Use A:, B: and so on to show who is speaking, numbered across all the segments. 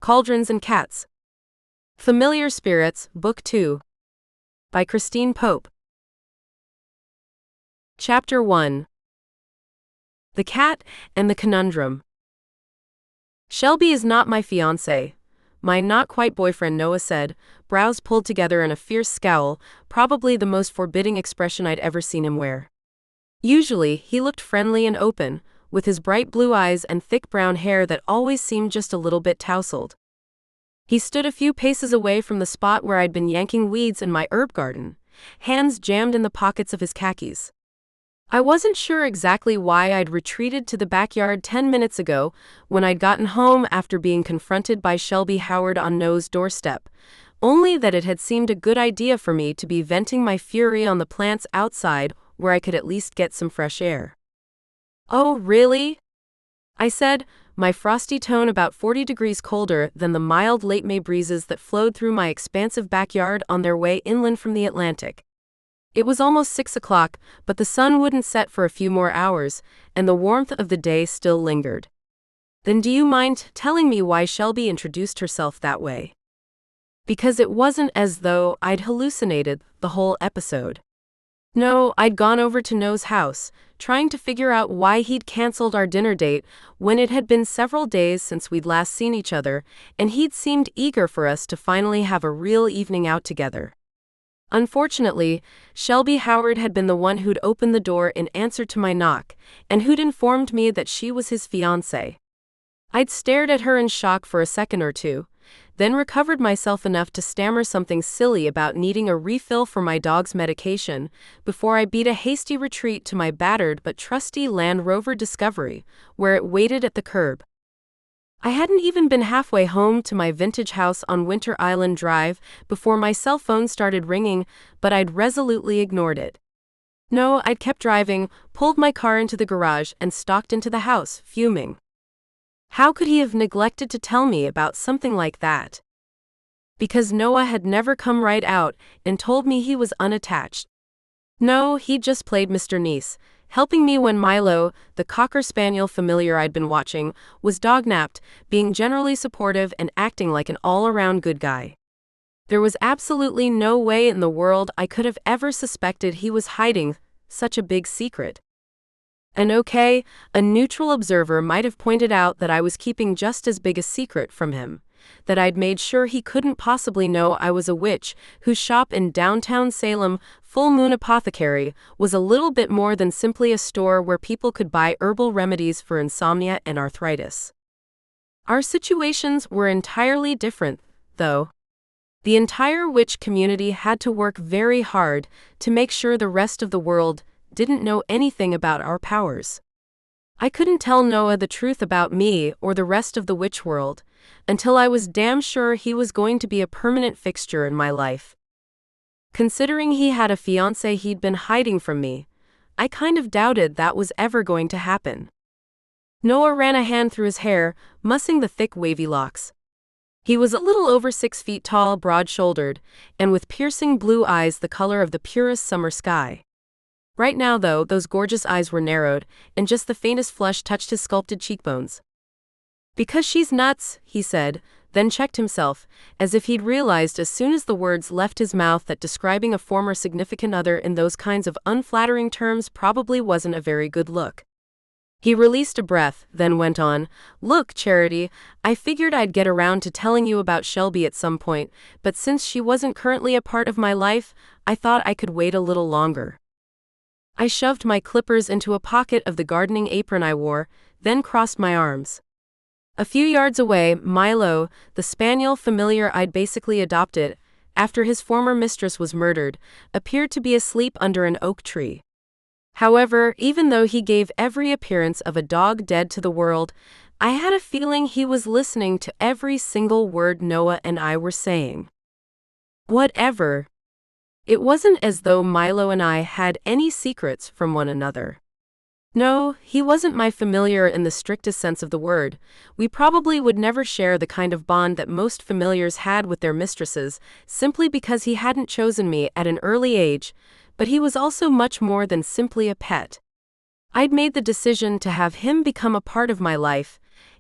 A: Cauldrons and Cats. Familiar Spirits, Book 2. By Christine Pope. Chapter 1. The Cat and the Conundrum. Shelby is not my fiancé. My not-quite-boyfriend, Noah said, brows pulled together in a fierce scowl, probably the most forbidding expression I'd ever seen him wear. Usually, he looked friendly and open, with his bright blue eyes and thick brown hair that always seemed just a little bit tousled. He stood a few paces away from the spot where I'd been yanking weeds in my herb garden, hands jammed in the pockets of his khakis. I wasn't sure exactly why I'd retreated to the backyard 10 minutes ago when I'd gotten home after being confronted by Shelby Howard on Noah's doorstep, only that it had seemed a good idea for me to be venting my fury on the plants outside where I could at least get some fresh air. "Oh, really?" I said, my frosty tone about 40 degrees colder than the mild late May breezes that flowed through my expansive backyard on their way inland from the Atlantic. It was almost 6 o'clock, but the sun wouldn't set for a few more hours, and the warmth of the day still lingered. "Then do you mind telling me why Shelby introduced herself that way?" Because it wasn't as though I'd hallucinated the whole episode. No, I'd gone over to Noah's house, trying to figure out why he'd canceled our dinner date when it had been several days since we'd last seen each other, and he'd seemed eager for us to finally have a real evening out together. Unfortunately, Shelby Howard had been the one who'd opened the door in answer to my knock, and who'd informed me that she was his fiancée. I'd stared at her in shock for a second or two, then recovered myself enough to stammer something silly about needing a refill for my dog's medication, before I beat a hasty retreat to my battered but trusty Land Rover Discovery, where it waited at the curb. I hadn't even been halfway home to my vintage house on Winter Island Drive before my cell phone started ringing, but I'd resolutely ignored it. No, I'd kept driving, pulled my car into the garage, and stalked into the house, fuming. How could he have neglected to tell me about something like that? Because Noah had never come right out and told me he was unattached. No, he'd just played Mr. Nice, helping me when Milo, the cocker spaniel familiar I'd been watching, was dognapped, being generally supportive and acting like an all-around good guy. There was absolutely no way in the world I could have ever suspected he was hiding such a big secret. And okay, a neutral observer might have pointed out that I was keeping just as big a secret from him, that I'd made sure he couldn't possibly know I was a witch whose shop in downtown Salem, Full Moon Apothecary, was a little bit more than simply a store where people could buy herbal remedies for insomnia and arthritis. Our situations were entirely different, though. The entire witch community had to work very hard to make sure the rest of the world didn't know anything about our powers. I couldn't tell Noah the truth about me or the rest of the witch world until I was damn sure he was going to be a permanent fixture in my life. Considering he had a fiancé he'd been hiding from me, I kind of doubted that was ever going to happen. Noah ran a hand through his hair, mussing the thick wavy locks. He was a little over 6 feet tall, broad-shouldered, and with piercing blue eyes the color of the purest summer sky. Right now, though, those gorgeous eyes were narrowed, and just the faintest flush touched his sculpted cheekbones. "Because she's nuts," he said, then checked himself, as if he'd realized as soon as the words left his mouth that describing a former significant other in those kinds of unflattering terms probably wasn't a very good look. He released a breath, then went on, "Look, Charity, I figured I'd get around to telling you about Shelby at some point, but since she wasn't currently a part of my life, I thought I could wait a little longer." I shoved my clippers into a pocket of the gardening apron I wore, then crossed my arms. A few yards away, Milo, the spaniel familiar I'd basically adopted after his former mistress was murdered, appeared to be asleep under an oak tree. However, even though he gave every appearance of a dog dead to the world, I had a feeling he was listening to every single word Noah and I were saying. Whatever. It wasn't as though Milo and I had any secrets from one another. No, he wasn't my familiar in the strictest sense of the word. We probably would never share the kind of bond that most familiars had with their mistresses, simply because he hadn't chosen me at an early age, but he was also much more than simply a pet. I'd made the decision to have him become a part of my life,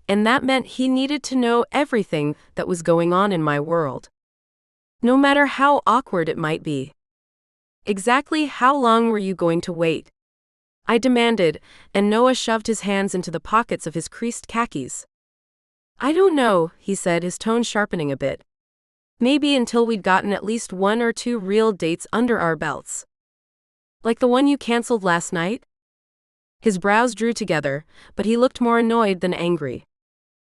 A: and that meant he needed to know everything that was going on in my world. No matter how awkward it might be. Exactly how long were you going to wait? I demanded, and Noah shoved his hands into the pockets of his creased khakis. I don't know, he said, his tone sharpening a bit. Maybe until we'd gotten at least 1 or 2 real dates under our belts. Like the one you canceled last night? His brows drew together, but he looked more annoyed than angry.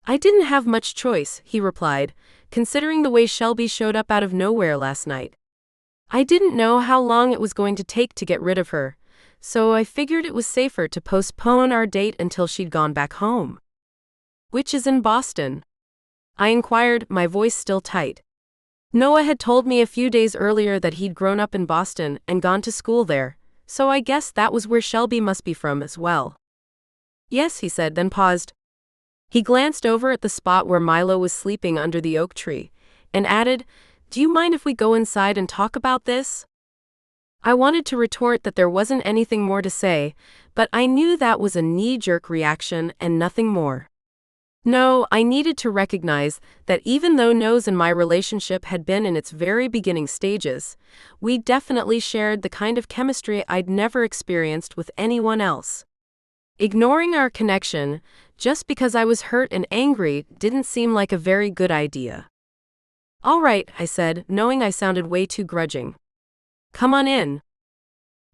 A: I didn't have much choice, he replied, considering the way Shelby showed up out of nowhere last night. I didn't know how long it was going to take to get rid of her, so I figured it was safer to postpone our date until she'd gone back home. Which is in Boston? I inquired, my voice still tight. Noah had told me a few days earlier that he'd grown up in Boston and gone to school there, so I guess that was where Shelby must be from as well. Yes, he said, then paused. He glanced over at the spot where Milo was sleeping under the oak tree, and added, Do you mind if we go inside and talk about this? I wanted to retort that there wasn't anything more to say, but I knew that was a knee-jerk reaction and nothing more. No, I needed to recognize that even though Noah's and my relationship had been in its very beginning stages, we definitely shared the kind of chemistry I'd never experienced with anyone else. Ignoring our connection, just because I was hurt and angry, didn't seem like a very good idea. All right, I said, knowing I sounded way too grudging. Come on in.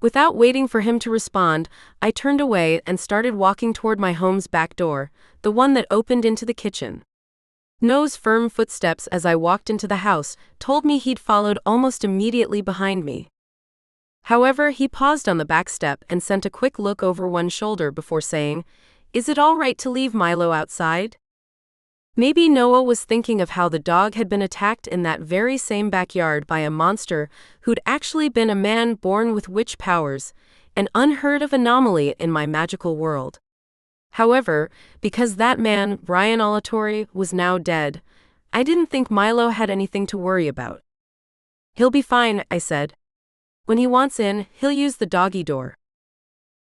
A: Without waiting for him to respond, I turned away and started walking toward my home's back door, the one that opened into the kitchen. Noah's firm footsteps as I walked into the house told me he'd followed almost immediately behind me. However, he paused on the back step and sent a quick look over one shoulder before saying, Is it all right to leave Milo outside? Maybe Noah was thinking of how the dog had been attacked in that very same backyard by a monster who'd actually been a man born with witch powers, an unheard of anomaly in my magical world. However, because that man, Brian Olatori, was now dead, I didn't think Milo had anything to worry about. He'll be fine, I said. When he wants in, he'll use the doggy door.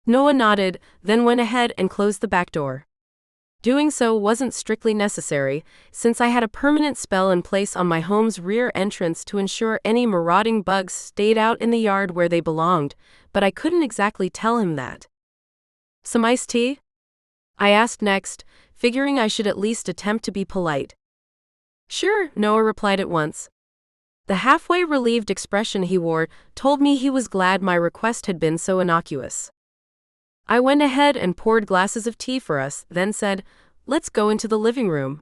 A: Noah nodded, then went ahead and closed the back door. Doing so wasn't strictly necessary, since I had a permanent spell in place on my home's rear entrance to ensure any marauding bugs stayed out in the yard where they belonged, but I couldn't exactly tell him that. Some iced tea? I asked next, figuring I should at least attempt to be polite. Sure, Noah replied at once. The halfway relieved expression he wore told me he was glad my request had been so innocuous. I went ahead and poured glasses of tea for us, then said, Let's go into the living room.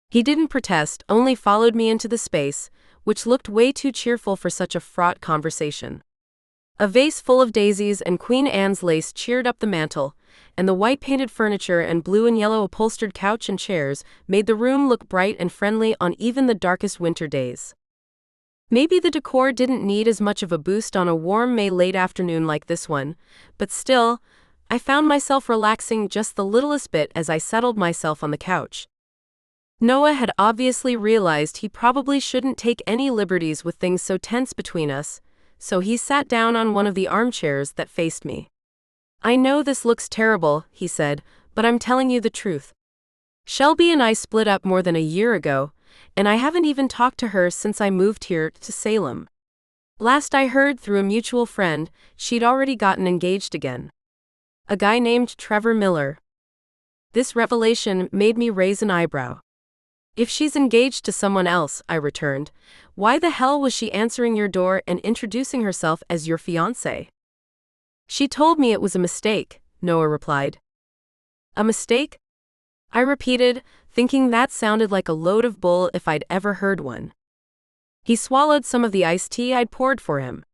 A: He didn't protest, only followed me into the space, which looked way too cheerful for such a fraught conversation. A vase full of daisies and Queen Anne's lace cheered up the mantel, and the white-painted furniture and blue and yellow upholstered couch and chairs made the room look bright and friendly on even the darkest winter days. Maybe the decor didn't need as much of a boost on a warm May late afternoon like this one, but still, I found myself relaxing just the littlest bit as I settled myself on the couch. Noah had obviously realized he probably shouldn't take any liberties with things so tense between us, so he sat down on one of the armchairs that faced me. I know this looks terrible, he said, but I'm telling you the truth. Shelby and I split up more than a year ago, and I haven't even talked to her since I moved here to Salem. Last I heard through a mutual friend, she'd already gotten engaged again. A guy named Trevor Miller. This revelation made me raise an eyebrow. If she's engaged to someone else, I returned, why the hell was she answering your door and introducing herself as your fiancé? She told me it was a mistake, Noah replied. A mistake? I repeated, thinking that sounded like a load of bull if I'd ever heard one. He swallowed some of the iced tea I'd poured for him.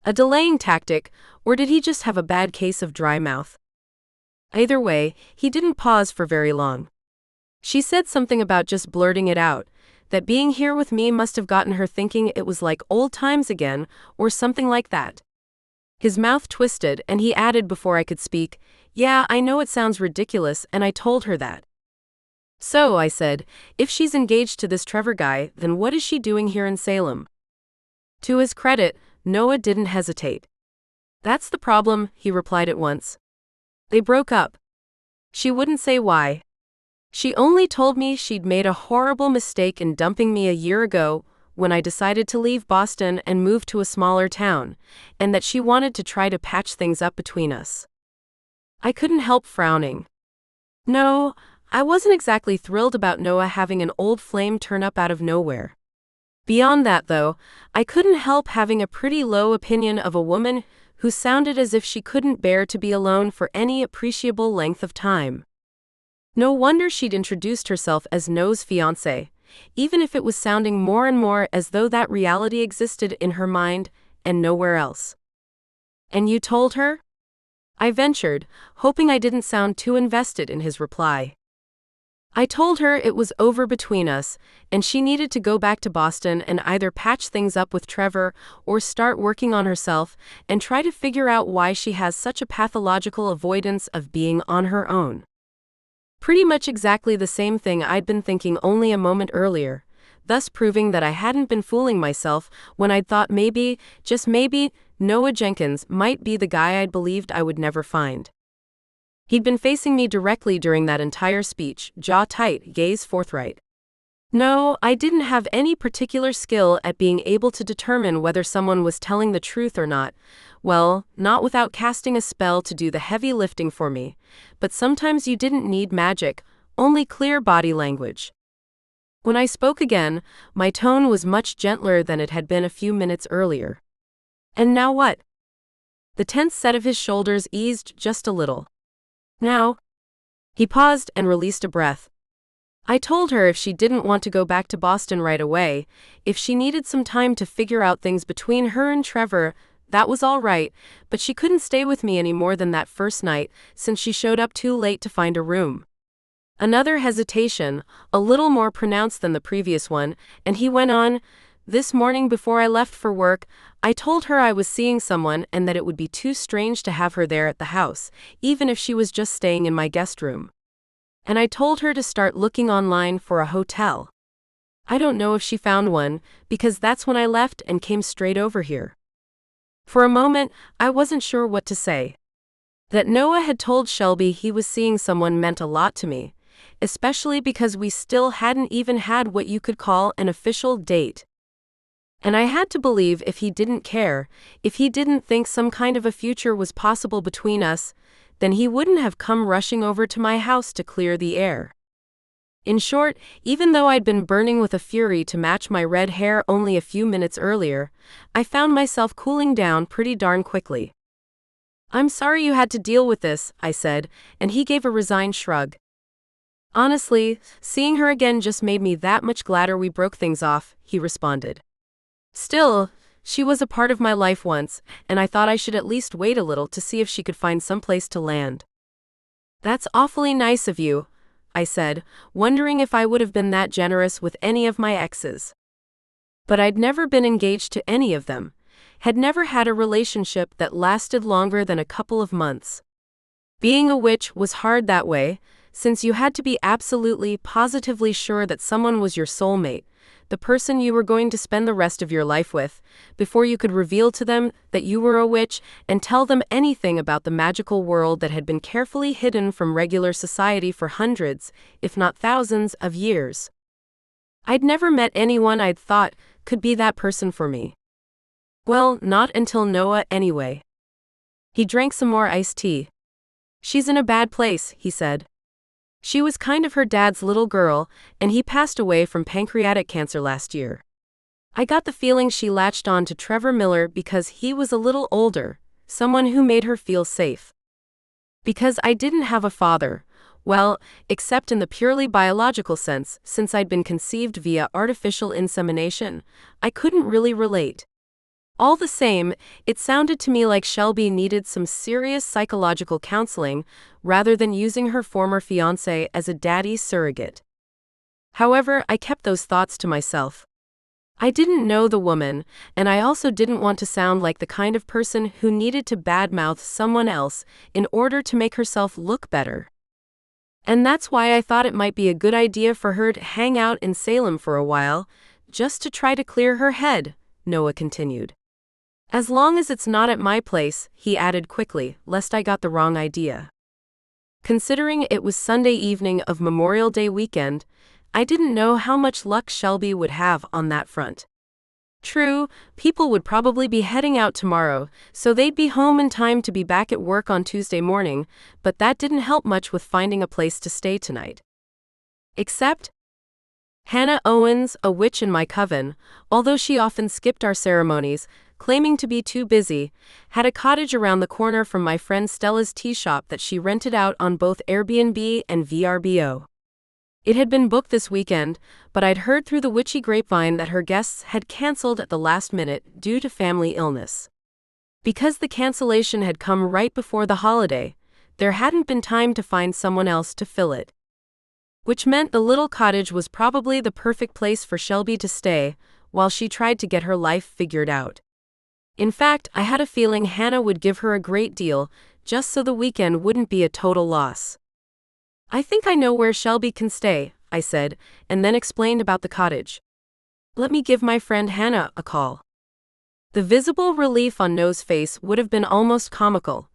A: A delaying tactic, or did he just have a bad case of dry mouth? Either way, he didn't pause for very long. She said something about just blurting it out, that being here with me must have gotten her thinking it was like old times again, or something like that. His mouth twisted, and he added before I could speak, Yeah, I know it sounds ridiculous, and I told her that. So, I said, if she's engaged to this Trevor guy, then what is she doing here in Salem? To his credit, Noah didn't hesitate. That's the problem, he replied at once. They broke up. She wouldn't say why. She only told me she'd made a horrible mistake in dumping me a year ago when I decided to leave Boston and move to a smaller town, and that she wanted to try to patch things up between us. I couldn't help frowning. No, I wasn't exactly thrilled about Noah having an old flame turn up out of nowhere. Beyond that, though, I couldn't help having a pretty low opinion of a woman who sounded as if she couldn't bear to be alone for any appreciable length of time. No wonder she'd introduced herself as Noah's fiancé, even if it was sounding more and more as though that reality existed in her mind and nowhere else. "And you told her?" I ventured, hoping I didn't sound too invested in his reply. "I told her it was over between us, and she needed to go back to Boston and either patch things up with Trevor or start working on herself and try to figure out why she has such a pathological avoidance of being on her own." Pretty much exactly the same thing I'd been thinking only a moment earlier, thus proving that I hadn't been fooling myself when I'd thought maybe, just maybe, Noah Jenkins might be the guy I'd believed I would never find. He'd been facing me directly during that entire speech, jaw tight, gaze forthright. No, I didn't have any particular skill at being able to determine whether someone was telling the truth or not. Well, not without casting a spell to do the heavy lifting for me. But sometimes you didn't need magic, only clear body language. When I spoke again, my tone was much gentler than it had been a few minutes earlier. "And now what?" The tense set of his shoulders eased just a little. "Now?" He paused and released a breath. I told her if she didn't want to go back to Boston right away, if she needed some time to figure out things between her and Trevor, that was all right, but she couldn't stay with me any more than that first night, since she showed up too late to find a room. Another hesitation, a little more pronounced than the previous one, and he went on, "This morning before I left for work, I told her I was seeing someone and that it would be too strange to have her there at the house, even if she was just staying in my guest room. And I told her to start looking online for a hotel. I don't know if she found one, because that's when I left and came straight over here." For a moment, I wasn't sure what to say. That Noah had told Shelby he was seeing someone meant a lot to me, especially because we still hadn't even had what you could call an official date. And I had to believe if he didn't care, if he didn't think some kind of a future was possible between us, then he wouldn't have come rushing over to my house to clear the air. In short, even though I'd been burning with a fury to match my red hair only a few minutes earlier, I found myself cooling down pretty darn quickly. "I'm sorry you had to deal with this," I said, and he gave a resigned shrug. "Honestly, seeing her again just made me that much gladder we broke things off," he responded. "Still, she was a part of my life once, and I thought I should at least wait a little to see if she could find some place to land." "That's awfully nice of you," I said, wondering if I would have been that generous with any of my exes. But I'd never been engaged to any of them, had never had a relationship that lasted longer than a couple of months. Being a witch was hard that way, since you had to be absolutely, positively sure that someone was your soulmate, the person you were going to spend the rest of your life with, before you could reveal to them that you were a witch and tell them anything about the magical world that had been carefully hidden from regular society for hundreds, if not thousands, of years. I'd never met anyone I'd thought could be that person for me. Well, not until Noah anyway. He drank some more iced tea. "She's in a bad place," he said. "She was kind of her dad's little girl, and he passed away from pancreatic cancer last year. I got the feeling she latched on to Trevor Miller because he was a little older, someone who made her feel safe. Because I didn't have a father, well, except in the purely biological sense, since I'd been conceived via artificial insemination, I couldn't really relate. All the same, it sounded to me like Shelby needed some serious psychological counseling rather than using her former fiancé as a daddy surrogate. However, I kept those thoughts to myself. I didn't know the woman, and I also didn't want to sound like the kind of person who needed to badmouth someone else in order to make herself look better. And that's why I thought it might be a good idea for her to hang out in Salem for a while, just to try to clear her head, Noah continued. "As long as it's not at my place," he added quickly, lest I got the wrong idea. Considering it was Sunday evening of Memorial Day weekend, I didn't know how much luck Shelby would have on that front. True, people would probably be heading out tomorrow, so they'd be home in time to be back at work on Tuesday morning, but that didn't help much with finding a place to stay tonight. Except Hannah Owens, a witch in my coven, although she often skipped our ceremonies, claiming to be too busy, had a cottage around the corner from my friend Stella's tea shop that she rented out on both Airbnb and VRBO. It had been booked this weekend, but I'd heard through the witchy grapevine that her guests had canceled at the last minute due to family illness. Because the cancellation had come right before the holiday, there hadn't been time to find someone else to fill it. Which meant the little cottage was probably the perfect place for Shelby to stay while she tried to get her life figured out. In fact, I had a feeling Hannah would give her a great deal just so the weekend wouldn't be a total loss. "I think I know where Shelby can stay," I said, and then explained about the cottage. "Let me give my friend Hannah a call." The visible relief on No's face would have been almost comical,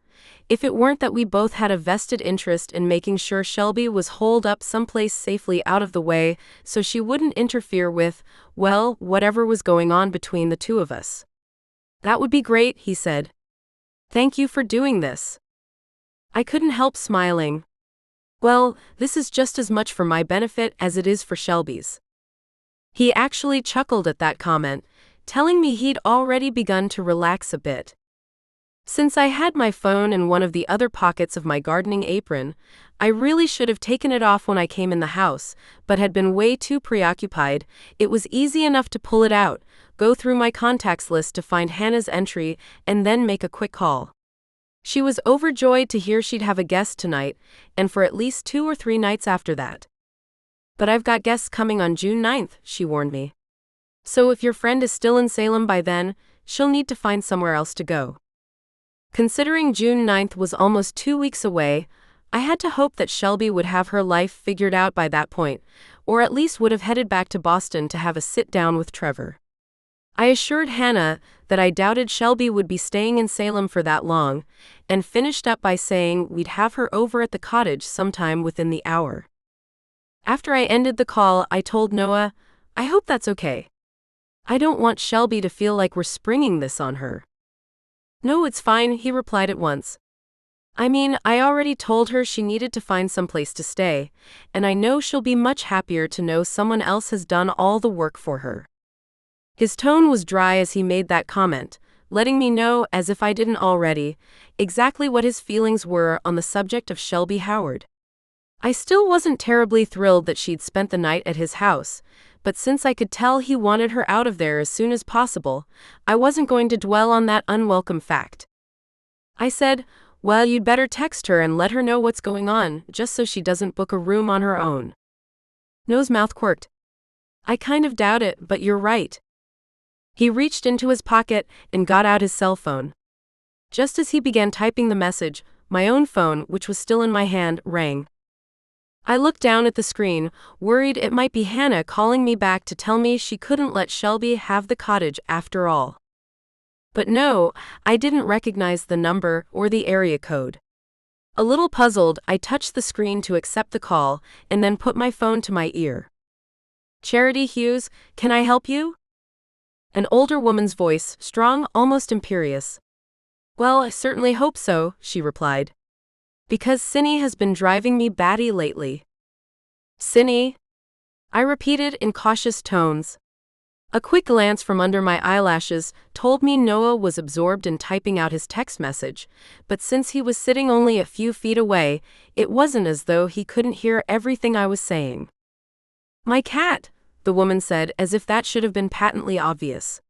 A: if it weren't that we both had a vested interest in making sure Shelby was holed up someplace safely out of the way so she wouldn't interfere with, well, whatever was going on between the two of us. "That would be great," he said. "Thank you for doing this." I couldn't help smiling. Well, this is just as much for my benefit as it is for Shelby's. He actually chuckled at that comment, telling me he'd already begun to relax a bit. Since I had my phone in one of the other pockets of my gardening apron, I really should have taken it off when I came in the house, but had been way too preoccupied. It was easy enough to pull it out, go through my contacts list to find Hannah's entry, and then make a quick call. She was overjoyed to hear she'd have a guest tonight, and for at least 2 or 3 nights after that. "But I've got guests coming on June 9th, she warned me. "So if your friend is still in Salem by then, she'll need to find somewhere else to go." Considering June 9th was almost 2 weeks away, I had to hope that Shelby would have her life figured out by that point, or at least would have headed back to Boston to have a sit-down with Trevor. I assured Hannah that I doubted Shelby would be staying in Salem for that long, and finished up by saying we'd have her over at the cottage sometime within the hour. After I ended the call, I told Noah, "I hope that's okay. I don't want Shelby to feel like we're springing this on her." "No, it's fine," he replied at once. "I mean, I already told her she needed to find some place to stay, and I know she'll be much happier to know someone else has done all the work for her." His tone was dry as he made that comment, letting me know, as if I didn't already, exactly what his feelings were on the subject of Shelby Howard. I still wasn't terribly thrilled that she'd spent the night at his house, but since I could tell he wanted her out of there as soon as possible, I wasn't going to dwell on that unwelcome fact. I said, "Well, you'd better text her and let her know what's going on, just so she doesn't book a room on her own." No's mouth quirked. "I kind of doubt it, but you're right." He reached into his pocket and got out his cell phone. Just as he began typing the message, my own phone, which was still in my hand, rang. I looked down at the screen, worried it might be Hannah calling me back to tell me she couldn't let Shelby have the cottage after all. But no, I didn't recognize the number or the area code. A little puzzled, I touched the screen to accept the call and then put my phone to my ear. "Charity Hughes, can I help you?" An older woman's voice, strong, almost imperious. "Well, I certainly hope so," she replied. "Because Cindy has been driving me batty lately." "Cindy?" I repeated in cautious tones. A quick glance from under my eyelashes told me Noah was absorbed in typing out his text message, but since he was sitting only a few feet away, it wasn't as though he couldn't hear everything I was saying. "My cat," the woman said, as if that should have been patently obvious.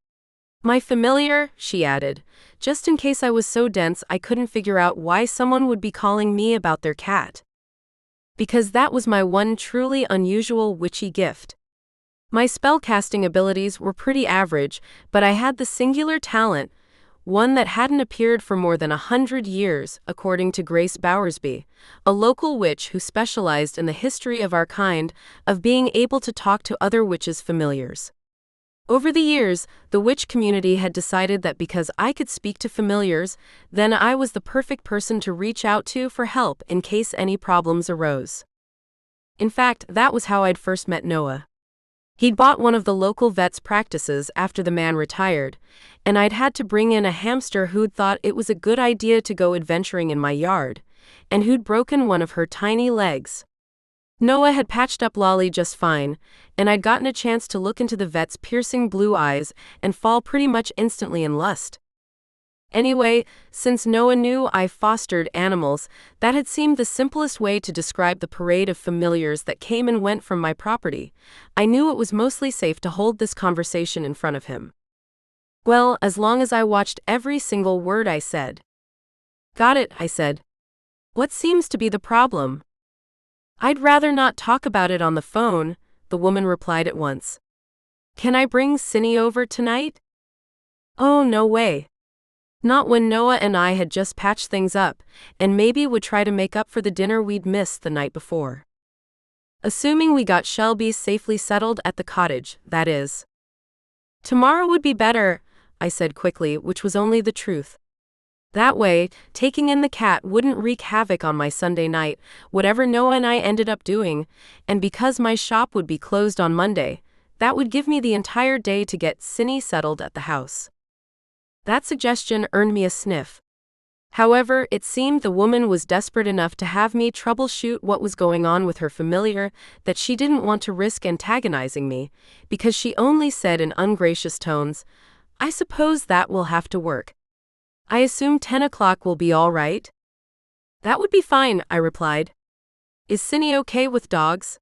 A: "My familiar," she added, just in case I was so dense I couldn't figure out why someone would be calling me about their cat. Because that was my one truly unusual witchy gift. My spellcasting abilities were pretty average, but I had the singular talent, one that hadn't appeared for more than 100 years, according to Grace Bowersby, a local witch who specialized in the history of our kind, of being able to talk to other witches' familiars. Over the years, the witch community had decided that because I could speak to familiars, then I was the perfect person to reach out to for help in case any problems arose. In fact, that was how I'd first met Noah. He'd bought one of the local vet's practices after the man retired, and I'd had to bring in a hamster who'd thought it was a good idea to go adventuring in my yard, and who'd broken one of her tiny legs. Noah had patched up Lolly just fine, and I'd gotten a chance to look into the vet's piercing blue eyes and fall pretty much instantly in lust. Anyway, since Noah knew I fostered animals, that had seemed the simplest way to describe the parade of familiars that came and went from my property. I knew it was mostly safe to hold this conversation in front of him. Well, as long as I watched every single word I said. Got it, I said. What seems to be the problem? I'd rather not talk about it on the phone, the woman replied at once. Can I bring Cindy over tonight? Oh, no way. Not when Noah and I had just patched things up, and maybe would try to make up for the dinner we'd missed the night before. Assuming we got Shelby safely settled at the cottage, that is. Tomorrow would be better, I said quickly, which was only the truth. That way, taking in the cat wouldn't wreak havoc on my Sunday night, whatever Noah and I ended up doing, and because my shop would be closed on Monday, that would give me the entire day to get Cindy settled at the house. That suggestion earned me a sniff. However, it seemed the woman was desperate enough to have me troubleshoot what was going on with her familiar that she didn't want to risk antagonizing me, because she only said in ungracious tones, I suppose that will have to work. I assume 10 o'clock will be all right? That would be fine, I replied. Is Cindy okay with dogs?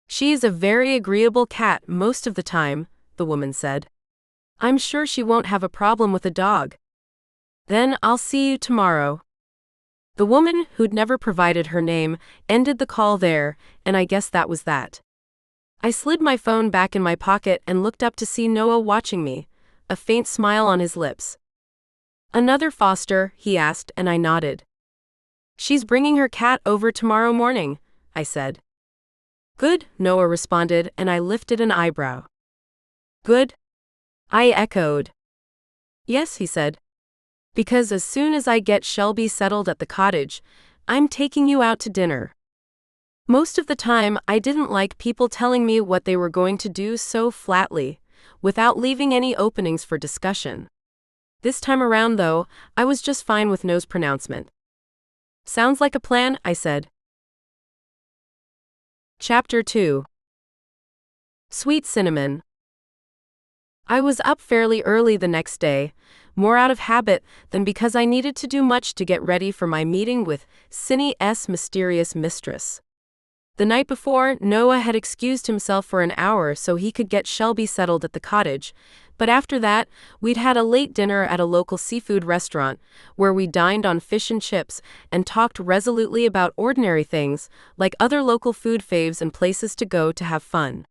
A: She is a very agreeable cat most of the time, the woman said. I'm sure she won't have a problem with a dog. Then I'll see you tomorrow. The woman, who'd never provided her name, ended the call there, and I guess that was that. I slid my phone back in my pocket and looked up to see Noah watching me, a faint smile on his lips. Another foster, he asked, and I nodded. She's bringing her cat over tomorrow morning, I said. Good, Noah responded, and I lifted an eyebrow. Good? I echoed. Yes, he said. Because as soon as I get Shelby settled at the cottage, I'm taking you out to dinner. Most of the time, I didn't like people telling me what they were going to do so flatly, without leaving any openings for discussion. This time around, though, I was just fine with Noah's pronouncement. Sounds like a plan, I said. Chapter 2. Sweet Cinnamon. I was up fairly early the next day, more out of habit than because I needed to do much to get ready for my meeting with Cindy's mysterious mistress. The night before, Noah had excused himself for an hour so he could get Shelby settled at the cottage, but after that, we'd had a late dinner at a local seafood restaurant, where we dined on fish and chips and talked resolutely about ordinary things, like other local food faves and places to go to have fun.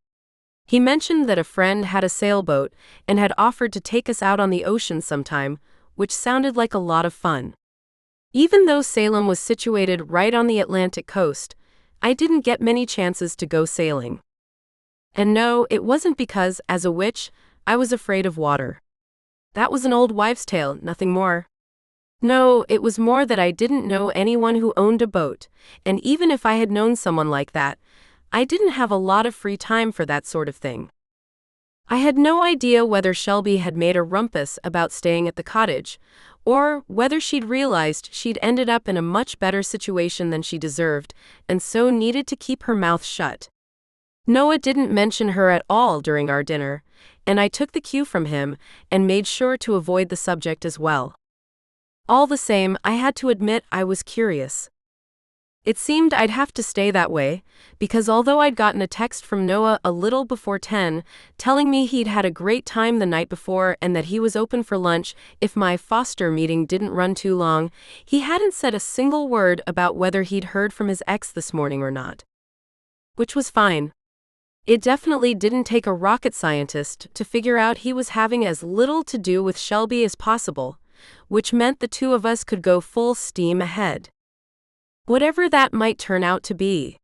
A: He mentioned that a friend had a sailboat and had offered to take us out on the ocean sometime, which sounded like a lot of fun. Even though Salem was situated right on the Atlantic coast, I didn't get many chances to go sailing. And no, it wasn't because, as a witch, I was afraid of water. That was an old wives' tale, nothing more. No, it was more that I didn't know anyone who owned a boat, and even if I had known someone like that, I didn't have a lot of free time for that sort of thing. I had no idea whether Shelby had made a rumpus about staying at the cottage, or whether she'd realized she'd ended up in a much better situation than she deserved, and so needed to keep her mouth shut. Noah didn't mention her at all during our dinner, and I took the cue from him and made sure to avoid the subject as well. All the same, I had to admit I was curious. It seemed I'd have to stay that way, because although I'd gotten a text from Noah a little before 10, telling me he'd had a great time the night before and that he was open for lunch if my foster meeting didn't run too long, he hadn't said a single word about whether he'd heard from his ex this morning or not. Which was fine. It definitely didn't take a rocket scientist to figure out he was having as little to do with Shelby as possible, which meant the two of us could go full steam ahead. Whatever that might turn out to be.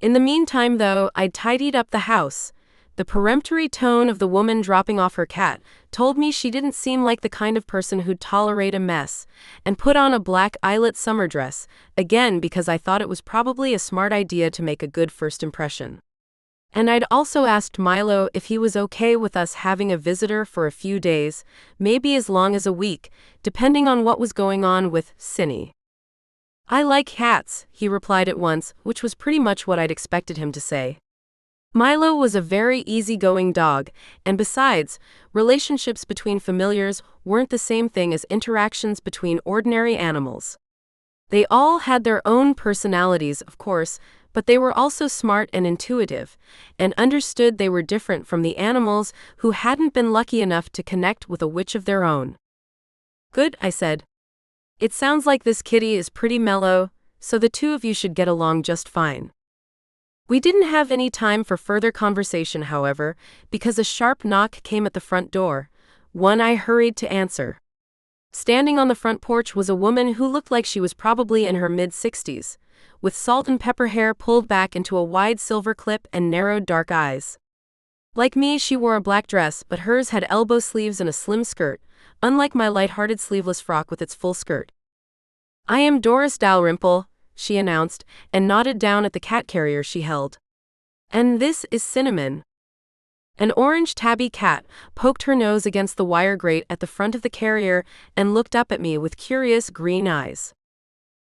A: In the meantime, though, I'd tidied up the house. The peremptory tone of the woman dropping off her cat told me she didn't seem like the kind of person who'd tolerate a mess, and put on a black eyelet summer dress, again because I thought it was probably a smart idea to make a good first impression. And I'd also asked Milo if he was okay with us having a visitor for a few days, maybe as long as a week, depending on what was going on with Cinny. "I like cats," he replied at once, which was pretty much what I'd expected him to say. Milo was a very easygoing dog, and besides, relationships between familiars weren't the same thing as interactions between ordinary animals. They all had their own personalities, of course, but they were also smart and intuitive, and understood they were different from the animals who hadn't been lucky enough to connect with a witch of their own. "Good," I said. "It sounds like this kitty is pretty mellow, so the two of you should get along just fine." We didn't have any time for further conversation, however, because a sharp knock came at the front door, one I hurried to answer. Standing on the front porch was a woman who looked like she was probably in her mid-60s, with salt and pepper hair pulled back into a wide silver clip and narrowed dark eyes. Like me, she wore a black dress, but hers had elbow sleeves and a slim skirt, unlike my light-hearted sleeveless frock with its full skirt. "I am Doris Dalrymple," she announced, and nodded down at the cat carrier she held. "And this is Cinnamon." An orange tabby cat poked her nose against the wire grate at the front of the carrier and looked up at me with curious green eyes.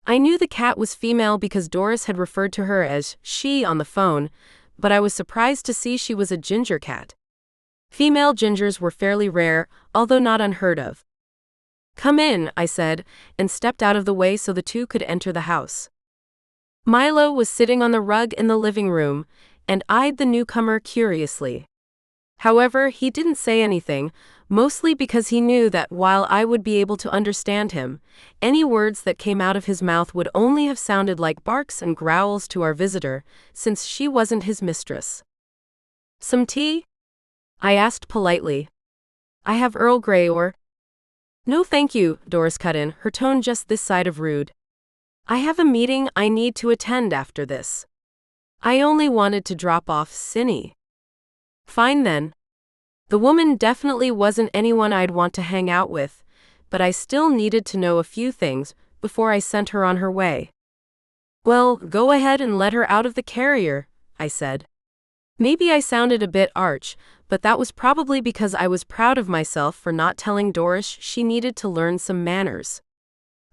A: I knew the cat was female because Doris had referred to her as she on the phone, but I was surprised to see she was a ginger cat. Female gingers were fairly rare, although not unheard of. "Come in," I said, and stepped out of the way so the two could enter the house. Milo was sitting on the rug in the living room, and eyed the newcomer curiously. However, he didn't say anything, mostly because he knew that while I would be able to understand him, any words that came out of his mouth would only have sounded like barks and growls to our visitor, since she wasn't his mistress. "Some tea?" I asked politely. "I have Earl Grey or—" "No thank you," Doris cut in, her tone just this side of rude. "I have a meeting I need to attend after this. I only wanted to drop off Cinny." "Fine then." The woman definitely wasn't anyone I'd want to hang out with, but I still needed to know a few things before I sent her on her way. "Well, go ahead and let her out of the carrier," I said. Maybe I sounded a bit arch, but that was probably because I was proud of myself for not telling Doris she needed to learn some manners.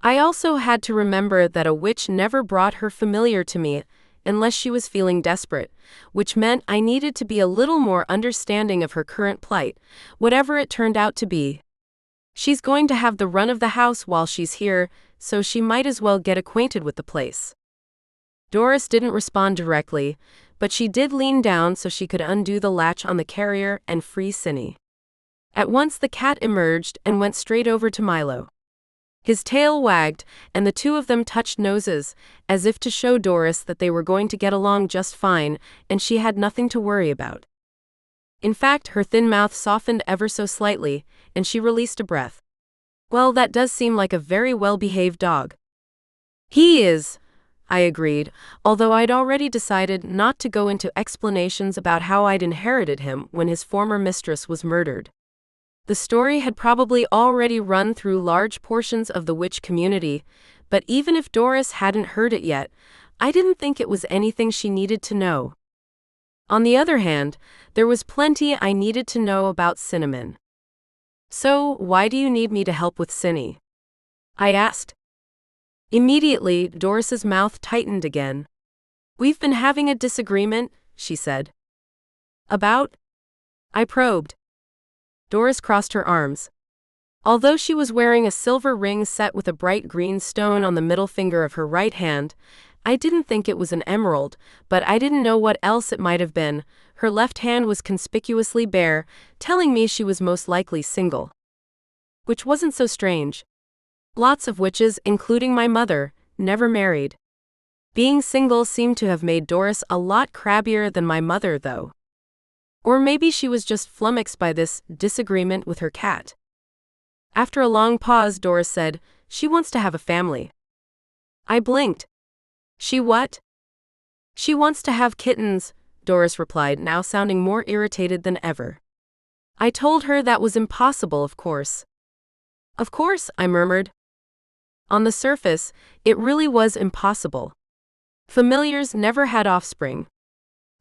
A: I also had to remember that a witch never brought her familiar to me unless she was feeling desperate, which meant I needed to be a little more understanding of her current plight, whatever it turned out to be. She's going to have the run of the house while she's here, so she might as well get acquainted with the place. Doris didn't respond directly, but she did lean down so she could undo the latch on the carrier and free Cinny. At once the cat emerged and went straight over to Milo. His tail wagged, and the two of them touched noses, as if to show Doris that they were going to get along just fine, and she had nothing to worry about. In fact, her thin mouth softened ever so slightly, and she released a breath. "Well, that does seem like a very well-behaved dog." "He is," I agreed, although I'd already decided not to go into explanations about how I'd inherited him when his former mistress was murdered. The story had probably already run through large portions of the witch community, but even if Doris hadn't heard it yet, I didn't think it was anything she needed to know. On the other hand, there was plenty I needed to know about Cinnamon. "So, why do you need me to help with Cinny?" I asked. Immediately, Doris's mouth tightened again. "We've been having a disagreement," she said. "About?" I probed. Doris crossed her arms. Although she was wearing a silver ring set with a bright green stone on the middle finger of her right hand, I didn't think it was an emerald, but I didn't know what else it might have been. Her left hand was conspicuously bare, telling me she was most likely single. Which wasn't so strange. Lots of witches, including my mother, never married. Being single seemed to have made Doris a lot crabbier than my mother, though. Or maybe she was just flummoxed by this disagreement with her cat. After a long pause, Doris said, "She wants to have a family." I blinked. "She what?" "She wants to have kittens," Doris replied, now sounding more irritated than ever. I told her that was impossible, of course. Of course, I murmured. On the surface, it really was impossible. Familiars never had offspring.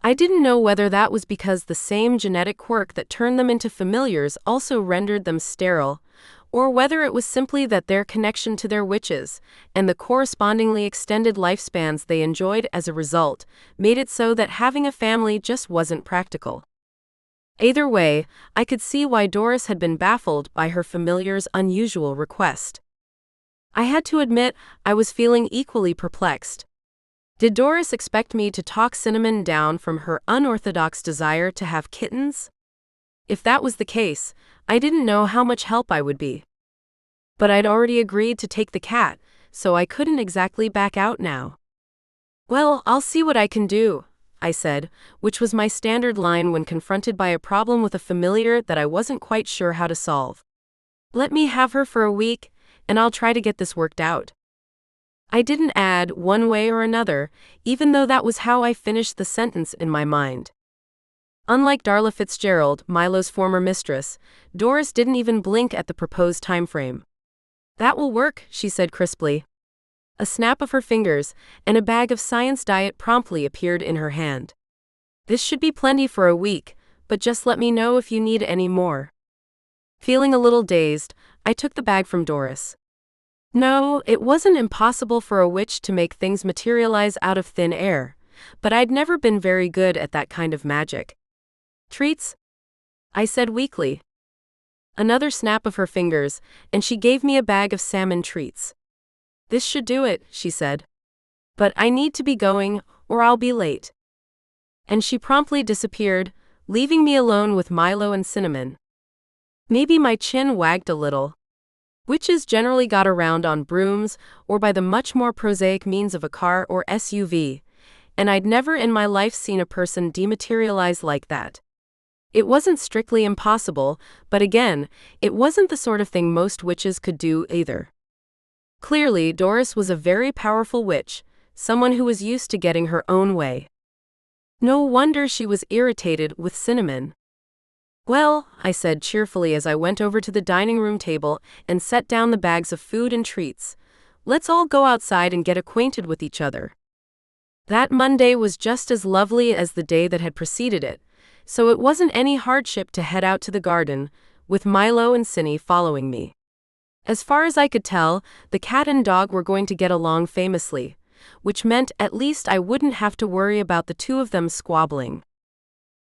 A: I didn't know whether that was because the same genetic quirk that turned them into familiars also rendered them sterile, or whether it was simply that their connection to their witches, and the correspondingly extended lifespans they enjoyed as a result, made it so that having a family just wasn't practical. Either way, I could see why Doris had been baffled by her familiar's unusual request. I had to admit, I was feeling equally perplexed. Did Doris expect me to talk Cinnamon down from her unorthodox desire to have kittens? If that was the case, I didn't know how much help I would be. But I'd already agreed to take the cat, so I couldn't exactly back out now. Well, I'll see what I can do, I said, which was my standard line when confronted by a problem with a familiar that I wasn't quite sure how to solve. Let me have her for a week, and I'll try to get this worked out. I didn't add one way or another, even though that was how I finished the sentence in my mind. Unlike Darla Fitzgerald, Milo's former mistress, Doris didn't even blink at the proposed time frame. That will work, she said crisply. A snap of her fingers, and a bag of science diet promptly appeared in her hand. This should be plenty for a week, but just let me know if you need any more. Feeling a little dazed, I took the bag from Doris. No, it wasn't impossible for a witch to make things materialize out of thin air, but I'd never been very good at that kind of magic. Treats? I said weakly. Another snap of her fingers, and she gave me a bag of salmon treats. This should do it, she said. But I need to be going, or I'll be late. And she promptly disappeared, leaving me alone with Milo and Cinnamon. Maybe my chin wagged a little. Witches generally got around on brooms, or by the much more prosaic means of a car or SUV, and I'd never in my life seen a person dematerialize like that. It wasn't strictly impossible, but again, it wasn't the sort of thing most witches could do either. Clearly, Doris was a very powerful witch, someone who was used to getting her own way. No wonder she was irritated with Cinnamon. Well, I said cheerfully as I went over to the dining room table and set down the bags of food and treats. Let's all go outside and get acquainted with each other. That Monday was just as lovely as the day that had preceded it, so it wasn't any hardship to head out to the garden, with Milo and Cinny following me. As far as I could tell, the cat and dog were going to get along famously, which meant at least I wouldn't have to worry about the two of them squabbling.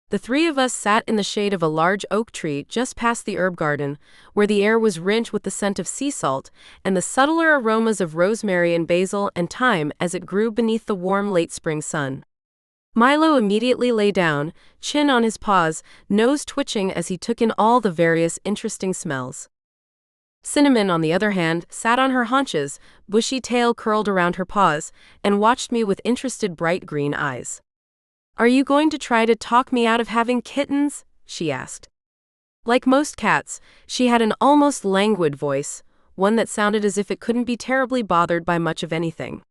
A: The three of us sat in the shade of a large oak tree just past the herb garden, where the air was rich with the scent of sea salt and the subtler aromas of rosemary and basil and thyme as it grew beneath the warm late spring sun. Milo immediately lay down, chin on his paws, nose twitching as he took in all the various interesting smells. Cinnamon, on the other hand, sat on her haunches, bushy tail curled around her paws, and watched me with interested bright green eyes. Are you going to try to talk me out of having kittens? She asked. Like most cats, she had an almost languid voice, one that sounded as if it couldn't be terribly bothered by much of anything.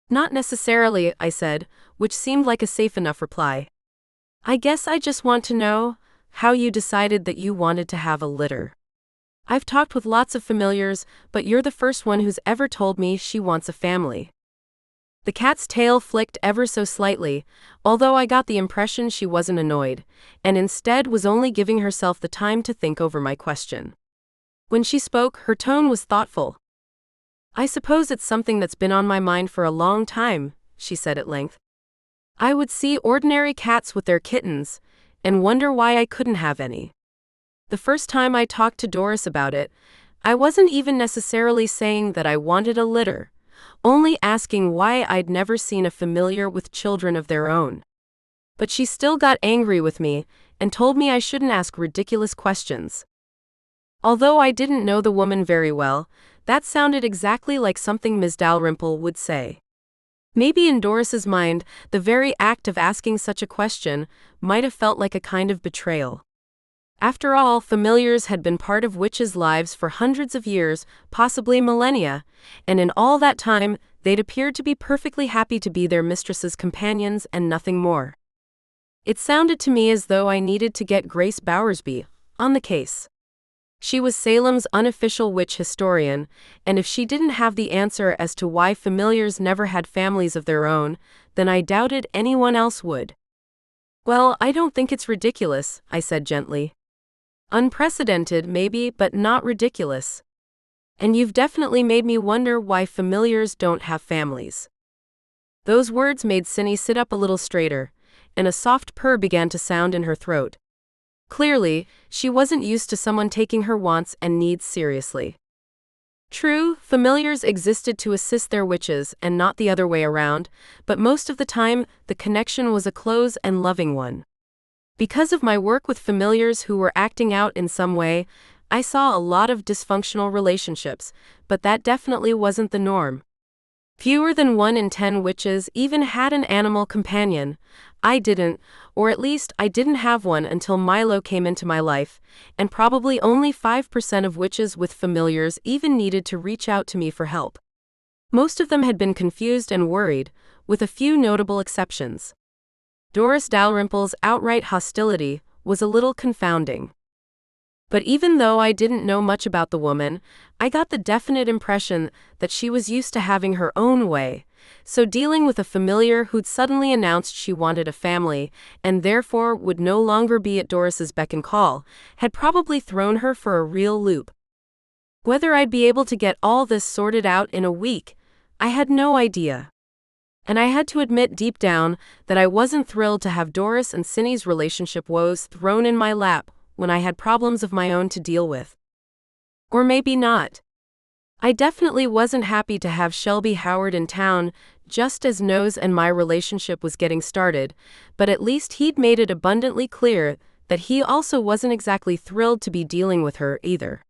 A: Not necessarily, I said, which seemed like a safe enough reply. I guess I just want to know how you decided that you wanted to have a litter. I've talked with lots of familiars, but you're the first one who's ever told me she wants a family. The cat's tail flicked ever so slightly, although I got the impression she wasn't annoyed, and instead was only giving herself the time to think over my question. When she spoke, her tone was thoughtful. I suppose it's something that's been on my mind for a long time, she said at length. I would see ordinary cats with their kittens, and wonder why I couldn't have any. The first time I talked to Doris about it, I wasn't even necessarily saying that I wanted a litter, only asking why I'd never seen a familiar with children of their own. But she still got angry with me, and told me I shouldn't ask ridiculous questions. Although I didn't know the woman very well, that sounded exactly like something Ms. Dalrymple would say. Maybe in Doris's mind, the very act of asking such a question might have felt like a kind of betrayal. After all, familiars had been part of witches' lives for hundreds of years, possibly millennia, and in all that time, they'd appeared to be perfectly happy to be their mistress's companions and nothing more. It sounded to me as though I needed to get Grace Bowersby on the case. She was Salem's unofficial witch historian, and if she didn't have the answer as to why familiars never had families of their own, then I doubted anyone else would. Well, I don't think it's ridiculous, I said gently. Unprecedented, maybe, but not ridiculous. And you've definitely made me wonder why familiars don't have families. Those words made Cindy sit up a little straighter, and a soft purr began to sound in her throat. Clearly, she wasn't used to someone taking her wants and needs seriously. True, familiars existed to assist their witches and not the other way around, but most of the time, the connection was a close and loving one. Because of my work with familiars who were acting out in some way, I saw a lot of dysfunctional relationships, but that definitely wasn't the norm. Fewer than 1 in 10 witches even had an animal companion. I didn't, or at least I didn't have one until Milo came into my life, and probably only 5% of witches with familiars even needed to reach out to me for help. Most of them had been confused and worried, with a few notable exceptions. Doris Dalrymple's outright hostility was a little confounding. But even though I didn't know much about the woman, I got the definite impression that she was used to having her own way, so dealing with a familiar who'd suddenly announced she wanted a family, and therefore would no longer be at Doris's beck and call, had probably thrown her for a real loop. Whether I'd be able to get all this sorted out in a week, I had no idea. And I had to admit deep down that I wasn't thrilled to have Doris and Cindy's relationship woes thrown in my lap when I had problems of my own to deal with. Or maybe not. I definitely wasn't happy to have Shelby Howard in town just as Nose and my relationship was getting started, but at least he'd made it abundantly clear that he also wasn't exactly thrilled to be dealing with her either.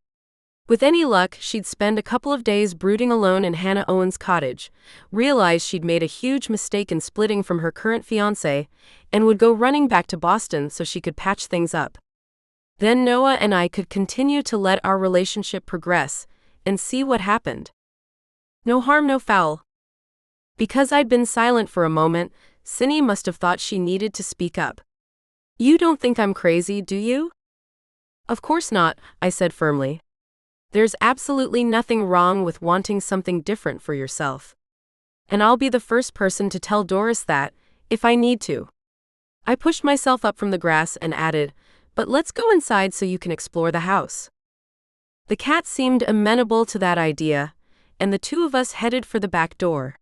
A: With any luck, she'd spend a couple of days brooding alone in Hannah Owen's cottage, realize she'd made a huge mistake in splitting from her current fiancé, and would go running back to Boston so she could patch things up. Then Noah and I could continue to let our relationship progress and see what happened. No harm, no foul. Because I'd been silent for a moment, Cindy must have thought she needed to speak up. You don't think I'm crazy, do you? Of course not, I said firmly. There's absolutely nothing wrong with wanting something different for yourself. And I'll be the first person to tell Doris that, if I need to. I pushed myself up from the grass and added, but let's go inside so you can explore the house. The cat seemed amenable to that idea, and the two of us headed for the back door.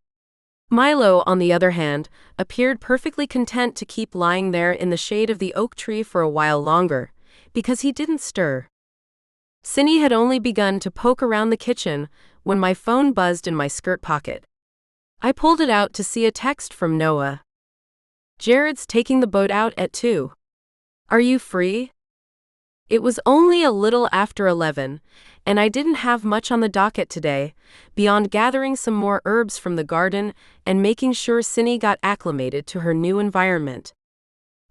A: Milo, on the other hand, appeared perfectly content to keep lying there in the shade of the oak tree for a while longer, because he didn't stir. Cindy had only begun to poke around the kitchen when my phone buzzed in my skirt pocket. I pulled it out to see a text from Noah. Jared's taking the boat out at 2. Are you free? It was only a little after 11, and I didn't have much on the docket today, beyond gathering some more herbs from the garden and making sure Cindy got acclimated to her new environment.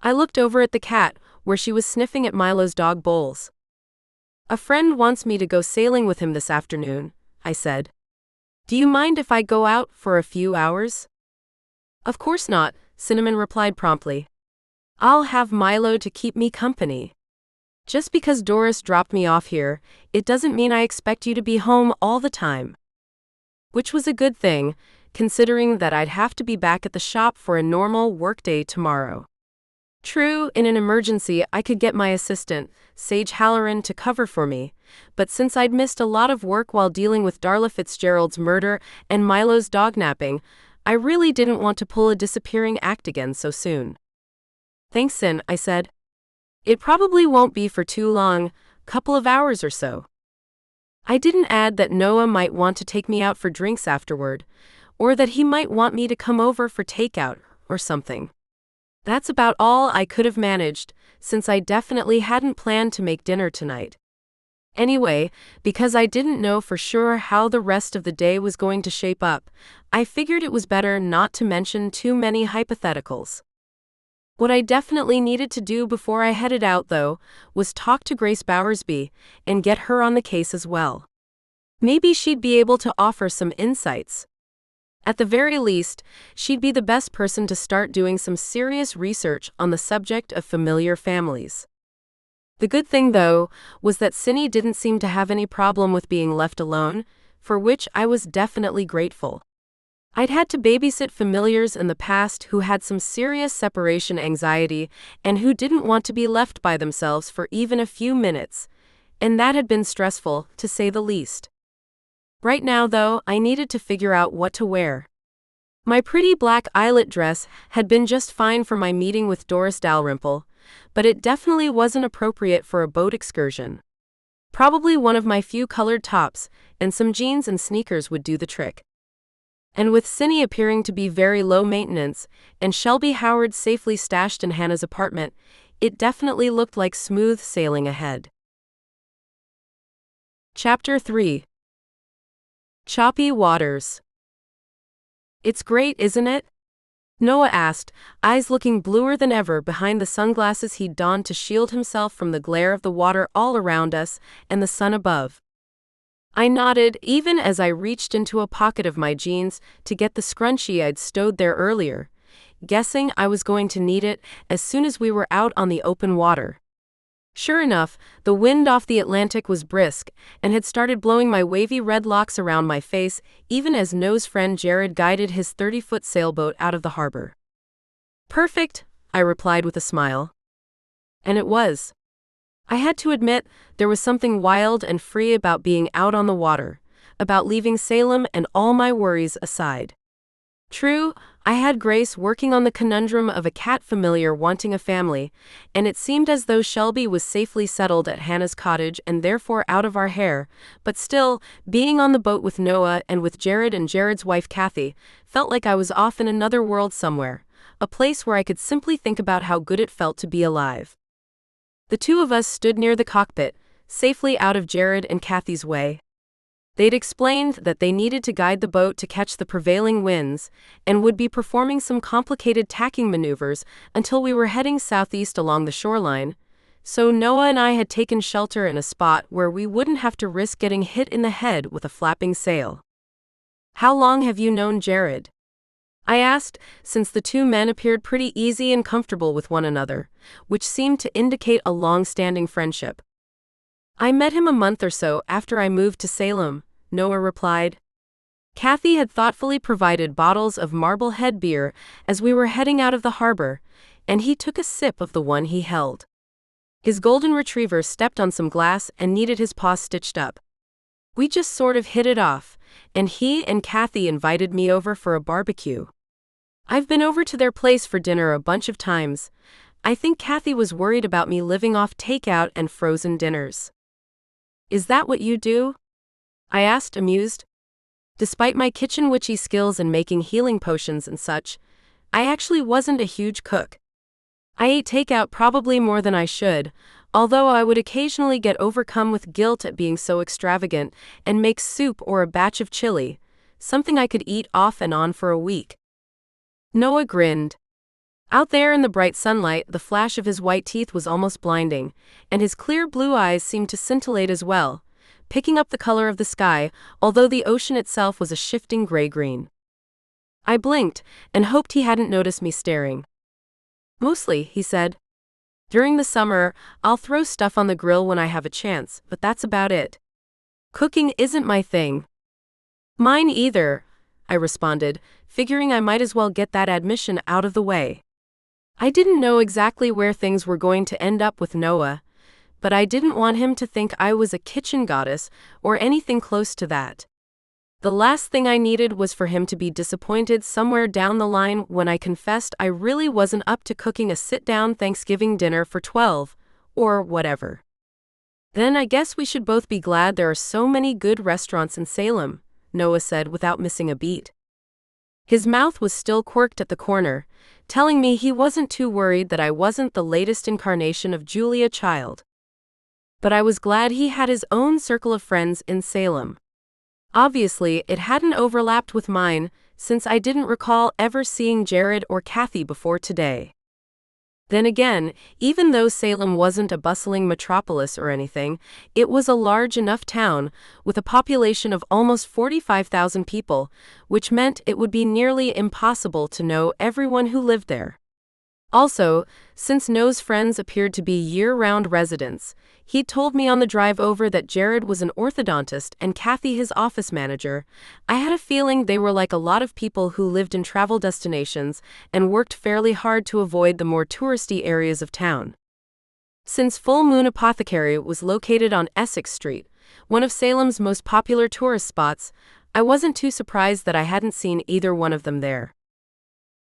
A: I looked over at the cat, where she was sniffing at Milo's dog bowls. A friend wants me to go sailing with him this afternoon, I said. Do you mind if I go out for a few hours? Of course not, Cinnamon replied promptly. I'll have Milo to keep me company. Just because Doris dropped me off here, it doesn't mean I expect you to be home all the time. Which was a good thing, considering that I'd have to be back at the shop for a normal workday tomorrow. True, in an emergency I could get my assistant, Sage Halloran, to cover for me, but since I'd missed a lot of work while dealing with Darla Fitzgerald's murder and Milo's dog napping, I really didn't want to pull a disappearing act again so soon. Thanks, Sin, I said. It probably won't be for too long, couple of hours or so. I didn't add that Noah might want to take me out for drinks afterward, or that he might want me to come over for takeout or something. That's about all I could have managed, since I definitely hadn't planned to make dinner tonight. Anyway, because I didn't know for sure how the rest of the day was going to shape up, I figured it was better not to mention too many hypotheticals. What I definitely needed to do before I headed out, though, was talk to Grace Bowersby and get her on the case as well. Maybe she'd be able to offer some insights. At the very least, she'd be the best person to start doing some serious research on the subject of familiar families. The good thing, though, was that Cindy didn't seem to have any problem with being left alone, for which I was definitely grateful. I'd had to babysit familiars in the past who had some serious separation anxiety and who didn't want to be left by themselves for even a few minutes, and that had been stressful, to say the least. Right now, though, I needed to figure out what to wear. My pretty black eyelet dress had been just fine for my meeting with Doris Dalrymple, but it definitely wasn't appropriate for a boat excursion. Probably one of my few colored tops and some jeans and sneakers would do the trick. And with Cindy appearing to be very low maintenance and Shelby Howard safely stashed in Hannah's apartment, it definitely looked like smooth sailing ahead. Chapter 3. Choppy Waters. It's great, isn't it? Noah asked, eyes looking bluer than ever behind the sunglasses he'd donned to shield himself from the glare of the water all around us and the sun above. I nodded, even as I reached into a pocket of my jeans to get the scrunchie I'd stowed there earlier, guessing I was going to need it as soon as we were out on the open water. Sure enough, the wind off the Atlantic was brisk and had started blowing my wavy red locks around my face even as Noah's friend Jared guided his 30-foot sailboat out of the harbor. Perfect, I replied with a smile. And it was. I had to admit, there was something wild and free about being out on the water, about leaving Salem and all my worries aside. True, I had Grace working on the conundrum of a cat familiar wanting a family, and it seemed as though Shelby was safely settled at Hannah's cottage and therefore out of our hair, but still, being on the boat with Noah and with Jared and Jared's wife Kathy, felt like I was off in another world somewhere, a place where I could simply think about how good it felt to be alive. The two of us stood near the cockpit, safely out of Jared and Kathy's way. They'd explained that they needed to guide the boat to catch the prevailing winds and would be performing some complicated tacking maneuvers until we were heading southeast along the shoreline, so Noah and I had taken shelter in a spot where we wouldn't have to risk getting hit in the head with a flapping sail. "How long have you known Jared?" I asked, since the two men appeared pretty easy and comfortable with one another, which seemed to indicate a long-standing friendship. "I met him a month or so after I moved to Salem," Noah replied. Kathy had thoughtfully provided bottles of Marblehead beer as we were heading out of the harbor, and he took a sip of the one he held. His golden retriever stepped on some glass and needed his paw stitched up. We just sort of hit it off, and he and Kathy invited me over for a barbecue. I've been over to their place for dinner a bunch of times. I think Kathy was worried about me living off takeout and frozen dinners. "Is that what you do?" I asked, amused. Despite my kitchen witchy skills in making healing potions and such, I actually wasn't a huge cook. I ate takeout probably more than I should, although I would occasionally get overcome with guilt at being so extravagant and make soup or a batch of chili, something I could eat off and on for a week. Noah grinned. Out there in the bright sunlight, the flash of his white teeth was almost blinding, and his clear blue eyes seemed to scintillate as well, picking up the color of the sky, although the ocean itself was a shifting gray-green. I blinked and hoped he hadn't noticed me staring. "Mostly," he said. "During the summer, I'll throw stuff on the grill when I have a chance, but that's about it. Cooking isn't my thing." "Mine either," I responded, figuring I might as well get that admission out of the way. I didn't know exactly where things were going to end up with Noah, but I didn't want him to think I was a kitchen goddess or anything close to that. The last thing I needed was for him to be disappointed somewhere down the line when I confessed I really wasn't up to cooking a sit-down Thanksgiving dinner for 12, or whatever. "Then I guess we should both be glad there are so many good restaurants in Salem," Noah said without missing a beat. His mouth was still quirked at the corner, telling me he wasn't too worried that I wasn't the latest incarnation of Julia Child. But I was glad he had his own circle of friends in Salem. Obviously, it hadn't overlapped with mine, since I didn't recall ever seeing Jared or Kathy before today. Then again, even though Salem wasn't a bustling metropolis or anything, it was a large enough town, with a population of almost 45,000 people, which meant it would be nearly impossible to know everyone who lived there. Also, since Noah's friends appeared to be year-round residents, he'd told me on the drive over that Jared was an orthodontist and Kathy his office manager. I had a feeling they were like a lot of people who lived in travel destinations and worked fairly hard to avoid the more touristy areas of town. Since Full Moon Apothecary was located on Essex Street, one of Salem's most popular tourist spots, I wasn't too surprised that I hadn't seen either one of them there.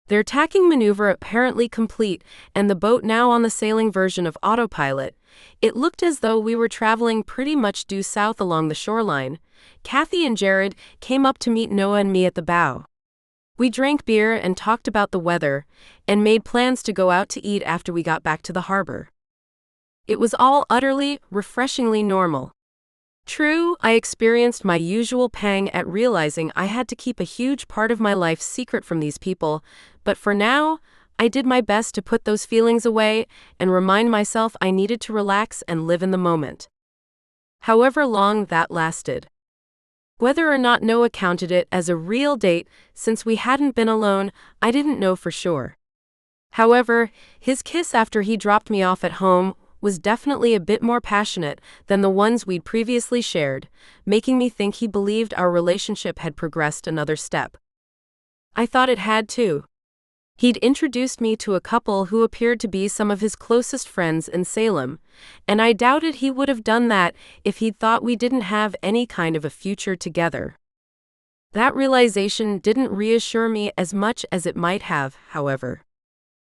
A: Their tacking maneuver apparently complete, and the boat now on the sailing version of autopilot, it looked as though we were traveling pretty much due south along the shoreline. Kathy and Jared came up to meet Noah and me at the bow. We drank beer and talked about the weather, and made plans to go out to eat after we got back to the harbor. It was all utterly, refreshingly normal. True, I experienced my usual pang at realizing I had to keep a huge part of my life secret from these people, but for now, I did my best to put those feelings away and remind myself I needed to relax and live in the moment. However long that lasted. Whether or not Noah counted it as a real date, since we hadn't been alone, I didn't know for sure. However, his kiss after he dropped me off at home was definitely a bit more passionate than the ones we'd previously shared, making me think he believed our relationship had progressed another step. I thought it had too. He'd introduced me to a couple who appeared to be some of his closest friends in Salem, and I doubted he would have done that if he'd thought we didn't have any kind of a future together. That realization didn't reassure me as much as it might have, however.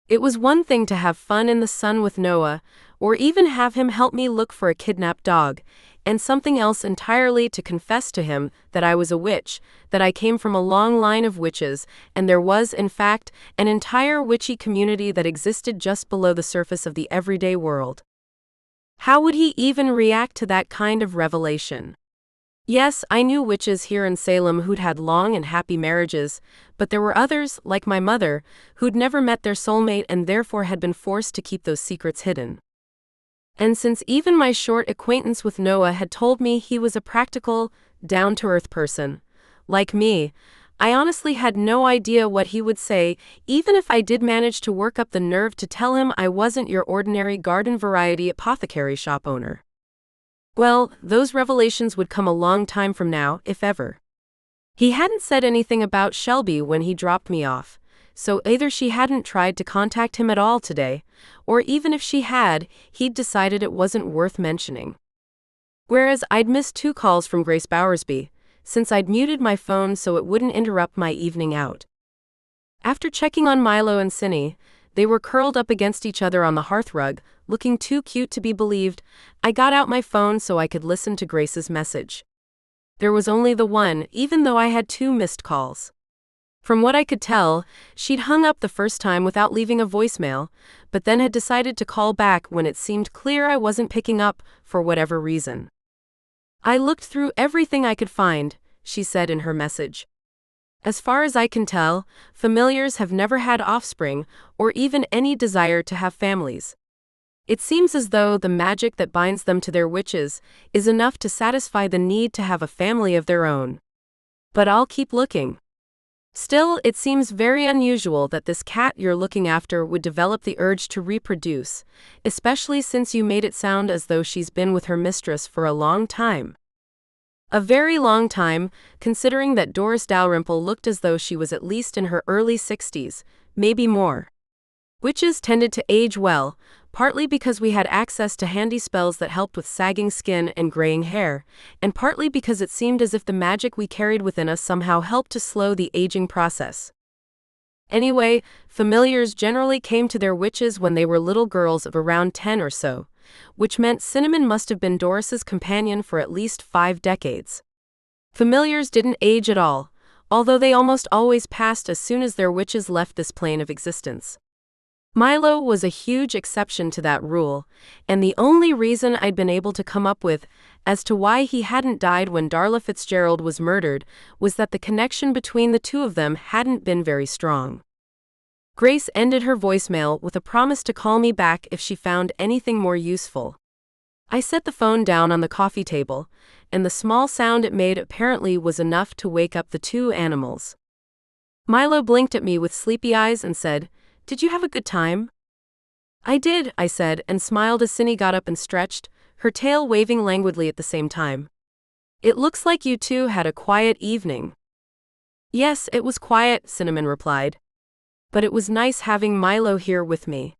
A: It was one thing to have fun in the sun with Noah, or even have him help me look for a kidnapped dog, and something else entirely to confess to him that I was a witch, that I came from a long line of witches, and there was, in fact, an entire witchy community that existed just below the surface of the everyday world. How would he even react to that kind of revelation? Yes, I knew witches here in Salem who'd had long and happy marriages, but there were others, like my mother, who'd never met their soulmate and therefore had been forced to keep those secrets hidden. And since even my short acquaintance with Noah had told me he was a practical, down-to-earth person, like me, I honestly had no idea what he would say, even if I did manage to work up the nerve to tell him I wasn't your ordinary garden-variety apothecary shop owner. Well, those revelations would come a long time from now, if ever. He hadn't said anything about Shelby when he dropped me off, so either she hadn't tried to contact him at all today, or even if she had, he'd decided it wasn't worth mentioning. Whereas I'd missed 2 calls from Grace Bowersby, since I'd muted my phone so it wouldn't interrupt my evening out. After checking on Milo and Cinny, they were curled up against each other on the hearthrug, looking too cute to be believed. I got out my phone so I could listen to Grace's message. There was only the one, even though I had 2 missed calls. From what I could tell, she'd hung up the first time without leaving a voicemail, but then had decided to call back when it seemed clear I wasn't picking up, for whatever reason. I looked through everything I could find, she said in her message. As far as I can tell, familiars have never had offspring, or even any desire to have families. It seems as though the magic that binds them to their witches is enough to satisfy the need to have a family of their own. But I'll keep looking. Still, it seems very unusual that this cat you're looking after would develop the urge to reproduce, especially since you made it sound as though she's been with her mistress for a long time. A very long time, considering that Doris Dalrymple looked as though she was at least in her early 60s, maybe more. Witches tended to age well, partly because we had access to handy spells that helped with sagging skin and graying hair, and partly because it seemed as if the magic we carried within us somehow helped to slow the aging process. Anyway, familiars generally came to their witches when they were little girls of around 10 or so, which meant Cinnamon must have been Doris's companion for at least 5 decades. Familiars didn't age at all, although they almost always passed as soon as their witches left this plane of existence. Milo was a huge exception to that rule, and the only reason I'd been able to come up with as to why he hadn't died when Darla Fitzgerald was murdered was that the connection between the two of them hadn't been very strong. Grace ended her voicemail with a promise to call me back if she found anything more useful. I set the phone down on the coffee table, and the small sound it made apparently was enough to wake up the two animals. Milo blinked at me with sleepy eyes and said, "Did you have a good time?" "I did," I said, and smiled as Cindy got up and stretched, her tail waving languidly at the same time. "It looks like you two had a quiet evening." "Yes, it was quiet," Cinnamon replied. "But it was nice having Milo here with me.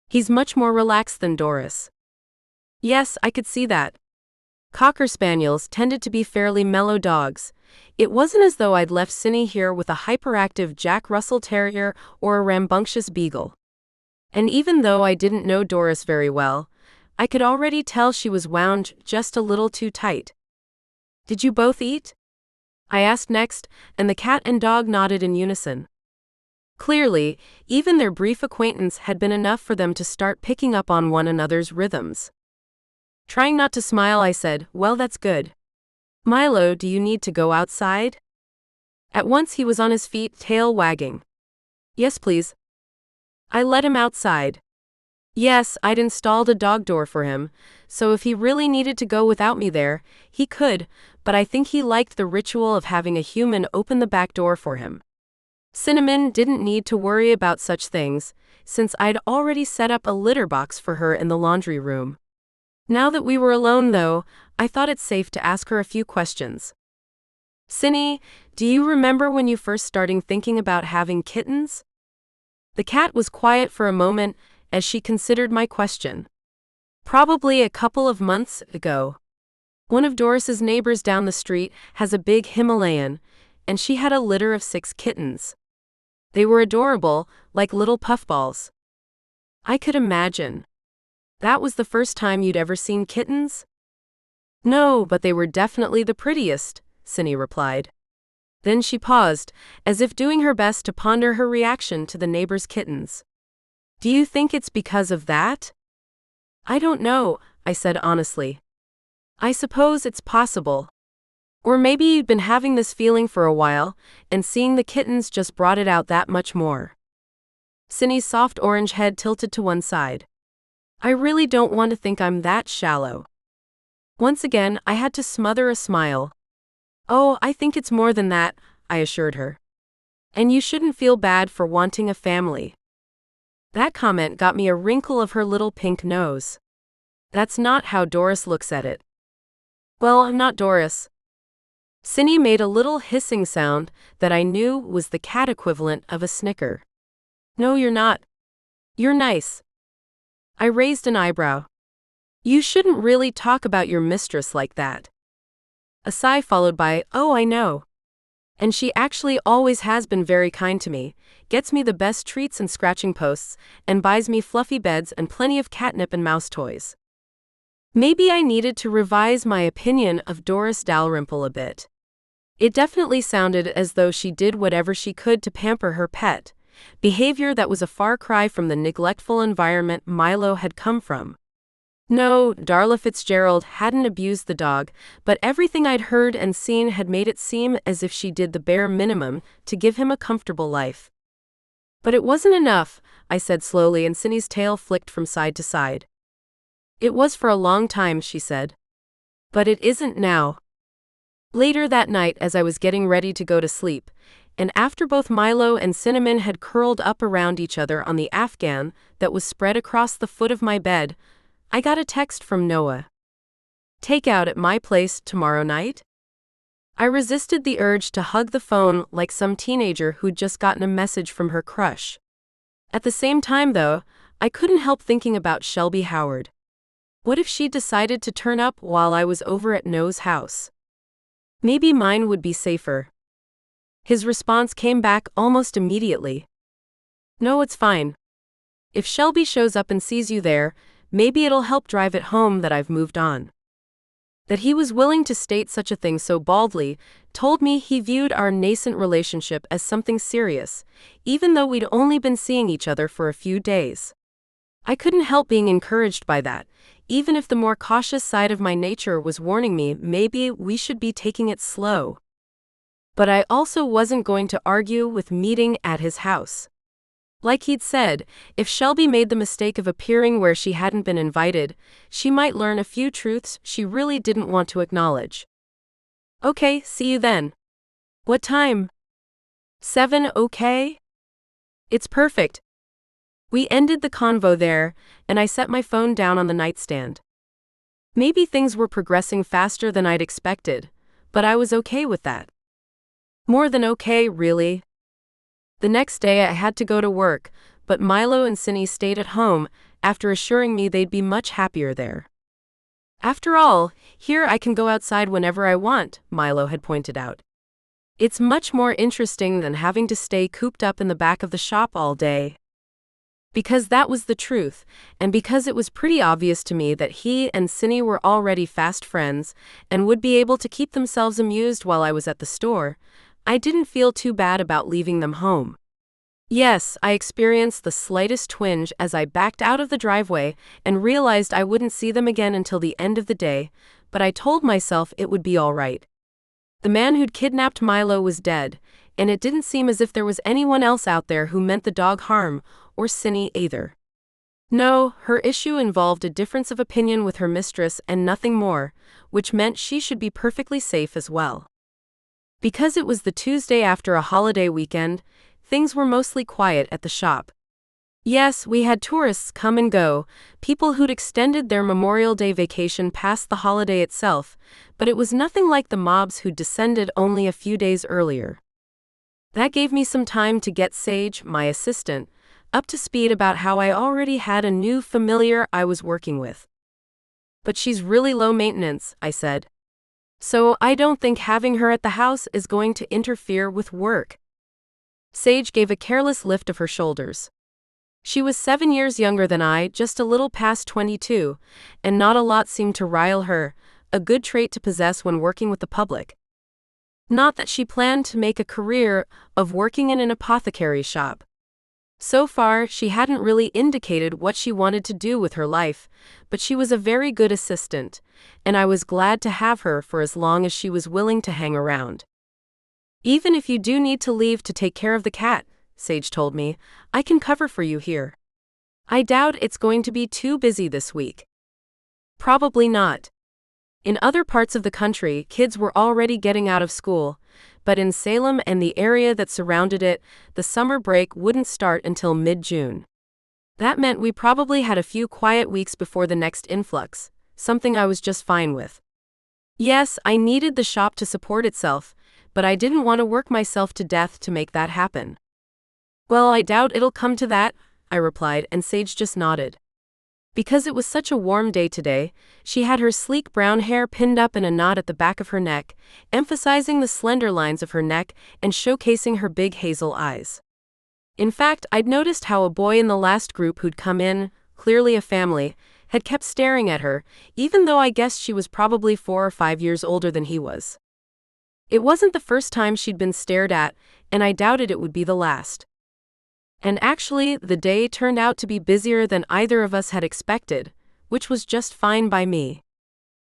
A: He's much more relaxed than Doris." Yes, I could see that. Cocker spaniels tended to be fairly mellow dogs. It wasn't as though I'd left Cindy here with a hyperactive Jack Russell Terrier or a rambunctious beagle. And even though I didn't know Doris very well, I could already tell she was wound just a little too tight. "Did you both eat?" I asked next, and the cat and dog nodded in unison. Clearly, even their brief acquaintance had been enough for them to start picking up on one another's rhythms. Trying not to smile, I said, "Well, that's good. Milo, do you need to go outside?" At once he was on his feet, tail wagging. "Yes, please." I let him outside. Yes, I'd installed a dog door for him, so if he really needed to go without me there, he could, but I think he liked the ritual of having a human open the back door for him. Cinnamon didn't need to worry about such things, since I'd already set up a litter box for her in the laundry room. Now that we were alone, though, I thought it safe to ask her a few questions. "Cindy, do you remember when you first started thinking about having kittens?" The cat was quiet for a moment as she considered my question. "Probably a couple of months ago. One of Doris's neighbors down the street has a big Himalayan, and she had a litter of 6 kittens. They were adorable, like little puffballs." I could imagine. "That was the first time you'd ever seen kittens?" "No, but they were definitely the prettiest," Cindy replied. Then she paused, as if doing her best to ponder her reaction to the neighbor's kittens. "Do you think it's because of that?" "I don't know," I said honestly. "I suppose it's possible. Or maybe you'd been having this feeling for a while, and seeing the kittens just brought it out that much more." Cindy's soft orange head tilted to one side. "I really don't want to think I'm that shallow." Once again, I had to smother a smile. "Oh, I think it's more than that," I assured her. "And you shouldn't feel bad for wanting a family." That comment got me a wrinkle of her little pink nose. That's not how Doris looks at it. "Well, I'm not Doris." Cindy made a little hissing sound that I knew was the cat equivalent of a snicker. "No, you're not. You're nice." I raised an eyebrow. "You shouldn't really talk about your mistress like that." A sigh followed by, "Oh, I know. And she actually always has been very kind to me, gets me the best treats and scratching posts, and buys me fluffy beds and plenty of catnip and mouse toys." Maybe I needed to revise my opinion of Doris Dalrymple a bit. It definitely sounded as though she did whatever she could to pamper her pet, behavior that was a far cry from the neglectful environment Milo had come from. No, Darla Fitzgerald hadn't abused the dog, but everything I'd heard and seen had made it seem as if she did the bare minimum to give him a comfortable life. "But it wasn't enough," I said slowly, and Cindy's tail flicked from side to side. "It was for a long time," she said. "But it isn't now." Later that night, as I was getting ready to go to sleep, and after both Milo and Cinnamon had curled up around each other on the afghan that was spread across the foot of my bed, I got a text from Noah. "Take out at my place tomorrow night?" I resisted the urge to hug the phone like some teenager who'd just gotten a message from her crush. At the same time, though, I couldn't help thinking about Shelby Howard. What if she decided to turn up while I was over at Noah's house? Maybe mine would be safer. His response came back almost immediately. "No, it's fine. If Shelby shows up and sees you there, maybe it'll help drive it home that I've moved on." That he was willing to state such a thing so baldly told me he viewed our nascent relationship as something serious, even though we'd only been seeing each other for a few days. I couldn't help being encouraged by that, even if the more cautious side of my nature was warning me maybe we should be taking it slow. But I also wasn't going to argue with meeting at his house. Like he'd said, if Shelby made the mistake of appearing where she hadn't been invited, she might learn a few truths she really didn't want to acknowledge. Okay, see you then. What time? 7, okay? It's perfect. We ended the convo there, and I set my phone down on the nightstand. Maybe things were progressing faster than I'd expected, but I was okay with that. More than okay, really. The next day I had to go to work, but Milo and Cindy stayed at home after assuring me they'd be much happier there. After all, here I can go outside whenever I want, Milo had pointed out. It's much more interesting than having to stay cooped up in the back of the shop all day. Because that was the truth, and because it was pretty obvious to me that he and Cindy were already fast friends and would be able to keep themselves amused while I was at the store, I didn't feel too bad about leaving them home. Yes, I experienced the slightest twinge as I backed out of the driveway and realized I wouldn't see them again until the end of the day, but I told myself it would be all right. The man who'd kidnapped Milo was dead, and it didn't seem as if there was anyone else out there who meant the dog harm, or Cindy either. No, her issue involved a difference of opinion with her mistress and nothing more, which meant she should be perfectly safe as well. Because it was the Tuesday after a holiday weekend, things were mostly quiet at the shop. Yes, we had tourists come and go, people who'd extended their Memorial Day vacation past the holiday itself, but it was nothing like the mobs who'd descended only a few days earlier. That gave me some time to get Sage, my assistant, up to speed about how I already had a new familiar I was working with. But she's really low maintenance, I said. So I don't think having her at the house is going to interfere with work. Sage gave a careless lift of her shoulders. She was 7 years younger than I, just a little past 22, and not a lot seemed to rile her, a good trait to possess when working with the public. Not that she planned to make a career of working in an apothecary shop. So far, she hadn't really indicated what she wanted to do with her life, but she was a very good assistant, and I was glad to have her for as long as she was willing to hang around. Even if you do need to leave to take care of the cat, Sage told me, I can cover for you here. I doubt it's going to be too busy this week. Probably not. In other parts of the country, kids were already getting out of school, but in Salem and the area that surrounded it, the summer break wouldn't start until mid-June. That meant we probably had a few quiet weeks before the next influx, something I was just fine with. Yes, I needed the shop to support itself, but I didn't want to work myself to death to make that happen. Well, I doubt it'll come to that, I replied, and Sage just nodded. Because it was such a warm day today, she had her sleek brown hair pinned up in a knot at the back of her neck, emphasizing the slender lines of her neck and showcasing her big hazel eyes. In fact, I'd noticed how a boy in the last group who'd come in, clearly a family, had kept staring at her, even though I guessed she was probably 4 or 5 years older than he was. It wasn't the first time she'd been stared at, and I doubted it would be the last. And actually, the day turned out to be busier than either of us had expected, which was just fine by me.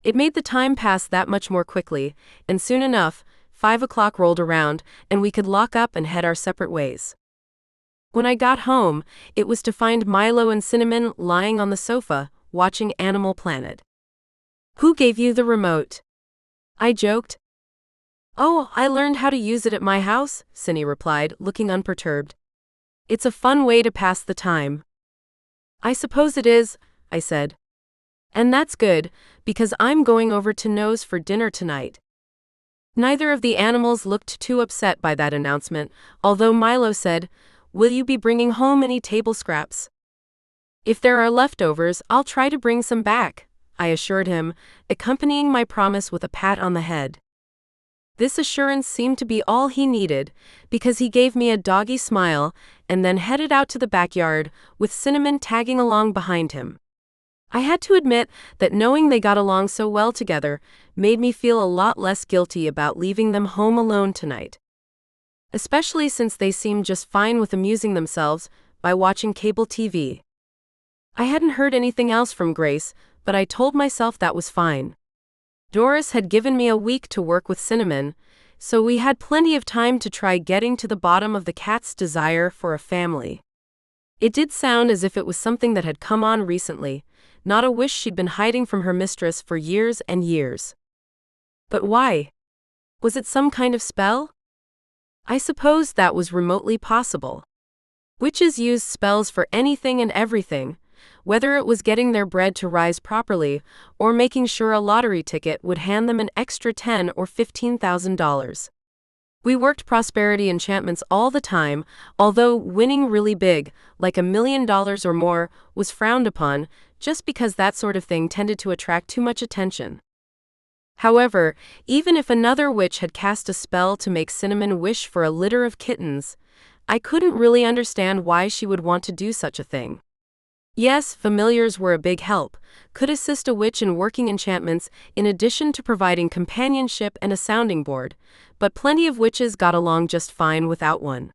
A: It made the time pass that much more quickly, and soon enough, 5 o'clock rolled around, and we could lock up and head our separate ways. When I got home, it was to find Milo and Cinnamon lying on the sofa, watching Animal Planet. Who gave you the remote? I joked. Oh, I learned how to use it at my house, Cindy replied, looking unperturbed. It's a fun way to pass the time. I suppose it is, I said. And that's good, because I'm going over to No's for dinner tonight. Neither of the animals looked too upset by that announcement, although Milo said, Will you be bringing home any table scraps? If there are leftovers, I'll try to bring some back, I assured him, accompanying my promise with a pat on the head. This assurance seemed to be all he needed, because he gave me a doggy smile and then headed out to the backyard, with Cinnamon tagging along behind him. I had to admit that knowing they got along so well together made me feel a lot less guilty about leaving them home alone tonight. Especially since they seemed just fine with amusing themselves by watching cable TV. I hadn't heard anything else from Grace, but I told myself that was fine. Doris had given me a week to work with Cinnamon, so we had plenty of time to try getting to the bottom of the cat's desire for a family. It did sound as if it was something that had come on recently, not a wish she'd been hiding from her mistress for years and years. But why? Was it some kind of spell? I suppose that was remotely possible. Witches used spells for anything and everything, whether it was getting their bread to rise properly or making sure a lottery ticket would hand them an extra $10,000 or $15,000. We worked prosperity enchantments all the time, although winning really big, like $1 million or more, was frowned upon, just because that sort of thing tended to attract too much attention. However, even if another witch had cast a spell to make Cinnamon wish for a litter of kittens, I couldn't really understand why she would want to do such a thing. Yes, familiars were a big help, could assist a witch in working enchantments in addition to providing companionship and a sounding board, but plenty of witches got along just fine without one.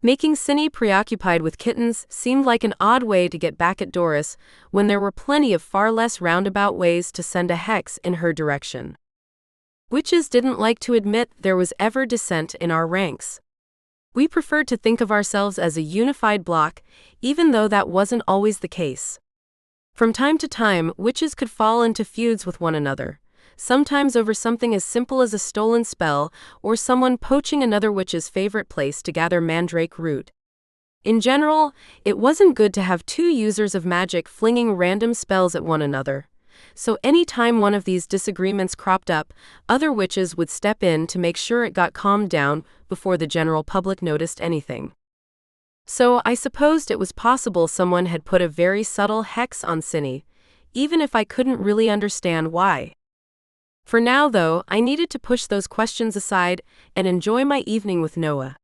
A: Making Cinny preoccupied with kittens seemed like an odd way to get back at Doris when there were plenty of far less roundabout ways to send a hex in her direction. Witches didn't like to admit there was ever dissent in our ranks. We preferred to think of ourselves as a unified block, even though that wasn't always the case. From time to time, witches could fall into feuds with one another, sometimes over something as simple as a stolen spell or someone poaching another witch's favorite place to gather mandrake root. In general, it wasn't good to have two users of magic flinging random spells at one another. So any time one of these disagreements cropped up, other witches would step in to make sure it got calmed down before the general public noticed anything. So I supposed it was possible someone had put a very subtle hex on Cinny, even if I couldn't really understand why. For now, though, I needed to push those questions aside and enjoy my evening with Noah.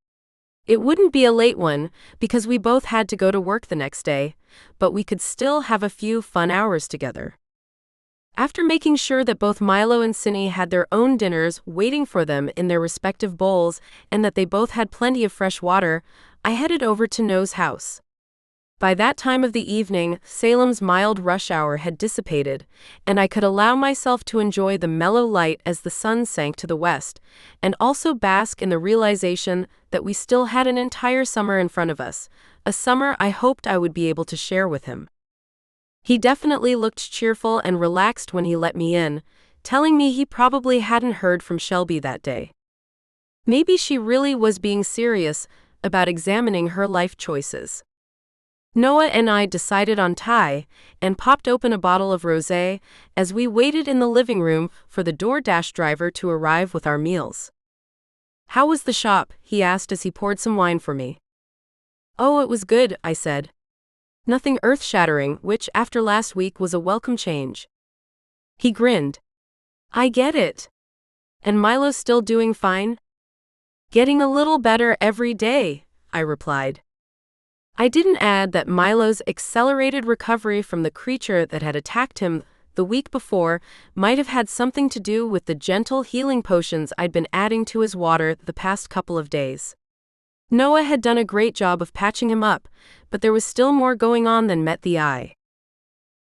A: It wouldn't be a late one, because we both had to go to work the next day, but we could still have a few fun hours together. After making sure that both Milo and Cinny had their own dinners waiting for them in their respective bowls and that they both had plenty of fresh water, I headed over to Noah's house. By that time of the evening, Salem's mild rush hour had dissipated, and I could allow myself to enjoy the mellow light as the sun sank to the west, and also bask in the realization that we still had an entire summer in front of us, a summer I hoped I would be able to share with him. He definitely looked cheerful and relaxed when he let me in, telling me he probably hadn't heard from Shelby that day. Maybe she really was being serious about examining her life choices. Noah and I decided on Thai and popped open a bottle of rosé as we waited in the living room for the DoorDash driver to arrive with our meals. "How was the shop?" he asked as he poured some wine for me. "Oh, it was good," I said. "Nothing earth-shattering, which, after last week, was a welcome change." He grinned. "I get it. And Milo's still doing fine?" "Getting a little better every day," I replied. I didn't add that Milo's accelerated recovery from the creature that had attacked him the week before might have had something to do with the gentle healing potions I'd been adding to his water the past couple of days. Noah had done a great job of patching him up, but there was still more going on than met the eye.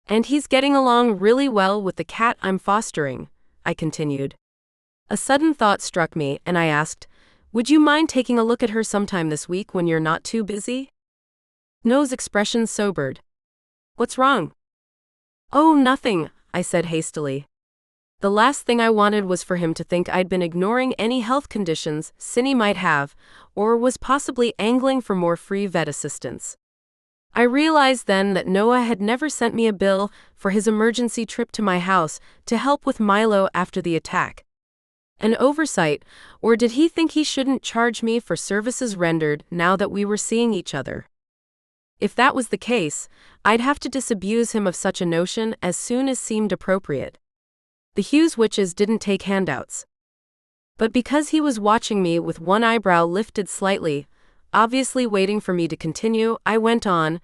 A: "And he's getting along really well with the cat I'm fostering," I continued. A sudden thought struck me, and I asked, "Would you mind taking a look at her sometime this week when you're not too busy?" Noah's expression sobered. "What's wrong?" "Oh, nothing," I said hastily. The last thing I wanted was for him to think I'd been ignoring any health conditions Cinny might have, or was possibly angling for more free vet assistance. I realized then that Noah had never sent me a bill for his emergency trip to my house to help with Milo after the attack. An oversight, or did he think he shouldn't charge me for services rendered now that we were seeing each other? If that was the case, I'd have to disabuse him of such a notion as soon as seemed appropriate. The Hughes witches didn't take handouts. But because he was watching me with one eyebrow lifted slightly, obviously waiting for me to continue, I went on,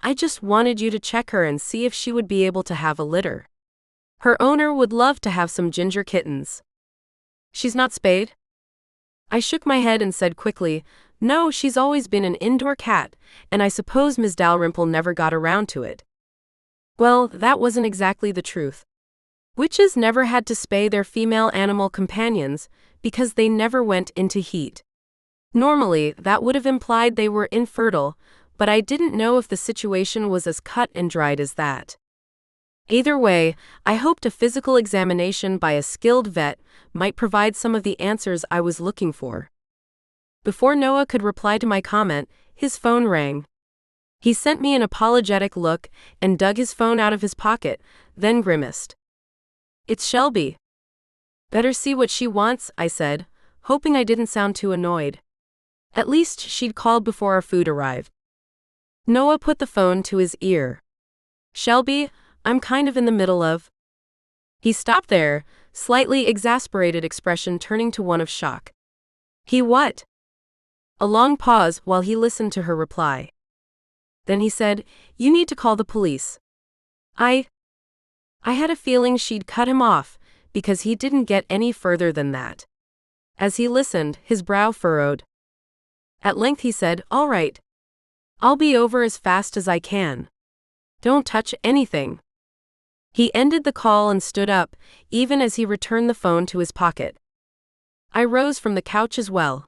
A: "I just wanted you to check her and see if she would be able to have a litter. Her owner would love to have some ginger kittens." "She's not spayed?" I shook my head and said quickly, "No, she's always been an indoor cat, and I suppose Ms. Dalrymple never got around to it." Well, that wasn't exactly the truth. Witches never had to spay their female animal companions because they never went into heat. Normally, that would have implied they were infertile, but I didn't know if the situation was as cut and dried as that. Either way, I hoped a physical examination by a skilled vet might provide some of the answers I was looking for. Before Noah could reply to my comment, his phone rang. He sent me an apologetic look and dug his phone out of his pocket, then grimaced. "It's Shelby." "Better see what she wants," I said, hoping I didn't sound too annoyed. At least she'd called before our food arrived. Noah put the phone to his ear. "Shelby, I'm kind of in the middle of..." He stopped there, slightly exasperated expression turning to one of shock. "He what?" A long pause while he listened to her reply. Then he said, "You need to call the police." I had a feeling she'd cut him off, because he didn't get any further than that. As he listened, his brow furrowed. At length he said, "All right. I'll be over as fast as I can. Don't touch anything." He ended the call and stood up, even as he returned the phone to his pocket. I rose from the couch as well.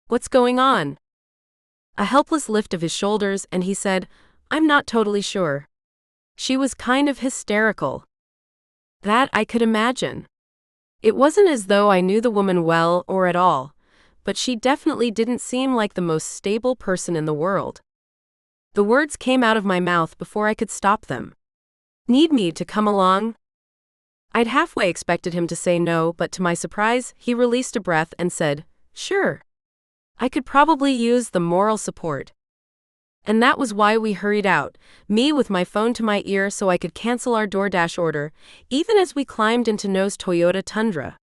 A: "What's going on?" A helpless lift of his shoulders, and he said, "I'm not totally sure. She was kind of hysterical." That I could imagine. It wasn't as though I knew the woman well or at all, but she definitely didn't seem like the most stable person in the world. The words came out of my mouth before I could stop them. "Need me to come along?" I'd halfway expected him to say no, but to my surprise, he released a breath and said, "Sure. I could probably use the moral support." And that was why we hurried out, me with my phone to my ear so I could cancel our DoorDash order, even as we climbed into Noah's Toyota Tundra.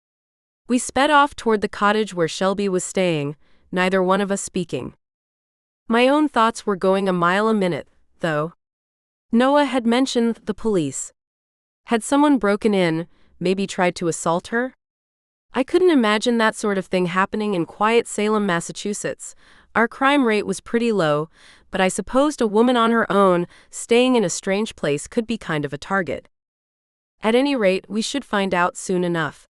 A: We sped off toward the cottage where Shelby was staying, neither one of us speaking. My own thoughts were going a mile a minute, though. Noah had mentioned the police. Had someone broken in, maybe tried to assault her? I couldn't imagine that sort of thing happening in quiet Salem, Massachusetts. Our crime rate was pretty low, but I supposed a woman on her own, staying in a strange place, could be kind of a target. At any rate, we should find out soon enough.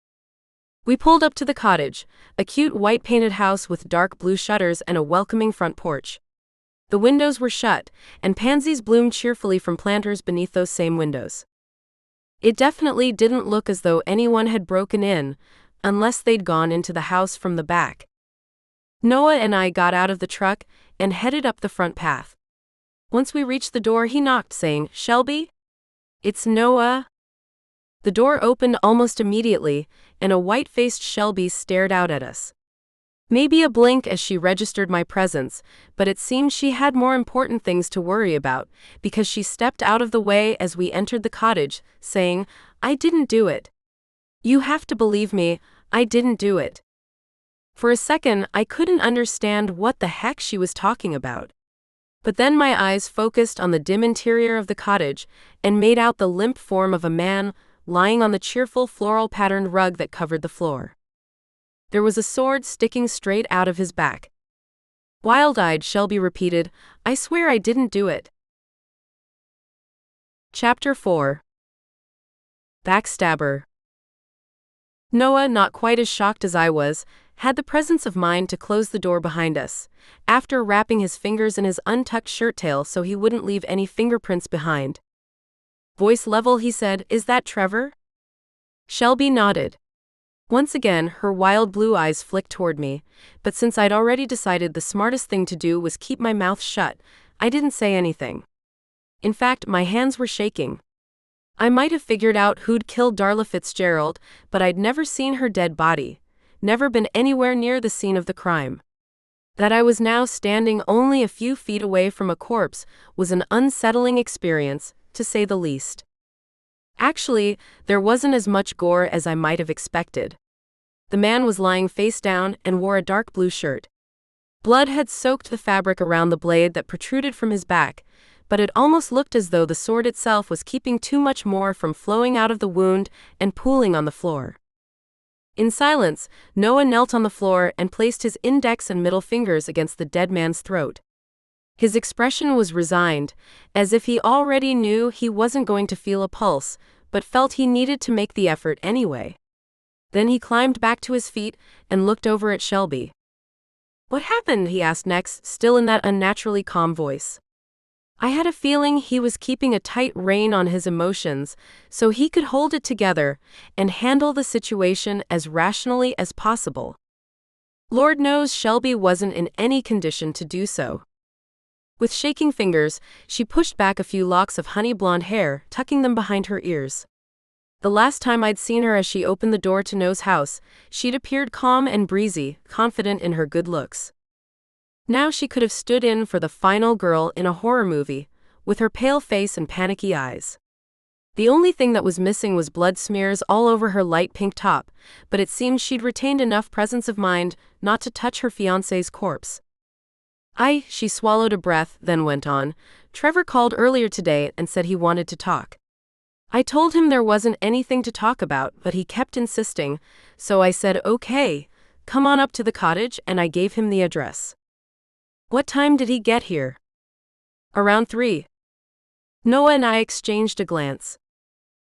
A: We pulled up to the cottage, a cute white-painted house with dark blue shutters and a welcoming front porch. The windows were shut, and pansies bloomed cheerfully from planters beneath those same windows. It definitely didn't look as though anyone had broken in, unless they'd gone into the house from the back. Noah and I got out of the truck and headed up the front path. Once we reached the door, he knocked, saying, "Shelby? It's Noah." The door opened almost immediately, and a white-faced Shelby stared out at us. Maybe a blink as she registered my presence, but it seemed she had more important things to worry about, because she stepped out of the way as we entered the cottage, saying, "I didn't do it. You have to believe me, I didn't do it." For a second, I couldn't understand what the heck she was talking about. But then my eyes focused on the dim interior of the cottage and made out the limp form of a man lying on the cheerful floral-patterned rug that covered the floor. There was a sword sticking straight out of his back. Wild-eyed, Shelby repeated, "I swear I didn't do it." Chapter 4. Backstabber. Noah, not quite as shocked as I was, had the presence of mind to close the door behind us, after wrapping his fingers in his untucked shirt tail so he wouldn't leave any fingerprints behind. Voice level, he said, "Is that Trevor?" Shelby nodded. Once again, her wild blue eyes flicked toward me, but since I'd already decided the smartest thing to do was keep my mouth shut, I didn't say anything. In fact, my hands were shaking. I might have figured out who'd killed Darla Fitzgerald, but I'd never seen her dead body, never been anywhere near the scene of the crime. That I was now standing only a few feet away from a corpse was an unsettling experience, to say the least. Actually, there wasn't as much gore as I might have expected. The man was lying face down and wore a dark blue shirt. Blood had soaked the fabric around the blade that protruded from his back, but it almost looked as though the sword itself was keeping too much more from flowing out of the wound and pooling on the floor. In silence, Noah knelt on the floor and placed his index and middle fingers against the dead man's throat. His expression was resigned, as if he already knew he wasn't going to feel a pulse, but felt he needed to make the effort anyway. Then he climbed back to his feet and looked over at Shelby. What happened? He asked next, still in that unnaturally calm voice. I had a feeling he was keeping a tight rein on his emotions so he could hold it together and handle the situation as rationally as possible. Lord knows Shelby wasn't in any condition to do so. With shaking fingers, she pushed back a few locks of honey blonde hair, tucking them behind her ears. The last time I'd seen her as she opened the door to Noah's house, she'd appeared calm and breezy, confident in her good looks. Now she could have stood in for the final girl in a horror movie, with her pale face and panicky eyes. The only thing that was missing was blood smears all over her light pink top, but it seemed she'd retained enough presence of mind not to touch her fiancé's corpse. She swallowed a breath, then went on. Trevor called earlier today and said he wanted to talk. I told him there wasn't anything to talk about, but he kept insisting, so I said, okay, come on up to the cottage, and I gave him the address. What time did he get here? Around 3. Noah and I exchanged a glance.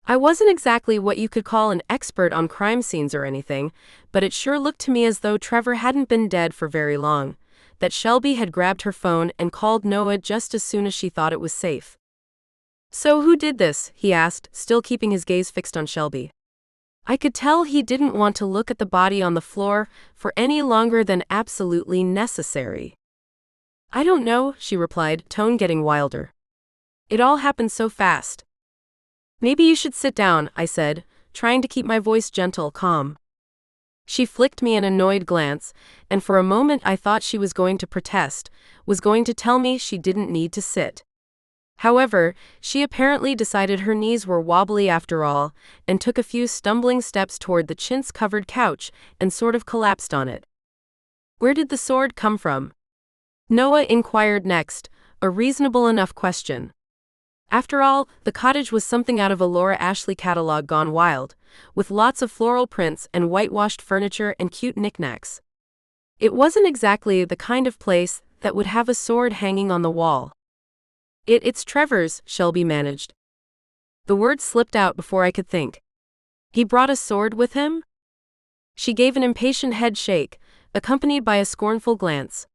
A: I wasn't exactly what you could call an expert on crime scenes or anything, but it sure looked to me as though Trevor hadn't been dead for very long, that Shelby had grabbed her phone and called Noah just as soon as she thought it was safe. So who did this? He asked, still keeping his gaze fixed on Shelby. I could tell he didn't want to look at the body on the floor for any longer than absolutely necessary. I don't know, she replied, tone getting wilder. It all happened so fast. Maybe you should sit down, I said, trying to keep my voice gentle, calm. She flicked me an annoyed glance, and for a moment I thought she was going to protest, was going to tell me she didn't need to sit. However, she apparently decided her knees were wobbly after all, and took a few stumbling steps toward the chintz-covered couch and sort of collapsed on it. Where did the sword come from? Noah inquired next, a reasonable enough question. After all, the cottage was something out of a Laura Ashley catalog gone wild, with lots of floral prints and whitewashed furniture and cute knickknacks. It wasn't exactly the kind of place that would have a sword hanging on the wall. It's Trevor's, Shelby managed. The words slipped out before I could think. He brought a sword with him? She gave an impatient head shake, accompanied by a scornful glance.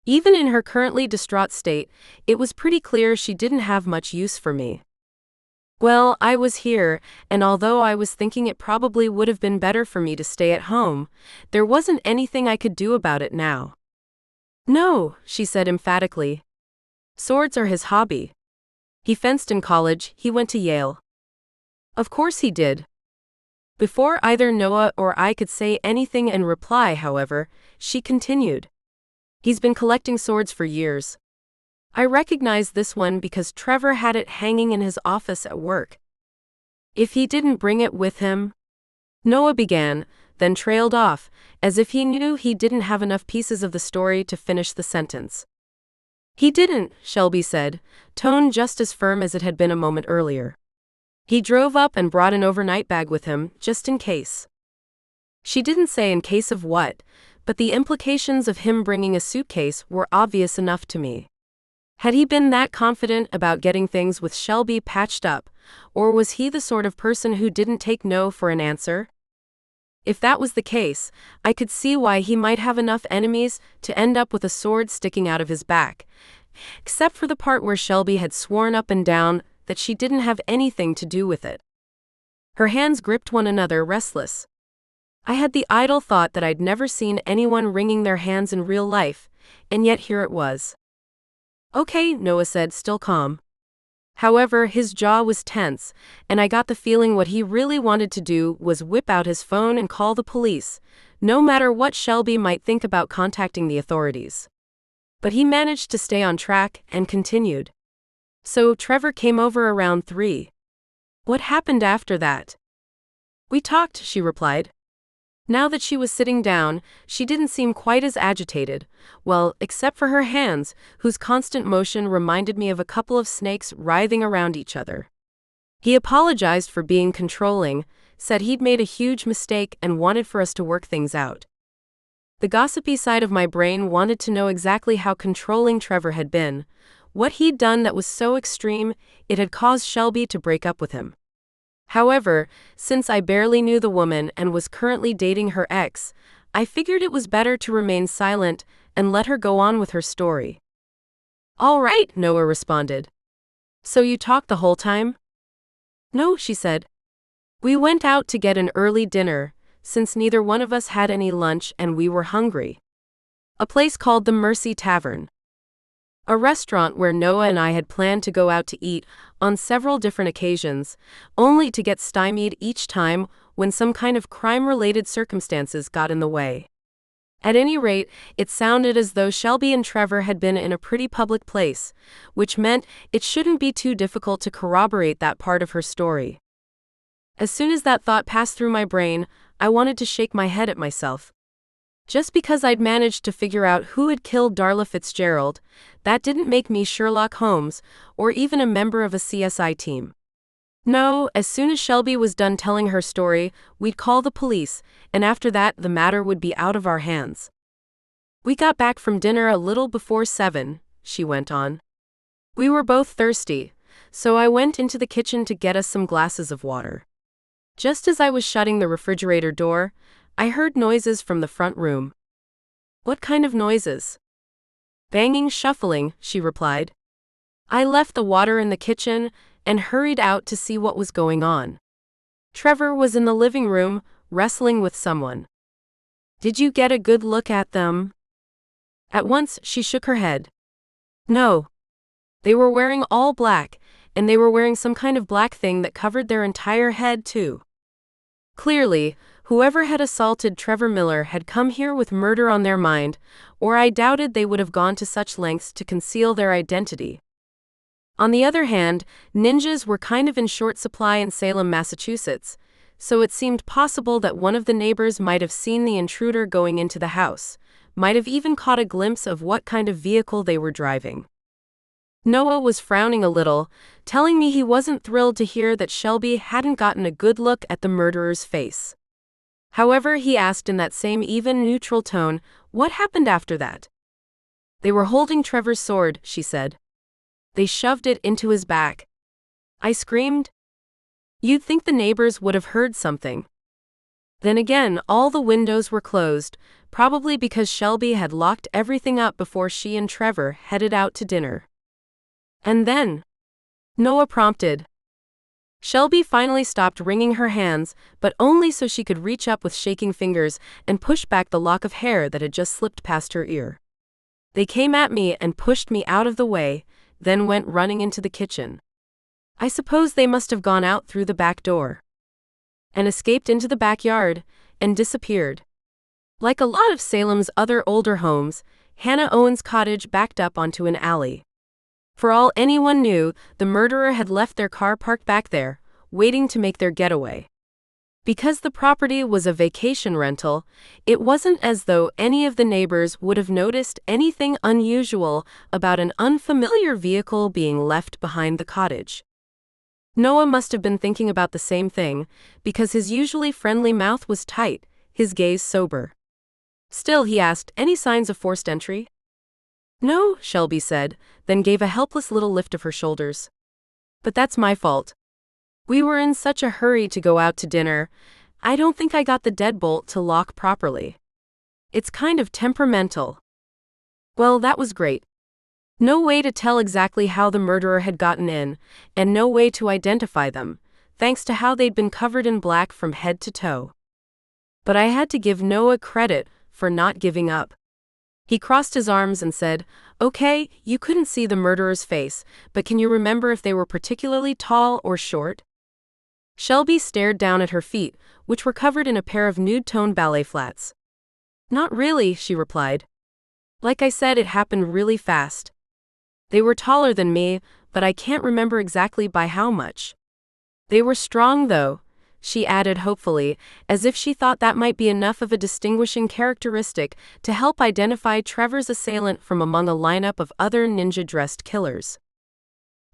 A: Even in her currently distraught state, it was pretty clear she didn't have much use for me. Well, I was here, and although I was thinking it probably would have been better for me to stay at home, there wasn't anything I could do about it now. No, she said emphatically. Swords are his hobby. He fenced in college, he went to Yale. Of course he did. Before either Noah or I could say anything in reply, however, she continued. He's been collecting swords for years. I recognized this one because Trevor had it hanging in his office at work. If he didn't bring it with him? Noah began, then trailed off, as if he knew he didn't have enough pieces of the story to finish the sentence. He didn't, Shelby said, tone just as firm as it had been a moment earlier. He drove up and brought an overnight bag with him, just in case. She didn't say in case of what, but the implications of him bringing a suitcase were obvious enough to me. Had he been that confident about getting things with Shelby patched up, or was he the sort of person who didn't take no for an answer? If that was the case, I could see why he might have enough enemies to end up with a sword sticking out of his back, except for the part where Shelby had sworn up and down that she didn't have anything to do with it. Her hands gripped one another, restless. I had the idle thought that I'd never seen anyone wringing their hands in real life, and yet here it was. Okay, Noah said, still calm. However, his jaw was tense, and I got the feeling what he really wanted to do was whip out his phone and call the police, no matter what Shelby might think about contacting the authorities. But he managed to stay on track and continued. So Trevor came over around 3. What happened after that? We talked, she replied. Now that she was sitting down, she didn't seem quite as agitated, well, except for her hands, whose constant motion reminded me of a couple of snakes writhing around each other. He apologized for being controlling, said he'd made a huge mistake and wanted for us to work things out. The gossipy side of my brain wanted to know exactly how controlling Trevor had been, what he'd done that was so extreme it had caused Shelby to break up with him. However, since I barely knew the woman and was currently dating her ex, I figured it was better to remain silent and let her go on with her story. "All right," Noah responded. "So you talked the whole time?" "No," she said. "We went out to get an early dinner, since neither one of us had any lunch and we were hungry. A place called the Mercy Tavern. A restaurant where Noah and I had planned to go out to eat on several different occasions, only to get stymied each time when some kind of crime-related circumstances got in the way. At any rate, it sounded as though Shelby and Trevor had been in a pretty public place, which meant it shouldn't be too difficult to corroborate that part of her story. As soon as that thought passed through my brain, I wanted to shake my head at myself. Just because I'd managed to figure out who had killed Darla Fitzgerald, that didn't make me Sherlock Holmes or even a member of a CSI team. No, as soon as Shelby was done telling her story, we'd call the police, and after that the matter would be out of our hands. "We got back from dinner a little before 7, she went on. "We were both thirsty, so I went into the kitchen to get us some glasses of water. Just as I was shutting the refrigerator door, I heard noises from the front room." "What kind of noises?" "Banging, shuffling," she replied. I left the water in the kitchen and hurried out to see what was going on. Trevor was in the living room, wrestling with someone. "Did you get a good look at them?" At once, she shook her head. "No. They were wearing all black, and they were wearing some kind of black thing that covered their entire head, too. Clearly, whoever had assaulted Trevor Miller had come here with murder on their mind, or I doubted they would have gone to such lengths to conceal their identity. On the other hand, ninjas were kind of in short supply in Salem, Massachusetts, so it seemed possible that one of the neighbors might have seen the intruder going into the house, might have even caught a glimpse of what kind of vehicle they were driving." Noah was frowning a little, telling me he wasn't thrilled to hear that Shelby hadn't gotten a good look at the murderer's face. However, he asked in that same even, neutral tone, "What happened after that?" "They were holding Trevor's sword," she said. "They shoved it into his back." I screamed. You'd think the neighbors would have heard something. Then again, all the windows were closed, probably because Shelby had locked everything up before she and Trevor headed out to dinner. "And then?" Noah prompted. Shelby finally stopped wringing her hands, but only so she could reach up with shaking fingers and push back the lock of hair that had just slipped past her ear. "They came at me and pushed me out of the way, then went running into the kitchen. I suppose they must have gone out through the back door and escaped into the backyard and disappeared." Like a lot of Salem's other older homes, Hannah Owen's cottage backed up onto an alley. For all anyone knew, the murderer had left their car parked back there, waiting to make their getaway. Because the property was a vacation rental, it wasn't as though any of the neighbors would have noticed anything unusual about an unfamiliar vehicle being left behind the cottage. Noah must have been thinking about the same thing, because his usually friendly mouth was tight, his gaze sober. Still, he asked, "Any signs of forced entry?" "No," Shelby said, then gave a helpless little lift of her shoulders. "But that's my fault. We were in such a hurry to go out to dinner, I don't think I got the deadbolt to lock properly. It's kind of temperamental." Well, that was great. No way to tell exactly how the murderer had gotten in, and no way to identify them, thanks to how they'd been covered in black from head to toe. But I had to give Noah credit for not giving up. He crossed his arms and said, "Okay, you couldn't see the murderer's face, but can you remember if they were particularly tall or short?" Shelby stared down at her feet, which were covered in a pair of nude-toned ballet flats. "Not really," she replied. "Like I said, it happened really fast. They were taller than me, but I can't remember exactly by how much. They were strong, though," she added hopefully, as if she thought that might be enough of a distinguishing characteristic to help identify Trevor's assailant from among a lineup of other ninja-dressed killers.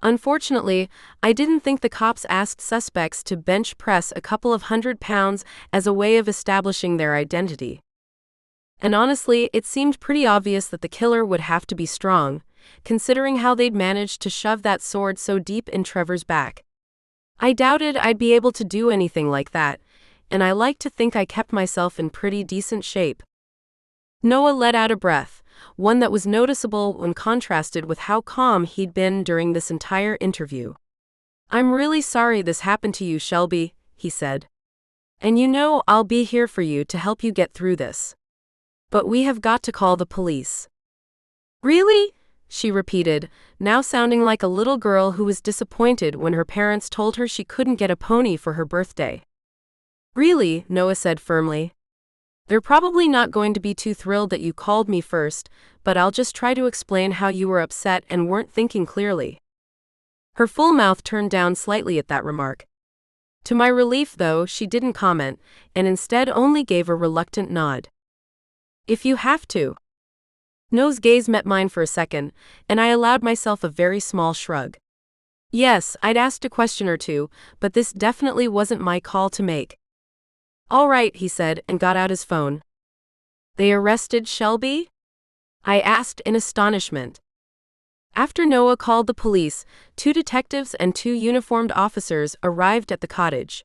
A: "Unfortunately, I didn't think the cops asked suspects to bench press a couple of 100 pounds as a way of establishing their identity. And honestly, it seemed pretty obvious that the killer would have to be strong, considering how they'd managed to shove that sword so deep in Trevor's back. I doubted I'd be able to do anything like that, and I like to think I kept myself in pretty decent shape." Noah let out a breath, one that was noticeable when contrasted with how calm he'd been during this entire interview. "I'm really sorry this happened to you, Shelby," he said. "And you know I'll be here for you to help you get through this. But we have got to call the police." "Really?" she repeated, now sounding like a little girl who was disappointed when her parents told her she couldn't get a pony for her birthday. "Really," Noah said firmly. "They're probably not going to be too thrilled that you called me first, but I'll just try to explain how you were upset and weren't thinking clearly." Her full mouth turned down slightly at that remark. To my relief, though, she didn't comment, and instead only gave a reluctant nod. "If you have to." Noah's gaze met mine for a second, and I allowed myself a very small shrug. Yes, I'd asked a question or two, but this definitely wasn't my call to make. "All right," he said, and got out his phone. "They arrested Shelby?" I asked in astonishment. After Noah called the police, 2 detectives and 2 uniformed officers arrived at the cottage.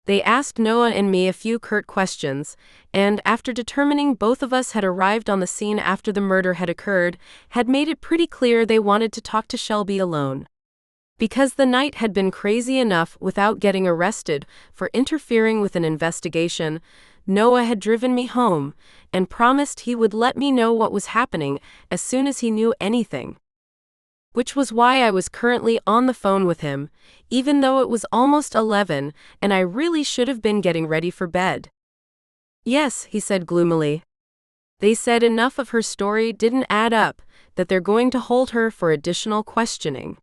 A: They asked Noah and me a few curt questions, and after determining both of us had arrived on the scene after the murder had occurred, had made it pretty clear they wanted to talk to Shelby alone. Because the night had been crazy enough without getting arrested for interfering with an investigation, Noah had driven me home and promised he would let me know what was happening as soon as he knew anything. Which was why I was currently on the phone with him, even though it was almost 11 and I really should have been getting ready for bed. "Yes," he said gloomily. "They said enough of her story didn't add up, that they're going to hold her for additional questioning."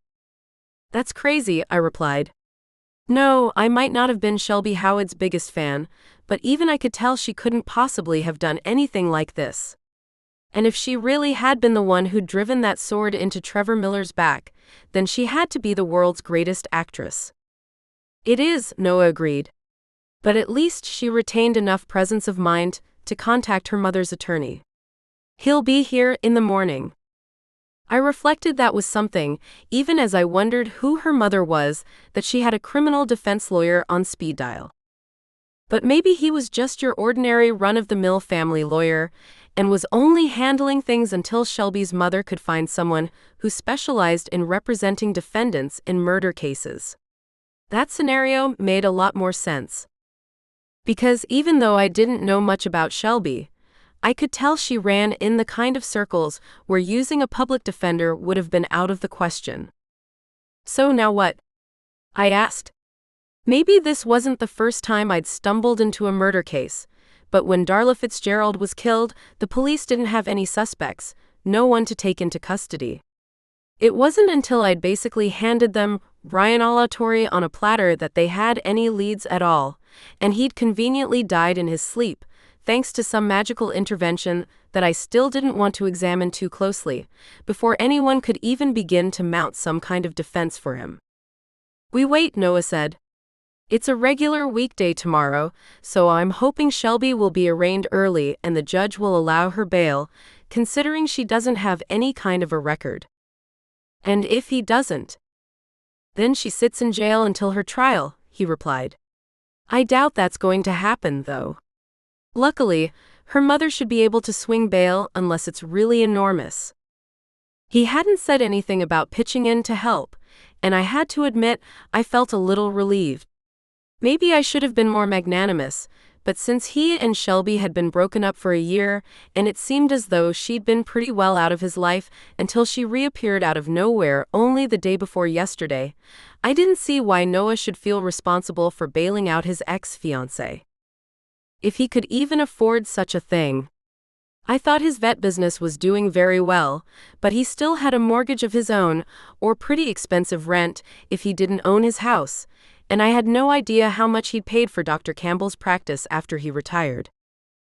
A: "That's crazy," I replied. No, I might not have been Shelby Howard's biggest fan, but even I could tell she couldn't possibly have done anything like this. And if she really had been the one who'd driven that sword into Trevor Miller's back, then she had to be the world's greatest actress. "It is," Noah agreed. But at least she retained enough presence of mind to contact her mother's attorney. "He'll be here in the morning." I reflected that was something, even as I wondered who her mother was, that she had a criminal defense lawyer on speed dial. But maybe he was just your ordinary run-of-the-mill family lawyer, and was only handling things until Shelby's mother could find someone who specialized in representing defendants in murder cases. That scenario made a lot more sense. Because even though I didn't know much about Shelby, I could tell she ran in the kind of circles where using a public defender would have been out of the question. "So now what?" I asked. Maybe this wasn't the first time I'd stumbled into a murder case, but when Darla Fitzgerald was killed, the police didn't have any suspects, no one to take into custody. It wasn't until I'd basically handed them Ryan Alatorre on a platter that they had any leads at all, and he'd conveniently died in his sleep, thanks to some magical intervention that I still didn't want to examine too closely, before anyone could even begin to mount some kind of defense for him. "We wait," Noah said. "It's a regular weekday tomorrow, so I'm hoping Shelby will be arraigned early and the judge will allow her bail, considering she doesn't have any kind of a record. And if he doesn't, then she sits in jail until her trial," he replied. "I doubt that's going to happen, though. Luckily, her mother should be able to swing bail unless it's really enormous." He hadn't said anything about pitching in to help, and I had to admit I felt a little relieved. Maybe I should have been more magnanimous, but since he and Shelby had been broken up for a year, and it seemed as though she'd been pretty well out of his life until she reappeared out of nowhere only the day before yesterday, I didn't see why Noah should feel responsible for bailing out his ex-fiancé. If he could even afford such a thing. I thought his vet business was doing very well, but he still had a mortgage of his own, or pretty expensive rent if he didn't own his house, and I had no idea how much he'd paid for Dr. Campbell's practice after he retired.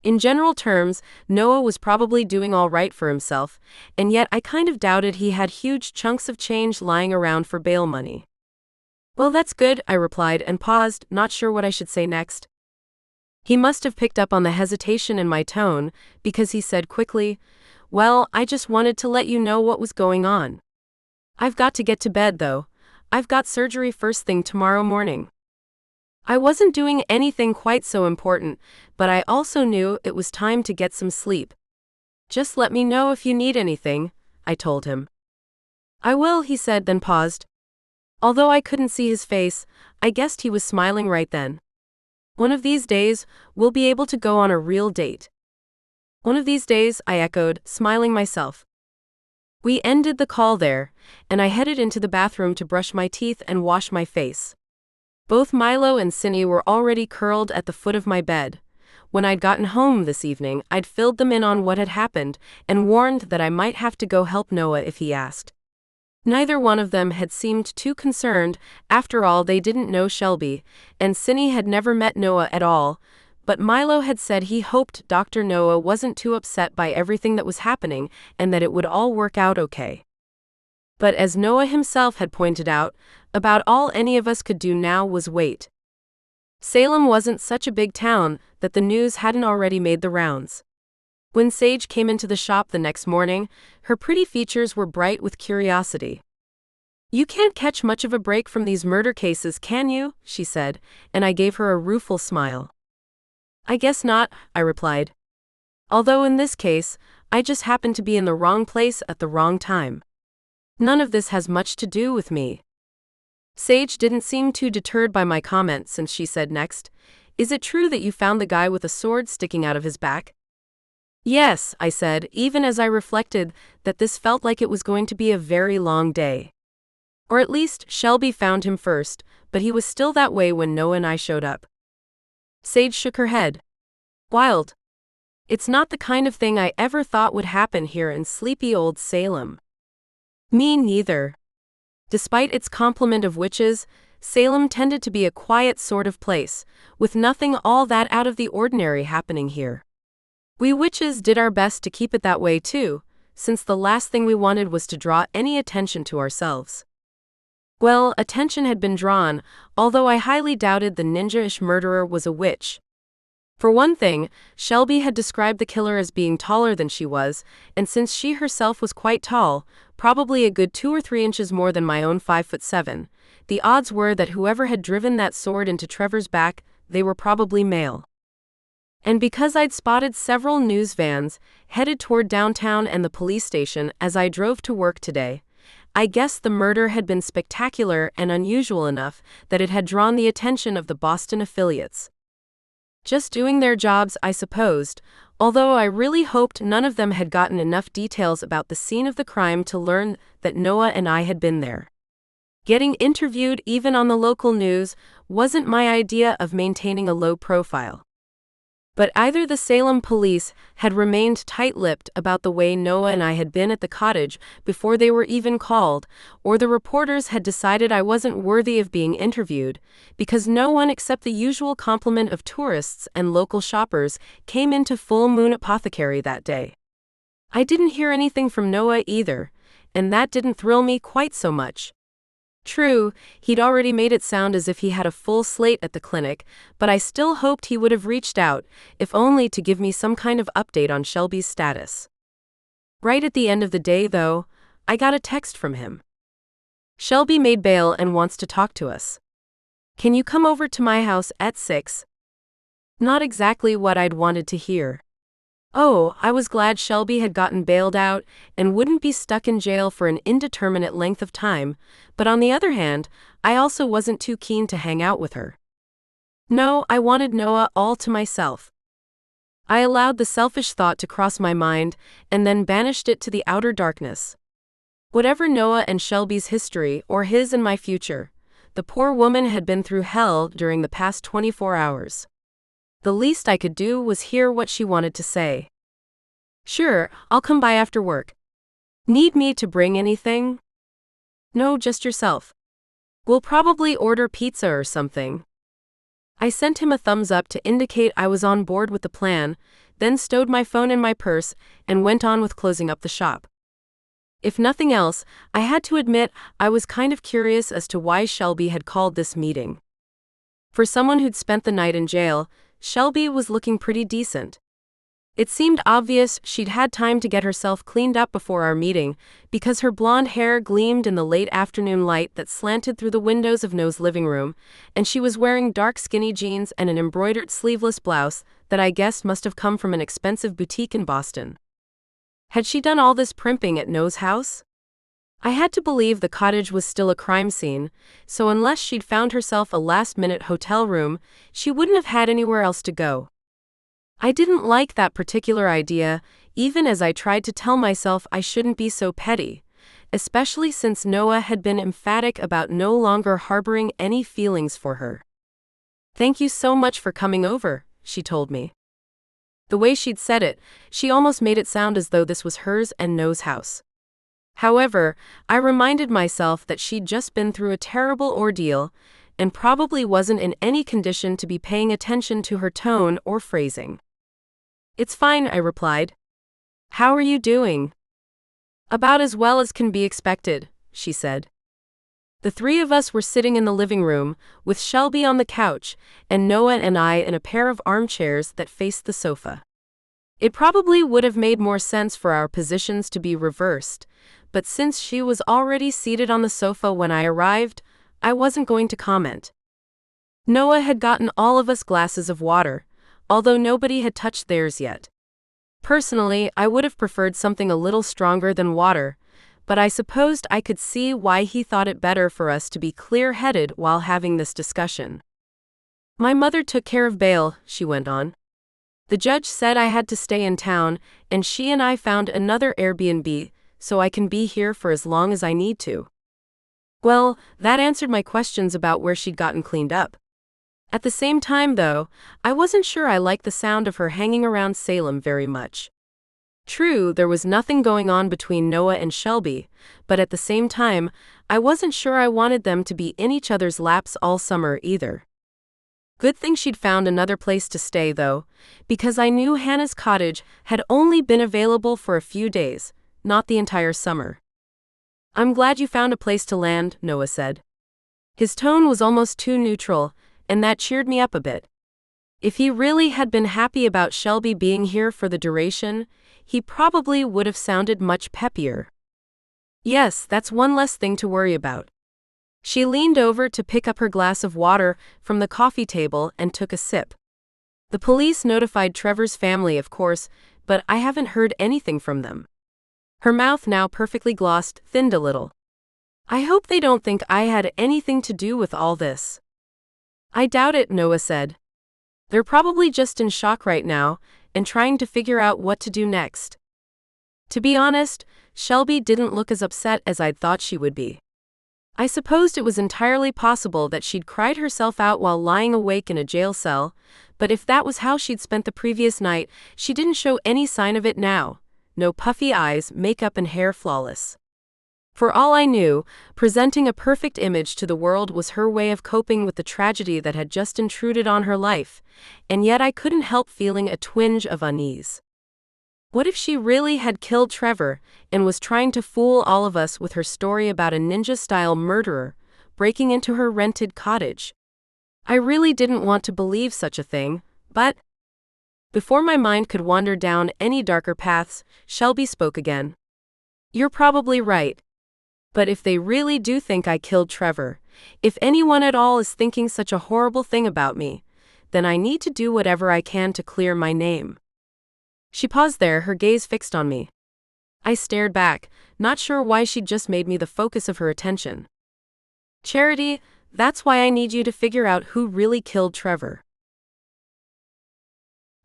A: In general terms, Noah was probably doing all right for himself, and yet I kind of doubted he had huge chunks of change lying around for bail money. "Well, that's good," I replied and paused, not sure what I should say next. He must have picked up on the hesitation in my tone, because he said quickly, "Well, I just wanted to let you know what was going on. I've got to get to bed, though. I've got surgery first thing tomorrow morning." I wasn't doing anything quite so important, but I also knew it was time to get some sleep. Just let me know if you need anything, I told him. I will, he said, then paused. Although I couldn't see his face, I guessed he was smiling right then. One of these days, we'll be able to go on a real date. One of these days, I echoed, smiling myself. We ended the call there, and I headed into the bathroom to brush my teeth and wash my face. Both Milo and Cindy were already curled at the foot of my bed. When I'd gotten home this evening, I'd filled them in on what had happened and warned that I might have to go help Noah if he asked. Neither one of them had seemed too concerned. After all, they didn't know Shelby, and Cindy had never met Noah at all, but Milo had said he hoped Dr. Noah wasn't too upset by everything that was happening and that it would all work out okay. But as Noah himself had pointed out, about all any of us could do now was wait. Salem wasn't such a big town that the news hadn't already made the rounds. When Sage came into the shop the next morning, her pretty features were bright with curiosity. "You can't catch much of a break from these murder cases, can you?" she said, and I gave her a rueful smile. "I guess not," I replied. "Although in this case, I just happened to be in the wrong place at the wrong time. None of this has much to do with me." Sage didn't seem too deterred by my comment since she said next, "Is it true that you found the guy with a sword sticking out of his back?" "Yes," I said, even as I reflected that this felt like it was going to be a very long day. Or at least, Shelby found him first, but he was still that way when Noah and I showed up. Sage shook her head. "Wild. It's not the kind of thing I ever thought would happen here in sleepy old Salem." "Me neither." Despite its complement of witches, Salem tended to be a quiet sort of place, with nothing all that out of the ordinary happening here. We witches did our best to keep it that way too, since the last thing we wanted was to draw any attention to ourselves. Well, attention had been drawn, although I highly doubted the ninja-ish murderer was a witch. For one thing, Shelby had described the killer as being taller than she was, and since she herself was quite tall, probably a good 2 or 3 inches more than my own 5'7", the odds were that whoever had driven that sword into Trevor's back, they were probably male. And because I'd spotted several news vans headed toward downtown and the police station as I drove to work today, I guessed the murder had been spectacular and unusual enough that it had drawn the attention of the Boston affiliates. Just doing their jobs, I supposed, although I really hoped none of them had gotten enough details about the scene of the crime to learn that Noah and I had been there. Getting interviewed even on the local news wasn't my idea of maintaining a low profile. But either the Salem police had remained tight-lipped about the way Noah and I had been at the cottage before they were even called, or the reporters had decided I wasn't worthy of being interviewed, because no one except the usual complement of tourists and local shoppers came into Full Moon Apothecary that day. I didn't hear anything from Noah either, and that didn't thrill me quite so much. True, he'd already made it sound as if he had a full slate at the clinic, but I still hoped he would have reached out, if only to give me some kind of update on Shelby's status. Right at the end of the day, though, I got a text from him. "Shelby made bail and wants to talk to us. Can you come over to my house at 6? Not exactly what I'd wanted to hear. Oh, I was glad Shelby had gotten bailed out and wouldn't be stuck in jail for an indeterminate length of time, but on the other hand, I also wasn't too keen to hang out with her. No, I wanted Noah all to myself. I allowed the selfish thought to cross my mind and then banished it to the outer darkness. Whatever Noah and Shelby's history or his and my future, the poor woman had been through hell during the past 24 hours. The least I could do was hear what she wanted to say. "Sure, I'll come by after work. Need me to bring anything?" "No, just yourself. We'll probably order pizza or something." I sent him a thumbs up to indicate I was on board with the plan, then stowed my phone in my purse and went on with closing up the shop. If nothing else, I had to admit I was kind of curious as to why Shelby had called this meeting. For someone who'd spent the night in jail, Shelby was looking pretty decent. It seemed obvious she'd had time to get herself cleaned up before our meeting, because her blonde hair gleamed in the late afternoon light that slanted through the windows of Noah's living room, and she was wearing dark skinny jeans and an embroidered sleeveless blouse that I guessed must have come from an expensive boutique in Boston. Had she done all this primping at Noah's house? I had to believe the cottage was still a crime scene, so unless she'd found herself a last-minute hotel room, she wouldn't have had anywhere else to go. I didn't like that particular idea, even as I tried to tell myself I shouldn't be so petty, especially since Noah had been emphatic about no longer harboring any feelings for her. "Thank you so much for coming over," she told me. The way she'd said it, she almost made it sound as though this was hers and Noah's house. However, I reminded myself that she'd just been through a terrible ordeal and probably wasn't in any condition to be paying attention to her tone or phrasing. "It's fine," I replied. "How are you doing?" "About as well as can be expected," she said. The three of us were sitting in the living room, with Shelby on the couch, and Noah and I in a pair of armchairs that faced the sofa. It probably would have made more sense for our positions to be reversed, but since she was already seated on the sofa when I arrived, I wasn't going to comment. Noah had gotten all of us glasses of water, although nobody had touched theirs yet. Personally, I would have preferred something a little stronger than water, but I supposed I could see why he thought it better for us to be clear-headed while having this discussion. "My mother took care of bail," she went on. "The judge said I had to stay in town, and she and I found another Airbnb, so I can be here for as long as I need to." Well, that answered my questions about where she'd gotten cleaned up. At the same time, though, I wasn't sure I liked the sound of her hanging around Salem very much. True, there was nothing going on between Noah and Shelby, but at the same time, I wasn't sure I wanted them to be in each other's laps all summer either. Good thing she'd found another place to stay, though, because I knew Hannah's cottage had only been available for a few days, not the entire summer. "I'm glad you found a place to land," Noah said. His tone was almost too neutral, and that cheered me up a bit. If he really had been happy about Shelby being here for the duration, he probably would have sounded much peppier. "Yes, that's one less thing to worry about." She leaned over to pick up her glass of water from the coffee table and took a sip. "The police notified Trevor's family, of course, but I haven't heard anything from them." Her mouth, now perfectly glossed, thinned a little. "I hope they don't think I had anything to do with all this." "I doubt it," Noah said. "They're probably just in shock right now and trying to figure out what to do next." To be honest, Shelby didn't look as upset as I'd thought she would be. I supposed it was entirely possible that she'd cried herself out while lying awake in a jail cell, but if that was how she'd spent the previous night, she didn't show any sign of it now. No puffy eyes, makeup and hair flawless. For all I knew, presenting a perfect image to the world was her way of coping with the tragedy that had just intruded on her life, and yet I couldn't help feeling a twinge of unease. What if she really had killed Trevor and was trying to fool all of us with her story about a ninja-style murderer breaking into her rented cottage? I really didn't want to believe such a thing, but before my mind could wander down any darker paths, Shelby spoke again. "You're probably right. But if they really do think I killed Trevor, if anyone at all is thinking such a horrible thing about me, then I need to do whatever I can to clear my name." She paused there, her gaze fixed on me. I stared back, not sure why she'd just made me the focus of her attention. "Charity, that's why I need you to figure out who really killed Trevor."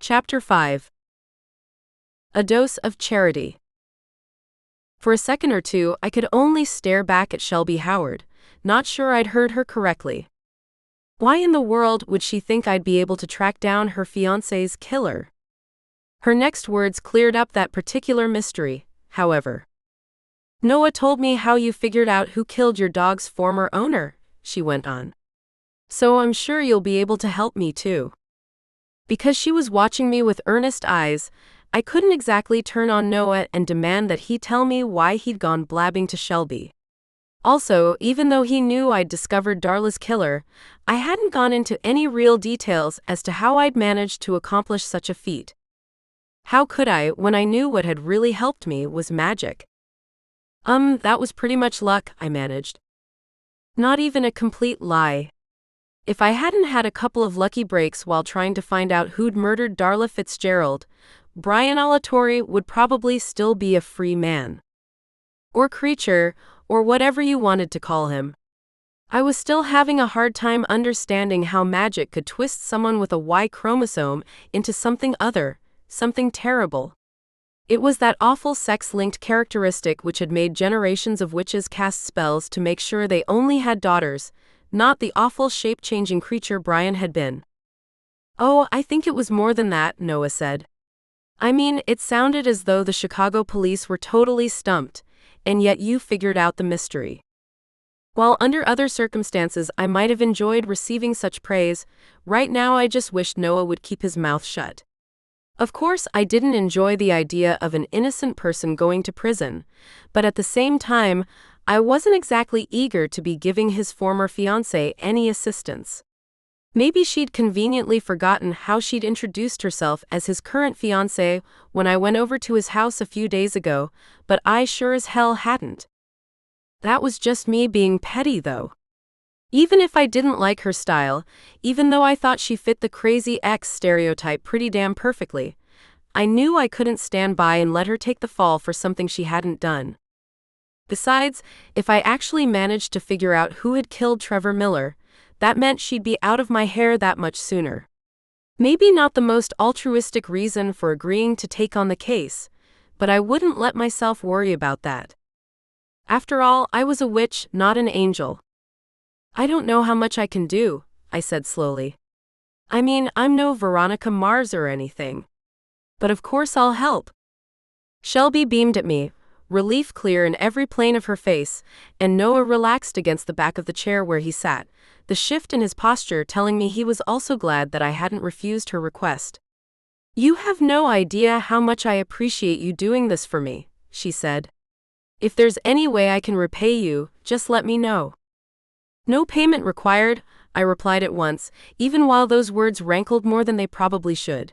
A: Chapter 5. A Dose of Charity. For a second or two, I could only stare back at Shelby Howard, not sure I'd heard her correctly. Why in the world would she think I'd be able to track down her fiancé's killer? Her next words cleared up that particular mystery, however. "Noah told me how you figured out who killed your dog's former owner," she went on. "So I'm sure you'll be able to help me too." Because she was watching me with earnest eyes, I couldn't exactly turn on Noah and demand that he tell me why he'd gone blabbing to Shelby. Also, even though he knew I'd discovered Darla's killer, I hadn't gone into any real details as to how I'd managed to accomplish such a feat. How could I, when I knew what had really helped me was magic? That was pretty much luck," I managed. Not even a complete lie. If I hadn't had a couple of lucky breaks while trying to find out who'd murdered Darla Fitzgerald, Brian Alatorre would probably still be a free man. Or creature, or whatever you wanted to call him. I was still having a hard time understanding how magic could twist someone with a Y chromosome into something other, something terrible. It was that awful sex-linked characteristic which had made generations of witches cast spells to make sure they only had daughters, not the awful shape-changing creature Brian had been. "Oh, I think it was more than that," Noah said. "I mean, it sounded as though the Chicago police were totally stumped, and yet you figured out the mystery." While under other circumstances I might have enjoyed receiving such praise, right now I just wished Noah would keep his mouth shut. Of course, I didn't enjoy the idea of an innocent person going to prison, but at the same time, I wasn't exactly eager to be giving his former fiancé any assistance. Maybe she'd conveniently forgotten how she'd introduced herself as his current fiancé when I went over to his house a few days ago, but I sure as hell hadn't. That was just me being petty, though. Even if I didn't like her style, even though I thought she fit the crazy ex stereotype pretty damn perfectly, I knew I couldn't stand by and let her take the fall for something she hadn't done. Besides, if I actually managed to figure out who had killed Trevor Miller, that meant she'd be out of my hair that much sooner. Maybe not the most altruistic reason for agreeing to take on the case, but I wouldn't let myself worry about that. After all, I was a witch, not an angel. "I don't know how much I can do," I said slowly. "I mean, I'm no Veronica Mars or anything. But of course I'll help." Shelby beamed at me, relief clear in every plane of her face, and Noah relaxed against the back of the chair where he sat, the shift in his posture telling me he was also glad that I hadn't refused her request. "You have no idea how much I appreciate you doing this for me," she said. "If there's any way I can repay you, just let me know." "No payment required," I replied at once, even while those words rankled more than they probably should.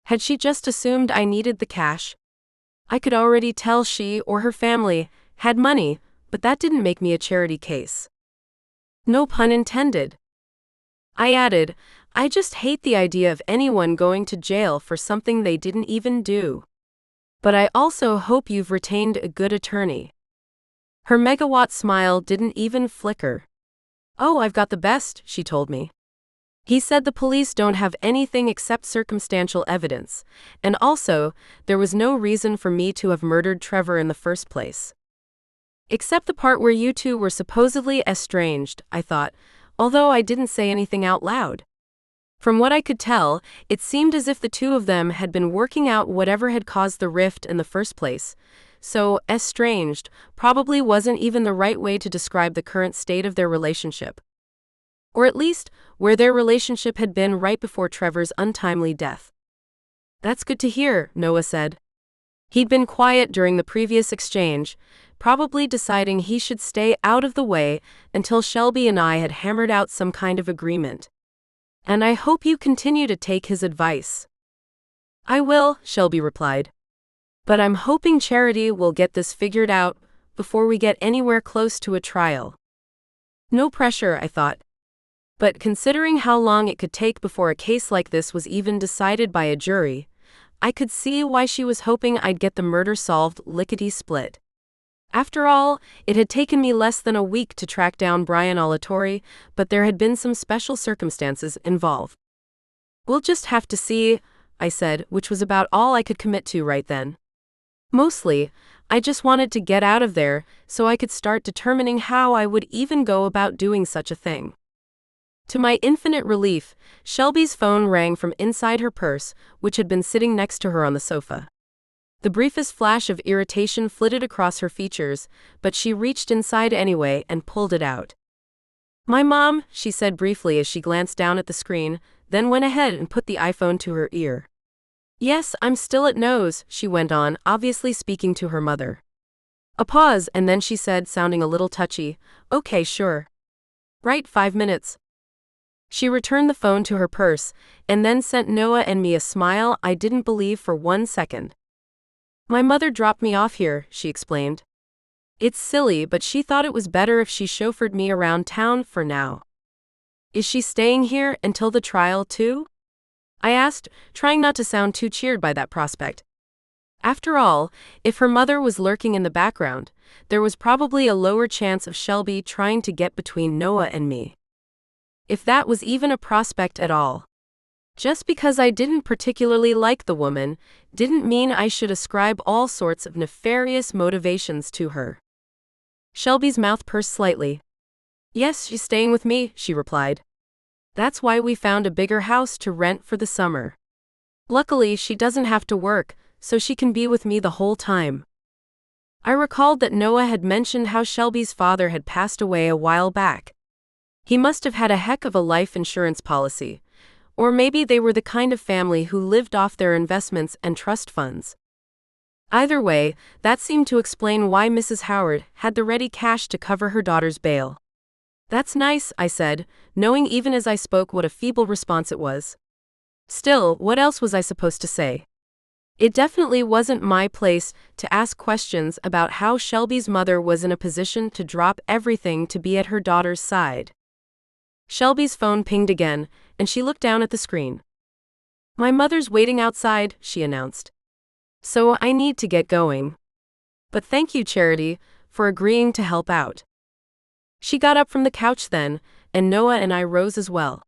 A: Had she just assumed I needed the cash? I could already tell she, or her family, had money, but that didn't make me a charity case. No pun intended. I added, "I just hate the idea of anyone going to jail for something they didn't even do. But I also hope you've retained a good attorney." Her megawatt smile didn't even flicker. "Oh, I've got the best," she told me. "He said the police don't have anything except circumstantial evidence, and also, there was no reason for me to have murdered Trevor in the first place." Except the part where you two were supposedly estranged, I thought, although I didn't say anything out loud. From what I could tell, it seemed as if the two of them had been working out whatever had caused the rift in the first place, so estranged probably wasn't even the right way to describe the current state of their relationship. Or at least, where their relationship had been right before Trevor's untimely death. "That's good to hear," Noah said. He'd been quiet during the previous exchange, probably deciding he should stay out of the way until Shelby and I had hammered out some kind of agreement. "And I hope you continue to take his advice." "I will," Shelby replied. "But I'm hoping Charity will get this figured out before we get anywhere close to a trial." No pressure, I thought. But considering how long it could take before a case like this was even decided by a jury, I could see why she was hoping I'd get the murder solved lickety-split. After all, it had taken me less than a week to track down Brian Alatorre, but there had been some special circumstances involved. "We'll just have to see," I said, which was about all I could commit to right then. Mostly, I just wanted to get out of there so I could start determining how I would even go about doing such a thing. To my infinite relief, Shelby's phone rang from inside her purse, which had been sitting next to her on the sofa. The briefest flash of irritation flitted across her features, but she reached inside anyway and pulled it out. "My mom," she said briefly as she glanced down at the screen, then went ahead and put the iPhone to her ear. "Yes, I'm still at No's," she went on, obviously speaking to her mother. A pause, and then she said, sounding a little touchy, "Okay, sure. Right, 5 minutes." She returned the phone to her purse, and then sent Noah and me a smile I didn't believe for 1 second. "My mother dropped me off here," she explained. "It's silly, but she thought it was better if she chauffeured me around town for now." "Is she staying here until the trial too?" I asked, trying not to sound too cheered by that prospect. After all, if her mother was lurking in the background, there was probably a lower chance of Shelby trying to get between Noah and me. If that was even a prospect at all. Just because I didn't particularly like the woman, didn't mean I should ascribe all sorts of nefarious motivations to her. Shelby's mouth pursed slightly. Yes, she's staying with me, she replied. That's why we found a bigger house to rent for the summer. Luckily, she doesn't have to work, so she can be with me the whole time. I recalled that Noah had mentioned how Shelby's father had passed away a while back. He must have had a heck of a life insurance policy. Or maybe they were the kind of family who lived off their investments and trust funds. Either way, that seemed to explain why Mrs. Howard had the ready cash to cover her daughter's bail. That's nice, I said, knowing even as I spoke what a feeble response it was. Still, what else was I supposed to say? It definitely wasn't my place to ask questions about how Shelby's mother was in a position to drop everything to be at her daughter's side. Shelby's phone pinged again, and she looked down at the screen. My mother's waiting outside, she announced. So I need to get going. But thank you, Charity, for agreeing to help out. She got up from the couch then, and Noah and I rose as well.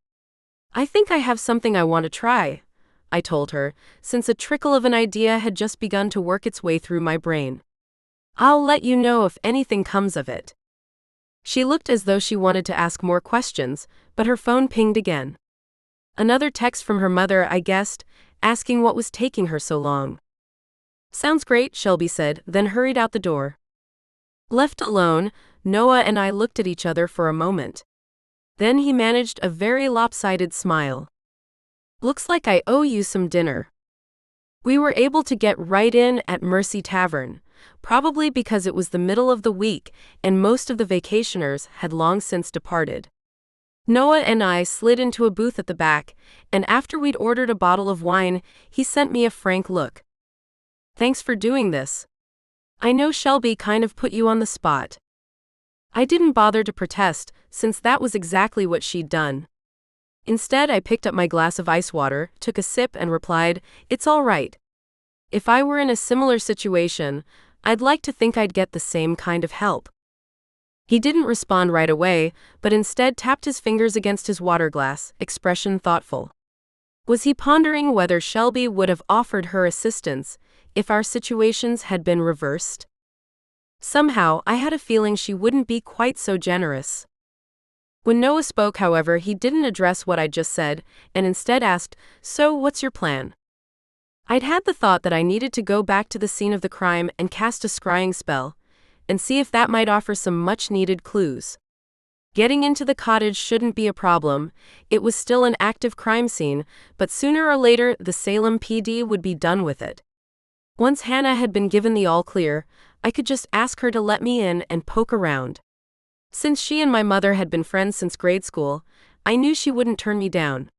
A: I think I have something I want to try, I told her, since a trickle of an idea had just begun to work its way through my brain. I'll let you know if anything comes of it. She looked as though she wanted to ask more questions, but her phone pinged again. Another text from her mother, I guessed, asking what was taking her so long. Sounds great, Shelby said, then hurried out the door. Left alone, Noah and I looked at each other for a moment. Then he managed a very lopsided smile. Looks like I owe you some dinner. We were able to get right in at Mercy Tavern, probably because it was the middle of the week and most of the vacationers had long since departed. Noah and I slid into a booth at the back, and after we'd ordered a bottle of wine, he sent me a frank look. Thanks for doing this. I know Shelby kind of put you on the spot. I didn't bother to protest, since that was exactly what she'd done. Instead, I picked up my glass of ice water, took a sip, and replied, "It's all right. If I were in a similar situation, I'd like to think I'd get the same kind of help." He didn't respond right away, but instead tapped his fingers against his water glass, expression thoughtful. Was he pondering whether Shelby would have offered her assistance if our situations had been reversed? Somehow, I had a feeling she wouldn't be quite so generous. When Noah spoke, however, he didn't address what I'd just said, and instead asked, "So, what's your plan?" I'd had the thought that I needed to go back to the scene of the crime and cast a scrying spell, and see if that might offer some much-needed clues. Getting into the cottage shouldn't be a problem. It was still an active crime scene, but sooner or later the Salem PD would be done with it. Once Hannah had been given the all-clear, I could just ask her to let me in and poke around. Since she and my mother had been friends since grade school, I knew she wouldn't turn me down.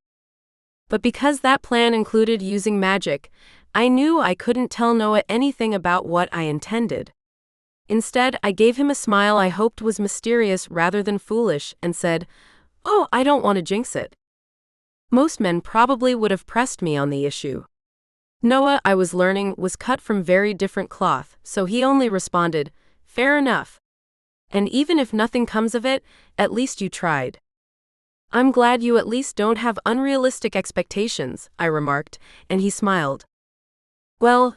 A: But because that plan included using magic, I knew I couldn't tell Noah anything about what I intended. Instead, I gave him a smile I hoped was mysterious rather than foolish, and said, "Oh, I don't want to jinx it." Most men probably would have pressed me on the issue. Noah, I was learning, was cut from very different cloth, so he only responded, "Fair enough. And even if nothing comes of it, at least you tried." "I'm glad you at least don't have unrealistic expectations," I remarked, and he smiled. "Well,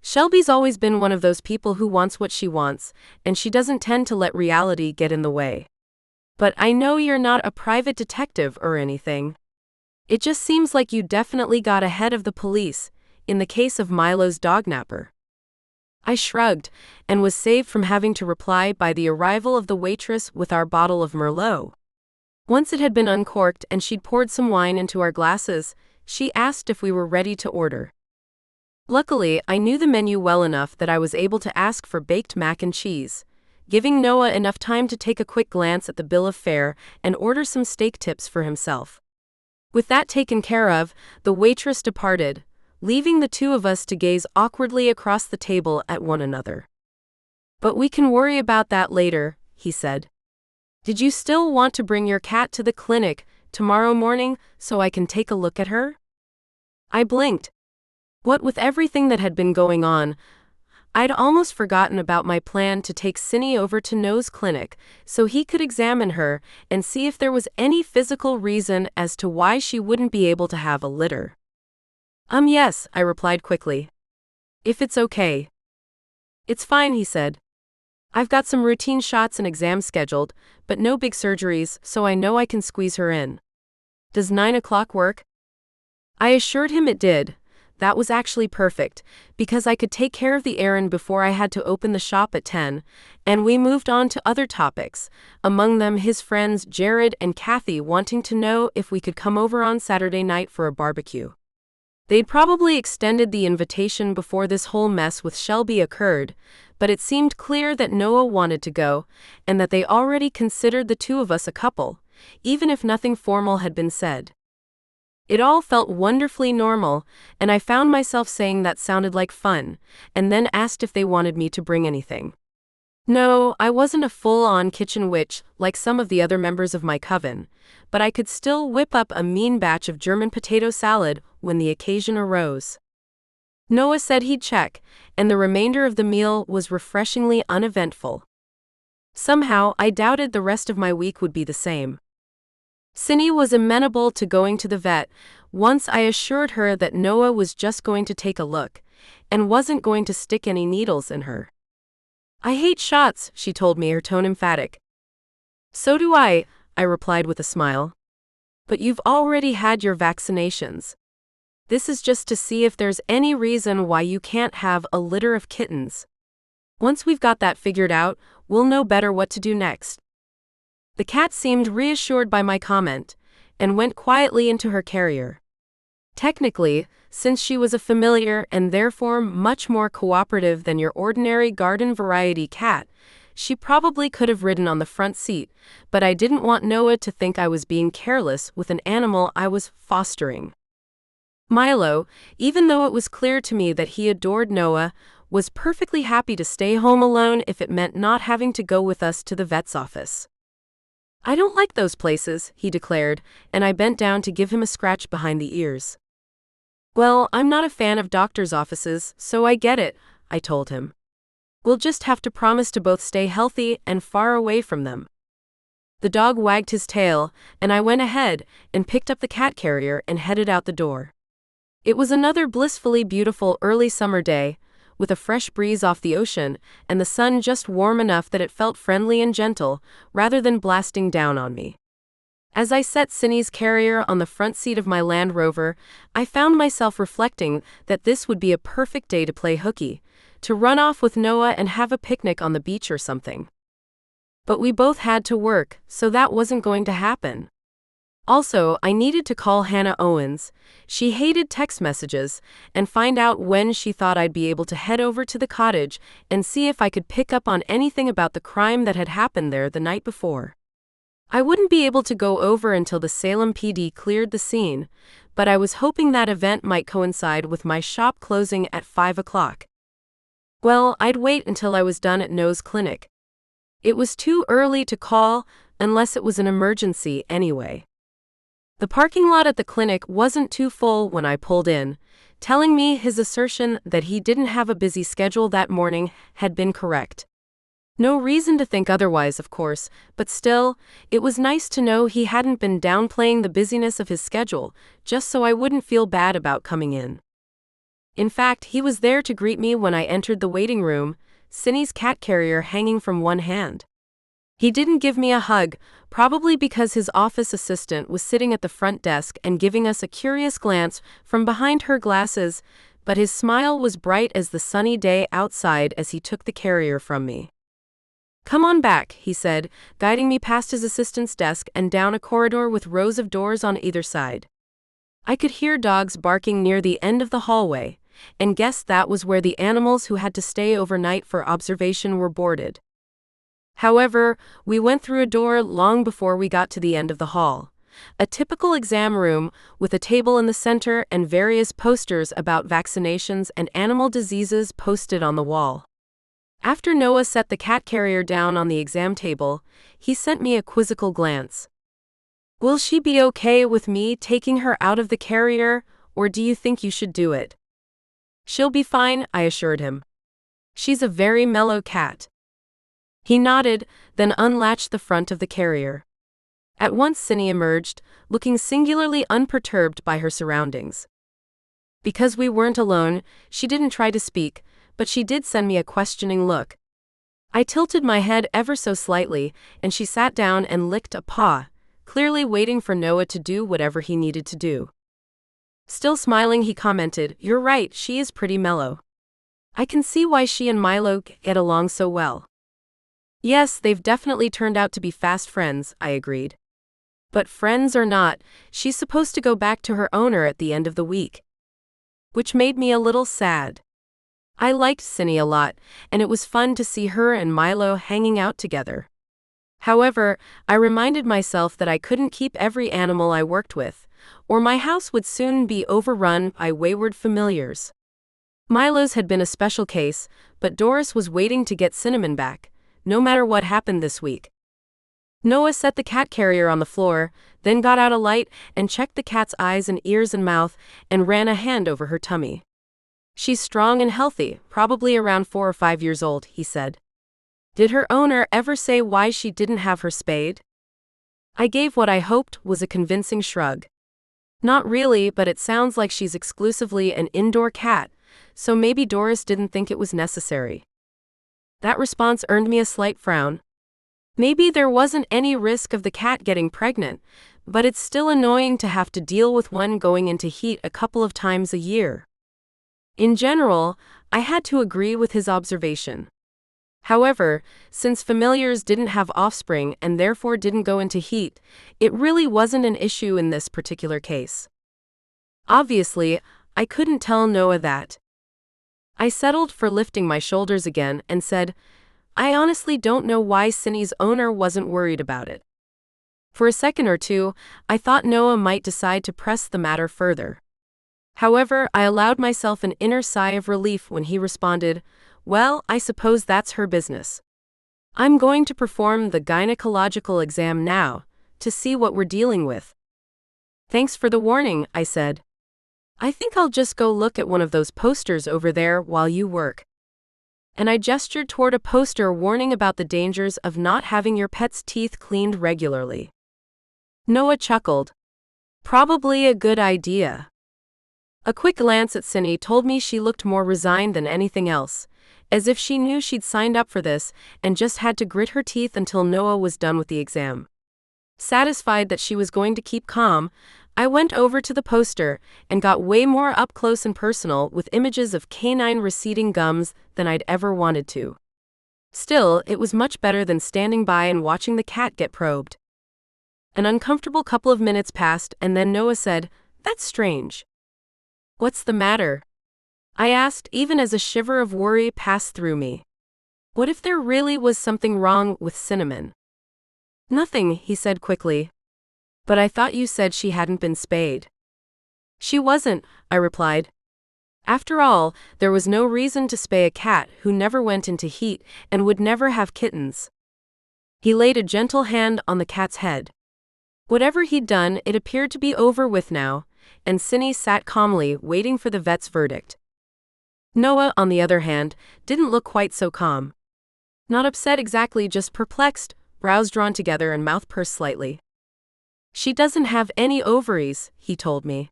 A: Shelby's always been one of those people who wants what she wants, and she doesn't tend to let reality get in the way. But I know you're not a private detective or anything. It just seems like you definitely got ahead of the police, in the case of Milo's dognapper." I shrugged, and was saved from having to reply by the arrival of the waitress with our bottle of Merlot. Once it had been uncorked and she'd poured some wine into our glasses, she asked if we were ready to order. Luckily, I knew the menu well enough that I was able to ask for baked mac and cheese, giving Noah enough time to take a quick glance at the bill of fare and order some steak tips for himself. With that taken care of, the waitress departed, leaving the two of us to gaze awkwardly across the table at one another. "But we can worry about that later," he said. "Did you still want to bring your cat to the clinic tomorrow morning so I can take a look at her?" I blinked. What with everything that had been going on, I'd almost forgotten about my plan to take Cindy over to Noah's clinic so he could examine her and see if there was any physical reason as to why she wouldn't be able to have a litter. Yes, I replied quickly. If it's okay. It's fine, he said. I've got some routine shots and exams scheduled, but no big surgeries, so I know I can squeeze her in. Does 9 o'clock work? I assured him it did. That was actually perfect, because I could take care of the errand before I had to open the shop at 10, and we moved on to other topics, among them his friends Jared and Kathy wanting to know if we could come over on Saturday night for a barbecue. They'd probably extended the invitation before this whole mess with Shelby occurred, but it seemed clear that Noah wanted to go, and that they already considered the two of us a couple, even if nothing formal had been said. It all felt wonderfully normal, and I found myself saying that sounded like fun, and then asked if they wanted me to bring anything. No, I wasn't a full-on kitchen witch like some of the other members of my coven, but I could still whip up a mean batch of German potato salad when the occasion arose. Noah said he'd check, and the remainder of the meal was refreshingly uneventful. Somehow, I doubted the rest of my week would be the same. Cindy was amenable to going to the vet once I assured her that Noah was just going to take a look, and wasn't going to stick any needles in her. I hate shots, she told me, her tone emphatic. So do I replied with a smile. But you've already had your vaccinations. This is just to see if there's any reason why you can't have a litter of kittens. Once we've got that figured out, we'll know better what to do next. The cat seemed reassured by my comment, and went quietly into her carrier. Technically, since she was a familiar and therefore much more cooperative than your ordinary garden variety cat, she probably could have ridden on the front seat, but I didn't want Noah to think I was being careless with an animal I was fostering. Milo, even though it was clear to me that he adored Noah, was perfectly happy to stay home alone if it meant not having to go with us to the vet's office. I don't like those places, he declared, and I bent down to give him a scratch behind the ears. Well, I'm not a fan of doctor's offices, so I get it, I told him. We'll just have to promise to both stay healthy and far away from them. The dog wagged his tail, and I went ahead and picked up the cat carrier and headed out the door. It was another blissfully beautiful early summer day, with a fresh breeze off the ocean, and the sun just warm enough that it felt friendly and gentle, rather than blasting down on me. As I set Cindy's carrier on the front seat of my Land Rover, I found myself reflecting that this would be a perfect day to play hooky, to run off with Noah and have a picnic on the beach or something. But we both had to work, so that wasn't going to happen. Also, I needed to call Hannah Owens. She hated text messages, and find out when she thought I'd be able to head over to the cottage and see if I could pick up on anything about the crime that had happened there the night before. I wouldn't be able to go over until the Salem PD cleared the scene, but I was hoping that event might coincide with my shop closing at 5 o'clock. Well, I'd wait until I was done at Noah's clinic. It was too early to call, unless it was an emergency anyway. The parking lot at the clinic wasn't too full when I pulled in, telling me his assertion that he didn't have a busy schedule that morning had been correct. No reason to think otherwise, of course, but still, it was nice to know he hadn't been downplaying the busyness of his schedule, just so I wouldn't feel bad about coming in. In fact, he was there to greet me when I entered the waiting room, Cindy's cat carrier hanging from one hand. He didn't give me a hug, probably because his office assistant was sitting at the front desk and giving us a curious glance from behind her glasses, but his smile was bright as the sunny day outside as he took the carrier from me. Come on back, he said, guiding me past his assistant's desk and down a corridor with rows of doors on either side. I could hear dogs barking near the end of the hallway, and guessed that was where the animals who had to stay overnight for observation were boarded. However, we went through a door long before we got to the end of the hall. A typical exam room with a table in the center and various posters about vaccinations and animal diseases posted on the wall. After Noah set the cat carrier down on the exam table, he sent me a quizzical glance. Will she be okay with me taking her out of the carrier, or do you think you should do it? She'll be fine, I assured him. She's a very mellow cat. He nodded, then unlatched the front of the carrier. At once Cindy emerged, looking singularly unperturbed by her surroundings. Because we weren't alone, she didn't try to speak, but she did send me a questioning look. I tilted my head ever so slightly, and she sat down and licked a paw, clearly waiting for Noah to do whatever he needed to do. Still smiling, he commented, "You're right, she is pretty mellow. I can see why she and Milo get along so well." Yes, they've definitely turned out to be fast friends, I agreed. But friends or not, she's supposed to go back to her owner at the end of the week. Which made me a little sad. I liked Cindy a lot, and it was fun to see her and Milo hanging out together. However, I reminded myself that I couldn't keep every animal I worked with, or my house would soon be overrun by wayward familiars. Milo's had been a special case, but Doris was waiting to get Cinnamon back, no matter what happened this week. Noah set the cat carrier on the floor, then got out a light and checked the cat's eyes and ears and mouth and ran a hand over her tummy. "She's strong and healthy, probably around 4 or 5 years old," he said. "Did her owner ever say why she didn't have her spayed?" I gave what I hoped was a convincing shrug. "Not really, but it sounds like she's exclusively an indoor cat, so maybe Doris didn't think it was necessary." That response earned me a slight frown. Maybe there wasn't any risk of the cat getting pregnant, but it's still annoying to have to deal with one going into heat a couple of times a year. In general, I had to agree with his observation. However, since familiars didn't have offspring and therefore didn't go into heat, it really wasn't an issue in this particular case. Obviously, I couldn't tell Noah that. I settled for lifting my shoulders again and said, "I honestly don't know why Cindy's owner wasn't worried about it." For a second or two, I thought Noah might decide to press the matter further. However, I allowed myself an inner sigh of relief when he responded, "Well, I suppose that's her business. I'm going to perform the gynecological exam now, to see what we're dealing with." "Thanks for the warning," I said. "I think I'll just go look at one of those posters over there while you work." And I gestured toward a poster warning about the dangers of not having your pet's teeth cleaned regularly. Noah chuckled. "Probably a good idea." A quick glance at Cindy told me she looked more resigned than anything else, as if she knew she'd signed up for this and just had to grit her teeth until Noah was done with the exam. Satisfied that she was going to keep calm, I went over to the poster and got way more up close and personal with images of canine receding gums than I'd ever wanted to. Still, it was much better than standing by and watching the cat get probed. An uncomfortable couple of minutes passed, and then Noah said, "That's strange." "What's the matter?" I asked, even as a shiver of worry passed through me. What if there really was something wrong with Cinnamon? "Nothing," he said quickly. "But I thought you said she hadn't been spayed." "She wasn't," I replied. After all, there was no reason to spay a cat who never went into heat and would never have kittens. He laid a gentle hand on the cat's head. Whatever he'd done, it appeared to be over with now, and Cindy sat calmly waiting for the vet's verdict. Noah, on the other hand, didn't look quite so calm. Not upset exactly, just perplexed, brows drawn together and mouth pursed slightly. "She doesn't have any ovaries," he told me.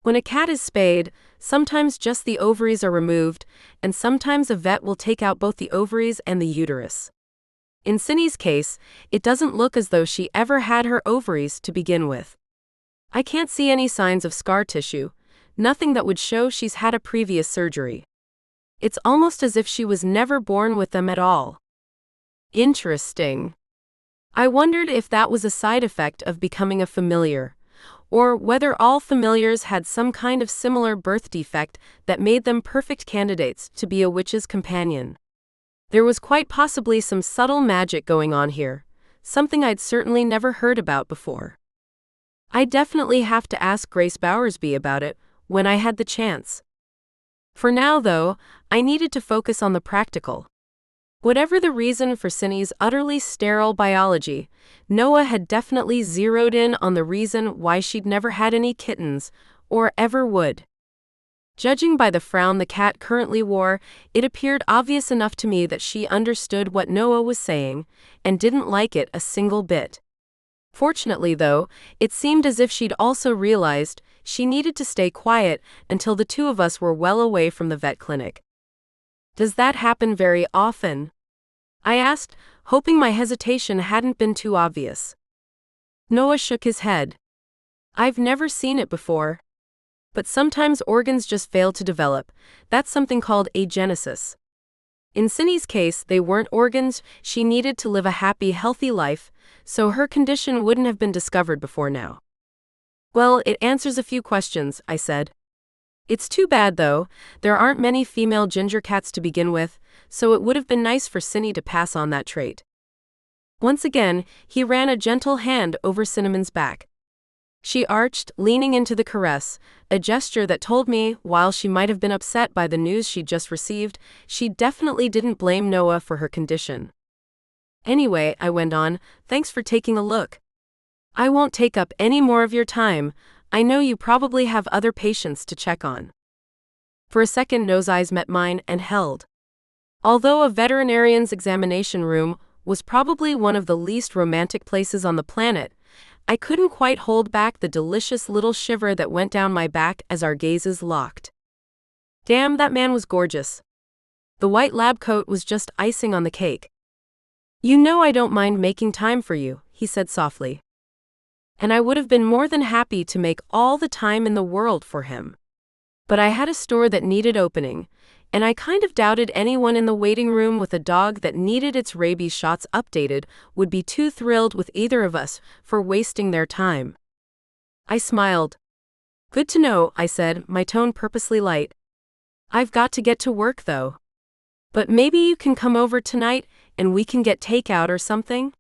A: "When a cat is spayed, sometimes just the ovaries are removed, and sometimes a vet will take out both the ovaries and the uterus. In Cindy's case, it doesn't look as though she ever had her ovaries to begin with. I can't see any signs of scar tissue, nothing that would show she's had a previous surgery. It's almost as if she was never born with them at all." Interesting. I wondered if that was a side effect of becoming a familiar, or whether all familiars had some kind of similar birth defect that made them perfect candidates to be a witch's companion. There was quite possibly some subtle magic going on here, something I'd certainly never heard about before. I'd definitely have to ask Grace Bowersby about it when I had the chance. For now, though, I needed to focus on the practical. Whatever the reason for Cindy's utterly sterile biology, Noah had definitely zeroed in on the reason why she'd never had any kittens, or ever would. Judging by the frown the cat currently wore, it appeared obvious enough to me that she understood what Noah was saying, and didn't like it a single bit. Fortunately, though, it seemed as if she'd also realized she needed to stay quiet until the two of us were well away from the vet clinic. "Does that happen very often?" I asked, hoping my hesitation hadn't been too obvious. Noah shook his head. "I've never seen it before. But sometimes organs just fail to develop. That's something called agenesis. In Cindy's case, they weren't organs, she needed to live a happy, healthy life, so her condition wouldn't have been discovered before now." "Well, it answers a few questions," I said. "It's too bad, though. There aren't many female ginger cats to begin with, so it would have been nice for Cindy to pass on that trait." Once again, he ran a gentle hand over Cinnamon's back. She arched, leaning into the caress, a gesture that told me, while she might have been upset by the news she'd just received, she definitely didn't blame Noah for her condition. "Anyway," I went on, "thanks for taking a look. I won't take up any more of your time. I know you probably have other patients to check on." For a second, Noah's eyes met mine and held. Although a veterinarian's examination room was probably one of the least romantic places on the planet, I couldn't quite hold back the delicious little shiver that went down my back as our gazes locked. Damn, that man was gorgeous. The white lab coat was just icing on the cake. "You know I don't mind making time for you," he said softly. And I would have been more than happy to make all the time in the world for him. But I had a store that needed opening, and I kind of doubted anyone in the waiting room with a dog that needed its rabies shots updated would be too thrilled with either of us for wasting their time. I smiled. "Good to know," I said, my tone purposely light. "I've got to get to work, though. But maybe you can come over tonight and we can get takeout or something?"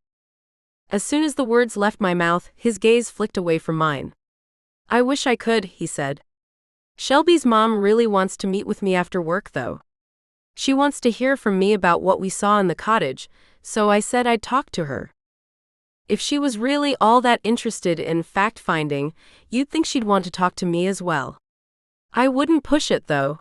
A: As soon as the words left my mouth, his gaze flicked away from mine. "I wish I could," he said. "Shelby's mom really wants to meet with me after work, though. She wants to hear from me about what we saw in the cottage, so I said I'd talk to her. If she was really all that interested in fact-finding, you'd think she'd want to talk to me as well. I wouldn't push it, though."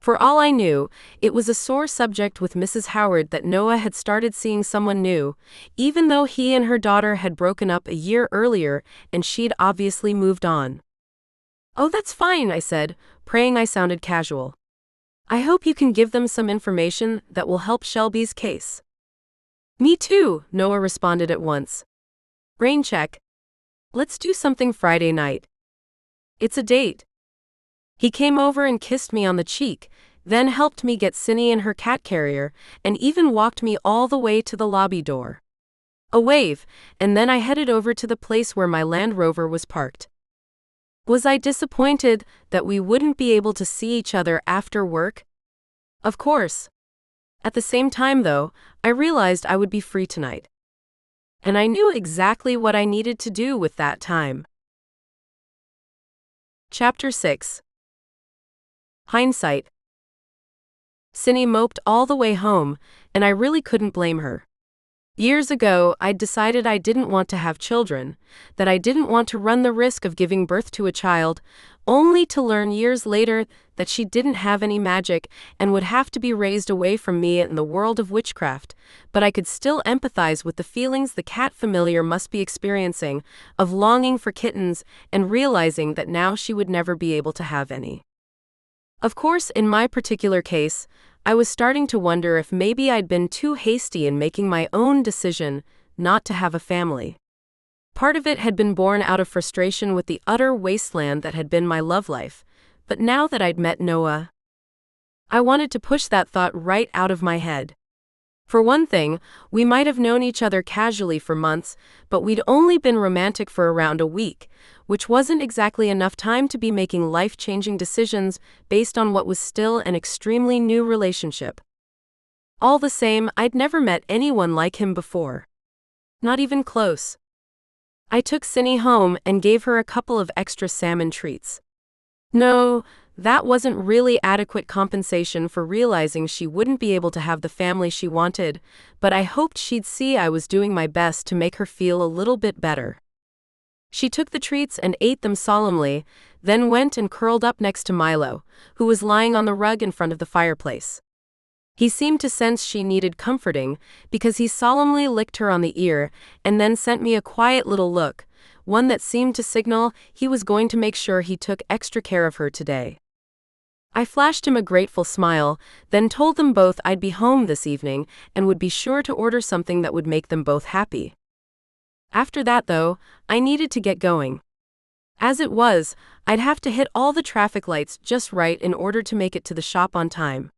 A: For all I knew, it was a sore subject with Mrs. Howard that Noah had started seeing someone new, even though he and her daughter had broken up a year earlier and she'd obviously moved on. "Oh, that's fine," I said, praying I sounded casual. "I hope you can give them some information that will help Shelby's case." "Me too," Noah responded at once. "Rain check. Let's do something Friday night. It's a date." He came over and kissed me on the cheek, then helped me get Cindy in her cat carrier, and even walked me all the way to the lobby door. A wave, and then I headed over to the place where my Land Rover was parked. Was I disappointed that we wouldn't be able to see each other after work? Of course. At the same time, though, I realized I would be free tonight. And I knew exactly what I needed to do with that time. Chapter 6. Hindsight. Cindy moped all the way home, and I really couldn't blame her. Years ago, I'd decided I didn't want to have children, that I didn't want to run the risk of giving birth to a child, only to learn years later that she didn't have any magic and would have to be raised away from me in the world of witchcraft, but I could still empathize with the feelings the cat familiar must be experiencing, of longing for kittens and realizing that now she would never be able to have any. Of course, in my particular case, I was starting to wonder if maybe I'd been too hasty in making my own decision not to have a family. Part of it had been born out of frustration with the utter wasteland that had been my love life, but now that I'd met Noah, I wanted to push that thought right out of my head. For one thing, we might have known each other casually for months, but we'd only been romantic for around a week, which wasn't exactly enough time to be making life-changing decisions based on what was still an extremely new relationship. All the same, I'd never met anyone like him before. Not even close. I took Cindy home and gave her a couple of extra salmon treats. No, that wasn't really adequate compensation for realizing she wouldn't be able to have the family she wanted, but I hoped she'd see I was doing my best to make her feel a little bit better. She took the treats and ate them solemnly, then went and curled up next to Milo, who was lying on the rug in front of the fireplace. He seemed to sense she needed comforting because he solemnly licked her on the ear and then sent me a quiet little look, one that seemed to signal he was going to make sure he took extra care of her today. I flashed him a grateful smile, then told them both I'd be home this evening and would be sure to order something that would make them both happy. After that, though, I needed to get going. As it was, I'd have to hit all the traffic lights just right in order to make it to the shop on time.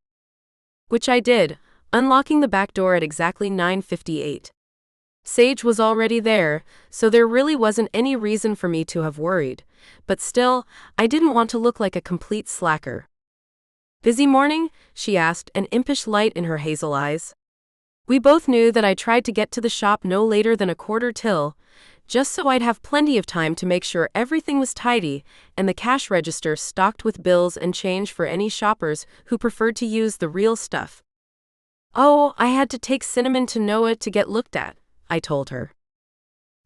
A: Which I did, unlocking the back door at exactly 9:58. Sage was already there, so there really wasn't any reason for me to have worried, but still, I didn't want to look like a complete slacker. "Busy morning?" she asked, an impish light in her hazel eyes. We both knew that I tried to get to the shop no later than 1:45, just so I'd have plenty of time to make sure everything was tidy and the cash register stocked with bills and change for any shoppers who preferred to use the real stuff. "Oh, I had to take Cinnamon to Noah to get looked at," I told her.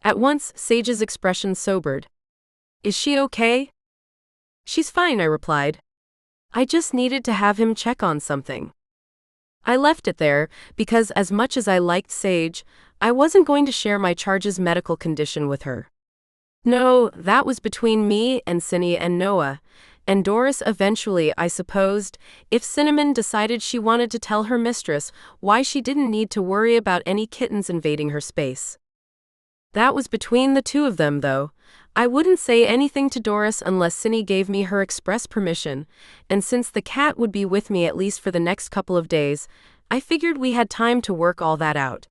A: At once, Sage's expression sobered. "Is she okay?" "She's fine," I replied. "I just needed to have him check on something." I left it there because, as much as I liked Sage, I wasn't going to share my charge's medical condition with her. No, that was between me and Cinny and Noah, and Doris eventually, I supposed, if Cinnamon decided she wanted to tell her mistress why she didn't need to worry about any kittens invading her space. That was between the two of them, though. I wouldn't say anything to Doris unless Cinny gave me her express permission, and since the cat would be with me at least for the next couple of days, I figured we had time to work all that out.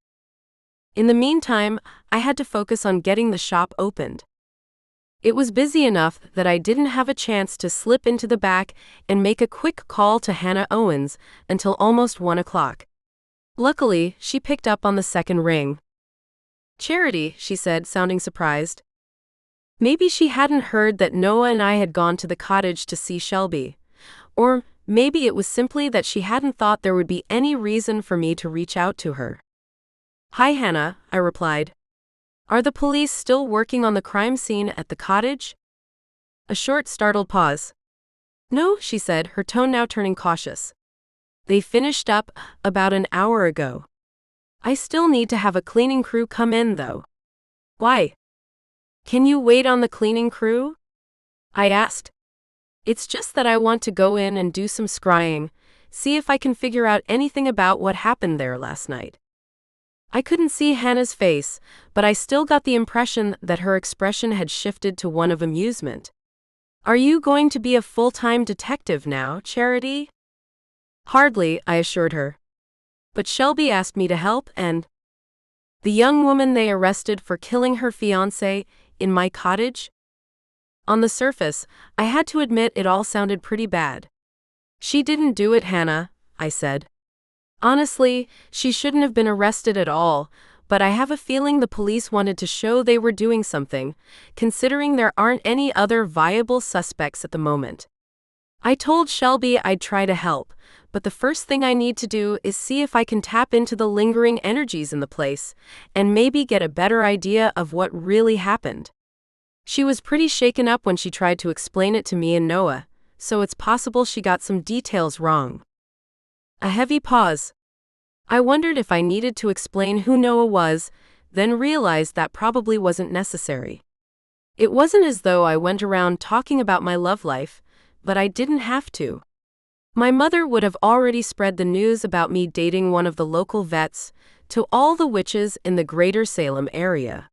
A: In the meantime, I had to focus on getting the shop opened. It was busy enough that I didn't have a chance to slip into the back and make a quick call to Hannah Owens until almost 1 o'clock. Luckily, she picked up on the second ring. "Charity," she said, sounding surprised. Maybe she hadn't heard that Noah and I had gone to the cottage to see Shelby. Or maybe it was simply that she hadn't thought there would be any reason for me to reach out to her. "Hi, Hannah," I replied. "Are the police still working on the crime scene at the cottage?" A short, startled pause. "No," she said, her tone now turning cautious. "They finished up about an hour ago. I still need to have a cleaning crew come in, though." "Why? Can you wait on the cleaning crew?" I asked. "It's just that I want to go in and do some scrying, see if I can figure out anything about what happened there last night." I couldn't see Hannah's face, but I still got the impression that her expression had shifted to one of amusement. "Are you going to be a full-time detective now, Charity?" "Hardly," I assured her. "But Shelby asked me to help, and—" "The young woman they arrested for killing her fiancé in my cottage?" On the surface, I had to admit it all sounded pretty bad. "She didn't do it, Hannah," I said. "Honestly, she shouldn't have been arrested at all, but I have a feeling the police wanted to show they were doing something, considering there aren't any other viable suspects at the moment. I told Shelby I'd try to help, but the first thing I need to do is see if I can tap into the lingering energies in the place, and maybe get a better idea of what really happened." She was pretty shaken up when she tried to explain it to me and Noah, so it's possible she got some details wrong. A heavy pause. I wondered if I needed to explain who Noah was, then realized that probably wasn't necessary. It wasn't as though I went around talking about my love life, but I didn't have to. My mother would have already spread the news about me dating one of the local vets to all the witches in the greater Salem area.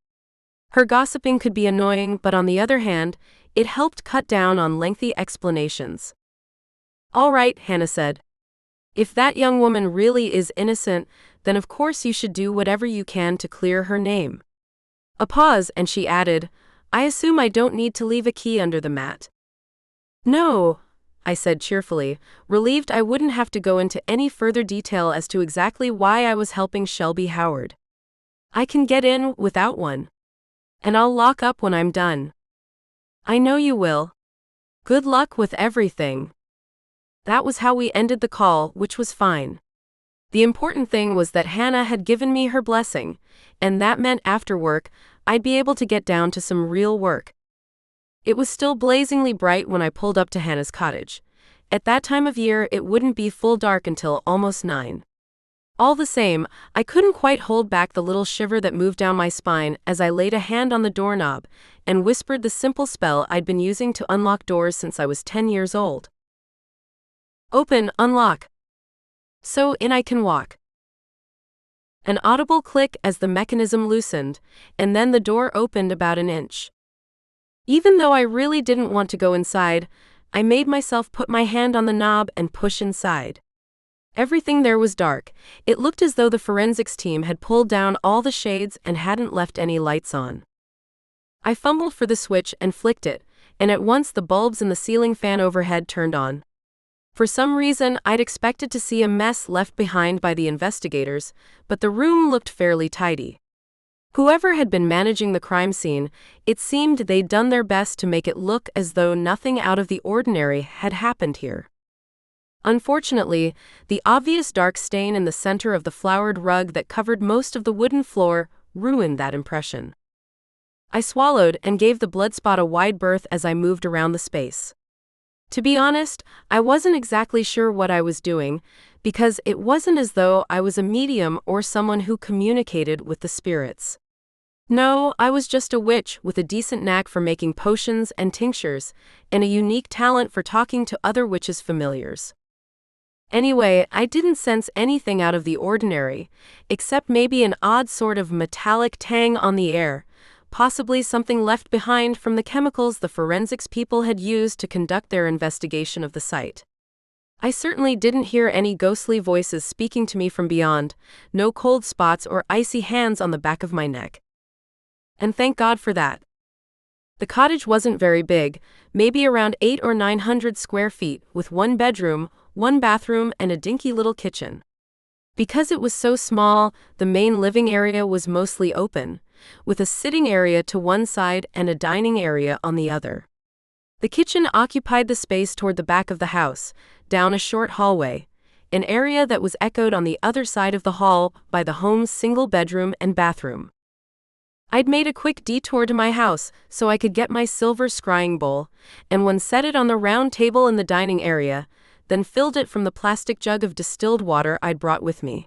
A: Her gossiping could be annoying, but on the other hand, it helped cut down on lengthy explanations. "All right," Hannah said. "If that young woman really is innocent, then of course you should do whatever you can to clear her name." A pause, and she added, "I assume I don't need to leave a key under the mat." "No," I said cheerfully, relieved I wouldn't have to go into any further detail as to exactly why I was helping Shelby Howard. "I can get in without one. And I'll lock up when I'm done." "I know you will. Good luck with everything." That was how we ended the call, which was fine. The important thing was that Hannah had given me her blessing, and that meant after work, I'd be able to get down to some real work. It was still blazingly bright when I pulled up to Hannah's cottage. At that time of year, it wouldn't be full dark until almost 9. All the same, I couldn't quite hold back the little shiver that moved down my spine as I laid a hand on the doorknob and whispered the simple spell I'd been using to unlock doors since I was 10 years old. Open, unlock. So in I can walk. An audible click as the mechanism loosened, and then the door opened about an inch. Even though I really didn't want to go inside, I made myself put my hand on the knob and push inside. Everything there was dark. It looked as though the forensics team had pulled down all the shades and hadn't left any lights on. I fumbled for the switch and flicked it, and at once the bulbs in the ceiling fan overhead turned on. For some reason, I'd expected to see a mess left behind by the investigators, but the room looked fairly tidy. Whoever had been managing the crime scene, it seemed they'd done their best to make it look as though nothing out of the ordinary had happened here. Unfortunately, the obvious dark stain in the center of the flowered rug that covered most of the wooden floor ruined that impression. I swallowed and gave the blood spot a wide berth as I moved around the space. To be honest, I wasn't exactly sure what I was doing, because it wasn't as though I was a medium or someone who communicated with the spirits. No, I was just a witch with a decent knack for making potions and tinctures, and a unique talent for talking to other witches' familiars. Anyway, I didn't sense anything out of the ordinary, except maybe an odd sort of metallic tang on the air, possibly something left behind from the chemicals the forensics people had used to conduct their investigation of the site. I certainly didn't hear any ghostly voices speaking to me from beyond, no cold spots or icy hands on the back of my neck. And thank God for that. The cottage wasn't very big, maybe around 800 or 900 square feet, with 1 bedroom, 1 bathroom, and a dinky little kitchen. Because it was so small, the main living area was mostly open, with a sitting area to one side and a dining area on the other. The kitchen occupied the space toward the back of the house, down a short hallway, an area that was echoed on the other side of the hall by the home's single bedroom and bathroom. I'd made a quick detour to my house so I could get my silver scrying bowl, and one set it on the round table in the dining area, then filled it from the plastic jug of distilled water I'd brought with me.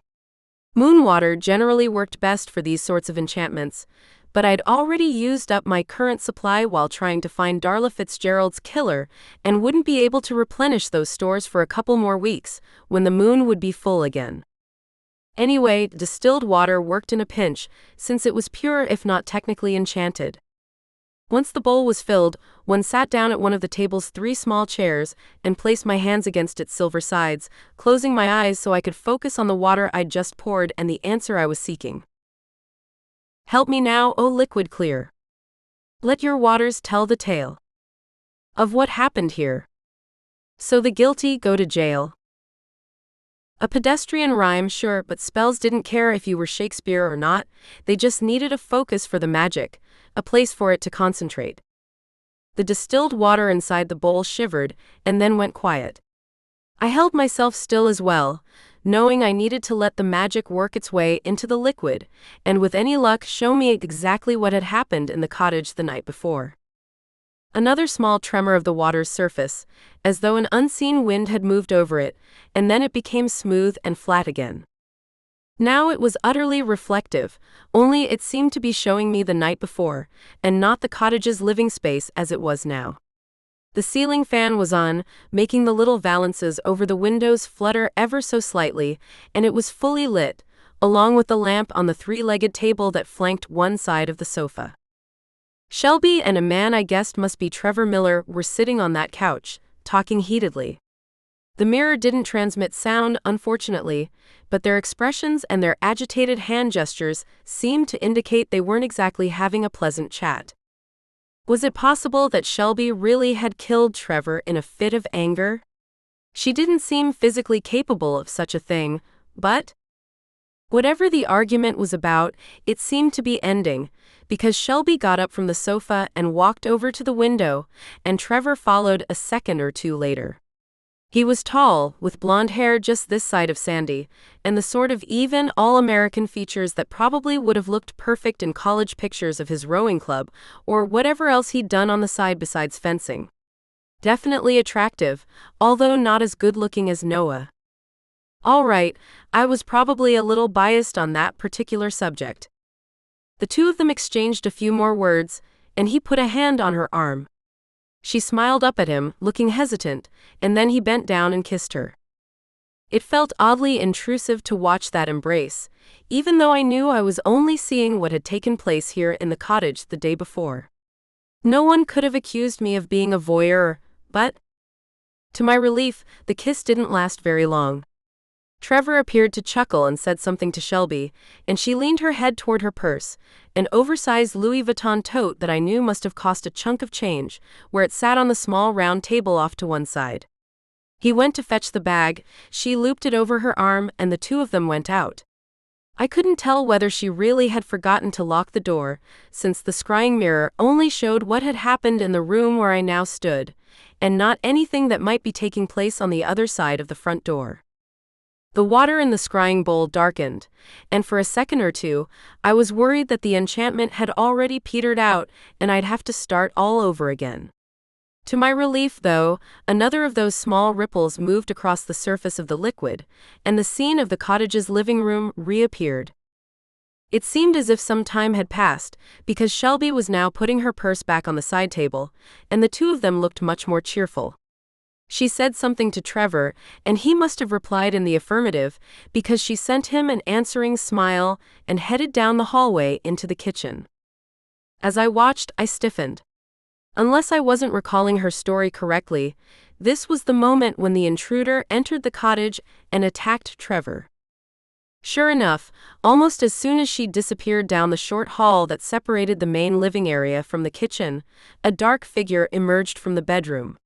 A: Moon water generally worked best for these sorts of enchantments, but I'd already used up my current supply while trying to find Darla Fitzgerald's killer and wouldn't be able to replenish those stores for a couple more weeks, when the moon would be full again. Anyway, distilled water worked in a pinch, since it was pure if not technically enchanted. Once the bowl was filled, one sat down at one of the table's 3 small chairs and placed my hands against its silver sides, closing my eyes so I could focus on the water I'd just poured and the answer I was seeking. Help me now, O liquid clear. Let your waters tell the tale of what happened here, so the guilty go to jail. A pedestrian rhyme, sure, but spells didn't care if you were Shakespeare or not, they just needed a focus for the magic, a place for it to concentrate. The distilled water inside the bowl shivered, and then went quiet. I held myself still as well, knowing I needed to let the magic work its way into the liquid, and with any luck show me exactly what had happened in the cottage the night before. Another small tremor of the water's surface, as though an unseen wind had moved over it, and then it became smooth and flat again. Now it was utterly reflective, only it seemed to be showing me the night before, and not the cottage's living space as it was now. The ceiling fan was on, making the little valances over the windows flutter ever so slightly, and it was fully lit, along with the lamp on the 3-legged table that flanked one side of the sofa. Shelby and a man I guessed must be Trevor Miller were sitting on that couch, talking heatedly. The mirror didn't transmit sound, unfortunately, but their expressions and their agitated hand gestures seemed to indicate they weren't exactly having a pleasant chat. Was it possible that Shelby really had killed Trevor in a fit of anger? She didn't seem physically capable of such a thing, but whatever the argument was about, it seemed to be ending, because Shelby got up from the sofa and walked over to the window, and Trevor followed a second or two later. He was tall, with blonde hair just this side of Sandy, and the sort of even, all-American features that probably would have looked perfect in college pictures of his rowing club, or whatever else he'd done on the side besides fencing. Definitely attractive, although not as good-looking as Noah. All right, I was probably a little biased on that particular subject. The two of them exchanged a few more words, and he put a hand on her arm. She smiled up at him, looking hesitant, and then he bent down and kissed her. It felt oddly intrusive to watch that embrace, even though I knew I was only seeing what had taken place here in the cottage the day before. No one could have accused me of being a voyeur, but, to my relief, the kiss didn't last very long. Trevor appeared to chuckle and said something to Shelby, and she leaned her head toward her purse, an oversized Louis Vuitton tote that I knew must have cost a chunk of change, where it sat on the small round table off to one side. He went to fetch the bag, she looped it over her arm, and the two of them went out. I couldn't tell whether she really had forgotten to lock the door, since the scrying mirror only showed what had happened in the room where I now stood, and not anything that might be taking place on the other side of the front door. The water in the scrying bowl darkened, and for a second or two, I was worried that the enchantment had already petered out and I'd have to start all over again. To my relief, though, another of those small ripples moved across the surface of the liquid, and the scene of the cottage's living room reappeared. It seemed as if some time had passed, because Shelby was now putting her purse back on the side table, and the two of them looked much more cheerful. She said something to Trevor, and he must have replied in the affirmative, because she sent him an answering smile and headed down the hallway into the kitchen. As I watched, I stiffened. Unless I wasn't recalling her story correctly, this was the moment when the intruder entered the cottage and attacked Trevor. Sure enough, almost as soon as she disappeared down the short hall that separated the main living area from the kitchen, a dark figure emerged from the bedroom.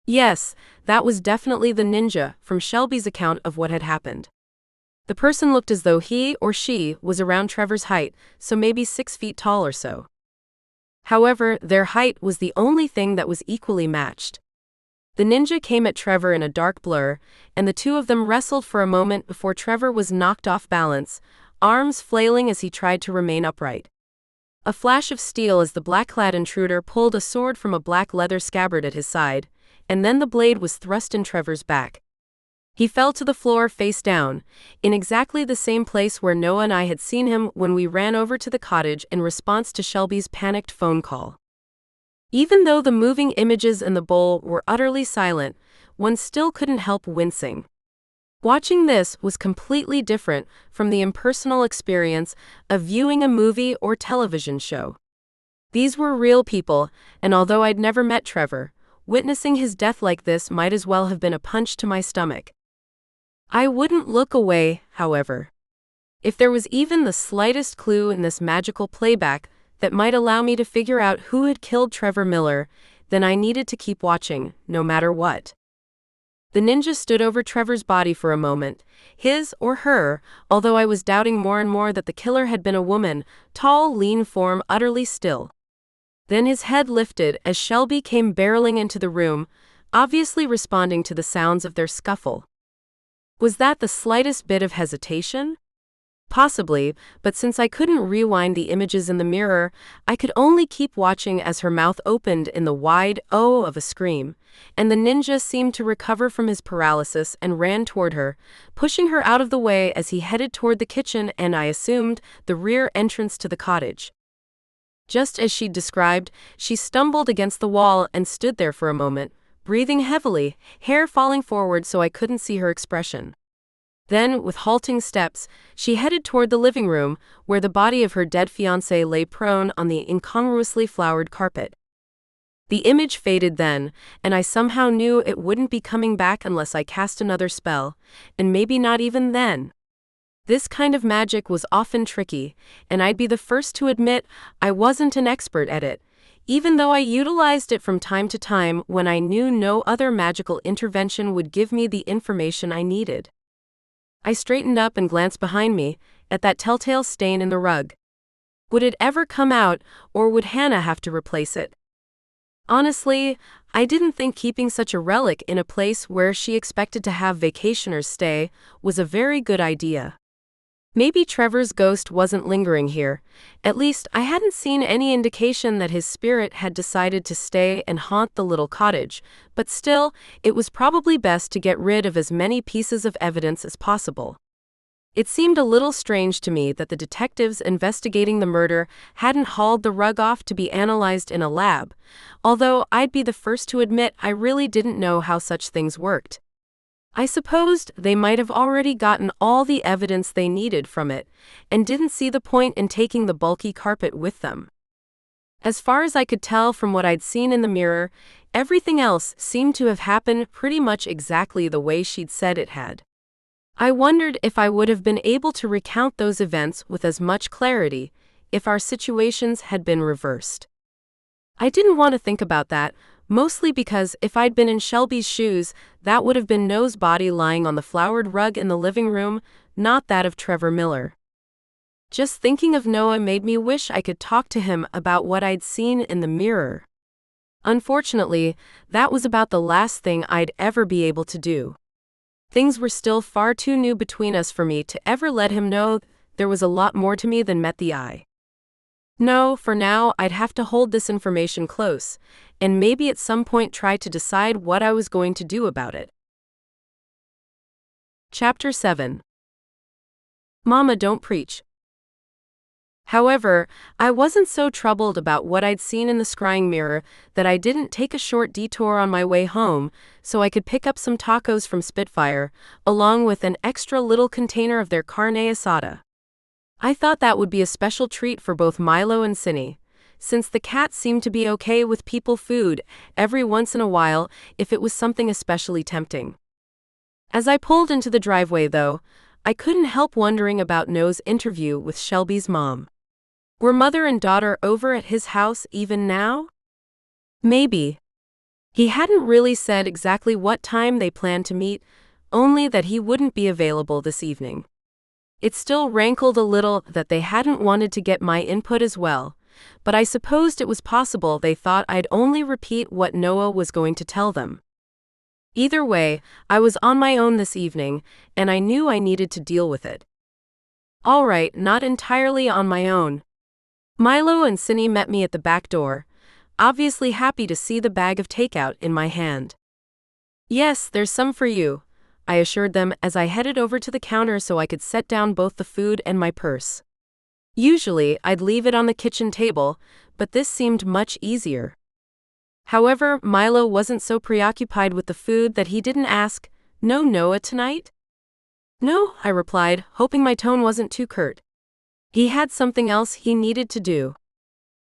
A: Yes, that was definitely the ninja, from Shelby's account of what had happened. The person looked as though he or she was around Trevor's height, so maybe 6 feet tall or so. However, their height was the only thing that was equally matched. The ninja came at Trevor in a dark blur, and the two of them wrestled for a moment before Trevor was knocked off balance, arms flailing as he tried to remain upright. A flash of steel as the black-clad intruder pulled a sword from a black leather scabbard at his side, and then the blade was thrust in Trevor's back. He fell to the floor face down, in exactly the same place where Noah and I had seen him when we ran over to the cottage in response to Shelby's panicked phone call. Even though the moving images in the bowl were utterly silent, one still couldn't help wincing. Watching this was completely different from the impersonal experience of viewing a movie or television show. These were real people, and although I'd never met Trevor, witnessing his death like this might as well have been a punch to my stomach. I wouldn't look away, however. If there was even the slightest clue in this magical playback that might allow me to figure out who had killed Trevor Miller, then I needed to keep watching, no matter what. The ninja stood over Trevor's body for a moment, his or her, although I was doubting more and more that the killer had been a woman, tall, lean form utterly still. Then his head lifted as Shelby came barreling into the room, obviously responding to the sounds of their scuffle. Was that the slightest bit of hesitation? Possibly, but since I couldn't rewind the images in the mirror, I could only keep watching as her mouth opened in the wide "oh" of a scream, and the ninja seemed to recover from his paralysis and ran toward her, pushing her out of the way as he headed toward the kitchen and, I assumed, the rear entrance to the cottage. Just as she'd described, she stumbled against the wall and stood there for a moment, breathing heavily, hair falling forward so I couldn't see her expression. Then, with halting steps, she headed toward the living room, where the body of her dead fiancé lay prone on the incongruously flowered carpet. The image faded then, and I somehow knew it wouldn't be coming back unless I cast another spell, and maybe not even then. This kind of magic was often tricky, and I'd be the first to admit I wasn't an expert at it, even though I utilized it from time to time when I knew no other magical intervention would give me the information I needed. I straightened up and glanced behind me, at that telltale stain in the rug. Would it ever come out, or would Hannah have to replace it? Honestly, I didn't think keeping such a relic in a place where she expected to have vacationers stay was a very good idea. Maybe Trevor's ghost wasn't lingering here. At least, I hadn't seen any indication that his spirit had decided to stay and haunt the little cottage, but still, it was probably best to get rid of as many pieces of evidence as possible. It seemed a little strange to me that the detectives investigating the murder hadn't hauled the rug off to be analyzed in a lab, although I'd be the first to admit I really didn't know how such things worked. I supposed they might have already gotten all the evidence they needed from it, and didn't see the point in taking the bulky carpet with them. As far as I could tell from what I'd seen in the mirror, everything else seemed to have happened pretty much exactly the way she'd said it had. I wondered if I would have been able to recount those events with as much clarity if our situations had been reversed. I didn't want to think about that, mostly because if I'd been in Shelby's shoes, that would have been Noah's body lying on the flowered rug in the living room, not that of Trevor Miller. Just thinking of Noah made me wish I could talk to him about what I'd seen in the mirror. Unfortunately, that was about the last thing I'd ever be able to do. Things were still far too new between us for me to ever let him know there was a lot more to me than met the eye. No, for now, I'd have to hold this information close, and maybe at some point try to decide what I was going to do about it. Chapter 7. Mama, don't preach. However, I wasn't so troubled about what I'd seen in the scrying mirror that I didn't take a short detour on my way home so I could pick up some tacos from Spitfire, along with an extra little container of their carne asada. I thought that would be a special treat for both Milo and Cinny, since the cat seemed to be okay with people food every once in a while if it was something especially tempting. As I pulled into the driveway, though, I couldn't help wondering about Noah's interview with Shelby's mom. Were mother and daughter over at his house even now? Maybe. He hadn't really said exactly what time they planned to meet, only that he wouldn't be available this evening. It still rankled a little that they hadn't wanted to get my input as well, but I supposed it was possible they thought I'd only repeat what Noah was going to tell them. Either way, I was on my own this evening, and I knew I needed to deal with it. All right, not entirely on my own. Milo and Cinny met me at the back door, obviously happy to see the bag of takeout in my hand. Yes, there's some for you, I assured them as I headed over to the counter so I could set down both the food and my purse. Usually, I'd leave it on the kitchen table, but this seemed much easier. However, Milo wasn't so preoccupied with the food that he didn't ask, "No Noah tonight?" "No," I replied, hoping my tone wasn't too curt. He had something else he needed to do.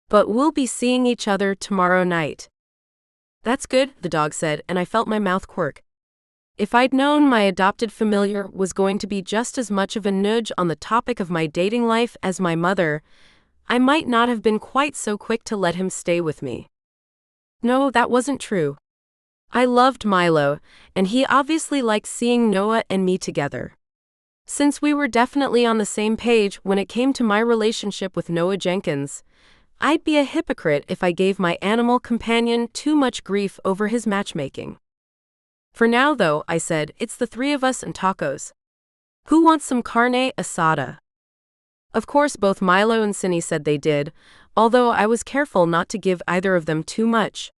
A: "But we'll be seeing each other tomorrow night." "That's good," the dog said, and I felt my mouth quirk. If I'd known my adopted familiar was going to be just as much of a nudge on the topic of my dating life as my mother, I might not have been quite so quick to let him stay with me. No, that wasn't true. I loved Milo, and he obviously liked seeing Noah and me together. Since we were definitely on the same page when it came to my relationship with Noah Jenkins, I'd be a hypocrite if I gave my animal companion too much grief over his matchmaking. For now, though, I said, it's the three of us and tacos. Who wants some carne asada? Of course, both Milo and Cinny said they did, although I was careful not to give either of them too much.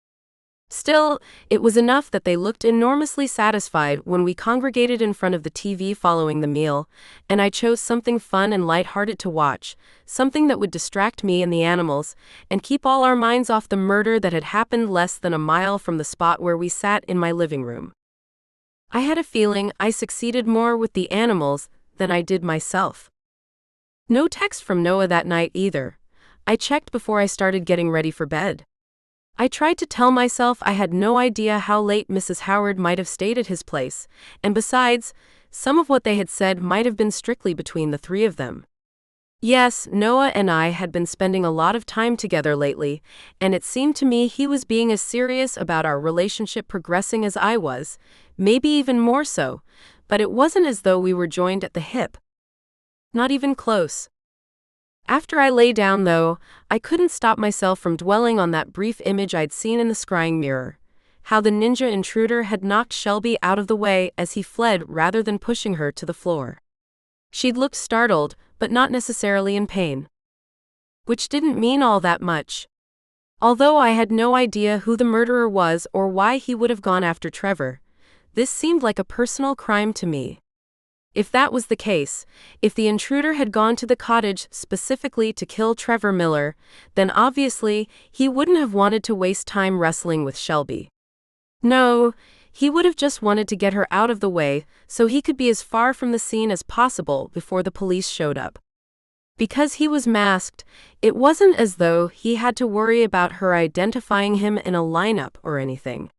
A: Still, it was enough that they looked enormously satisfied when we congregated in front of the TV following the meal, and I chose something fun and lighthearted to watch, something that would distract me and the animals, and keep all our minds off the murder that had happened less than a mile from the spot where we sat in my living room. I had a feeling I succeeded more with the animals than I did myself. No text from Noah that night either. I checked before I started getting ready for bed. I tried to tell myself I had no idea how late Mrs. Howard might have stayed at his place, and besides, some of what they had said might have been strictly between the three of them. Yes, Noah and I had been spending a lot of time together lately, and it seemed to me he was being as serious about our relationship progressing as I was, maybe even more so, but it wasn't as though we were joined at the hip. Not even close. After I lay down, though, I couldn't stop myself from dwelling on that brief image I'd seen in the scrying mirror. How the ninja intruder had knocked Shelby out of the way as he fled rather than pushing her to the floor. She'd looked startled, but not necessarily in pain. Which didn't mean all that much. Although I had no idea who the murderer was or why he would have gone after Trevor, this seemed like a personal crime to me. If that was the case, if the intruder had gone to the cottage specifically to kill Trevor Miller, then obviously he wouldn't have wanted to waste time wrestling with Shelby. No, he would have just wanted to get her out of the way so he could be as far from the scene as possible before the police showed up. Because he was masked, it wasn't as though he had to worry about her identifying him in a lineup or anything.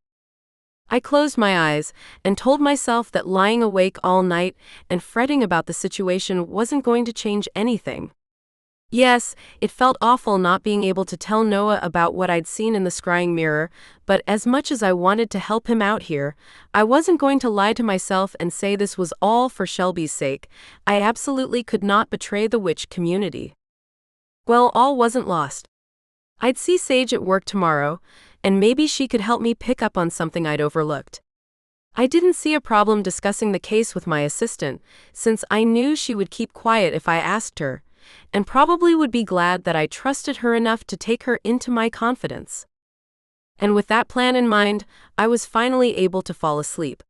A: I closed my eyes and told myself that lying awake all night and fretting about the situation wasn't going to change anything. Yes, it felt awful not being able to tell Noah about what I'd seen in the scrying mirror, but as much as I wanted to help him out here, I wasn't going to lie to myself and say this was all for Shelby's sake. I absolutely could not betray the witch community. Well, all wasn't lost. I'd see Sage at work tomorrow, and maybe she could help me pick up on something I'd overlooked. I didn't see a problem discussing the case with my assistant, since I knew she would keep quiet if I asked her, and probably would be glad that I trusted her enough to take her into my confidence. And with that plan in mind, I was finally able to fall asleep.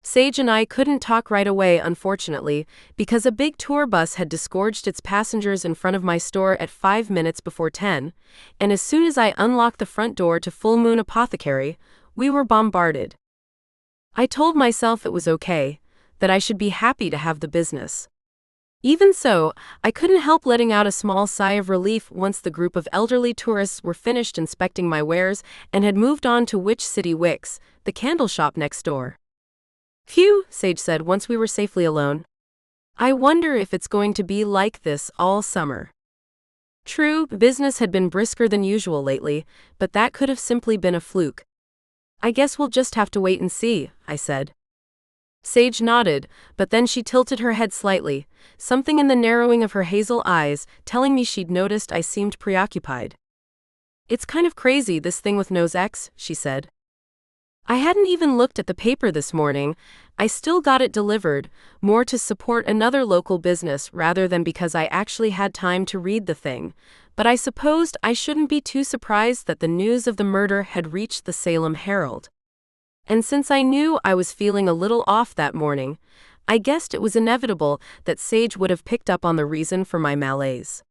A: Sage and I couldn't talk right away, unfortunately, because a big tour bus had disgorged its passengers in front of my store at 5 minutes before 10, and as soon as I unlocked the front door to Full Moon Apothecary, we were bombarded. I told myself it was okay, that I should be happy to have the business. Even so, I couldn't help letting out a small sigh of relief once the group of elderly tourists were finished inspecting my wares and had moved on to Witch City Wicks, the candle shop next door. Phew, Sage said once we were safely alone. I wonder if it's going to be like this all summer. True, business had been brisker than usual lately, but that could have simply been a fluke. I guess we'll just have to wait and see, I said. Sage nodded, but then she tilted her head slightly, something in the narrowing of her hazel eyes telling me she'd noticed I seemed preoccupied. It's kind of crazy, this thing with Noah's ex, she said. I hadn't even looked at the paper this morning. I still got it delivered, more to support another local business rather than because I actually had time to read the thing, but I supposed I shouldn't be too surprised that the news of the murder had reached the Salem Herald. And since I knew I was feeling a little off that morning, I guessed it was inevitable that Sage would have picked up on the reason for my malaise.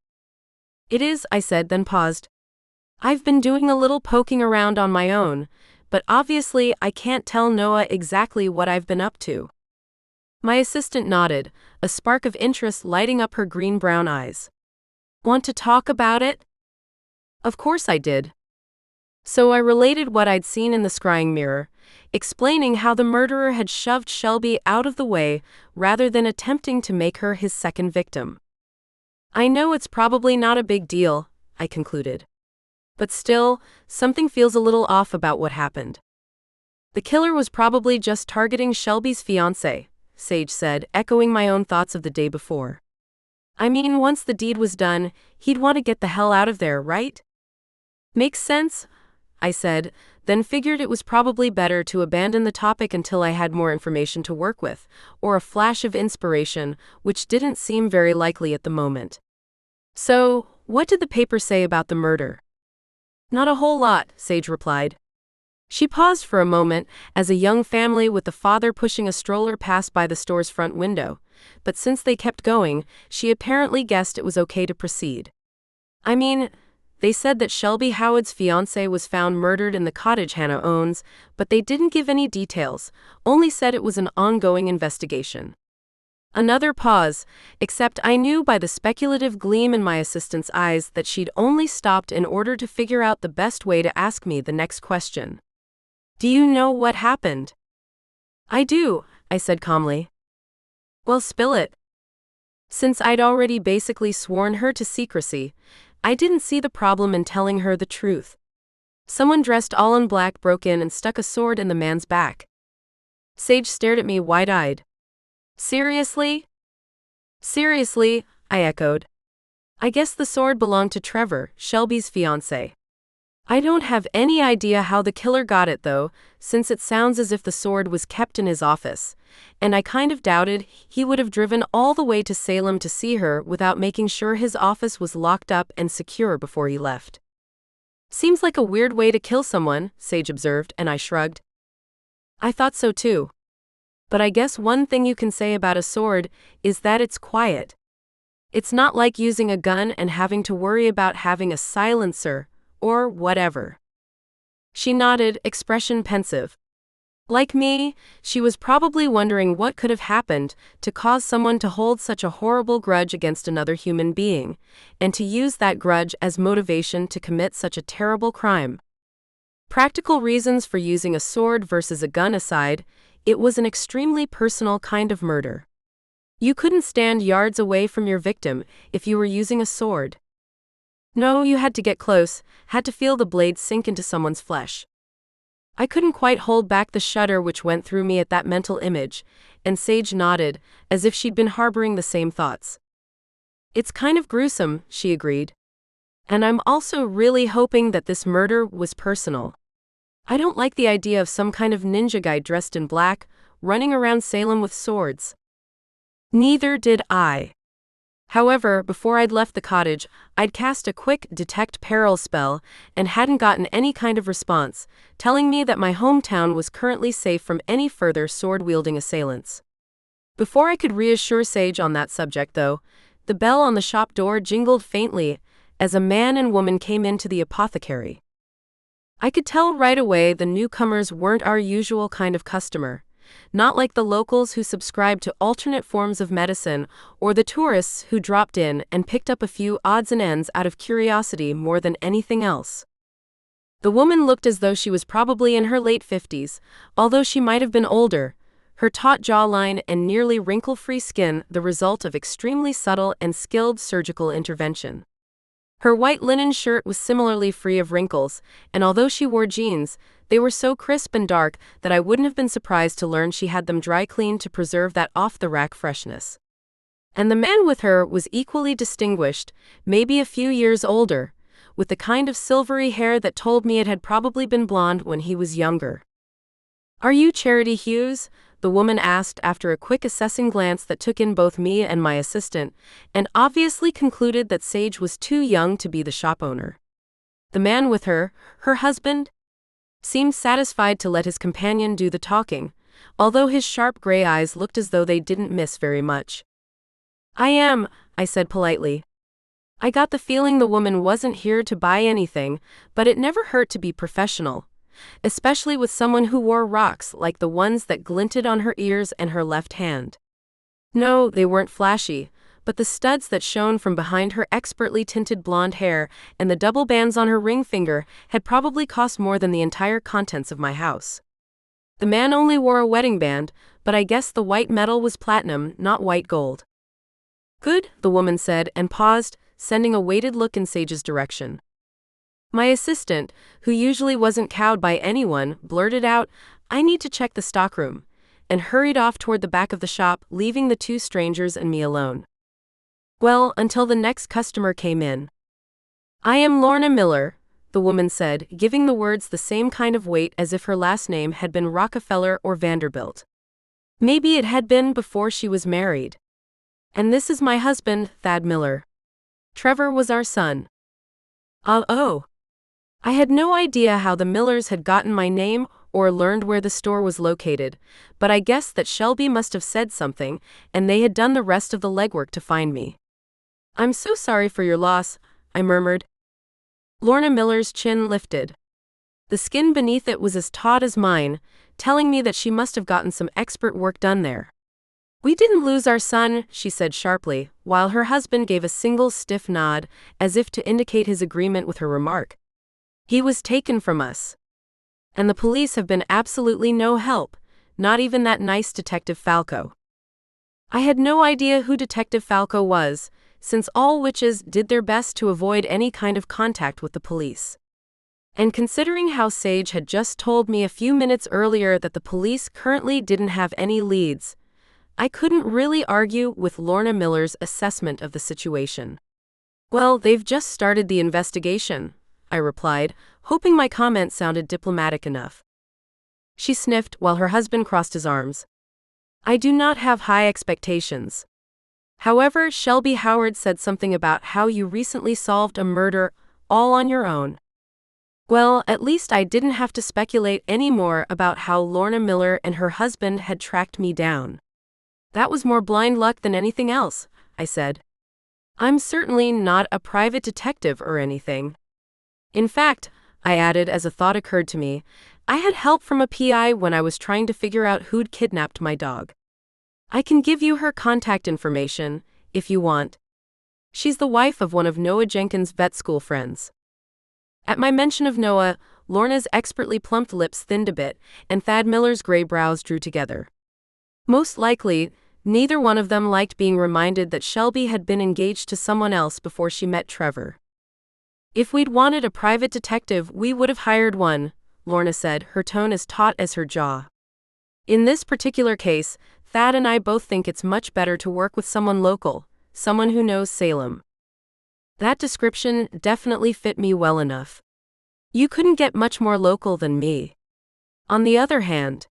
A: It is, I said, then paused. I've been doing a little poking around on my own, but obviously I can't tell Noah exactly what I've been up to. My assistant nodded, a spark of interest lighting up her green-brown eyes. Want to talk about it? Of course I did. So I related what I'd seen in the scrying mirror, explaining how the murderer had shoved Shelby out of the way rather than attempting to make her his second victim. I know it's probably not a big deal, I concluded. But still, something feels a little off about what happened. The killer was probably just targeting Shelby's fiancé, Sage said, echoing my own thoughts of the day before. I mean, once the deed was done, he'd want to get the hell out of there, right? Makes sense, I said, then figured it was probably better to abandon the topic until I had more information to work with, or a flash of inspiration, which didn't seem very likely at the moment. So, what did the paper say about the murder? Not a whole lot, Sage replied. She paused for a moment as a young family with the father pushing a stroller passed by the store's front window, but since they kept going, she apparently guessed it was okay to proceed. I mean, they said that Shelby Howard's fiancé was found murdered in the cottage Hannah owns, but they didn't give any details, only said it was an ongoing investigation. Another pause, except I knew by the speculative gleam in my assistant's eyes that she'd only stopped in order to figure out the best way to ask me the next question. Do you know what happened? I do, I said calmly. Well, spill it. Since I'd already basically sworn her to secrecy, I didn't see the problem in telling her the truth. Someone dressed all in black broke in and stuck a sword in the man's back. Sage stared at me wide-eyed. Seriously? Seriously, I echoed. I guess the sword belonged to Trevor, Shelby's fiancé. I don't have any idea how the killer got it though, since it sounds as if the sword was kept in his office, and I kind of doubted he would have driven all the way to Salem to see her without making sure his office was locked up and secure before he left. Seems like a weird way to kill someone, Sage observed, and I shrugged. I thought so too. But I guess one thing you can say about a sword is that it's quiet. It's not like using a gun and having to worry about having a silencer, or whatever. She nodded, expression pensive. Like me, she was probably wondering what could have happened to cause someone to hold such a horrible grudge against another human being, and to use that grudge as motivation to commit such a terrible crime. Practical reasons for using a sword versus a gun aside, it was an extremely personal kind of murder. You couldn't stand yards away from your victim if you were using a sword. No, you had to get close, had to feel the blade sink into someone's flesh. I couldn't quite hold back the shudder which went through me at that mental image, and Sage nodded, as if she'd been harboring the same thoughts. It's kind of gruesome, she agreed. And I'm also really hoping that this murder was personal. I don't like the idea of some kind of ninja guy dressed in black, running around Salem with swords. Neither did I. However, before I'd left the cottage, I'd cast a quick detect peril spell and hadn't gotten any kind of response, telling me that my hometown was currently safe from any further sword-wielding assailants. Before I could reassure Sage on that subject, though, the bell on the shop door jingled faintly as a man and woman came into the apothecary. I could tell right away the newcomers weren't our usual kind of customer. Not like the locals who subscribed to alternate forms of medicine or the tourists who dropped in and picked up a few odds and ends out of curiosity more than anything else. The woman looked as though she was probably in her late 50s, although she might have been older, her taut jawline and nearly wrinkle-free skin the result of extremely subtle and skilled surgical intervention. Her white linen shirt was similarly free of wrinkles, and although she wore jeans, they were so crisp and dark that I wouldn't have been surprised to learn she had them dry cleaned to preserve that off-the-rack freshness. And the man with her was equally distinguished, maybe a few years older, with the kind of silvery hair that told me it had probably been blonde when he was younger. "Are you Charity Hughes?" the woman asked after a quick assessing glance that took in both me and my assistant, and obviously concluded that Sage was too young to be the shop owner. The man with her husband, seemed satisfied to let his companion do the talking, although his sharp gray eyes looked as though they didn't miss very much. "I am," I said politely. I got the feeling the woman wasn't here to buy anything, but it never hurt to be professional, especially with someone who wore rocks like the ones that glinted on her ears and her left hand. No, they weren't flashy, but the studs that shone from behind her expertly tinted blonde hair and the double bands on her ring finger had probably cost more than the entire contents of my house. The man only wore a wedding band, but I guess the white metal was platinum, not white gold. "Good," the woman said and paused, sending a weighted look in Sage's direction. My assistant, who usually wasn't cowed by anyone, blurted out, "I need to check the stockroom," and hurried off toward the back of the shop, leaving the two strangers and me alone. Well, until the next customer came in. "I am Lorna Miller," the woman said, giving the words the same kind of weight as if her last name had been Rockefeller or Vanderbilt. Maybe it had been before she was married. "And this is my husband, Thad Miller. Trevor was our son." Oh. I had no idea how the Millers had gotten my name or learned where the store was located, but I guessed that Shelby must have said something, and they had done the rest of the legwork to find me. "I'm so sorry for your loss," I murmured. Lorna Miller's chin lifted. The skin beneath it was as taut as mine, telling me that she must have gotten some expert work done there. "We didn't lose our son," she said sharply, while her husband gave a single stiff nod, as if to indicate his agreement with her remark. "He was taken from us. And the police have been absolutely no help, not even that nice Detective Falco." I had no idea who Detective Falco was, since all witches did their best to avoid any kind of contact with the police. And considering how Sage had just told me a few minutes earlier that the police currently didn't have any leads, I couldn't really argue with Lorna Miller's assessment of the situation. Well, they've just started the investigation, I replied, hoping my comment sounded diplomatic enough. She sniffed while her husband crossed his arms. I do not have high expectations. However, Shelby Howard said something about how you recently solved a murder all on your own. Well, at least I didn't have to speculate any more about how Lorna Miller and her husband had tracked me down. That was more blind luck than anything else, I said. I'm certainly not a private detective or anything. In fact, I added as a thought occurred to me, I had help from a PI when I was trying to figure out who'd kidnapped my dog. I can give you her contact information, if you want. She's the wife of one of Noah Jenkins' vet school friends. At my mention of Noah, Lorna's expertly plumped lips thinned a bit, and Thad Miller's gray brows drew together. Most likely, neither one of them liked being reminded that Shelby had been engaged to someone else before she met Trevor. If we'd wanted a private detective, we would have hired one, Lorna said, her tone as taut as her jaw. In this particular case, Thad and I both think it's much better to work with someone local, someone who knows Salem. That description definitely fit me well enough. You couldn't get much more local than me. On the other hand,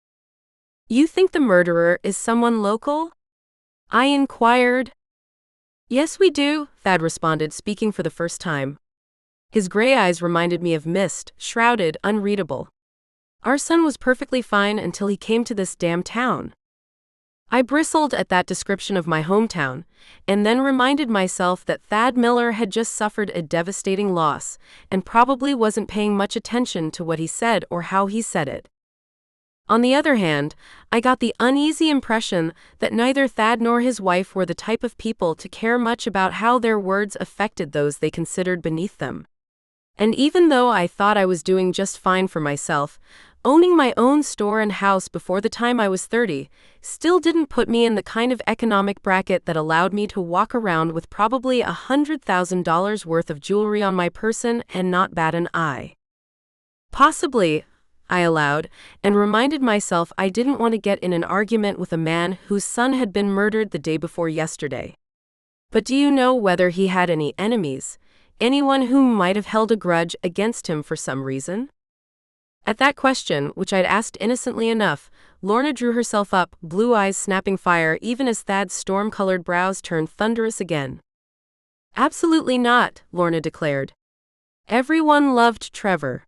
A: you think the murderer is someone local? I inquired. Yes, we do, Thad responded, speaking for the first time. His gray eyes reminded me of mist, shrouded, unreadable. Our son was perfectly fine until he came to this damn town. I bristled at that description of my hometown, and then reminded myself that Thad Miller had just suffered a devastating loss, and probably wasn't paying much attention to what he said or how he said it. On the other hand, I got the uneasy impression that neither Thad nor his wife were the type of people to care much about how their words affected those they considered beneath them. And even though I thought I was doing just fine for myself, owning my own store and house before the time I was 30 still didn't put me in the kind of economic bracket that allowed me to walk around with probably $100,000 worth of jewelry on my person and not bat an eye. Possibly, I allowed, and reminded myself I didn't want to get in an argument with a man whose son had been murdered the day before yesterday. But do you know whether he had any enemies? Anyone who might have held a grudge against him for some reason? At that question, which I'd asked innocently enough, Lorna drew herself up, blue eyes snapping fire even as Thad's storm-colored brows turned thunderous again. Absolutely not, Lorna declared. Everyone loved Trevor.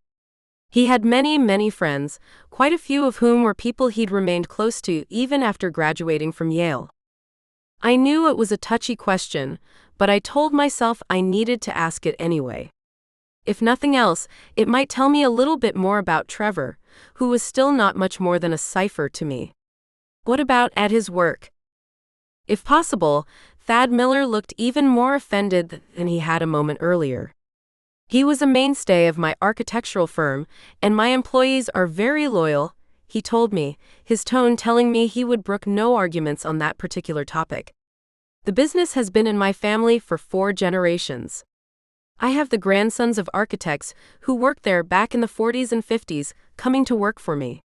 A: He had many, many friends, quite a few of whom were people he'd remained close to even after graduating from Yale. I knew it was a touchy question, but I told myself I needed to ask it anyway. If nothing else, it might tell me a little bit more about Trevor, who was still not much more than a cipher to me. What about at his work? If possible, Thad Miller looked even more offended than he had a moment earlier. He was a mainstay of my architectural firm, and my employees are very loyal, he told me, his tone telling me he would brook no arguments on that particular topic. The business has been in my family for 4 generations. I have the grandsons of architects who worked there back in the 40s and 50s coming to work for me.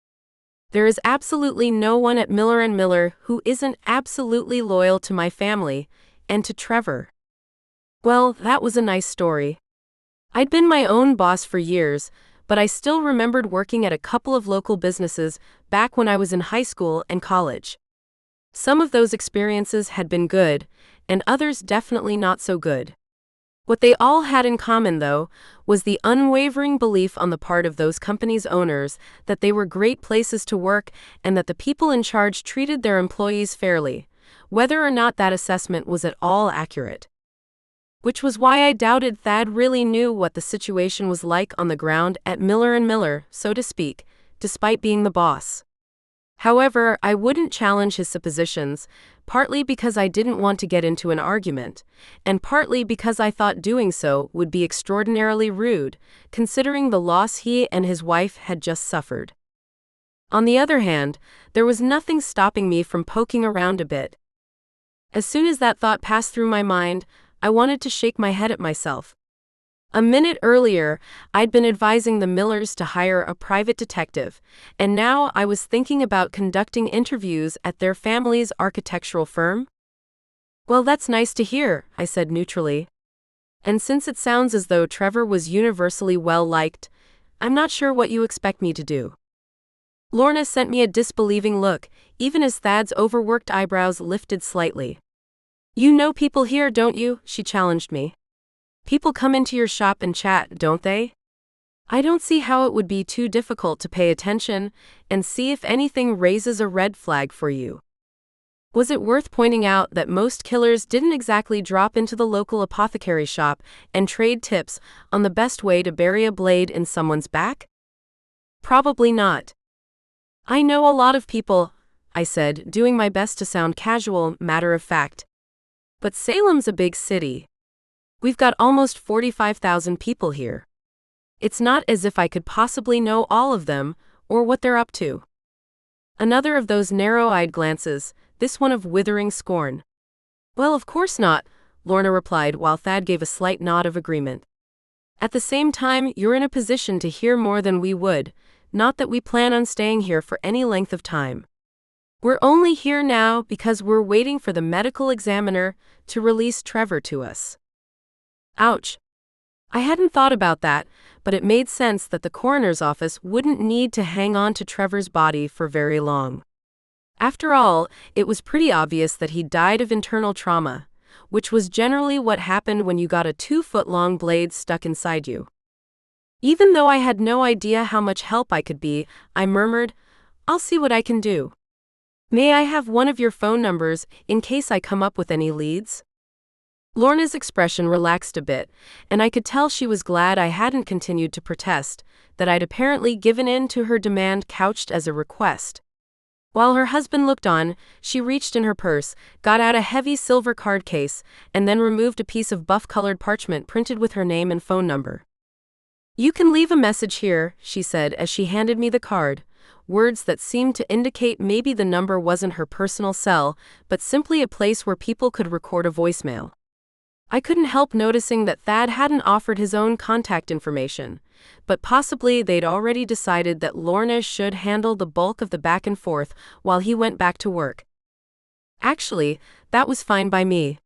A: There is absolutely no one at Miller & Miller who isn't absolutely loyal to my family and to Trevor. Well, that was a nice story. I'd been my own boss for years, but I still remembered working at a couple of local businesses back when I was in high school and college. Some of those experiences had been good, and others definitely not so good. What they all had in common, though, was the unwavering belief on the part of those companies' owners that they were great places to work and that the people in charge treated their employees fairly, whether or not that assessment was at all accurate. Which was why I doubted Thad really knew what the situation was like on the ground at Miller & Miller, so to speak, despite being the boss. However, I wouldn't challenge his suppositions, partly because I didn't want to get into an argument, and partly because I thought doing so would be extraordinarily rude, considering the loss he and his wife had just suffered. On the other hand, there was nothing stopping me from poking around a bit. As soon as that thought passed through my mind, I wanted to shake my head at myself. A minute earlier, I'd been advising the Millers to hire a private detective, and now I was thinking about conducting interviews at their family's architectural firm? Well, that's nice to hear, I said neutrally. And since it sounds as though Trevor was universally well liked, I'm not sure what you expect me to do. Lorna sent me a disbelieving look, even as Thad's overworked eyebrows lifted slightly. You know people here, don't you? She challenged me. People come into your shop and chat, don't they? I don't see how it would be too difficult to pay attention and see if anything raises a red flag for you. Was it worth pointing out that most killers didn't exactly drop into the local apothecary shop and trade tips on the best way to bury a blade in someone's back? Probably not. I know a lot of people, I said, doing my best to sound casual, matter of fact. But Salem's a big city. We've got almost 45,000 people here. It's not as if I could possibly know all of them or what they're up to. Another of those narrow-eyed glances, this one of withering scorn. Well, of course not, Lorna replied while Thad gave a slight nod of agreement. At the same time, you're in a position to hear more than we would, not that we plan on staying here for any length of time. We're only here now because we're waiting for the medical examiner to release Trevor to us. Ouch. I hadn't thought about that, but it made sense that the coroner's office wouldn't need to hang on to Trevor's body for very long. After all, it was pretty obvious that he died of internal trauma, which was generally what happened when you got a 2-foot-long blade stuck inside you. Even though I had no idea how much help I could be, I murmured, I'll see what I can do. May I have one of your phone numbers in case I come up with any leads? Lorna's expression relaxed a bit, and I could tell she was glad I hadn't continued to protest, that I'd apparently given in to her demand couched as a request. While her husband looked on, she reached in her purse, got out a heavy silver card case, and then removed a piece of buff-colored parchment printed with her name and phone number. You can leave a message here, she said as she handed me the card, words that seemed to indicate maybe the number wasn't her personal cell, but simply a place where people could record a voicemail. I couldn't help noticing that Thad hadn't offered his own contact information, but possibly they'd already decided that Lorna should handle the bulk of the back and forth while he went back to work. Actually, that was fine by me.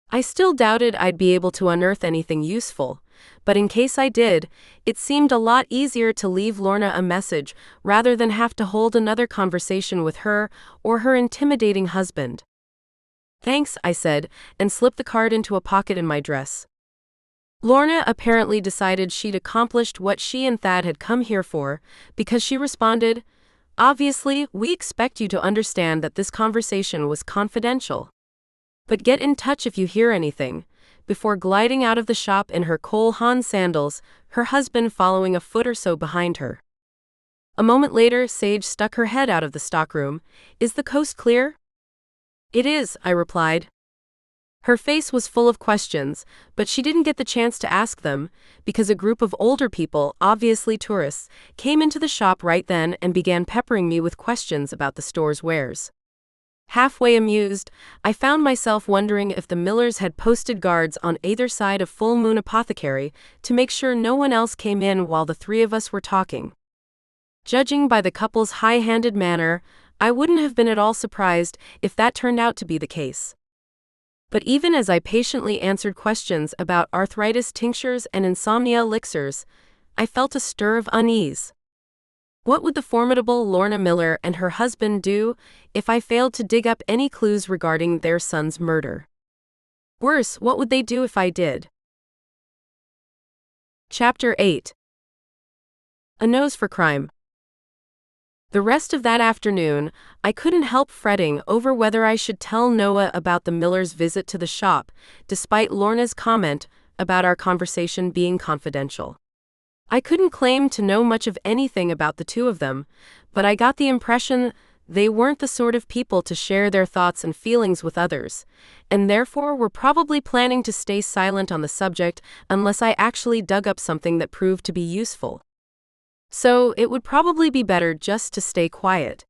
A: I still doubted I'd be able to unearth anything useful, but in case I did, it seemed a lot easier to leave Lorna a message rather than have to hold another conversation with her or her intimidating husband. Thanks, I said, and slipped the card into a pocket in my dress. Lorna apparently decided she'd accomplished what she and Thad had come here for, because she responded, Obviously, we expect you to understand that this conversation was confidential. But get in touch if you hear anything, before gliding out of the shop in her Cole Haan sandals, her husband following a foot or so behind her. A moment later, Sage stuck her head out of the stockroom. Is the coast clear? It is, I replied. Her face was full of questions, but she didn't get the chance to ask them, because a group of older people, obviously tourists, came into the shop right then and began peppering me with questions about the store's wares. Halfway amused, I found myself wondering if the Millers had posted guards on either side of Full Moon Apothecary to make sure no one else came in while the three of us were talking. Judging by the couple's high-handed manner, I wouldn't have been at all surprised if that turned out to be the case. But even as I patiently answered questions about arthritis tinctures and insomnia elixirs, I felt a stir of unease. What would the formidable Lorna Miller and her husband do if I failed to dig up any clues regarding their son's murder? Worse, what would they do if I did? Chapter 8. A Nose for Crime. The rest of that afternoon, I couldn't help fretting over whether I should tell Noah about the Miller's visit to the shop, despite Lorna's comment about our conversation being confidential. I couldn't claim to know much of anything about the two of them, but I got the impression they weren't the sort of people to share their thoughts and feelings with others, and therefore were probably planning to stay silent on the subject unless I actually dug up something that proved to be useful. So, it would probably be better just to stay quiet.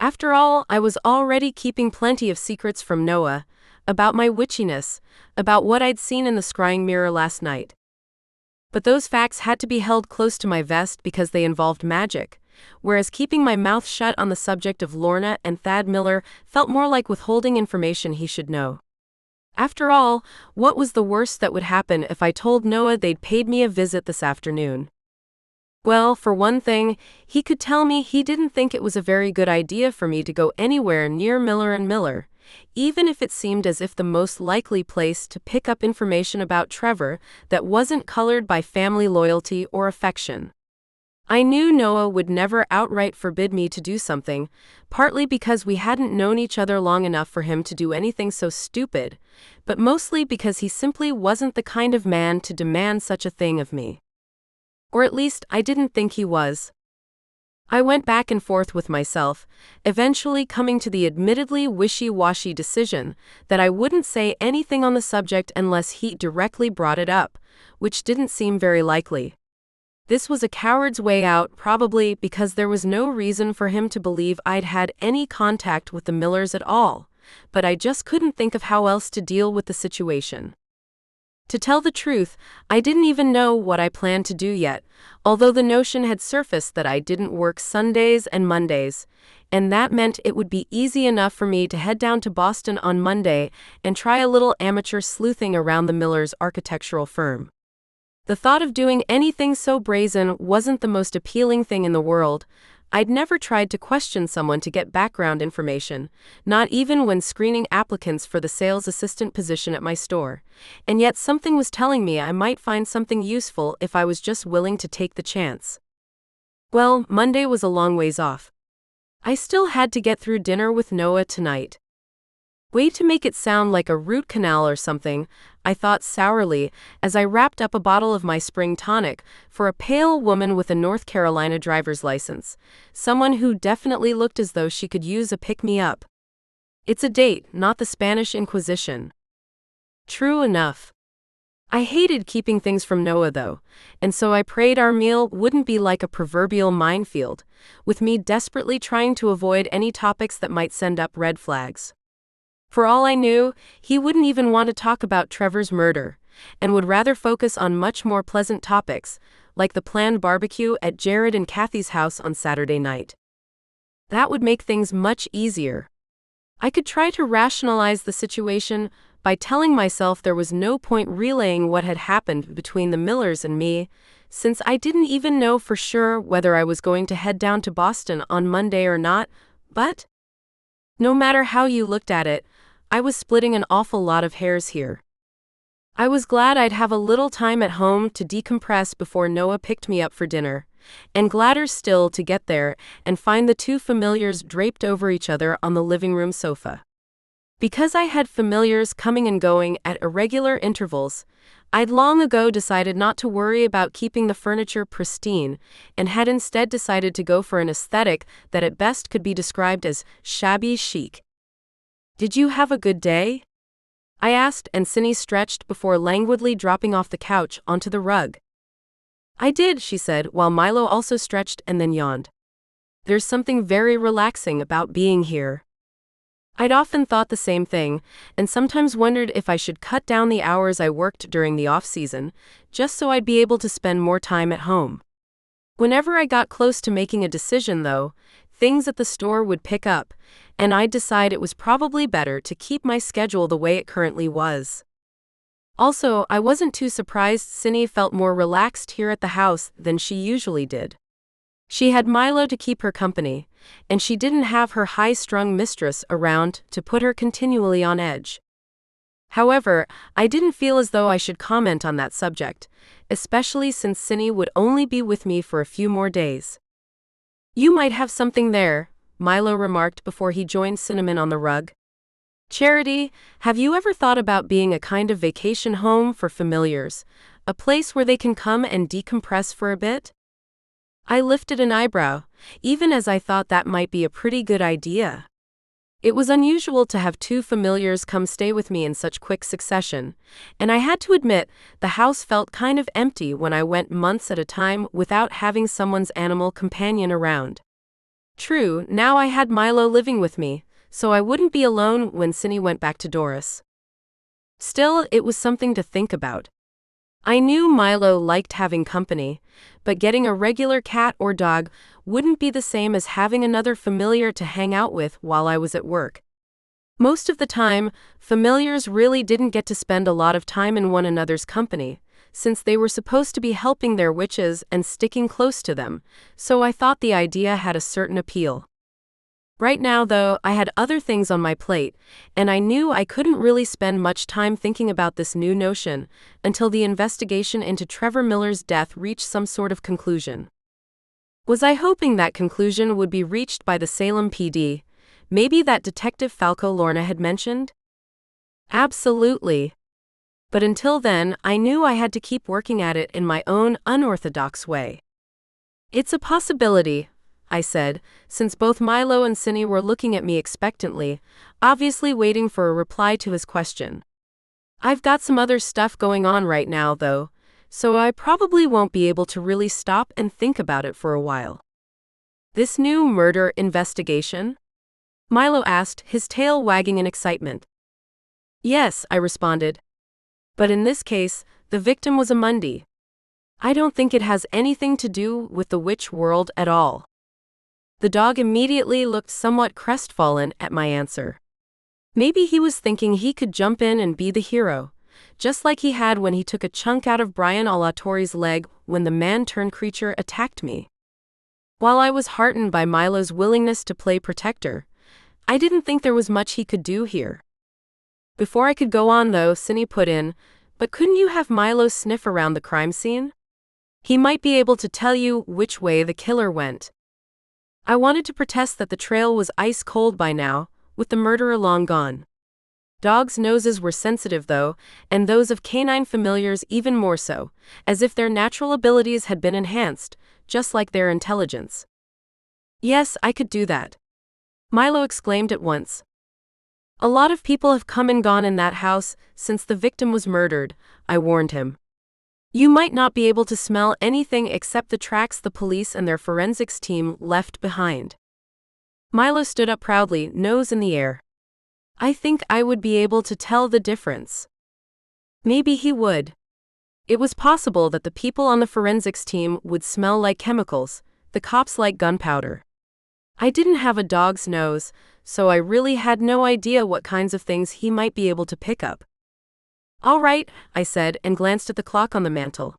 A: After all, I was already keeping plenty of secrets from Noah, about my witchiness, about what I'd seen in the scrying mirror last night. But those facts had to be held close to my vest because they involved magic, whereas keeping my mouth shut on the subject of Lorna and Thad Miller felt more like withholding information he should know. After all, what was the worst that would happen if I told Noah they'd paid me a visit this afternoon? Well, for one thing, he could tell me he didn't think it was a very good idea for me to go anywhere near Miller and Miller, even if it seemed as if the most likely place to pick up information about Trevor that wasn't colored by family loyalty or affection. I knew Noah would never outright forbid me to do something, partly because we hadn't known each other long enough for him to do anything so stupid, but mostly because he simply wasn't the kind of man to demand such a thing of me. Or at least, I didn't think he was. I went back and forth with myself, eventually coming to the admittedly wishy-washy decision that I wouldn't say anything on the subject unless he directly brought it up, which didn't seem very likely. This was a coward's way out, probably because there was no reason for him to believe I'd had any contact with the Millers at all, but I just couldn't think of how else to deal with the situation. To tell the truth, I didn't even know what I planned to do yet, although the notion had surfaced that I didn't work Sundays and Mondays, and that meant it would be easy enough for me to head down to Boston on Monday and try a little amateur sleuthing around the Millers' architectural firm. The thought of doing anything so brazen wasn't the most appealing thing in the world. I'd never tried to question someone to get background information, not even when screening applicants for the sales assistant position at my store, and yet something was telling me I might find something useful if I was just willing to take the chance. Well, Monday was a long ways off. I still had to get through dinner with Noah tonight. Way to make it sound like a root canal or something, I thought sourly as I wrapped up a bottle of my spring tonic for a pale woman with a North Carolina driver's license, someone who definitely looked as though she could use a pick-me-up. It's a date, not the Spanish Inquisition. True enough. I hated keeping things from Noah though, and so I prayed our meal wouldn't be like a proverbial minefield, with me desperately trying to avoid any topics that might send up red flags. For all I knew, he wouldn't even want to talk about Trevor's murder, and would rather focus on much more pleasant topics, like the planned barbecue at Jared and Kathy's house on Saturday night. That would make things much easier. I could try to rationalize the situation by telling myself there was no point relaying what had happened between the Millers and me, since I didn't even know for sure whether I was going to head down to Boston on Monday or not, but no matter how you looked at it, I was splitting an awful lot of hairs here. I was glad I'd have a little time at home to decompress before Noah picked me up for dinner, and gladder still to get there and find the two familiars draped over each other on the living room sofa. Because I had familiars coming and going at irregular intervals, I'd long ago decided not to worry about keeping the furniture pristine and had instead decided to go for an aesthetic that at best could be described as shabby chic. "Did you have a good day?" I asked, and Cindy stretched before languidly dropping off the couch onto the rug. "I did," she said, while Milo also stretched and then yawned. "There's something very relaxing about being here." I'd often thought the same thing, and sometimes wondered if I should cut down the hours I worked during the off-season, just so I'd be able to spend more time at home. Whenever I got close to making a decision, though, things at the store would pick up, and I'd decide it was probably better to keep my schedule the way it currently was. Also, I wasn't too surprised Cindy felt more relaxed here at the house than she usually did. She had Milo to keep her company, and she didn't have her high-strung mistress around to put her continually on edge. However, I didn't feel as though I should comment on that subject, especially since Cindy would only be with me for a few more days. "You might have something there," Milo remarked before he joined Cinnamon on the rug. "Charity, have you ever thought about being a kind of vacation home for familiars, a place where they can come and decompress for a bit?" I lifted an eyebrow, even as I thought that might be a pretty good idea. It was unusual to have two familiars come stay with me in such quick succession, and I had to admit the house felt kind of empty when I went months at a time without having someone's animal companion around. True, now I had Milo living with me, so I wouldn't be alone when Cindy went back to Doris. Still, it was something to think about. I knew Milo liked having company, but getting a regular cat or dog wouldn't be the same as having another familiar to hang out with while I was at work. Most of the time, familiars really didn't get to spend a lot of time in one another's company, since they were supposed to be helping their witches and sticking close to them, so I thought the idea had a certain appeal. Right now, though, I had other things on my plate, and I knew I couldn't really spend much time thinking about this new notion until the investigation into Trevor Miller's death reached some sort of conclusion. Was I hoping that conclusion would be reached by the Salem PD? Maybe that Detective Falco Lorna had mentioned? Absolutely. But until then, I knew I had to keep working at it in my own unorthodox way. It's a possibility, I said, since both Milo and Cindy were looking at me expectantly, obviously waiting for a reply to his question. I've got some other stuff going on right now, though, so I probably won't be able to really stop and think about it for a while. This new murder investigation? Milo asked, his tail wagging in excitement. Yes, I responded. But in this case, the victim was a Mundy. I don't think it has anything to do with the witch world at all. The dog immediately looked somewhat crestfallen at my answer. Maybe he was thinking he could jump in and be the hero, just like he had when he took a chunk out of Brian Alatorre's leg when the man-turned-creature attacked me. While I was heartened by Milo's willingness to play protector, I didn't think there was much he could do here. Before I could go on, though, Cindy put in, but couldn't you have Milo sniff around the crime scene? He might be able to tell you which way the killer went. I wanted to protest that the trail was ice cold by now, with the murderer long gone. Dogs' noses were sensitive, though, and those of canine familiars even more so, as if their natural abilities had been enhanced, just like their intelligence. Yes, I could do that. Milo exclaimed at once. A lot of people have come and gone in that house since the victim was murdered, I warned him. You might not be able to smell anything except the tracks the police and their forensics team left behind. Milo stood up proudly, nose in the air. I think I would be able to tell the difference. Maybe he would. It was possible that the people on the forensics team would smell like chemicals, the cops like gunpowder. I didn't have a dog's nose, so I really had no idea what kinds of things he might be able to pick up. All right, I said and glanced at the clock on the mantel.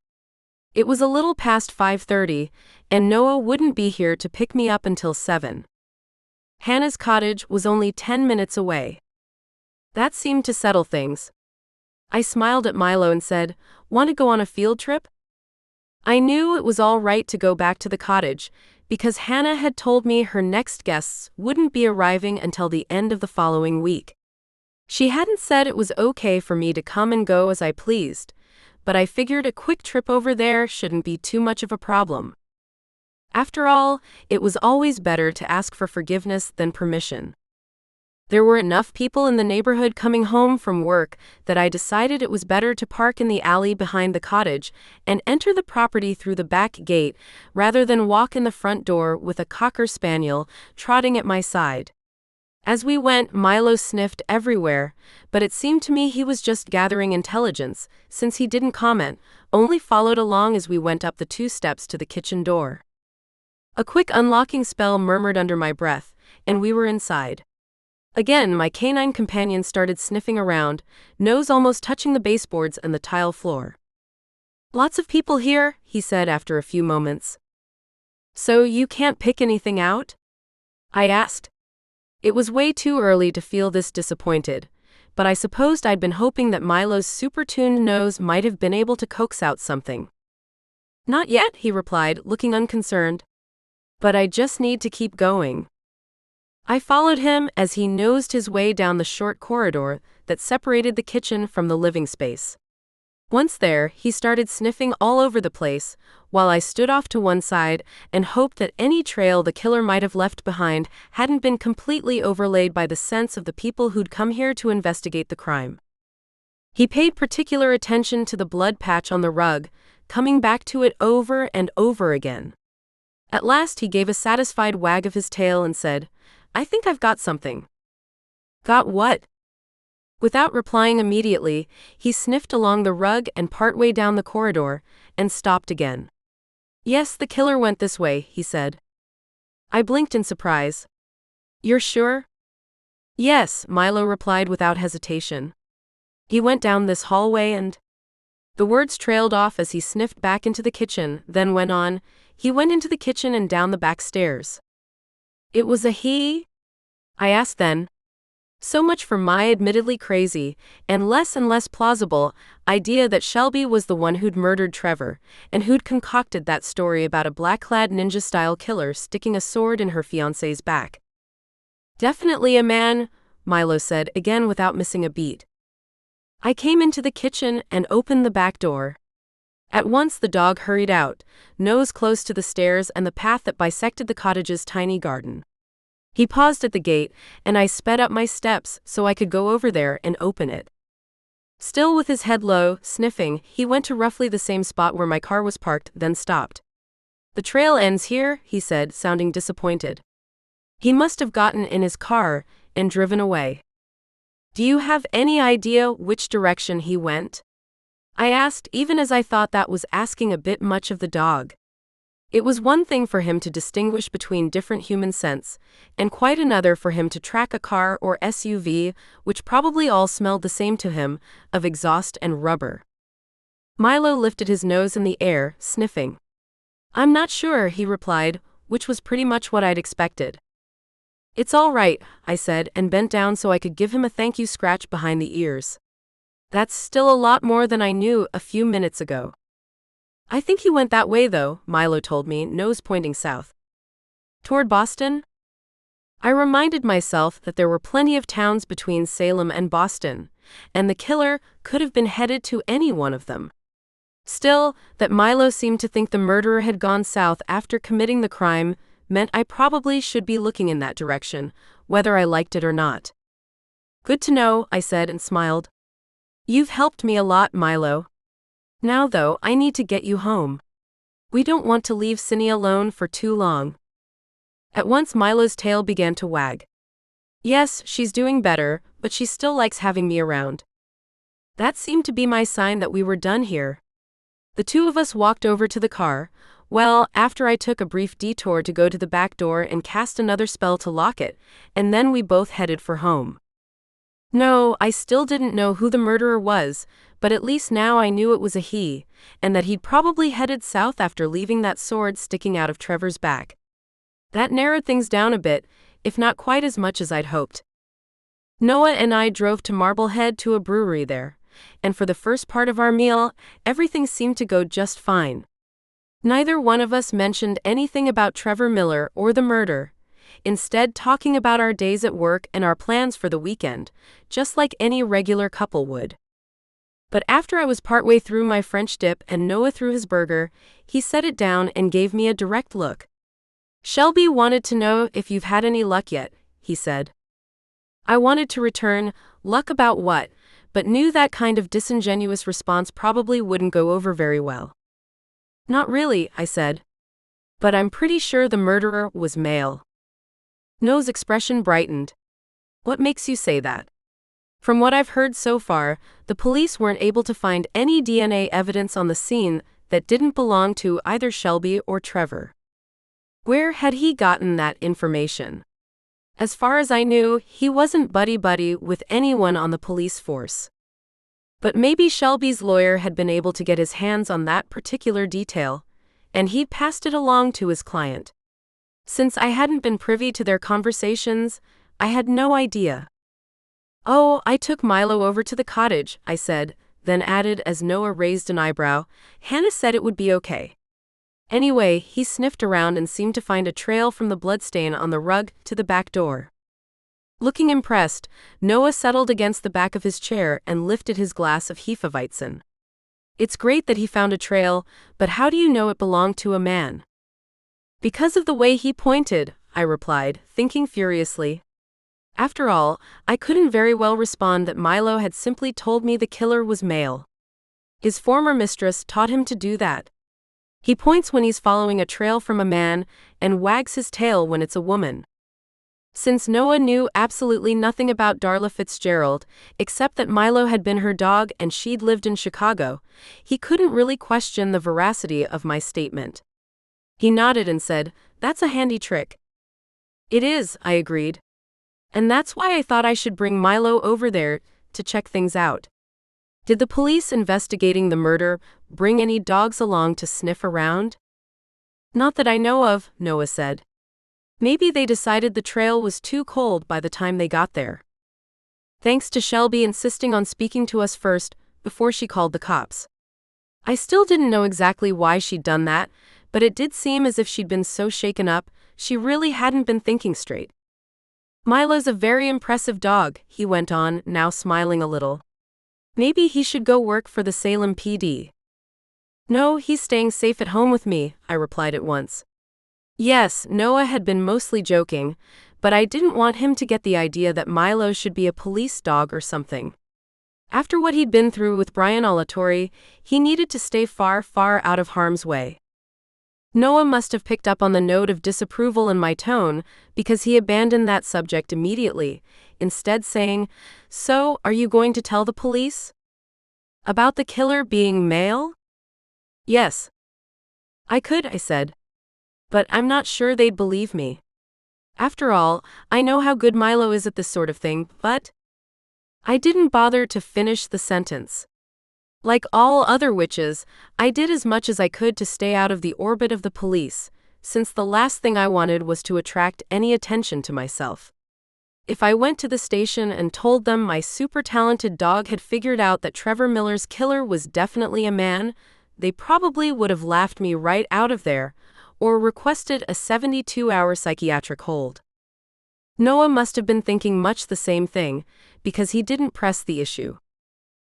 A: It was a little past 5:30, and Noah wouldn't be here to pick me up until 7. Hannah's cottage was only 10 minutes away. That seemed to settle things. I smiled at Milo and said, "Want to go on a field trip?" I knew it was all right to go back to the cottage, because Hannah had told me her next guests wouldn't be arriving until the end of the following week. She hadn't said it was okay for me to come and go as I pleased, but I figured a quick trip over there shouldn't be too much of a problem. After all, it was always better to ask for forgiveness than permission. There were enough people in the neighborhood coming home from work that I decided it was better to park in the alley behind the cottage and enter the property through the back gate rather than walk in the front door with a cocker spaniel trotting at my side. As we went, Milo sniffed everywhere, but it seemed to me he was just gathering intelligence, since he didn't comment, only followed along as we went up the 2 steps to the kitchen door. A quick unlocking spell murmured under my breath, and we were inside. Again, my canine companion started sniffing around, nose almost touching the baseboards and the tile floor. Lots of people here, he said after a few moments. So you can't pick anything out? I asked. It was way too early to feel this disappointed, but I supposed I'd been hoping that Milo's super-tuned nose might have been able to coax out something. Not yet, he replied, looking unconcerned. But I just need to keep going. I followed him as he nosed his way down the short corridor that separated the kitchen from the living space. Once there, he started sniffing all over the place, while I stood off to one side and hoped that any trail the killer might have left behind hadn't been completely overlaid by the scents of the people who'd come here to investigate the crime. He paid particular attention to the blood patch on the rug, coming back to it over and over again. At last he gave a satisfied wag of his tail and said, "I think I've got something." Got what? Without replying immediately, he sniffed along the rug and partway down the corridor, and stopped again. "Yes, the killer went this way," he said. I blinked in surprise. "You're sure?" Yes, Milo replied without hesitation. He went down this hallway and. The words trailed off as he sniffed back into the kitchen, then went on. He went into the kitchen and down the back stairs. It was a he? I asked then. So much for my admittedly crazy, and less plausible, idea that Shelby was the one who'd murdered Trevor, and who'd concocted that story about a black-clad ninja-style killer sticking a sword in her fiancé's back. Definitely a man, Milo said, again without missing a beat. I came into the kitchen and opened the back door. At once the dog hurried out, nose close to the stairs and the path that bisected the cottage's tiny garden. He paused at the gate, and I sped up my steps so I could go over there and open it. Still with his head low, sniffing, he went to roughly the same spot where my car was parked, then stopped. The trail ends here, he said, sounding disappointed. He must have gotten in his car and driven away. Do you have any idea which direction he went? I asked, even as I thought that was asking a bit much of the dog. It was one thing for him to distinguish between different human scents, and quite another for him to track a car or SUV, which probably all smelled the same to him, of exhaust and rubber. Milo lifted his nose in the air, sniffing. I'm not sure, he replied, which was pretty much what I'd expected. It's all right, I said, and bent down so I could give him a thank you scratch behind the ears. That's still a lot more than I knew a few minutes ago. I think he went that way though, Milo told me, nose pointing south. Toward Boston? I reminded myself that there were plenty of towns between Salem and Boston, and the killer could have been headed to any one of them. Still, that Milo seemed to think the murderer had gone south after committing the crime meant I probably should be looking in that direction, whether I liked it or not. Good to know, I said and smiled. You've helped me a lot, Milo. Now though, I need to get you home. We don't want to leave Cindy alone for too long. At once Milo's tail began to wag. Yes, she's doing better, but she still likes having me around. That seemed to be my sign that we were done here. The two of us walked over to the car, well, after I took a brief detour to go to the back door and cast another spell to lock it, and then we both headed for home. No, I still didn't know who the murderer was, but at least now I knew it was a he, and that he'd probably headed south after leaving that sword sticking out of Trevor's back. That narrowed things down a bit, if not quite as much as I'd hoped. Noah and I drove to Marblehead to a brewery there, and for the first part of our meal, everything seemed to go just fine. Neither one of us mentioned anything about Trevor Miller or the murder, instead talking about our days at work and our plans for the weekend, just like any regular couple would. But after I was partway through my French dip and Noah through his burger, he set it down and gave me a direct look. Shelby wanted to know if you've had any luck yet, he said. I wanted to return, luck about what, but knew that kind of disingenuous response probably wouldn't go over very well. Not really, I said. But I'm pretty sure the murderer was male. Noah's expression brightened. What makes you say that? From what I've heard so far, the police weren't able to find any DNA evidence on the scene that didn't belong to either Shelby or Trevor. Where had he gotten that information? As far as I knew, he wasn't buddy-buddy with anyone on the police force. But maybe Shelby's lawyer had been able to get his hands on that particular detail, and he'd passed it along to his client. Since I hadn't been privy to their conversations, I had no idea. Oh, I took Milo over to the cottage, I said, then added as Noah raised an eyebrow, Hannah said it would be okay. Anyway, he sniffed around and seemed to find a trail from the bloodstain on the rug to the back door. Looking impressed, Noah settled against the back of his chair and lifted his glass of Hefeweizen. It's great that he found a trail, but how do you know it belonged to a man? Because of the way he pointed, I replied, thinking furiously. After all, I couldn't very well respond that Milo had simply told me the killer was male. His former mistress taught him to do that. He points when he's following a trail from a man, and wags his tail when it's a woman. Since Noah knew absolutely nothing about Darla Fitzgerald, except that Milo had been her dog and she'd lived in Chicago, he couldn't really question the veracity of my statement. He nodded and said, "That's a handy trick." "It is," I agreed. And that's why I thought I should bring Milo over there to check things out. Did the police investigating the murder bring any dogs along to sniff around? Not that I know of, Noah said. Maybe they decided the trail was too cold by the time they got there. Thanks to Shelby insisting on speaking to us first before she called the cops. I still didn't know exactly why she'd done that, but it did seem as if she'd been so shaken up, she really hadn't been thinking straight. Milo's a very impressive dog, he went on, now smiling a little. Maybe he should go work for the Salem PD. No, he's staying safe at home with me, I replied at once. Yes, Noah had been mostly joking, but I didn't want him to get the idea that Milo should be a police dog or something. After what he'd been through with Brian Olatorre, he needed to stay far, far out of harm's way. Noah must have picked up on the note of disapproval in my tone because he abandoned that subject immediately, instead saying, "So, are you going to tell the police? About the killer being male?" "Yes. I could," I said. "But I'm not sure they'd believe me. After all, I know how good Milo is at this sort of thing, but—" I didn't bother to finish the sentence. Like all other witches, I did as much as I could to stay out of the orbit of the police, since the last thing I wanted was to attract any attention to myself. If I went to the station and told them my super talented dog had figured out that Trevor Miller's killer was definitely a man, they probably would have laughed me right out of there, or requested a 72-hour psychiatric hold. Noah must have been thinking much the same thing, because he didn't press the issue.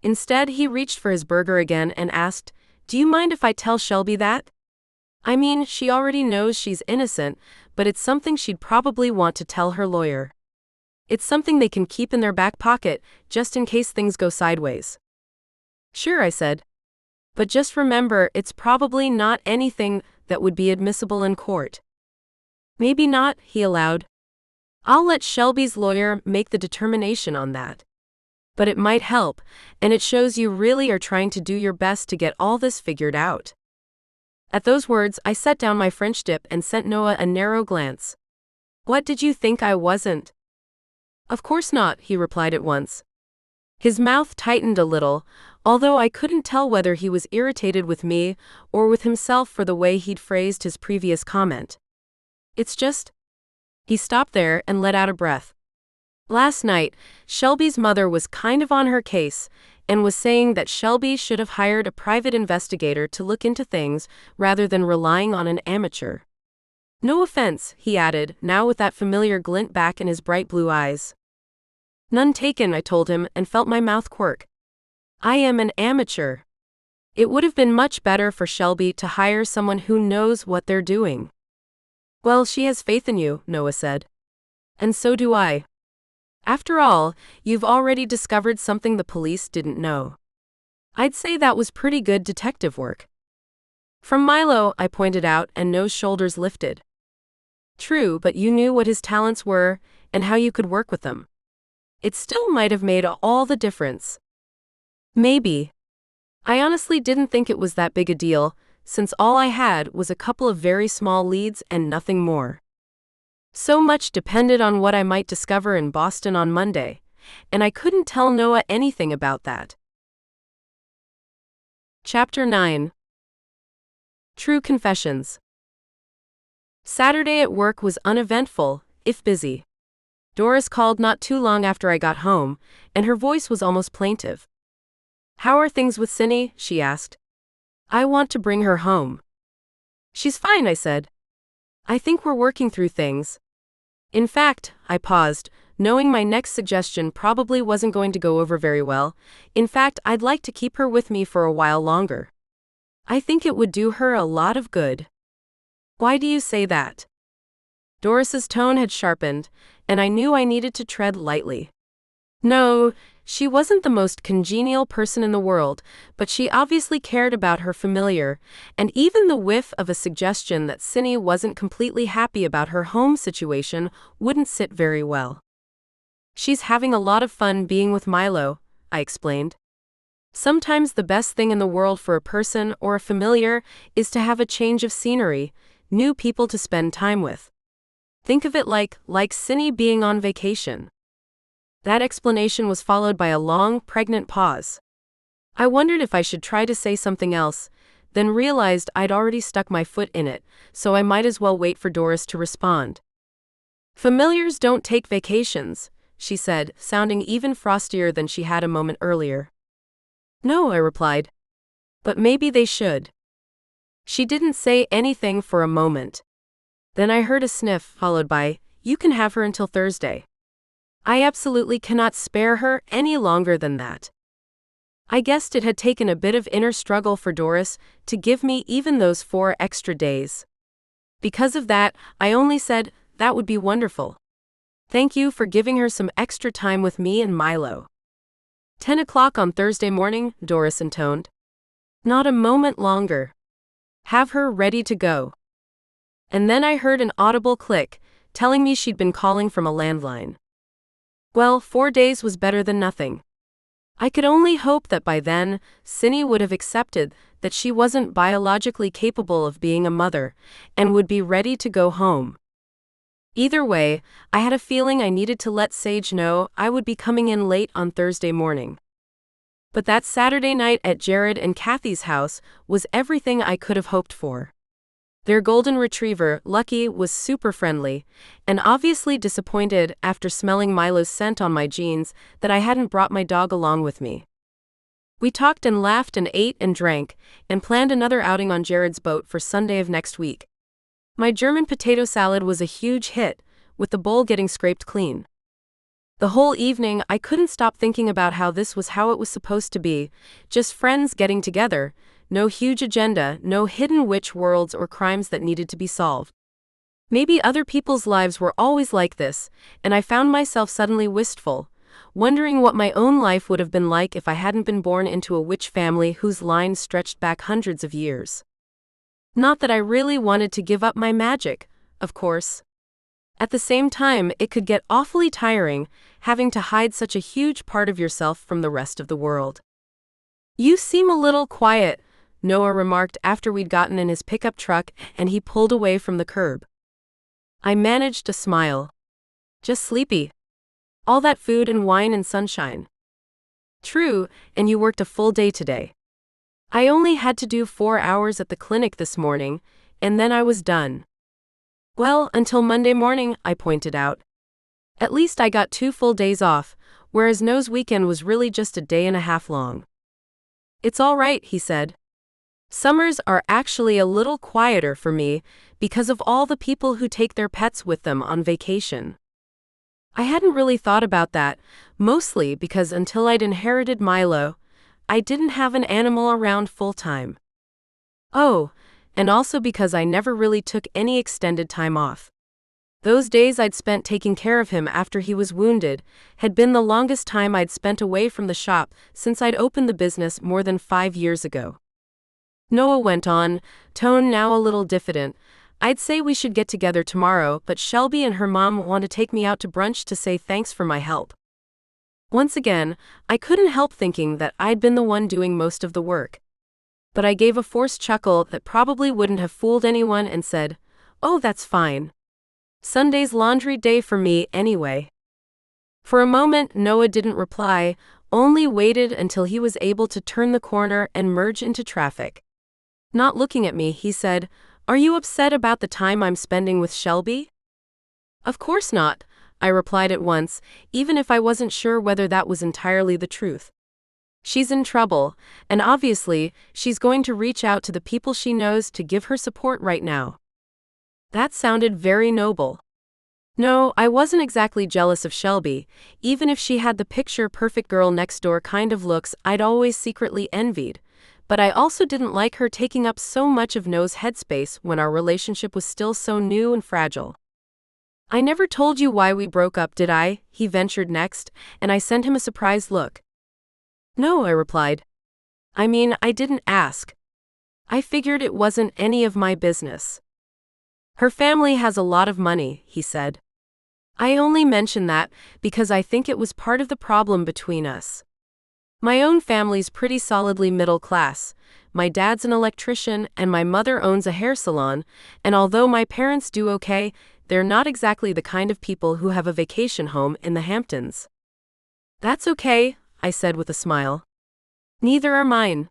A: Instead, he reached for his burger again and asked, "Do you mind if I tell Shelby that? I mean, she already knows she's innocent, but it's something she'd probably want to tell her lawyer. It's something they can keep in their back pocket, just in case things go sideways." "Sure," I said. "But just remember, it's probably not anything that would be admissible in court." "Maybe not," he allowed. "I'll let Shelby's lawyer make the determination on that. But it might help, and it shows you really are trying to do your best to get all this figured out." At those words, I set down my French dip and sent Noah a narrow glance. "What did you think I wasn't?" "Of course not," he replied at once. His mouth tightened a little, although I couldn't tell whether he was irritated with me or with himself for the way he'd phrased his previous comment. "It's just—" He stopped there and let out a breath. Last night, Shelby's mother was kind of on her case and was saying that Shelby should have hired a private investigator to look into things rather than relying on an amateur. "No offense," he added, now with that familiar glint back in his bright blue eyes. "None taken," I told him and felt my mouth quirk. "I am an amateur. It would have been much better for Shelby to hire someone who knows what they're doing." "Well, she has faith in you," Noah said. "And so do I. After all, you've already discovered something the police didn't know. I'd say that was pretty good detective work." "From Milo," I pointed out, and Noah's shoulders lifted. "True, but you knew what his talents were and how you could work with them. It still might have made all the difference." "Maybe. I honestly didn't think it was that big a deal, since all I had was a couple of very small leads and nothing more. So much depended on what I might discover in Boston on Monday, and I couldn't tell Noah anything about that." Chapter 9. True Confessions. Saturday at work was uneventful, if busy. Doris called not too long after I got home, and her voice was almost plaintive. "How are things with Cindy?" she asked. "I want to bring her home." "She's fine," I said. "I think we're working through things. In fact," I paused, knowing my next suggestion probably wasn't going to go over very well. "In fact, I'd like to keep her with me for a while longer. I think it would do her a lot of good." "Why do you say that?" Doris's tone had sharpened, and I knew I needed to tread lightly. No, she wasn't the most congenial person in the world, but she obviously cared about her familiar, and even the whiff of a suggestion that Cindy wasn't completely happy about her home situation wouldn't sit very well. "She's having a lot of fun being with Milo," I explained. "Sometimes the best thing in the world for a person or a familiar is to have a change of scenery, new people to spend time with." Think of it like Cindy being on vacation. That explanation was followed by a long, pregnant pause. I wondered if I should try to say something else, then realized I'd already stuck my foot in it, so I might as well wait for Doris to respond. Familiars don't take vacations, she said, sounding even frostier than she had a moment earlier. No, I replied. But maybe they should. She didn't say anything for a moment. Then I heard a sniff, followed by, "You can have her until Thursday." I absolutely cannot spare her any longer than that. I guessed it had taken a bit of inner struggle for Doris to give me even those 4 extra days. Because of that, I only said, "That would be wonderful. Thank you for giving her some extra time with me and Milo." 10 o'clock on Thursday morning, Doris intoned. Not a moment longer. Have her ready to go. And then I heard an audible click, telling me she'd been calling from a landline. Well, 4 days was better than nothing. I could only hope that by then, Cindy would have accepted that she wasn't biologically capable of being a mother, and would be ready to go home. Either way, I had a feeling I needed to let Sage know I would be coming in late on Thursday morning. But that Saturday night at Jared and Kathy's house was everything I could have hoped for. Their golden retriever, Lucky, was super friendly, and obviously disappointed after smelling Milo's scent on my jeans that I hadn't brought my dog along with me. We talked and laughed and ate and drank, and planned another outing on Jared's boat for Sunday of next week. My German potato salad was a huge hit, with the bowl getting scraped clean. The whole evening, I couldn't stop thinking about how this was how it was supposed to be, just friends getting together, no huge agenda, no hidden witch worlds or crimes that needed to be solved. Maybe other people's lives were always like this, and I found myself suddenly wistful, wondering what my own life would have been like if I hadn't been born into a witch family whose line stretched back hundreds of years. Not that I really wanted to give up my magic, of course. At the same time, it could get awfully tiring, having to hide such a huge part of yourself from the rest of the world. "You seem a little quiet," Noah remarked after we'd gotten in his pickup truck and he pulled away from the curb. I managed to smile. "Just sleepy. All that food and wine and sunshine." "True, and you worked a full day today." "I only had to do 4 hours at the clinic this morning, and then I was done." "Well, until Monday morning," I pointed out. "At least I got 2 full days off, whereas Noah's weekend was really just a day and a half long." "It's all right," he said. "Summers are actually a little quieter for me because of all the people who take their pets with them on vacation." I hadn't really thought about that, mostly because until I'd inherited Milo, I didn't have an animal around full-time. Oh, and also because I never really took any extended time off. Those days I'd spent taking care of him after he was wounded had been the longest time I'd spent away from the shop since I'd opened the business more than 5 years ago. Noah went on, tone now a little diffident. "I'd say we should get together tomorrow, but Shelby and her mom want to take me out to brunch to say thanks for my help." Once again, I couldn't help thinking that I'd been the one doing most of the work. But I gave a forced chuckle that probably wouldn't have fooled anyone and said, "Oh, that's fine. Sunday's laundry day for me anyway." For a moment, Noah didn't reply, only waited until he was able to turn the corner and merge into traffic. Not looking at me, he said, "Are you upset about the time I'm spending with Shelby?" "Of course not," I replied at once, even if I wasn't sure whether that was entirely the truth. "She's in trouble, and obviously, she's going to reach out to the people she knows to give her support right now." That sounded very noble. No, I wasn't exactly jealous of Shelby, even if she had the picture-perfect girl next door kind of looks I'd always secretly envied. But I also didn't like her taking up so much of Noah's headspace when our relationship was still so new and fragile. "I never told you why we broke up, did I?" he ventured next, and I sent him a surprised look. "No," I replied. "I mean, I didn't ask. I figured it wasn't any of my business." "Her family has a lot of money," he said. "I only mention that because I think it was part of the problem between us. My own family's pretty solidly middle class. My dad's an electrician and my mother owns a hair salon, and although my parents do okay, they're not exactly the kind of people who have a vacation home in the Hamptons. That's okay, I said with a smile. Neither are mine.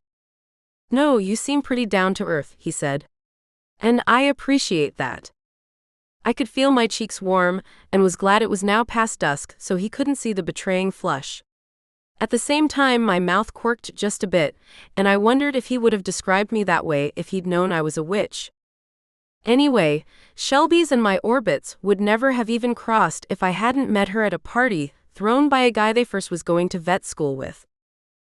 A: No, you seem pretty down to earth, he said. And I appreciate that. I could feel my cheeks warm, and was glad it was now past dusk so he couldn't see the betraying flush. At the same time, my mouth quirked just a bit, and I wondered if he would have described me that way if he'd known I was a witch. Anyway, Shelby's and my orbits would never have even crossed if I hadn't met her at a party thrown by a guy they first was going to vet school with.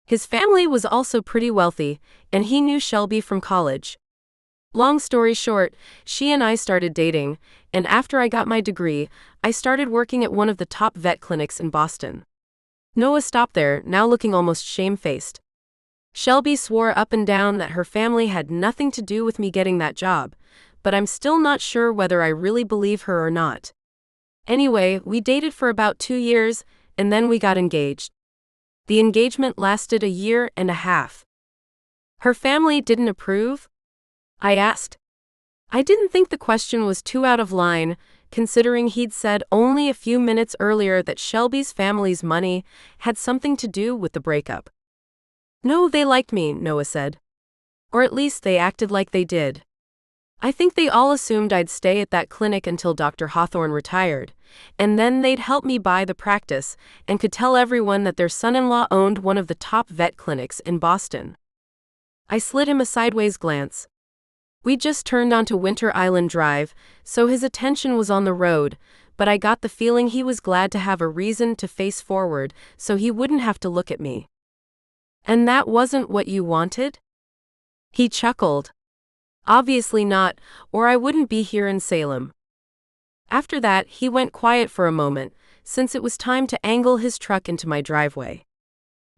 A: His family was also pretty wealthy, and he knew Shelby from college. Long story short, she and I started dating, and after I got my degree, I started working at one of the top vet clinics in Boston. Noah stopped there, now looking almost shamefaced. Shelby swore up and down that her family had nothing to do with me getting that job, but I'm still not sure whether I really believe her or not. Anyway, we dated for about 2 years, and then we got engaged. The engagement lasted a year and a half. Her family didn't approve? I asked. I didn't think the question was too out of line, considering he'd said only a few minutes earlier that Shelby's family's money had something to do with the breakup. No, they liked me, Noah said. Or at least they acted like they did. I think they all assumed I'd stay at that clinic until Dr. Hawthorne retired, and then they'd help me buy the practice and could tell everyone that their son-in-law owned one of the top vet clinics in Boston. I slid him a sideways glance. We just turned onto Winter Island Drive, so his attention was on the road, but I got the feeling he was glad to have a reason to face forward so he wouldn't have to look at me. And that wasn't what you wanted? He chuckled. Obviously not, or I wouldn't be here in Salem. After that, he went quiet for a moment, since it was time to angle his truck into my driveway.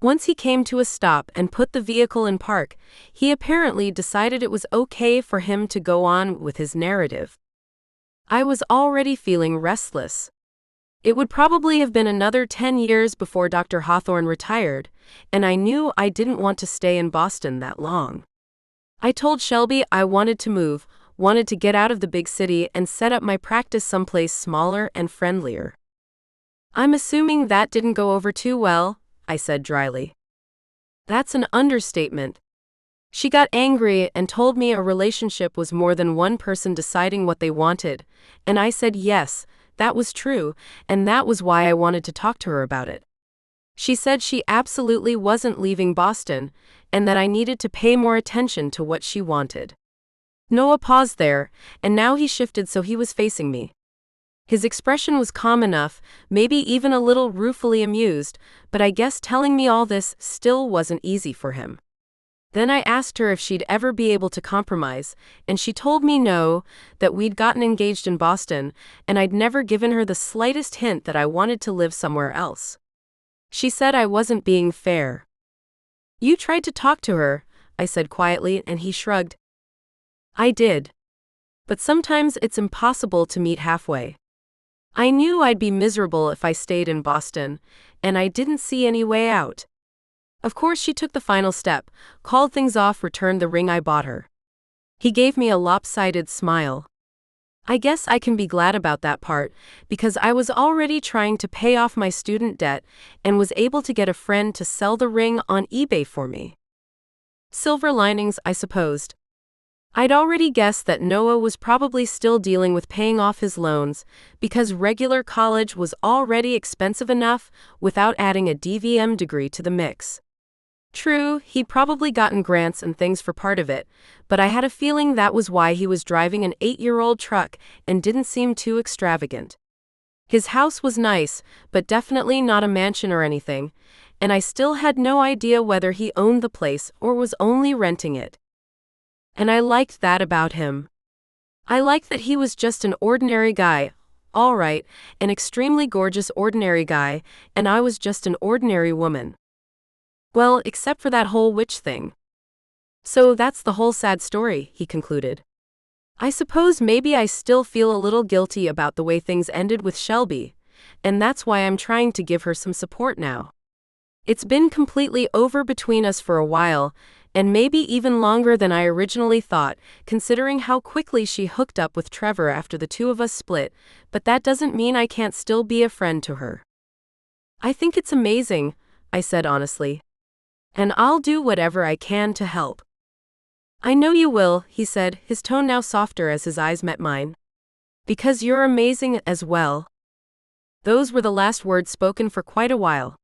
A: Once he came to a stop and put the vehicle in park, he apparently decided it was okay for him to go on with his narrative. I was already feeling restless. It would probably have been another 10 years before Dr. Hawthorne retired, and I knew I didn't want to stay in Boston that long. I told Shelby I wanted to move, wanted to get out of the big city and set up my practice someplace smaller and friendlier. I'm assuming that didn't go over too well, I said dryly. That's an understatement. She got angry and told me a relationship was more than one person deciding what they wanted, and I said yes, that was true, and that was why I wanted to talk to her about it. She said she absolutely wasn't leaving Boston, and that I needed to pay more attention to what she wanted. Noah paused there, and now he shifted so he was facing me. His expression was calm enough, maybe even a little ruefully amused, but I guess telling me all this still wasn't easy for him. Then I asked her if she'd ever be able to compromise, and she told me no, that we'd gotten engaged in Boston, and I'd never given her the slightest hint that I wanted to live somewhere else. She said I wasn't being fair. You tried to talk to her, I said quietly, and he shrugged. I did. But sometimes it's impossible to meet halfway. I knew I'd be miserable if I stayed in Boston, and I didn't see any way out. Of course, she took the final step, called things off, returned the ring I bought her. He gave me a lopsided smile. I guess I can be glad about that part, because I was already trying to pay off my student debt and was able to get a friend to sell the ring on eBay for me. Silver linings, I supposed. I'd already guessed that Noah was probably still dealing with paying off his loans, because regular college was already expensive enough without adding a DVM degree to the mix. True, he'd probably gotten grants and things for part of it, but I had a feeling that was why he was driving an 8-year-old truck and didn't seem too extravagant. His house was nice, but definitely not a mansion or anything, and I still had no idea whether he owned the place or was only renting it. And I liked that about him. I liked that he was just an ordinary guy, all right, an extremely gorgeous ordinary guy, and I was just an ordinary woman. Well, except for that whole witch thing. So that's the whole sad story, he concluded. I suppose maybe I still feel a little guilty about the way things ended with Shelby, and that's why I'm trying to give her some support now. It's been completely over between us for a while, and maybe even longer than I originally thought, considering how quickly she hooked up with Trevor after the two of us split, but that doesn't mean I can't still be a friend to her. I think it's amazing, I said honestly. And I'll do whatever I can to help. I know you will, he said, his tone now softer as his eyes met mine. Because you're amazing as well. Those were the last words spoken for quite a while.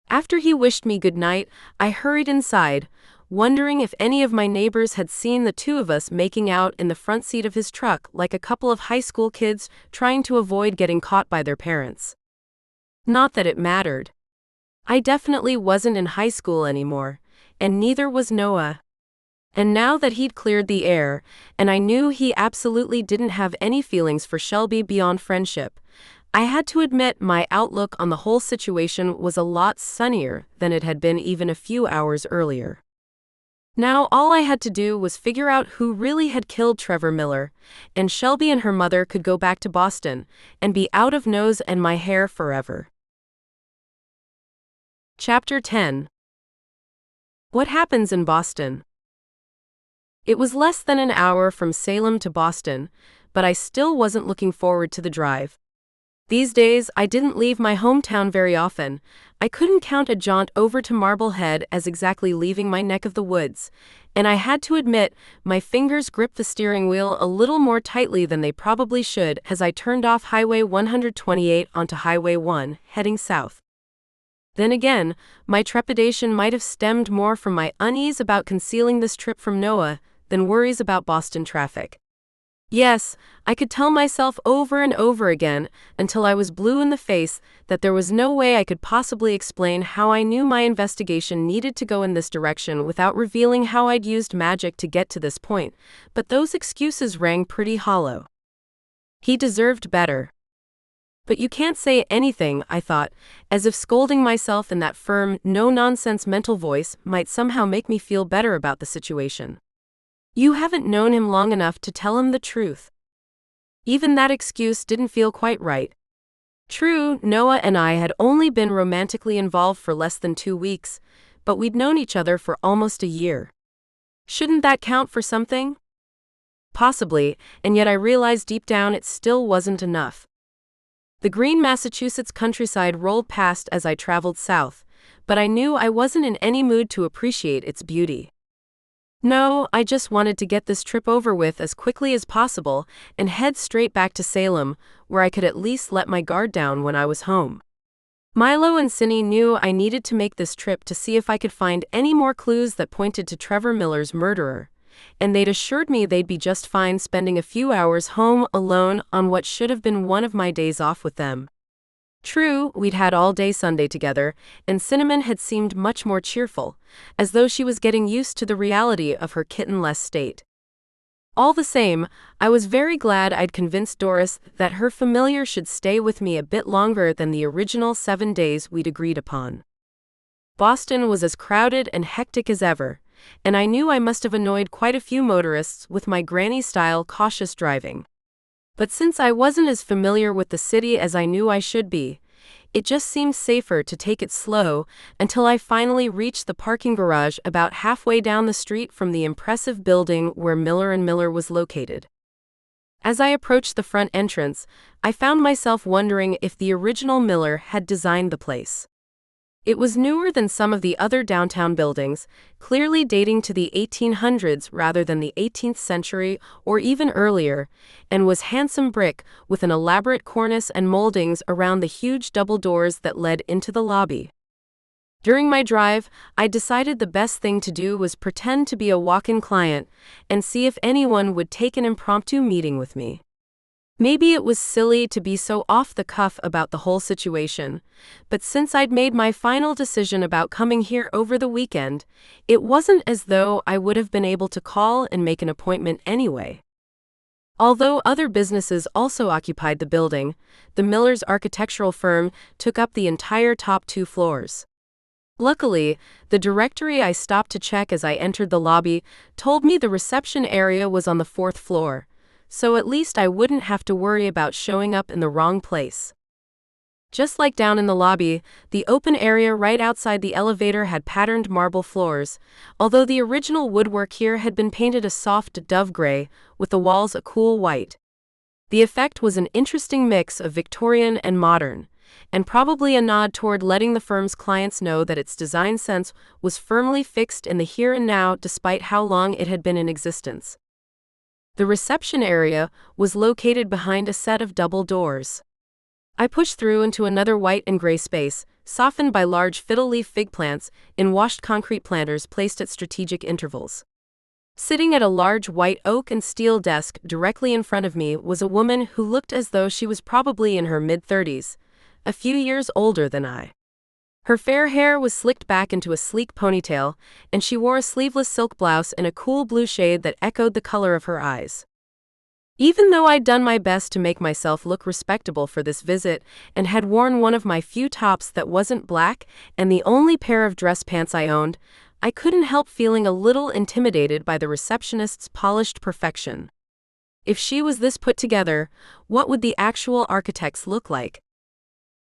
A: After he wished me good night, I hurried inside, wondering if any of my neighbors had seen the two of us making out in the front seat of his truck like a couple of high school kids trying to avoid getting caught by their parents. Not that it mattered. I definitely wasn't in high school anymore, and neither was Noah. And now that he'd cleared the air, and I knew he absolutely didn't have any feelings for Shelby beyond friendship, I had to admit my outlook on the whole situation was a lot sunnier than it had been even a few hours earlier. Now all I had to do was figure out who really had killed Trevor Miller, and Shelby and her mother could go back to Boston and be out of nose and my hair forever. Chapter 10. What happens in Boston? It was less than an hour from Salem to Boston, but I still wasn't looking forward to the drive. These days, I didn't leave my hometown very often. I couldn't count a jaunt over to Marblehead as exactly leaving my neck of the woods, and I had to admit, my fingers gripped the steering wheel a little more tightly than they probably should as I turned off Highway 128 onto Highway 1, heading south. Then again, my trepidation might have stemmed more from my unease about concealing this trip from Noah than worries about Boston traffic. Yes, I could tell myself over and over again, until I was blue in the face, that there was no way I could possibly explain how I knew my investigation needed to go in this direction without revealing how I'd used magic to get to this point, but those excuses rang pretty hollow. He deserved better. But you can't say anything, I thought, as if scolding myself in that firm, no-nonsense mental voice might somehow make me feel better about the situation. You haven't known him long enough to tell him the truth. Even that excuse didn't feel quite right. True, Noah and I had only been romantically involved for less than 2 weeks, but we'd known each other for almost a year. Shouldn't that count for something? Possibly, and yet I realized deep down it still wasn't enough. The green Massachusetts countryside rolled past as I traveled south, but I knew I wasn't in any mood to appreciate its beauty. No, I just wanted to get this trip over with as quickly as possible and head straight back to Salem, where I could at least let my guard down when I was home. Milo and Cindy knew I needed to make this trip to see if I could find any more clues that pointed to Trevor Miller's murderer, and they'd assured me they'd be just fine spending a few hours home alone on what should have been one of my days off with them. True, we'd had all day Sunday together, and Cinnamon had seemed much more cheerful, as though she was getting used to the reality of her kittenless state. All the same, I was very glad I'd convinced Doris that her familiar should stay with me a bit longer than the original 7 days we'd agreed upon. Boston was as crowded and hectic as ever, and I knew I must have annoyed quite a few motorists with my granny-style cautious driving. But since I wasn't as familiar with the city as I knew I should be, it just seemed safer to take it slow until I finally reached the parking garage about halfway down the street from the impressive building where Miller & Miller was located. As I approached the front entrance, I found myself wondering if the original Miller had designed the place. It was newer than some of the other downtown buildings, clearly dating to the 1800s rather than the 18th century or even earlier, and was handsome brick with an elaborate cornice and moldings around the huge double doors that led into the lobby. During my drive, I decided the best thing to do was pretend to be a walk-in client and see if anyone would take an impromptu meeting with me. Maybe it was silly to be so off the cuff about the whole situation, but since I'd made my final decision about coming here over the weekend, it wasn't as though I would have been able to call and make an appointment anyway. Although other businesses also occupied the building, the Millers' architectural firm took up the entire top 2 floors. Luckily, the directory I stopped to check as I entered the lobby told me the reception area was on the 4th floor, so at least I wouldn't have to worry about showing up in the wrong place. Just like down in the lobby, the open area right outside the elevator had patterned marble floors, although the original woodwork here had been painted a soft dove gray, with the walls a cool white. The effect was an interesting mix of Victorian and modern, and probably a nod toward letting the firm's clients know that its design sense was firmly fixed in the here and now despite how long it had been in existence. The reception area was located behind a set of double doors. I pushed through into another white and gray space, softened by large fiddle-leaf fig plants in washed concrete planters placed at strategic intervals. Sitting at a large white oak and steel desk directly in front of me was a woman who looked as though she was probably in her mid-30s, a few years older than I. Her fair hair was slicked back into a sleek ponytail, and she wore a sleeveless silk blouse in a cool blue shade that echoed the color of her eyes. Even though I'd done my best to make myself look respectable for this visit and had worn one of my few tops that wasn't black and the only pair of dress pants I owned, I couldn't help feeling a little intimidated by the receptionist's polished perfection. If she was this put together, what would the actual architects look like?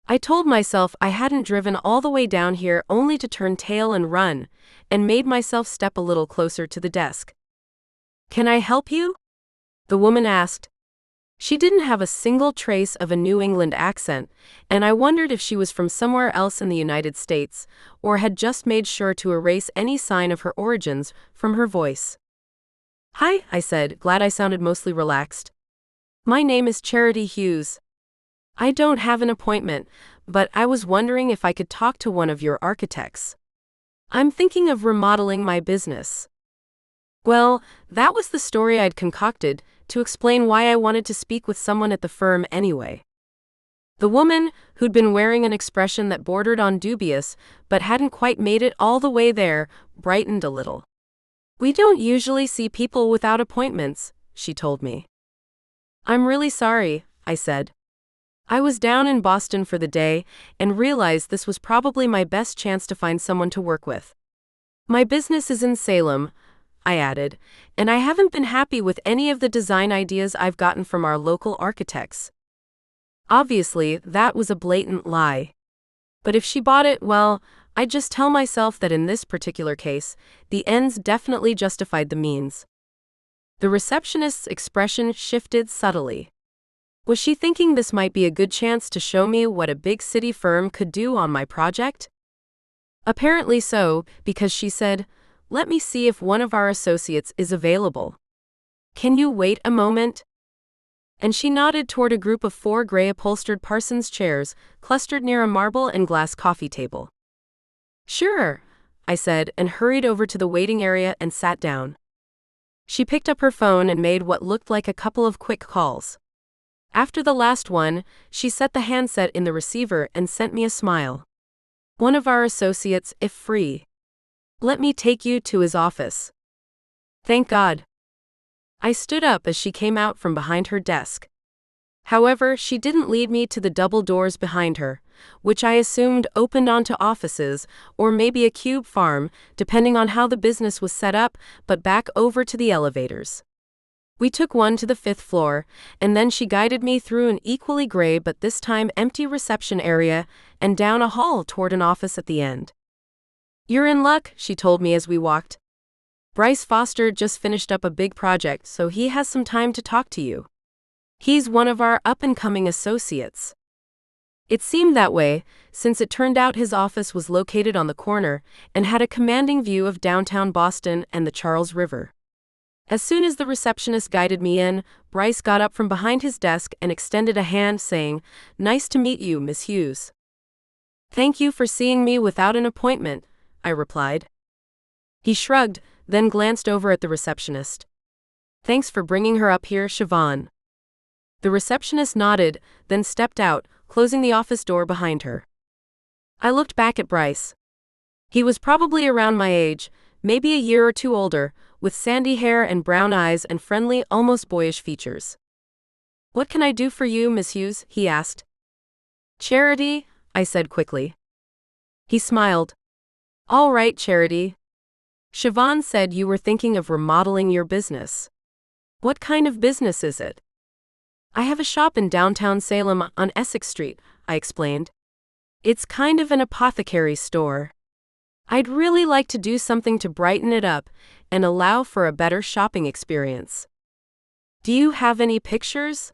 A: I told myself I hadn't driven all the way down here only to turn tail and run, and made myself step a little closer to the desk. "Can I help you?" the woman asked. She didn't have a single trace of a New England accent, and I wondered if she was from somewhere else in the United States, or had just made sure to erase any sign of her origins from her voice. "Hi," I said, glad I sounded mostly relaxed. "My name is Charity Hughes. I don't have an appointment, but I was wondering if I could talk to one of your architects. I'm thinking of remodeling my business." Well, that was the story I'd concocted to explain why I wanted to speak with someone at the firm anyway. The woman, who'd been wearing an expression that bordered on dubious but hadn't quite made it all the way there, brightened a little. "We don't usually see people without appointments," she told me. "I'm really sorry," I said. I was down in Boston for the day and realized this was probably my best chance to find someone to work with. "My business is in Salem," I added, "and I haven't been happy with any of the design ideas I've gotten from our local architects." Obviously, that was a blatant lie. But if she bought it, well, I'd just tell myself that in this particular case, the ends definitely justified the means. The receptionist's expression shifted subtly. Was she thinking this might be a good chance to show me what a big city firm could do on my project? Apparently so, because she said, "Let me see if one of our associates is available. Can you wait a moment?" And she nodded toward a group of 4 gray upholstered Parsons chairs clustered near a marble and glass coffee table. "Sure," I said, and hurried over to the waiting area and sat down. She picked up her phone and made what looked like a couple of quick calls. After the last one, she set the handset in the receiver and sent me a smile. "One of our associates, if free. Let me take you to his office." Thank God. I stood up as she came out from behind her desk. However, she didn't lead me to the double doors behind her, which I assumed opened onto offices, or maybe a cube farm, depending on how the business was set up, but back over to the elevators. We took one to the 5th floor, and then she guided me through an equally gray but this time empty reception area, and down a hall toward an office at the end. "You're in luck," she told me as we walked. "Bryce Foster just finished up a big project, so he has some time to talk to you. He's one of our up-and-coming associates." It seemed that way, since it turned out his office was located on the corner and had a commanding view of downtown Boston and the Charles River. As soon as the receptionist guided me in, Bryce got up from behind his desk and extended a hand, saying, "Nice to meet you, Miss Hughes." "Thank you for seeing me without an appointment," I replied. He shrugged, then glanced over at the receptionist. "Thanks for bringing her up here, Siobhan." The receptionist nodded, then stepped out, closing the office door behind her. I looked back at Bryce. He was probably around my age, maybe a year or two older, with sandy hair and brown eyes and friendly, almost boyish features. "What can I do for you, Miss Hughes?" he asked. "Charity," I said quickly. He smiled. "All right, Charity. Siobhan said you were thinking of remodeling your business. What kind of business is it?" "I have a shop in downtown Salem on Essex Street," I explained. It's kind of an apothecary store. I'd really like to do something to brighten it up and allow for a better shopping experience. Do you have any pictures?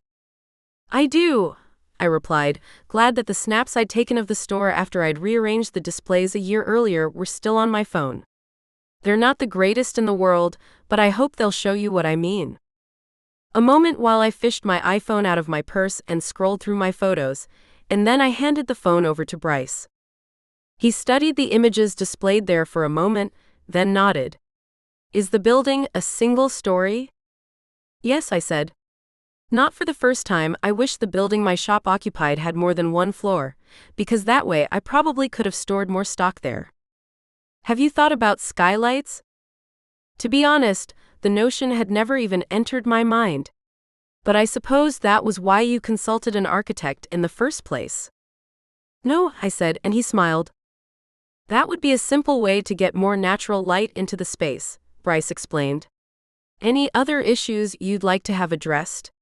A: I do, I replied, glad that the snaps I'd taken of the store after I'd rearranged the displays a year earlier were still on my phone. They're not the greatest in the world, but I hope they'll show you what I mean. A moment while I fished my iPhone out of my purse and scrolled through my photos, and then I handed the phone over to Bryce. He studied the images displayed there for a moment, then nodded. Is the building a single story? Yes, I said. Not for the first time. I wish the building my shop occupied had more than one floor, because that way I probably could have stored more stock there. Have you thought about skylights? To be honest, the notion had never even entered my mind. But I suppose that was why you consulted an architect in the first place. No, I said, and he smiled. That would be a simple way to get more natural light into the space, Bryce explained. Any other issues you'd like to have addressed?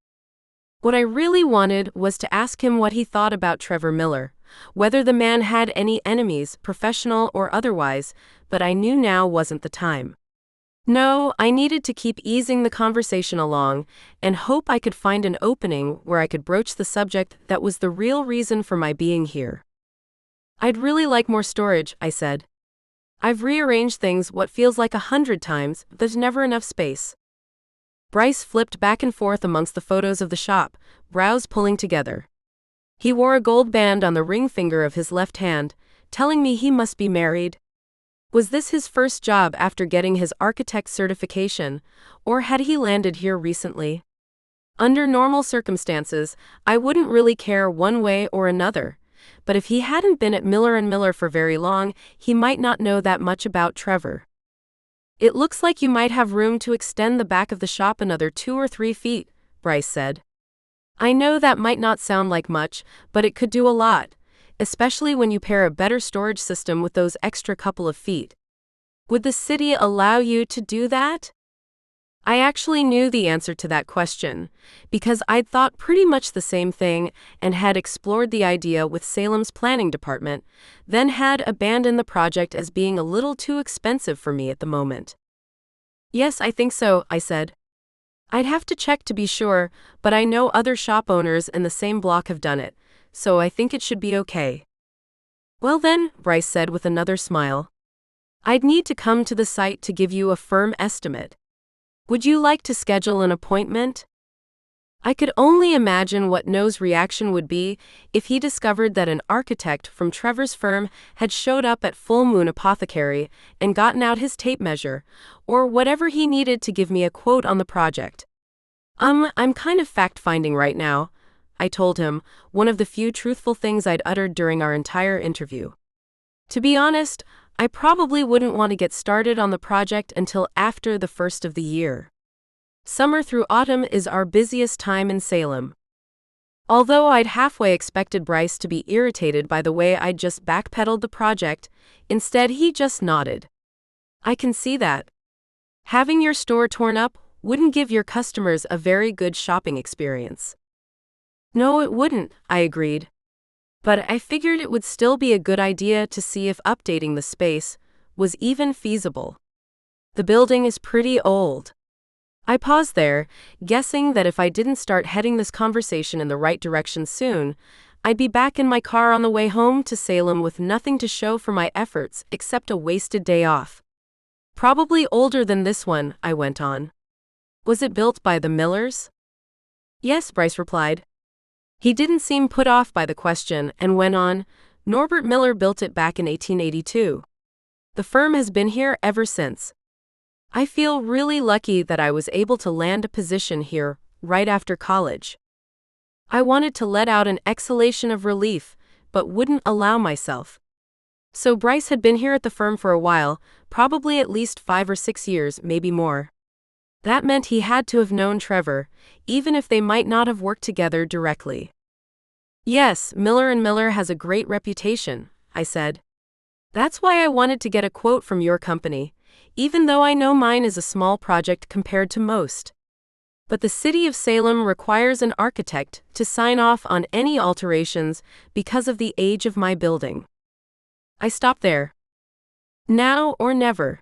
A: What I really wanted was to ask him what he thought about Trevor Miller, whether the man had any enemies, professional or otherwise, but I knew now wasn't the time. No, I needed to keep easing the conversation along and hope I could find an opening where I could broach the subject that was the real reason for my being here. I'd really like more storage, I said. I've rearranged things what feels like 100 times, but there's never enough space. Bryce flipped back and forth amongst the photos of the shop, brows pulling together. He wore a gold band on the ring finger of his left hand, telling me he must be married. Was this his first job after getting his architect certification, or had he landed here recently? Under normal circumstances, I wouldn't really care one way or another. But if he hadn't been at Miller & Miller for very long, he might not know that much about Trevor. It looks like you might have room to extend the back of the shop another 2 or 3 feet, Bryce said. I know that might not sound like much, but it could do a lot, especially when you pair a better storage system with those extra couple of feet. Would the city allow you to do that? I actually knew the answer to that question, because I'd thought pretty much the same thing and had explored the idea with Salem's planning department, then had abandoned the project as being a little too expensive for me at the moment. Yes, I think so, I said. I'd have to check to be sure, but I know other shop owners in the same block have done it, so I think it should be okay. Well then, Bryce said with another smile. I'd need to come to the site to give you a firm estimate. Would you like to schedule an appointment? I could only imagine what No's reaction would be if he discovered that an architect from Trevor's firm had showed up at Full Moon Apothecary and gotten out his tape measure, or whatever he needed to give me a quote on the project. I'm kind of fact-finding right now, I told him, one of the few truthful things I'd uttered during our entire interview. To be honest, I probably wouldn't want to get started on the project until after the first of the year. Summer through autumn is our busiest time in Salem. Although I'd halfway expected Bryce to be irritated by the way I'd just backpedaled the project, instead he just nodded. I can see that. Having your store torn up wouldn't give your customers a very good shopping experience. No, it wouldn't, I agreed. But I figured it would still be a good idea to see if updating the space was even feasible. The building is pretty old. I paused there, guessing that if I didn't start heading this conversation in the right direction soon, I'd be back in my car on the way home to Salem with nothing to show for my efforts except a wasted day off. Probably older than this one, I went on. Was it built by the Millers? Yes, Bryce replied. He didn't seem put off by the question and went on, Norbert Miller built it back in 1882. The firm has been here ever since. I feel really lucky that I was able to land a position here right after college. I wanted to let out an exhalation of relief, but wouldn't allow myself. So Bryce had been here at the firm for a while, probably at least 5 or 6 years, maybe more. That meant he had to have known Trevor, even if they might not have worked together directly. Yes, Miller & Miller has a great reputation, I said. That's why I wanted to get a quote from your company, even though I know mine is a small project compared to most. But the city of Salem requires an architect to sign off on any alterations because of the age of my building. I stopped there. Now or never.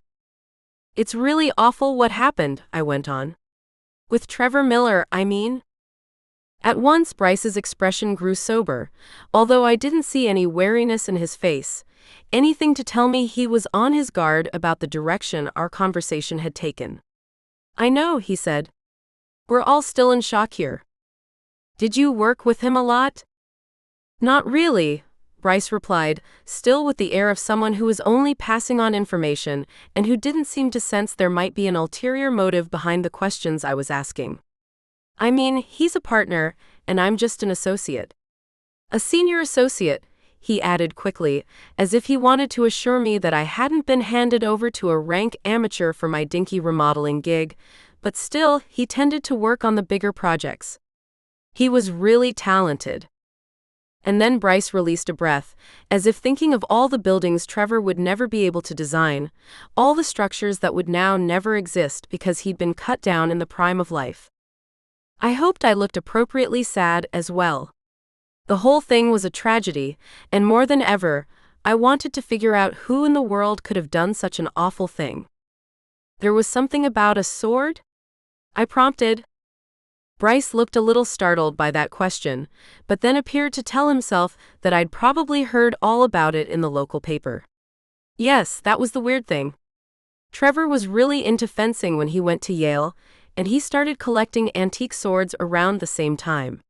A: It's really awful what happened, I went on. With Trevor Miller, I mean. At once Bryce's expression grew sober, although I didn't see any wariness in his face, anything to tell me he was on his guard about the direction our conversation had taken. I know, he said. We're all still in shock here. Did you work with him a lot? Not really, Bryce replied, still with the air of someone who was only passing on information and who didn't seem to sense there might be an ulterior motive behind the questions I was asking. I mean, he's a partner, and I'm just an associate. A senior associate, he added quickly, as if he wanted to assure me that I hadn't been handed over to a rank amateur for my dinky remodeling gig, but still, he tended to work on the bigger projects. He was really talented. And then Bryce released a breath, as if thinking of all the buildings Trevor would never be able to design, all the structures that would now never exist because he'd been cut down in the prime of life. I hoped I looked appropriately sad as well. The whole thing was a tragedy, and more than ever, I wanted to figure out who in the world could have done such an awful thing. There was something about a sword? I prompted. Bryce looked a little startled by that question, but then appeared to tell himself that I'd probably heard all about it in the local paper. Yes, that was the weird thing. Trevor was really into fencing when he went to Yale, and he started collecting antique swords around the same time.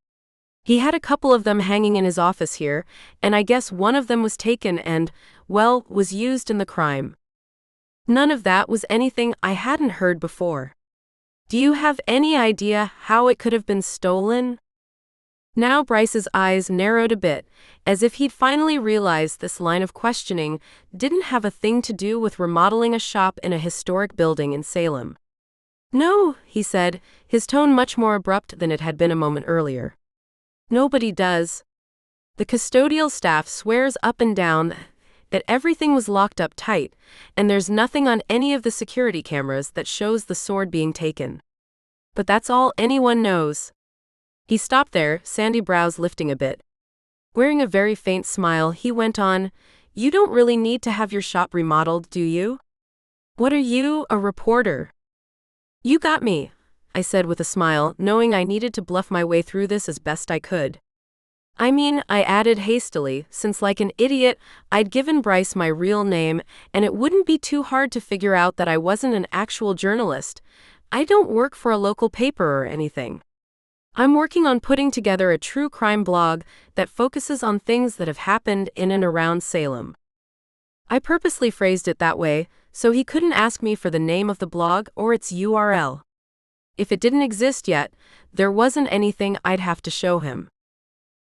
A: He had a couple of them hanging in his office here, and I guess one of them was taken and, well, was used in the crime. None of that was anything I hadn't heard before. Do you have any idea how it could have been stolen? Now Bryce's eyes narrowed a bit, as if he'd finally realized this line of questioning didn't have a thing to do with remodeling a shop in a historic building in Salem. No, he said, his tone much more abrupt than it had been a moment earlier. Nobody does. The custodial staff swears up and down that everything was locked up tight, and there's nothing on any of the security cameras that shows the sword being taken. But that's all anyone knows. He stopped there, sandy brows lifting a bit. Wearing a very faint smile, he went on, You don't really need to have your shop remodeled, do you? What are you, a reporter? You got me, I said with a smile, knowing I needed to bluff my way through this as best I could. I mean, I added hastily, since like an idiot, I'd given Bryce my real name, and it wouldn't be too hard to figure out that I wasn't an actual journalist. I don't work for a local paper or anything. I'm working on putting together a true crime blog that focuses on things that have happened in and around Salem. I purposely phrased it that way, so he couldn't ask me for the name of the blog or its URL. If it didn't exist yet, there wasn't anything I'd have to show him.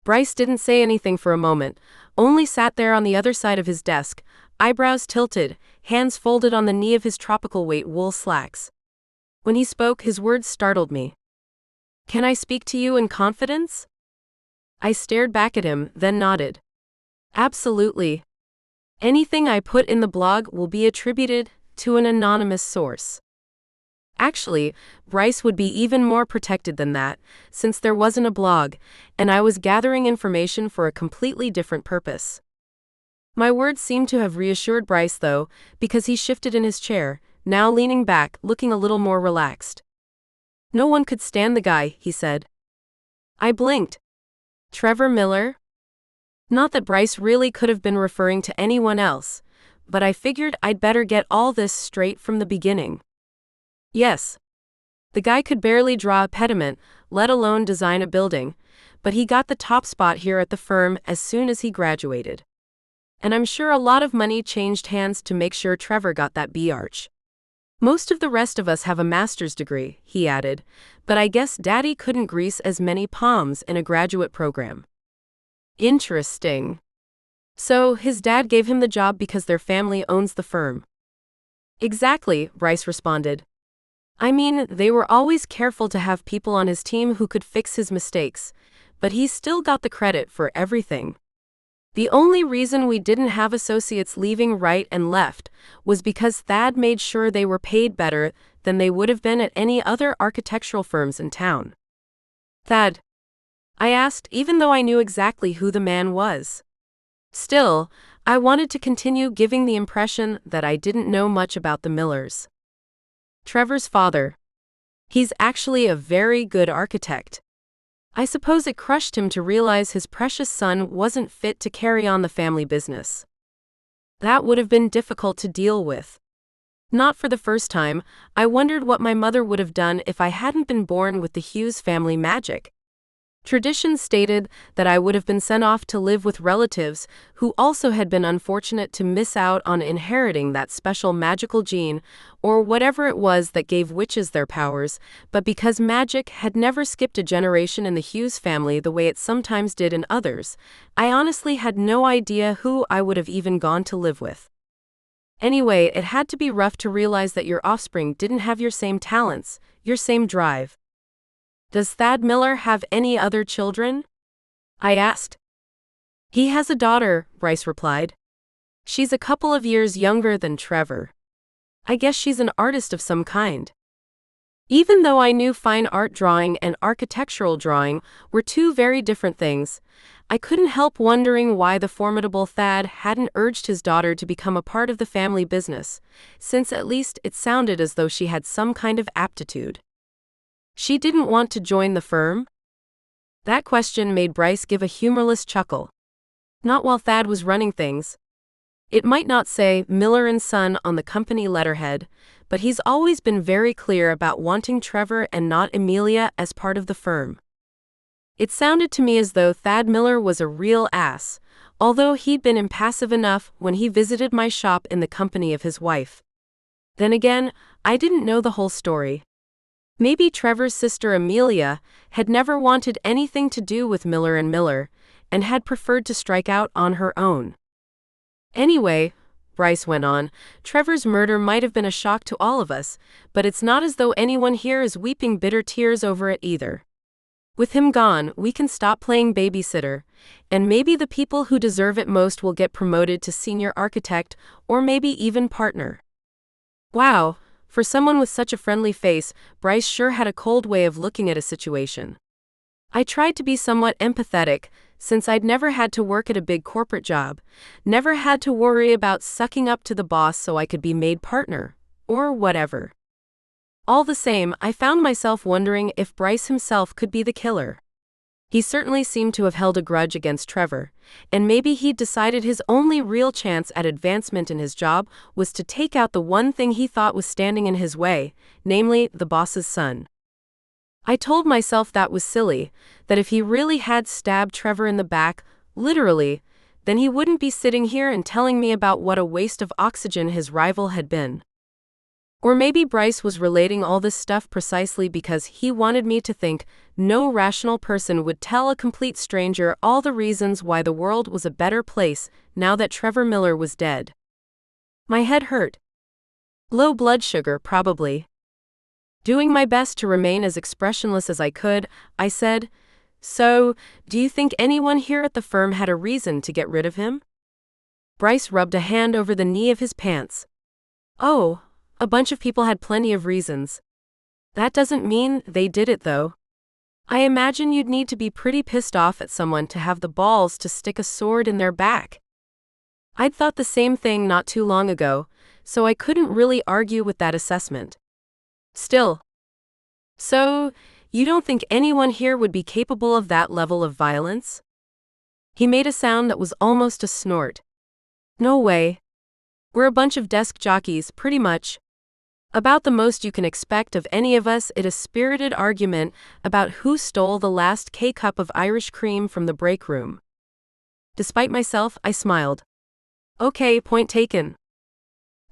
A: Bryce didn't say anything for a moment, only sat there on the other side of his desk, eyebrows tilted, hands folded on the knee of his tropical weight wool slacks. When he spoke, his words startled me. Can I speak to you in confidence? I stared back at him, then nodded. Absolutely. Anything I put in the blog will be attributed to an anonymous source. Actually, Bryce would be even more protected than that, since there wasn't a blog, and I was gathering information for a completely different purpose. My words seemed to have reassured Bryce, though, because he shifted in his chair, now leaning back, looking a little more relaxed. No one could stand the guy, he said. I blinked. Trevor Miller? Not that Bryce really could have been referring to anyone else, but I figured I'd better get all this straight from the beginning. Yes. The guy could barely draw a pediment, let alone design a building, but he got the top spot here at the firm as soon as he graduated. And I'm sure a lot of money changed hands to make sure Trevor got that B-arch. Most of the rest of us have a master's degree, he added, but I guess Daddy couldn't grease as many palms in a graduate program. Interesting. So, his dad gave him the job because their family owns the firm. Exactly, Bryce responded. I mean, they were always careful to have people on his team who could fix his mistakes, but he still got the credit for everything. The only reason we didn't have associates leaving right and left was because Thad made sure they were paid better than they would have been at any other architectural firms in town. Thad? I asked, even though I knew exactly who the man was. Still, I wanted to continue giving the impression that I didn't know much about the Millers. Trevor's father. He's actually a very good architect. I suppose it crushed him to realize his precious son wasn't fit to carry on the family business. That would have been difficult to deal with. Not for the first time, I wondered what my mother would have done if I hadn't been born with the Hughes family magic. Tradition stated that I would have been sent off to live with relatives who also had been unfortunate to miss out on inheriting that special magical gene, or whatever it was that gave witches their powers, but because magic had never skipped a generation in the Hughes family the way it sometimes did in others, I honestly had no idea who I would have even gone to live with. Anyway, it had to be rough to realize that your offspring didn't have your same talents, your same drive. Does Thad Miller have any other children? I asked. He has a daughter, Bryce replied. She's a couple of years younger than Trevor. I guess she's an artist of some kind. Even though I knew fine art drawing and architectural drawing were two very different things, I couldn't help wondering why the formidable Thad hadn't urged his daughter to become a part of the family business, since at least it sounded as though she had some kind of aptitude. She didn't want to join the firm? That question made Bryce give a humorless chuckle. Not while Thad was running things. It might not say Miller and Son on the company letterhead, but he's always been very clear about wanting Trevor and not Amelia as part of the firm. It sounded to me as though Thad Miller was a real ass, although he'd been impassive enough when he visited my shop in the company of his wife. Then again, I didn't know the whole story. Maybe Trevor's sister Amelia had never wanted anything to do with Miller and Miller, and had preferred to strike out on her own. Anyway, Bryce went on, Trevor's murder might have been a shock to all of us, but it's not as though anyone here is weeping bitter tears over it either. With him gone, we can stop playing babysitter, and maybe the people who deserve it most will get promoted to senior architect or maybe even partner. Wow. For someone with such a friendly face, Bryce sure had a cold way of looking at a situation. I tried to be somewhat empathetic, since I'd never had to work at a big corporate job, never had to worry about sucking up to the boss so I could be made partner, or whatever. All the same, I found myself wondering if Bryce himself could be the killer. He certainly seemed to have held a grudge against Trevor, and maybe he'd decided his only real chance at advancement in his job was to take out the one thing he thought was standing in his way, namely the boss's son. I told myself that was silly, that if he really had stabbed Trevor in the back, literally, then he wouldn't be sitting here and telling me about what a waste of oxygen his rival had been. Or maybe Bryce was relating all this stuff precisely because he wanted me to think no rational person would tell a complete stranger all the reasons why the world was a better place now that Trevor Miller was dead. My head hurt. Low blood sugar, probably. Doing my best to remain as expressionless as I could, I said, "So, do you think anyone here at the firm had a reason to get rid of him?" Bryce rubbed a hand over the knee of his pants. "Oh, a bunch of people had plenty of reasons. That doesn't mean they did it, though. I imagine you'd need to be pretty pissed off at someone to have the balls to stick a sword in their back." I'd thought the same thing not too long ago, so I couldn't really argue with that assessment. Still. "So, you don't think anyone here would be capable of that level of violence?" He made a sound that was almost a snort. "No way. We're a bunch of desk jockeys, pretty much. About the most you can expect of any of us is a spirited argument about who stole the last K-cup of Irish cream from the break room." Despite myself, I smiled. "Okay, point taken."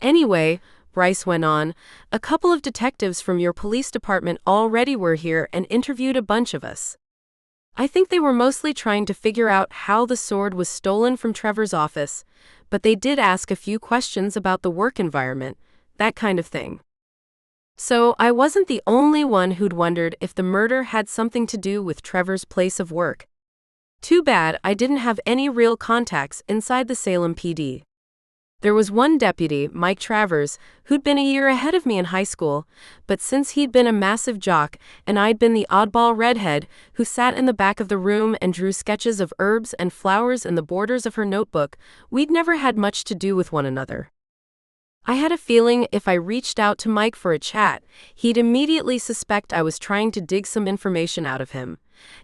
A: "Anyway," Bryce went on, "a couple of detectives from your police department already were here and interviewed a bunch of us. I think they were mostly trying to figure out how the sword was stolen from Trevor's office, but they did ask a few questions about the work environment, that kind of thing. So I wasn't the only one who'd wondered if the murder had something to do with Trevor's place of work. Too bad I didn't have any real contacts inside the Salem PD. There was one deputy, Mike Travers, who'd been a year ahead of me in high school, but since he'd been a massive jock and I'd been the oddball redhead who sat in the back of the room and drew sketches of herbs and flowers in the borders of her notebook, we'd never had much to do with one another. I had a feeling if I reached out to Mike for a chat, he'd immediately suspect I was trying to dig some information out of him,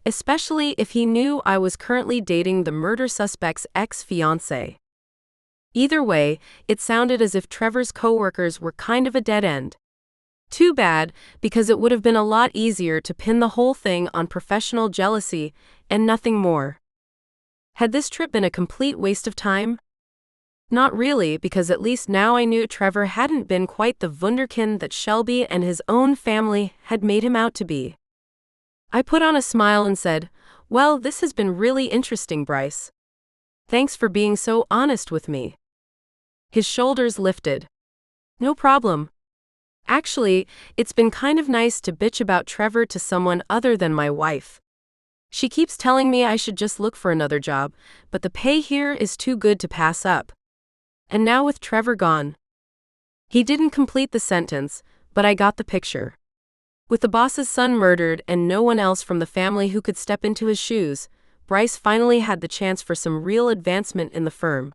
A: especially if he knew I was currently dating the murder suspect's ex-fiancé. Either way, it sounded as if Trevor's coworkers were kind of a dead end. Too bad, because it would have been a lot easier to pin the whole thing on professional jealousy and nothing more. Had this trip been a complete waste of time? Not really, because at least now I knew Trevor hadn't been quite the wunderkind that Shelby and his own family had made him out to be. I put on a smile and said, "Well, this has been really interesting, Bryce. Thanks for being so honest with me." His shoulders lifted. "No problem. Actually, it's been kind of nice to bitch about Trevor to someone other than my wife. She keeps telling me I should just look for another job, but the pay here is too good to pass up. And now with Trevor gone." He didn't complete the sentence, but I got the picture. With the boss's son murdered and no one else from the family who could step into his shoes, Bryce finally had the chance for some real advancement in the firm.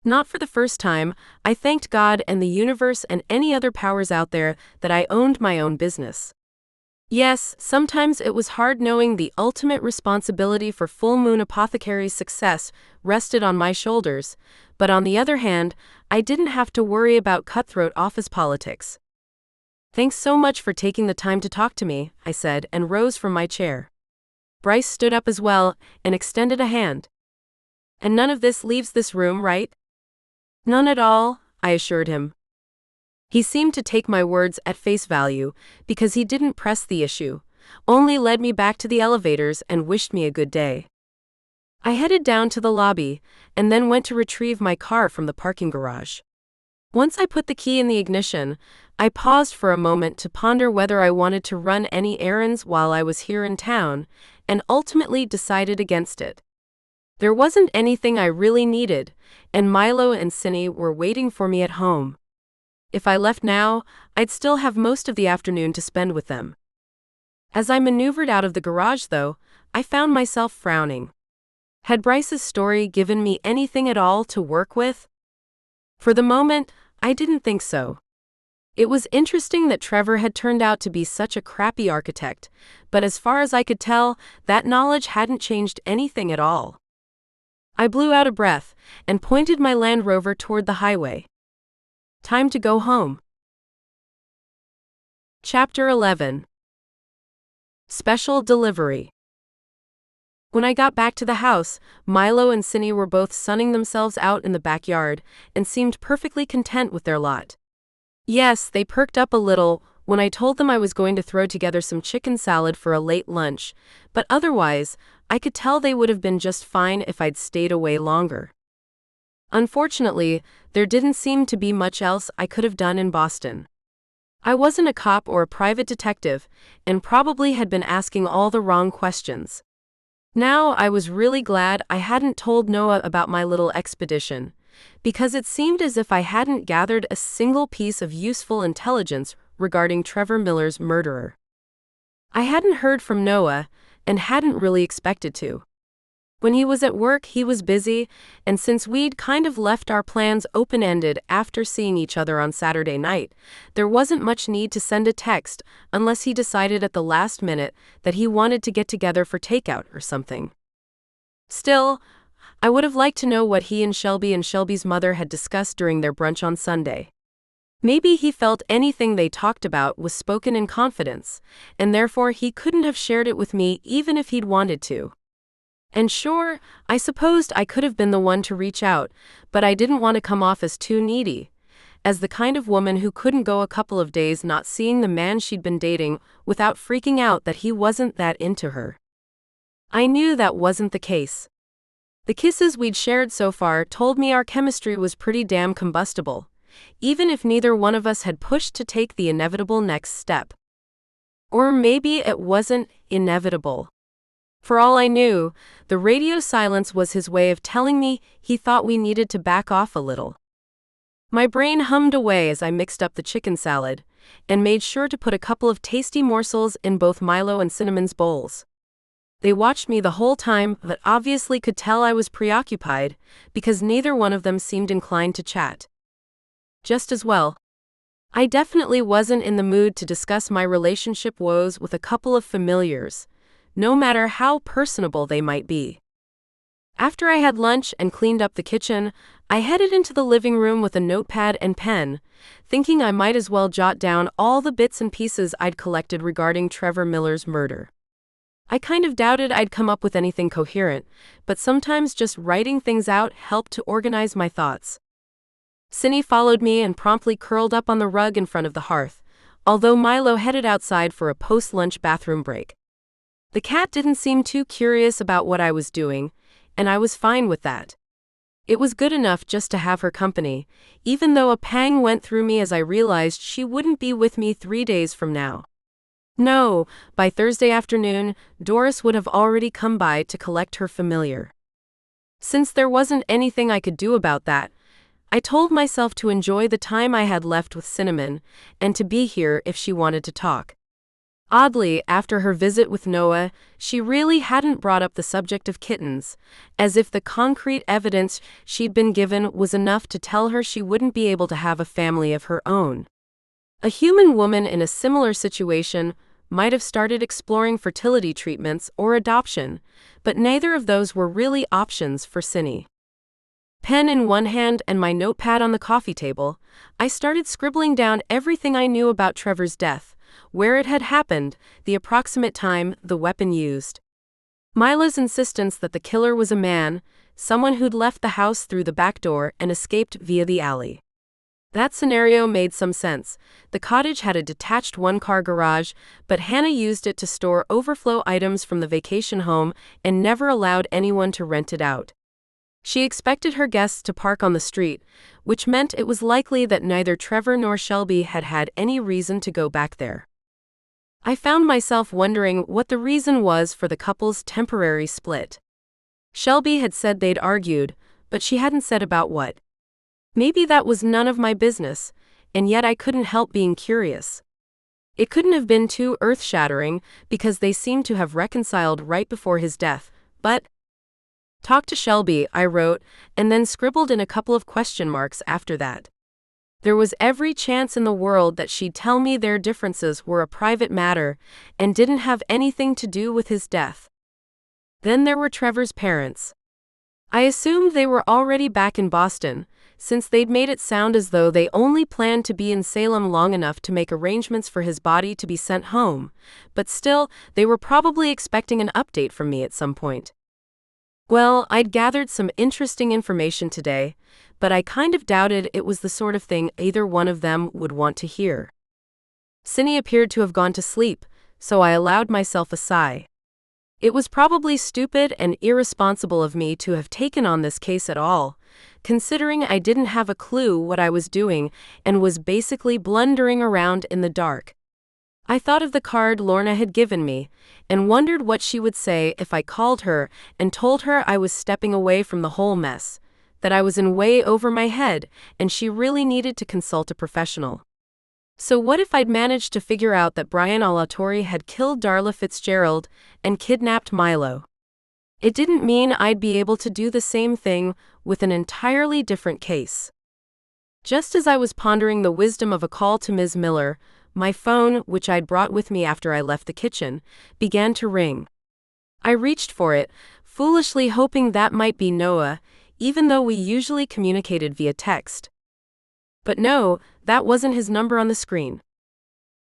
A: Not for the first time, I thanked God and the universe and any other powers out there that I owned my own business. Yes, sometimes it was hard knowing the ultimate responsibility for Full Moon Apothecary's success rested on my shoulders, but on the other hand, I didn't have to worry about cutthroat office politics. "Thanks so much for taking the time to talk to me," I said and rose from my chair. Bryce stood up as well and extended a hand. "And none of this leaves this room, right?" "None at all," I assured him. He seemed to take my words at face value because he didn't press the issue, only led me back to the elevators and wished me a good day. I headed down to the lobby and then went to retrieve my car from the parking garage. Once I put the key in the ignition, I paused for a moment to ponder whether I wanted to run any errands while I was here in town, and ultimately decided against it. There wasn't anything I really needed, and Milo and Cindy were waiting for me at home. If I left now, I'd still have most of the afternoon to spend with them. As I maneuvered out of the garage, though, I found myself frowning. Had Bryce's story given me anything at all to work with? For the moment, I didn't think so. It was interesting that Trevor had turned out to be such a crappy architect, but as far as I could tell, that knowledge hadn't changed anything at all. I blew out a breath and pointed my Land Rover toward the highway. Time to go home. Chapter 11. Special Delivery. When I got back to the house, Milo and Cindy were both sunning themselves out in the backyard and seemed perfectly content with their lot. Yes, they perked up a little when I told them I was going to throw together some chicken salad for a late lunch, but otherwise, I could tell they would have been just fine if I'd stayed away longer. Unfortunately, there didn't seem to be much else I could have done in Boston. I wasn't a cop or a private detective, and probably had been asking all the wrong questions. Now I was really glad I hadn't told Noah about my little expedition, because it seemed as if I hadn't gathered a single piece of useful intelligence regarding Trevor Miller's murderer. I hadn't heard from Noah, and hadn't really expected to. When he was at work, he was busy, and since we'd kind of left our plans open-ended after seeing each other on Saturday night, there wasn't much need to send a text unless he decided at the last minute that he wanted to get together for takeout or something. Still, I would have liked to know what he and Shelby's mother had discussed during their brunch on Sunday. Maybe he felt anything they talked about was spoken in confidence, and therefore he couldn't have shared it with me even if he'd wanted to. And sure, I supposed I could have been the one to reach out, but I didn't want to come off as too needy, as the kind of woman who couldn't go a couple of days not seeing the man she'd been dating without freaking out that he wasn't that into her. I knew that wasn't the case. The kisses we'd shared so far told me our chemistry was pretty damn combustible, even if neither one of us had pushed to take the inevitable next step. Or maybe it wasn't inevitable. For all I knew, the radio silence was his way of telling me he thought we needed to back off a little. My brain hummed away as I mixed up the chicken salad and made sure to put a couple of tasty morsels in both Milo and Cinnamon's bowls. They watched me the whole time, but obviously could tell I was preoccupied because neither one of them seemed inclined to chat. Just as well. I definitely wasn't in the mood to discuss my relationship woes with a couple of familiars, no matter how personable they might be. After I had lunch and cleaned up the kitchen, I headed into the living room with a notepad and pen, thinking I might as well jot down all the bits and pieces I'd collected regarding Trevor Miller's murder. I kind of doubted I'd come up with anything coherent, but sometimes just writing things out helped to organize my thoughts. Cinny followed me and promptly curled up on the rug in front of the hearth, although Milo headed outside for a post-lunch bathroom break. The cat didn't seem too curious about what I was doing, and I was fine with that. It was good enough just to have her company, even though a pang went through me as I realized she wouldn't be with me 3 days from now. No, by Thursday afternoon, Doris would have already come by to collect her familiar. Since there wasn't anything I could do about that, I told myself to enjoy the time I had left with Cinnamon, and to be here if she wanted to talk. Oddly, after her visit with Noah, she really hadn't brought up the subject of kittens, as if the concrete evidence she'd been given was enough to tell her she wouldn't be able to have a family of her own. A human woman in a similar situation might have started exploring fertility treatments or adoption, but neither of those were really options for Cinny. Pen in one hand and my notepad on the coffee table, I started scribbling down everything I knew about Trevor's death, where it had happened, the approximate time, the weapon used. Milo's insistence that the killer was a man, someone who'd left the house through the back door and escaped via the alley. That scenario made some sense. The cottage had a detached one-car garage, but Hannah used it to store overflow items from the vacation home and never allowed anyone to rent it out. She expected her guests to park on the street, which meant it was likely that neither Trevor nor Shelby had had any reason to go back there. I found myself wondering what the reason was for the couple's temporary split. Shelby had said they'd argued, but she hadn't said about what. Maybe that was none of my business, and yet I couldn't help being curious. It couldn't have been too earth-shattering because they seemed to have reconciled right before his death, but "Talk to Shelby," I wrote, and then scribbled in a couple of question marks after that. There was every chance in the world that she'd tell me their differences were a private matter and didn't have anything to do with his death. Then there were Trevor's parents. I assumed they were already back in Boston, since they'd made it sound as though they only planned to be in Salem long enough to make arrangements for his body to be sent home, but still, they were probably expecting an update from me at some point. Well, I'd gathered some interesting information today, but I kind of doubted it was the sort of thing either one of them would want to hear. Cinny appeared to have gone to sleep, so I allowed myself a sigh. It was probably stupid and irresponsible of me to have taken on this case at all, considering I didn't have a clue what I was doing and was basically blundering around in the dark. I thought of the card Lorna had given me, and wondered what she would say if I called her and told her I was stepping away from the whole mess, that I was in way over my head and she really needed to consult a professional. So what if I'd managed to figure out that Brian Alatorre had killed Darla Fitzgerald and kidnapped Milo? It didn't mean I'd be able to do the same thing with an entirely different case. Just as I was pondering the wisdom of a call to Ms. Miller, my phone, which I'd brought with me after I left the kitchen, began to ring. I reached for it, foolishly hoping that might be Noah, even though we usually communicated via text. But no, that wasn't his number on the screen.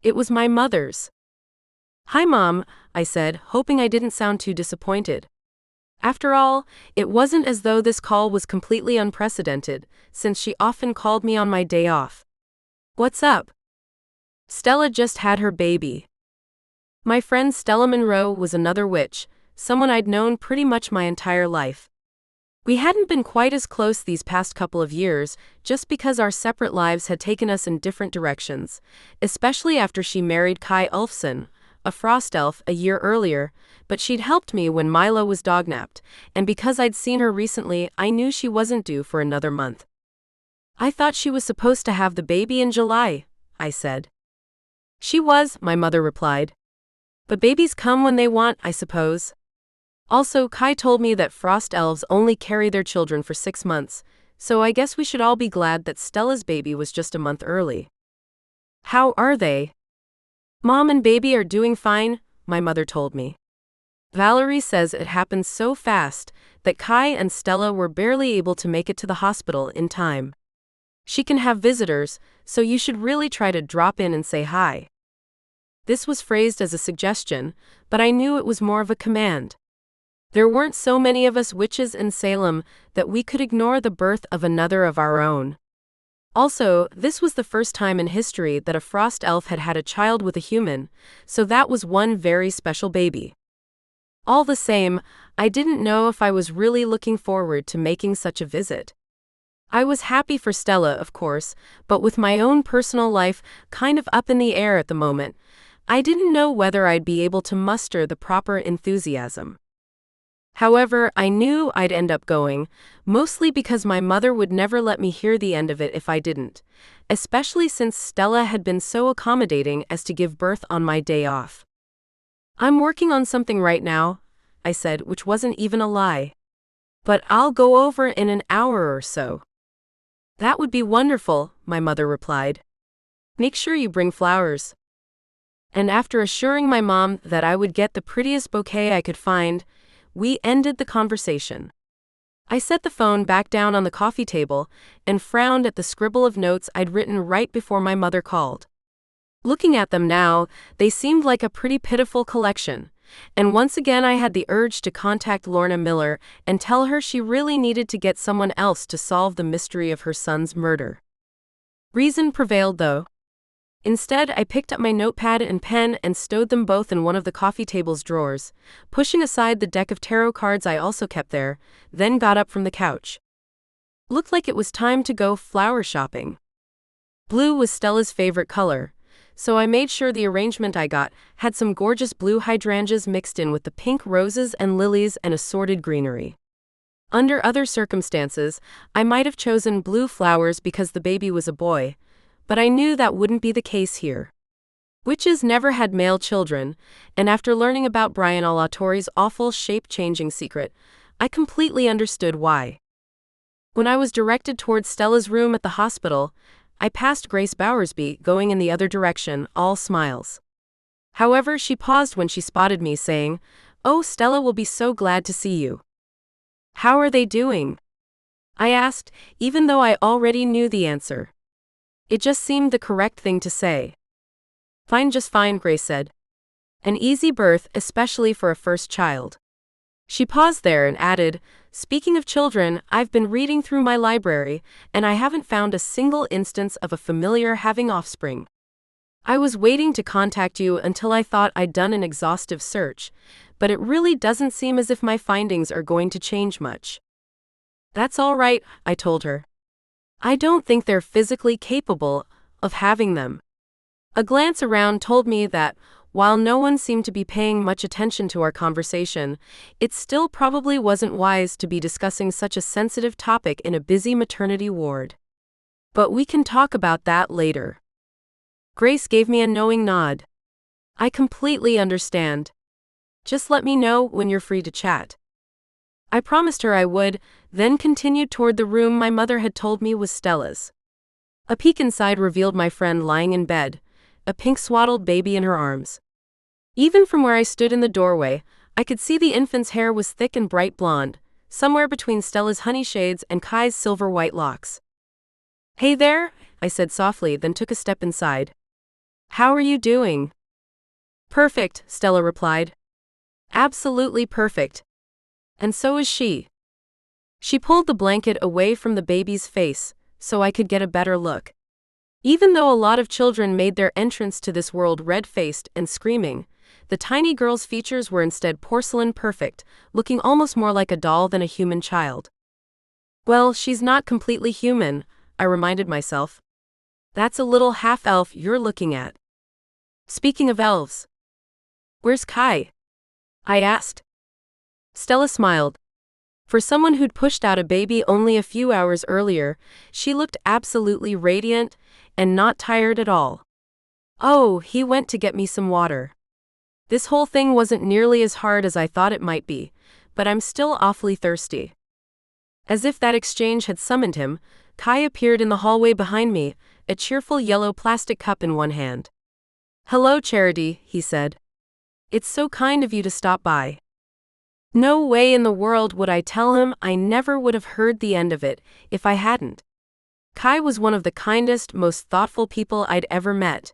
A: It was my mother's. "Hi, Mom," I said, hoping I didn't sound too disappointed. After all, it wasn't as though this call was completely unprecedented, since she often called me on my day off. "What's up?" "Stella just had her baby." My friend Stella Monroe was another witch, someone I'd known pretty much my entire life. We hadn't been quite as close these past couple of years, just because our separate lives had taken us in different directions, especially after she married Kai Ulfson, a frost elf, a year earlier, but she'd helped me when Milo was dognapped, and because I'd seen her recently, I knew she wasn't due for another month. I thought she was supposed to have the baby in July, I said. She was, my mother replied. But babies come when they want, I suppose. Also, Kai told me that frost elves only carry their children for 6 months, so I guess we should all be glad that Stella's baby was just a month early. How are they? Mom and baby are doing fine, my mother told me. Valerie says it happened so fast that Kai and Stella were barely able to make it to the hospital in time. She can have visitors, so you should really try to drop in and say hi. This was phrased as a suggestion, but I knew it was more of a command. There weren't so many of us witches in Salem that we could ignore the birth of another of our own. Also, this was the first time in history that a frost elf had had a child with a human, so that was one very special baby. All the same, I didn't know if I was really looking forward to making such a visit. I was happy for Stella, of course, but with my own personal life kind of up in the air at the moment, I didn't know whether I'd be able to muster the proper enthusiasm. However, I knew I'd end up going, mostly because my mother would never let me hear the end of it if I didn't, especially since Stella had been so accommodating as to give birth on my day off. I'm working on something right now, I said, which wasn't even a lie. But I'll go over in an hour or so. That would be wonderful, my mother replied. Make sure you bring flowers. And after assuring my mom that I would get the prettiest bouquet I could find, we ended the conversation. I set the phone back down on the coffee table and frowned at the scribble of notes I'd written right before my mother called. Looking at them now, they seemed like a pretty pitiful collection, and once again I had the urge to contact Lorna Miller and tell her she really needed to get someone else to solve the mystery of her son's murder. Reason prevailed, though. Instead, I picked up my notepad and pen and stowed them both in one of the coffee table's drawers, pushing aside the deck of tarot cards I also kept there, then got up from the couch. Looked like it was time to go flower shopping. Blue was Stella's favorite color, so I made sure the arrangement I got had some gorgeous blue hydrangeas mixed in with the pink roses and lilies and assorted greenery. Under other circumstances, I might have chosen blue flowers because the baby was a boy, but I knew that wouldn't be the case here. Witches never had male children, and after learning about Brian Alatorre's awful shape-changing secret, I completely understood why. When I was directed towards Stella's room at the hospital, I passed Grace Bowersby, going in the other direction, all smiles. However, she paused when she spotted me, saying, "Oh, Stella will be so glad to see you." "How are they doing?" I asked, even though I already knew the answer. It just seemed the correct thing to say. "Fine, just fine," Grace said. "An easy birth, especially for a first child." She paused there and added, "Speaking of children, I've been reading through my library, and I haven't found a single instance of a familiar having offspring. I was waiting to contact you until I thought I'd done an exhaustive search, but it really doesn't seem as if my findings are going to change much." "That's all right," I told her. "I don't think they're physically capable of having them." A glance around told me that, while no one seemed to be paying much attention to our conversation, it still probably wasn't wise to be discussing such a sensitive topic in a busy maternity ward. "But we can talk about that later." Grace gave me a knowing nod. "I completely understand. Just let me know when you're free to chat." I promised her I would, then continued toward the room my mother had told me was Stella's. A peek inside revealed my friend lying in bed, a pink swaddled baby in her arms. Even from where I stood in the doorway, I could see the infant's hair was thick and bright blonde, somewhere between Stella's honey shades and Kai's silver white locks. "Hey there," I said softly, then took a step inside. "How are you doing?" "Perfect," Stella replied. "Absolutely perfect. And so is she." She pulled the blanket away from the baby's face, so I could get a better look. Even though a lot of children made their entrance to this world red-faced and screaming, the tiny girl's features were instead porcelain perfect, looking almost more like a doll than a human child. "Well, she's not completely human," I reminded myself. "That's a little half-elf you're looking at." Speaking of elves. "Where's Kai?" I asked. Stella smiled. For someone who'd pushed out a baby only a few hours earlier, she looked absolutely radiant and not tired at all. "Oh, he went to get me some water." This whole thing wasn't nearly as hard as I thought it might be, but I'm still awfully thirsty. As if that exchange had summoned him, Kai appeared in the hallway behind me, a cheerful yellow plastic cup in one hand. "Hello, Charity," he said. "It's so kind of you to stop by." No way in the world would I tell him I never would have heard the end of it if I hadn't. Kai was one of the kindest, most thoughtful people I'd ever met.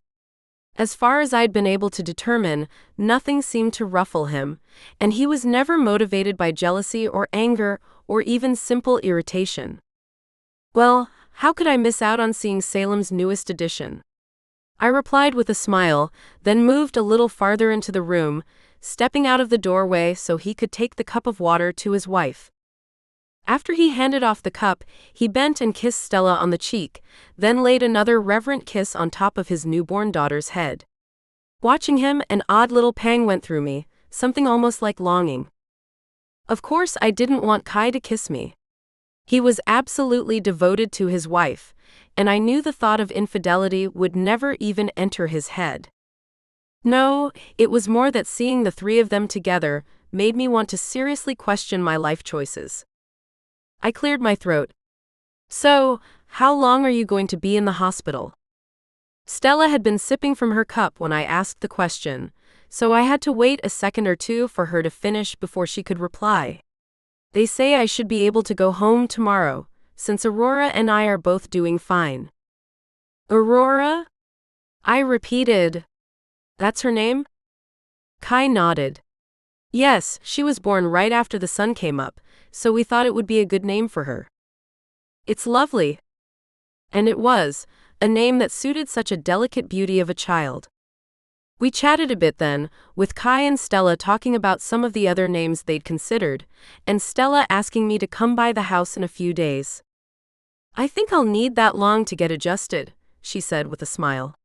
A: As far as I'd been able to determine, nothing seemed to ruffle him, and he was never motivated by jealousy or anger or even simple irritation. Well, how could I miss out on seeing Salem's newest addition? I replied with a smile, then moved a little farther into the room, stepping out of the doorway so he could take the cup of water to his wife. After he handed off the cup, he bent and kissed Stella on the cheek, then laid another reverent kiss on top of his newborn daughter's head. Watching him, an odd little pang went through me, something almost like longing. Of course, I didn't want Kai to kiss me. He was absolutely devoted to his wife, and I knew the thought of infidelity would never even enter his head. No, it was more that seeing the three of them together made me want to seriously question my life choices. I cleared my throat. "So, how long are you going to be in the hospital?" Stella had been sipping from her cup when I asked the question, so I had to wait a second or two for her to finish before she could reply. "They say I should be able to go home tomorrow, since Aurora and I are both doing fine." "Aurora?" I repeated. "That's her name?" Kai nodded. "Yes, she was born right after the sun came up, so we thought it would be a good name for her." "It's lovely." And it was, a name that suited such a delicate beauty of a child. We chatted a bit then, with Kai and Stella talking about some of the other names they'd considered, and Stella asking me to come by the house in a few days. "I think I'll need that long to get adjusted," she said with a smile.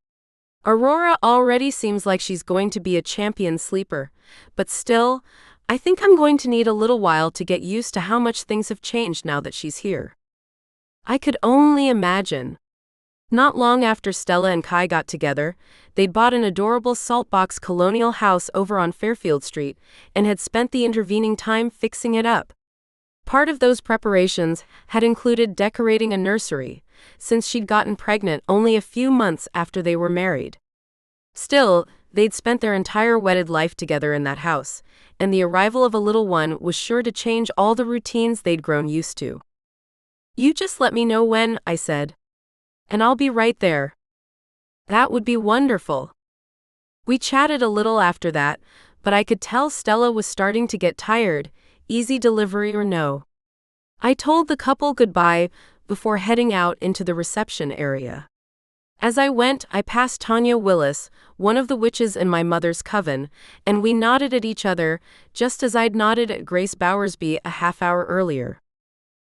A: "Aurora already seems like she's going to be a champion sleeper, but still, I think I'm going to need a little while to get used to how much things have changed now that she's here." I could only imagine. Not long after Stella and Kai got together, they'd bought an adorable saltbox colonial house over on Fairfield Street and had spent the intervening time fixing it up. Part of those preparations had included decorating a nursery, since she'd gotten pregnant only a few months after they were married. Still, they'd spent their entire wedded life together in that house, and the arrival of a little one was sure to change all the routines they'd grown used to. "You just let me know when," I said. "And I'll be right there." "That would be wonderful." We chatted a little after that, but I could tell Stella was starting to get tired, easy delivery or no. I told the couple goodbye before heading out into the reception area. As I went, I passed Tanya Willis, one of the witches in my mother's coven, and we nodded at each other, just as I'd nodded at Grace Bowersby a half-hour earlier.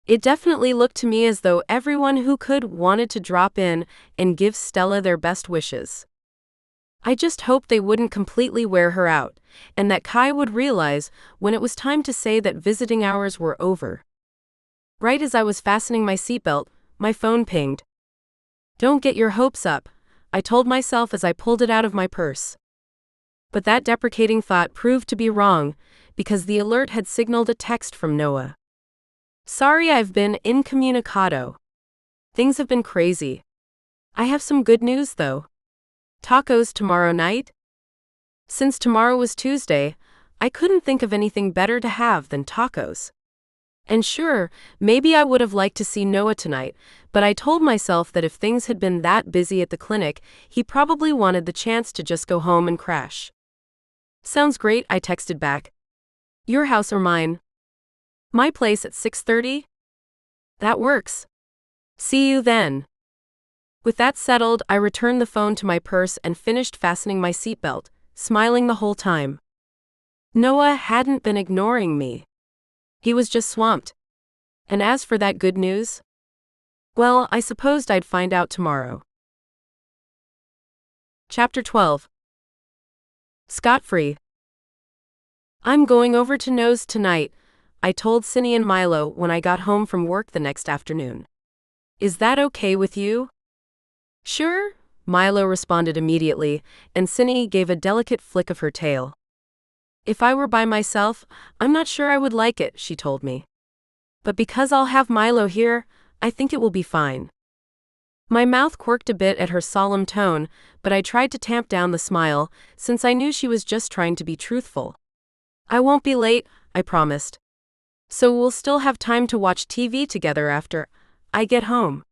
A: It definitely looked to me as though everyone who could wanted to drop in and give Stella their best wishes. I just hoped they wouldn't completely wear her out, and that Kai would realize when it was time to say that visiting hours were over. Right as I was fastening my seatbelt, my phone pinged. "Don't get your hopes up," I told myself as I pulled it out of my purse. But that deprecating thought proved to be wrong, because the alert had signaled a text from Noah. "Sorry, I've been incommunicado. Things have been crazy. I have some good news though. Tacos tomorrow night?" Since tomorrow was Tuesday, I couldn't think of anything better to have than tacos. And sure, maybe I would have liked to see Noah tonight, but I told myself that if things had been that busy at the clinic, he probably wanted the chance to just go home and crash. "Sounds great," I texted back. "Your house or mine?" "My place at 6:30? "That works. See you then." With that settled, I returned the phone to my purse and finished fastening my seatbelt, smiling the whole time. Noah hadn't been ignoring me. He was just swamped. And as for that good news, well, I supposed I'd find out tomorrow. Chapter 12. Scot-free. I'm going over to Noah's tonight, I told Cindy and Milo when I got home from work the next afternoon. Is that okay with you? Sure, Milo responded immediately, and Cindy gave a delicate flick of her tail. If I were by myself, I'm not sure I would like it, she told me. But because I'll have Milo here, I think it will be fine. My mouth quirked a bit at her solemn tone, but I tried to tamp down the smile, since I knew she was just trying to be truthful. I won't be late, I promised. So we'll still have time to watch TV together after I get home.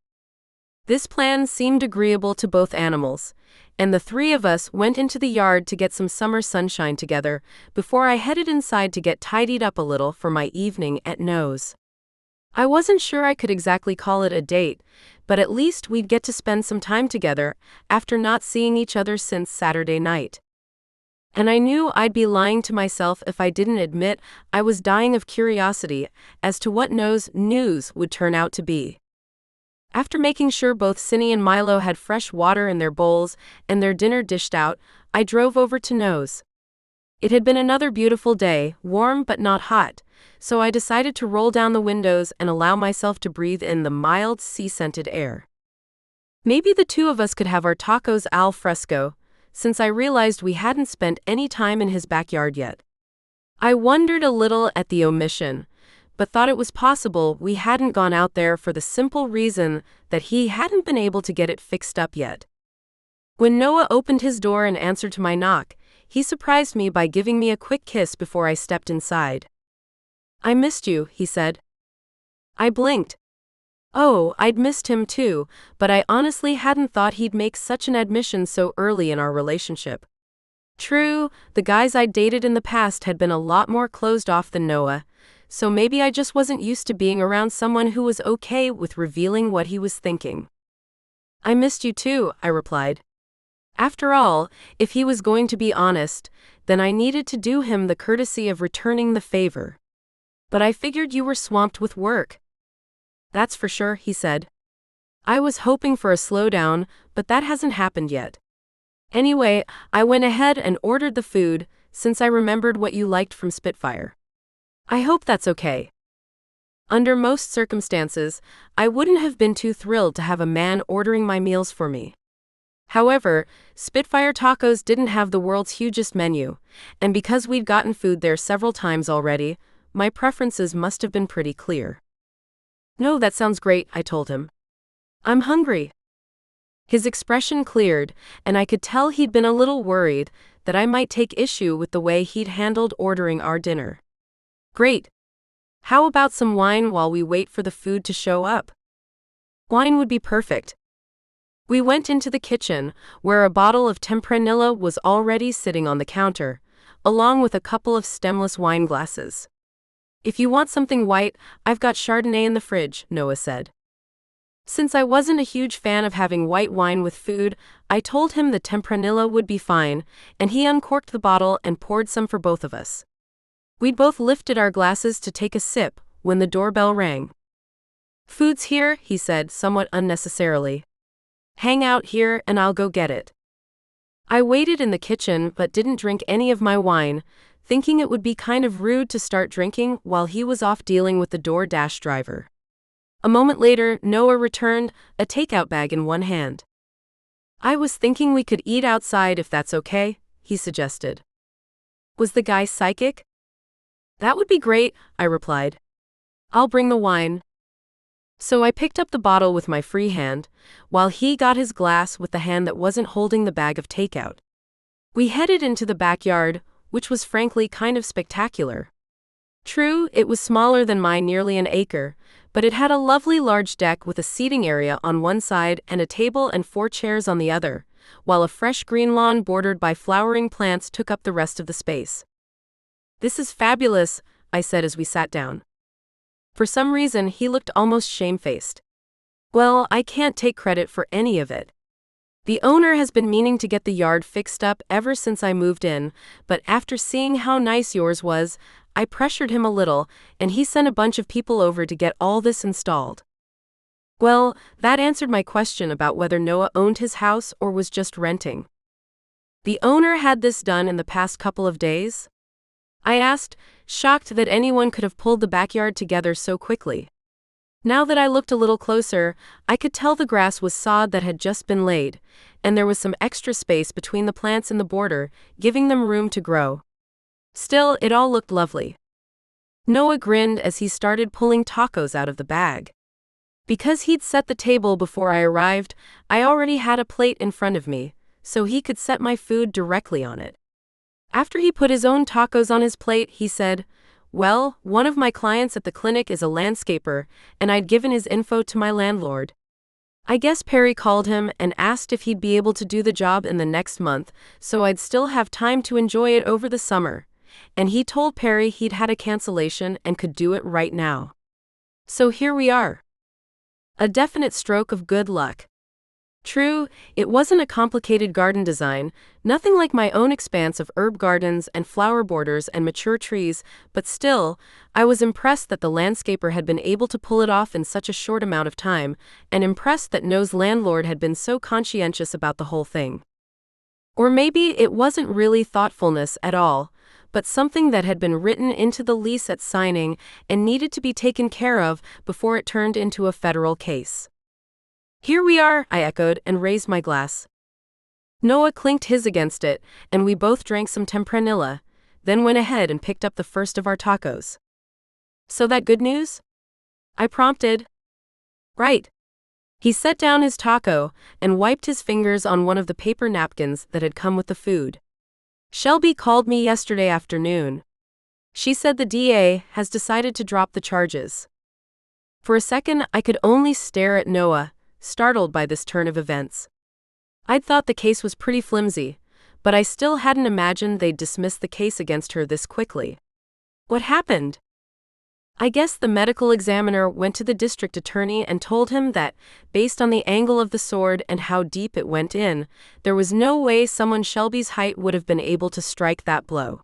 A: This plan seemed agreeable to both animals, and the three of us went into the yard to get some summer sunshine together before I headed inside to get tidied up a little for my evening at Noah's. I wasn't sure I could exactly call it a date, but at least we'd get to spend some time together after not seeing each other since Saturday night. And I knew I'd be lying to myself if I didn't admit I was dying of curiosity as to what Noah's news would turn out to be. After making sure both Cindy and Milo had fresh water in their bowls and their dinner dished out, I drove over to Noah's. It had been another beautiful day, warm but not hot, so I decided to roll down the windows and allow myself to breathe in the mild, sea-scented air. Maybe the two of us could have our tacos al fresco, since I realized we hadn't spent any time in his backyard yet. I wondered a little at the omission, but thought it was possible we hadn't gone out there for the simple reason that he hadn't been able to get it fixed up yet. When Noah opened his door in answer to my knock, he surprised me by giving me a quick kiss before I stepped inside. I missed you, he said. I blinked. Oh, I'd missed him too, but I honestly hadn't thought he'd make such an admission so early in our relationship. True, the guys I'd dated in the past had been a lot more closed off than Noah, so maybe I just wasn't used to being around someone who was okay with revealing what he was thinking. I missed you too, I replied. After all, if he was going to be honest, then I needed to do him the courtesy of returning the favor. But I figured you were swamped with work. That's for sure, he said. I was hoping for a slowdown, but that hasn't happened yet. Anyway, I went ahead and ordered the food, since I remembered what you liked from Spitfire. I hope that's okay. Under most circumstances, I wouldn't have been too thrilled to have a man ordering my meals for me. However, Spitfire Tacos didn't have the world's hugest menu, and because we'd gotten food there several times already, my preferences must have been pretty clear. No, that sounds great, I told him. I'm hungry. His expression cleared, and I could tell he'd been a little worried that I might take issue with the way he'd handled ordering our dinner. Great. How about some wine while we wait for the food to show up? Wine would be perfect. We went into the kitchen, where a bottle of Tempranillo was already sitting on the counter, along with a couple of stemless wine glasses. If you want something white, I've got Chardonnay in the fridge, Noah said. Since I wasn't a huge fan of having white wine with food, I told him the Tempranillo would be fine, and he uncorked the bottle and poured some for both of us. We'd both lifted our glasses to take a sip when the doorbell rang. Food's here, he said somewhat unnecessarily. Hang out here and I'll go get it. I waited in the kitchen but didn't drink any of my wine, thinking it would be kind of rude to start drinking while he was off dealing with the DoorDash driver. A moment later, Noah returned, a takeout bag in one hand. I was thinking we could eat outside if that's okay, he suggested. Was the guy psychic? That would be great, I replied. I'll bring the wine. So I picked up the bottle with my free hand, while he got his glass with the hand that wasn't holding the bag of takeout. We headed into the backyard, which was frankly kind of spectacular. True, it was smaller than mine, nearly an acre, but it had a lovely large deck with a seating area on one side and a table and 4 chairs on the other, while a fresh green lawn bordered by flowering plants took up the rest of the space. This is fabulous, I said as we sat down. For some reason, he looked almost shamefaced. Well, I can't take credit for any of it. The owner has been meaning to get the yard fixed up ever since I moved in, but after seeing how nice yours was, I pressured him a little, and he sent a bunch of people over to get all this installed. Well, that answered my question about whether Noah owned his house or was just renting. The owner had this done in the past couple of days. I asked, shocked that anyone could have pulled the backyard together so quickly. Now that I looked a little closer, I could tell the grass was sod that had just been laid, and there was some extra space between the plants in the border, giving them room to grow. Still, it all looked lovely. Noah grinned as he started pulling tacos out of the bag. Because he'd set the table before I arrived, I already had a plate in front of me, so he could set my food directly on it. After he put his own tacos on his plate, he said, "Well, one of my clients at the clinic is a landscaper, and I'd given his info to my landlord. I guess Perry called him and asked if he'd be able to do the job in the next month, so I'd still have time to enjoy it over the summer. And he told Perry he'd had a cancellation and could do it right now. So here we are. A definite stroke of good luck. True, it wasn't a complicated garden design, nothing like my own expanse of herb gardens and flower borders and mature trees, but still, I was impressed that the landscaper had been able to pull it off in such a short amount of time, and impressed that Noah's landlord had been so conscientious about the whole thing. Or maybe it wasn't really thoughtfulness at all, but something that had been written into the lease at signing and needed to be taken care of before it turned into a federal case. Here we are, I echoed and raised my glass. Noah clinked his against it, and we both drank some tempranillo, then went ahead and picked up the first of our tacos. So that good news? I prompted. Right. He set down his taco and wiped his fingers on one of the paper napkins that had come with the food. Shelby called me yesterday afternoon. She said the DA has decided to drop the charges. For a second, I could only stare at Noah, startled by this turn of events. I'd thought the case was pretty flimsy, but I still hadn't imagined they'd dismiss the case against her this quickly. What happened? I guess the medical examiner went to the district attorney and told him that, based on the angle of the sword and how deep it went in, there was no way someone Shelby's height would have been able to strike that blow.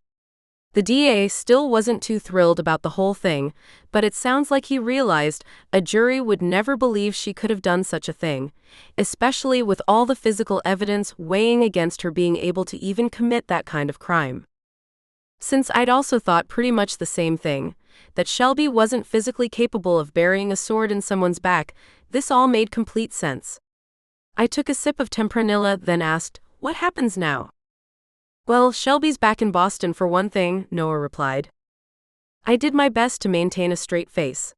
A: The DA still wasn't too thrilled about the whole thing, but it sounds like he realized a jury would never believe she could have done such a thing, especially with all the physical evidence weighing against her being able to even commit that kind of crime. Since I'd also thought pretty much the same thing, that Shelby wasn't physically capable of burying a sword in someone's back, this all made complete sense. I took a sip of tempranillo, then asked, "What happens now?" "Well, Shelby's back in Boston for one thing," Noah replied. I did my best to maintain a straight face.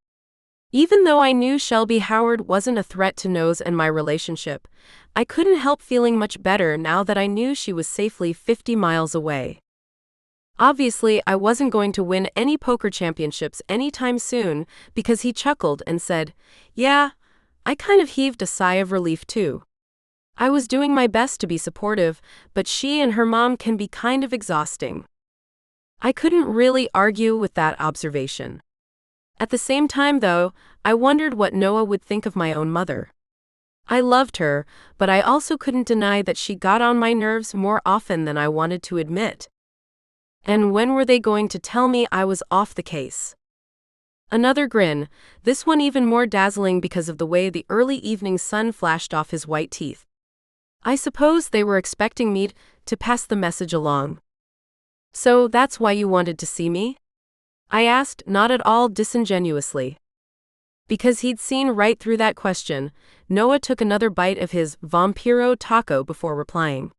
A: Even though I knew Shelby Howard wasn't a threat to Noah's and my relationship, I couldn't help feeling much better now that I knew she was safely 50 miles away. Obviously, I wasn't going to win any poker championships anytime soon because he chuckled and said, "Yeah, I kind of heaved a sigh of relief too. I was doing my best to be supportive, but she and her mom can be kind of exhausting." I couldn't really argue with that observation. At the same time, though, I wondered what Noah would think of my own mother. I loved her, but I also couldn't deny that she got on my nerves more often than I wanted to admit. And when were they going to tell me I was off the case? Another grin, this one even more dazzling because of the way the early evening sun flashed off his white teeth. I suppose they were expecting me to pass the message along. "So that's why you wanted to see me?" I asked, not at all disingenuously. Because he'd seen right through that question, Noah took another bite of his vampiro taco before replying.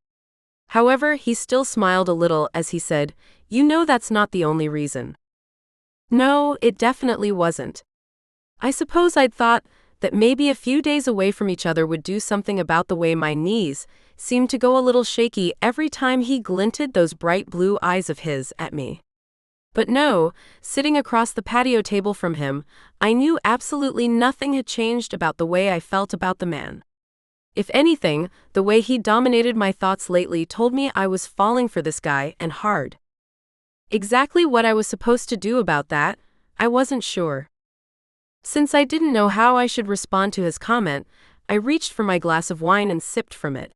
A: However, he still smiled a little as he said, "You know that's not the only reason." No, it definitely wasn't. I suppose I'd thought that maybe a few days away from each other would do something about the way my knees seemed to go a little shaky every time he glinted those bright blue eyes of his at me. But no, sitting across the patio table from him, I knew absolutely nothing had changed about the way I felt about the man. If anything, the way he dominated my thoughts lately told me I was falling for this guy, and hard. Exactly what I was supposed to do about that, I wasn't sure. Since I didn't know how I should respond to his comment, I reached for my glass of wine and sipped from it.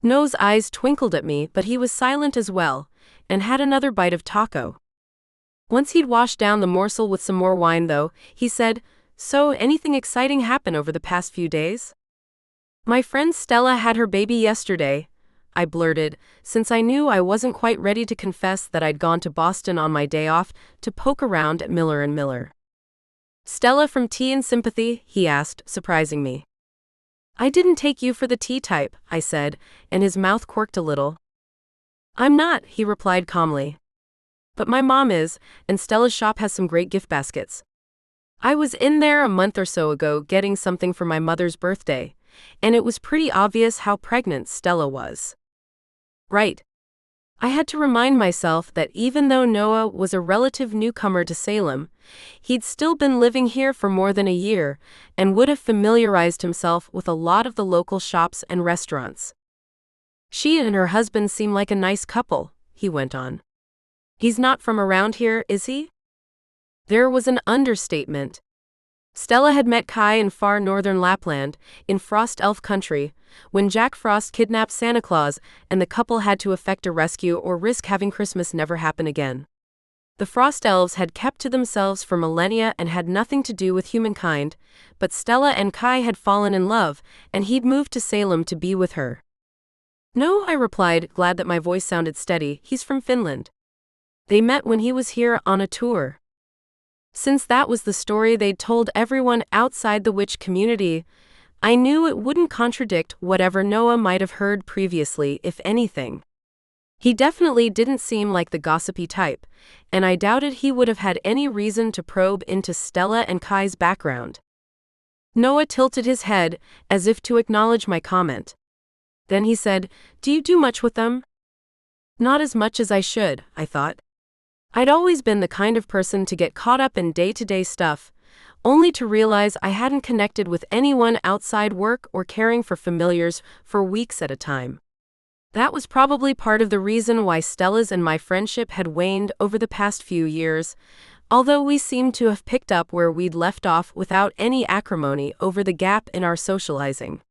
A: Noah's eyes twinkled at me, but he was silent as well, and had another bite of taco. Once he'd washed down the morsel with some more wine, though, he said, "So, anything exciting happen over the past few days?" "My friend Stella had her baby yesterday. I blurted, since I knew I wasn't quite ready to confess that I'd gone to Boston on my day off to poke around at Miller & Miller. "Stella from Tea and Sympathy?" he asked, surprising me. "I didn't take you for the tea type," I said, and his mouth quirked a little. "I'm not," he replied calmly. "But my mom is, and Stella's shop has some great gift baskets. I was in there a month or so ago getting something for my mother's birthday, and it was pretty obvious how pregnant Stella was." Right. I had to remind myself that even though Noah was a relative newcomer to Salem, he'd still been living here for more than a year and would have familiarized himself with a lot of the local shops and restaurants. "She and her husband seem like a nice couple," he went on. "He's not from around here, is he?" There was an understatement. Stella had met Kai in far northern Lapland, in Frost Elf country, when Jack Frost kidnapped Santa Claus and the couple had to effect a rescue or risk having Christmas never happen again. The Frost Elves had kept to themselves for millennia and had nothing to do with humankind, but Stella and Kai had fallen in love, and he'd moved to Salem to be with her. "No," I replied, glad that my voice sounded steady, "he's from Finland. They met when he was here on a tour." Since that was the story they'd told everyone outside the witch community, I knew it wouldn't contradict whatever Noah might have heard previously, if anything. He definitely didn't seem like the gossipy type, and I doubted he would have had any reason to probe into Stella and Kai's background. Noah tilted his head, as if to acknowledge my comment. Then he said, "Do you do much with them?" "Not as much as I should," I thought. I'd always been the kind of person to get caught up in day-to-day stuff, only to realize I hadn't connected with anyone outside work or caring for familiars for weeks at a time. That was probably part of the reason why Stella's and my friendship had waned over the past few years, although we seemed to have picked up where we'd left off without any acrimony over the gap in our socializing.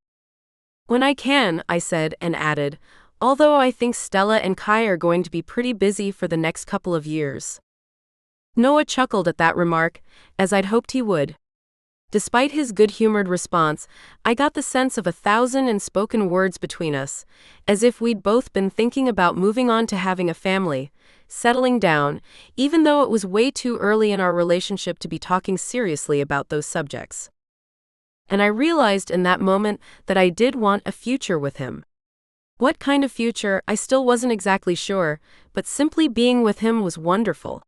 A: "When I can," I said, and added, "although I think Stella and Kai are going to be pretty busy for the next couple of years." Noah chuckled at that remark, as I'd hoped he would. Despite his good-humored response, I got the sense of 1,000 unspoken words between us, as if we'd both been thinking about moving on to having a family, settling down, even though it was way too early in our relationship to be talking seriously about those subjects. And I realized in that moment that I did want a future with him. What kind of future, I still wasn't exactly sure, but simply being with him was wonderful.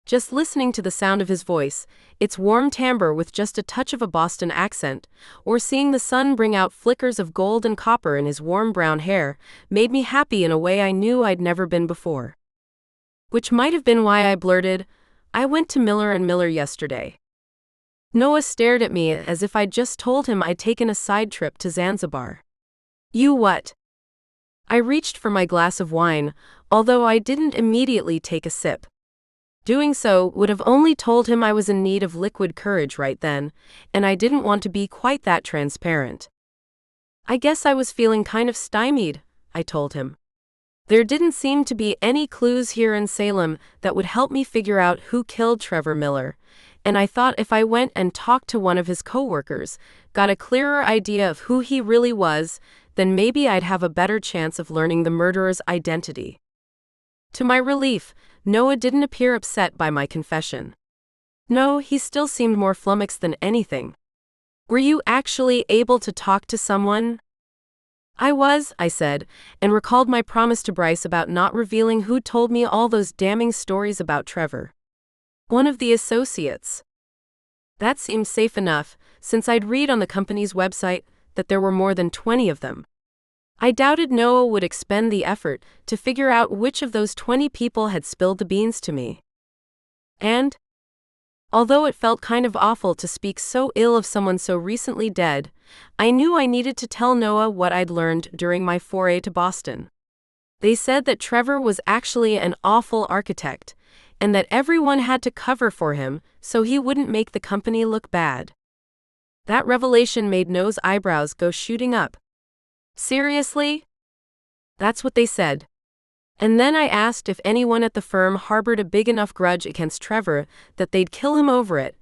A: Just listening to the sound of his voice, its warm timbre with just a touch of a Boston accent, or seeing the sun bring out flickers of gold and copper in his warm brown hair, made me happy in a way I knew I'd never been before. Which might have been why I blurted, "I went to Miller & Miller yesterday." Noah stared at me as if I'd just told him I'd taken a side trip to Zanzibar. "You what?" I reached for my glass of wine, although I didn't immediately take a sip. Doing so would have only told him I was in need of liquid courage right then, and I didn't want to be quite that transparent. "I guess I was feeling kind of stymied," I told him. There didn't seem to be any clues here in Salem that would help me figure out who killed Trevor Miller, and I thought if I went and talked to one of his coworkers, got a clearer idea of who he really was, then maybe I'd have a better chance of learning the murderer's identity. To my relief, Noah didn't appear upset by my confession. No, he still seemed more flummoxed than anything. "Were you actually able to talk to someone?" "I was," I said, and recalled my promise to Bryce about not revealing who told me all those damning stories about Trevor. "One of the associates." That seemed safe enough, since I'd read on the company's website that there were more than 20 of them. I doubted Noah would expend the effort to figure out which of those 20 people had spilled the beans to me. And, although it felt kind of awful to speak so ill of someone so recently dead, I knew I needed to tell Noah what I'd learned during my foray to Boston. They said that Trevor was actually an awful architect, and that everyone had to cover for him so he wouldn't make the company look bad. That revelation made Noah's eyebrows go shooting up. "Seriously?" "That's what they said." And then I asked if anyone at the firm harbored a big enough grudge against Trevor that they'd kill him over it,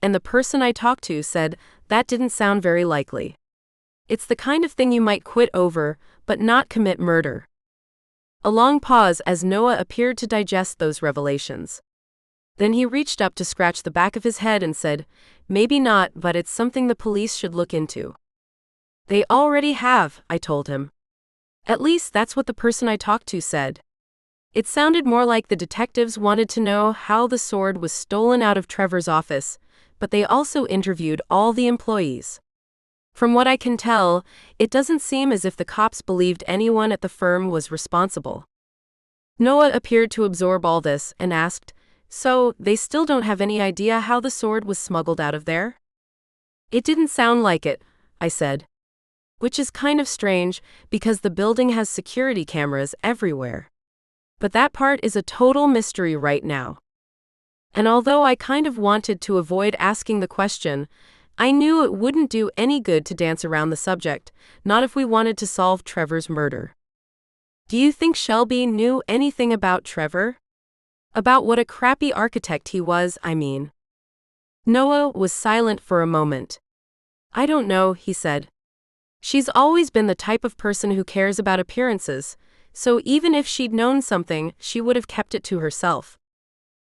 A: and the person I talked to said that didn't sound very likely. "It's the kind of thing you might quit over, but not commit murder. A long pause as Noah appeared to digest those revelations. Then he reached up to scratch the back of his head and said, "Maybe not, but it's something the police should look into." "They already have," I told him. "At least that's what the person I talked to said." It sounded more like the detectives wanted to know how the sword was stolen out of Trevor's office, but they also interviewed all the employees. From what I can tell, it doesn't seem as if the cops believed anyone at the firm was responsible. Noah appeared to absorb all this and asked, "So, they still don't have any idea how the sword was smuggled out of there?" "It didn't sound like it," I said. "Which is kind of strange, because the building has security cameras everywhere. But that part is a total mystery right now." And although I kind of wanted to avoid asking the question, I knew it wouldn't do any good to dance around the subject, not if we wanted to solve Trevor's murder. "Do you think Shelby knew anything about Trevor? About what a crappy architect he was, I mean?" Noah was silent for a moment. "I don't know," he said. "She's always been the type of person who cares about appearances, so even if she'd known something, she would have kept it to herself."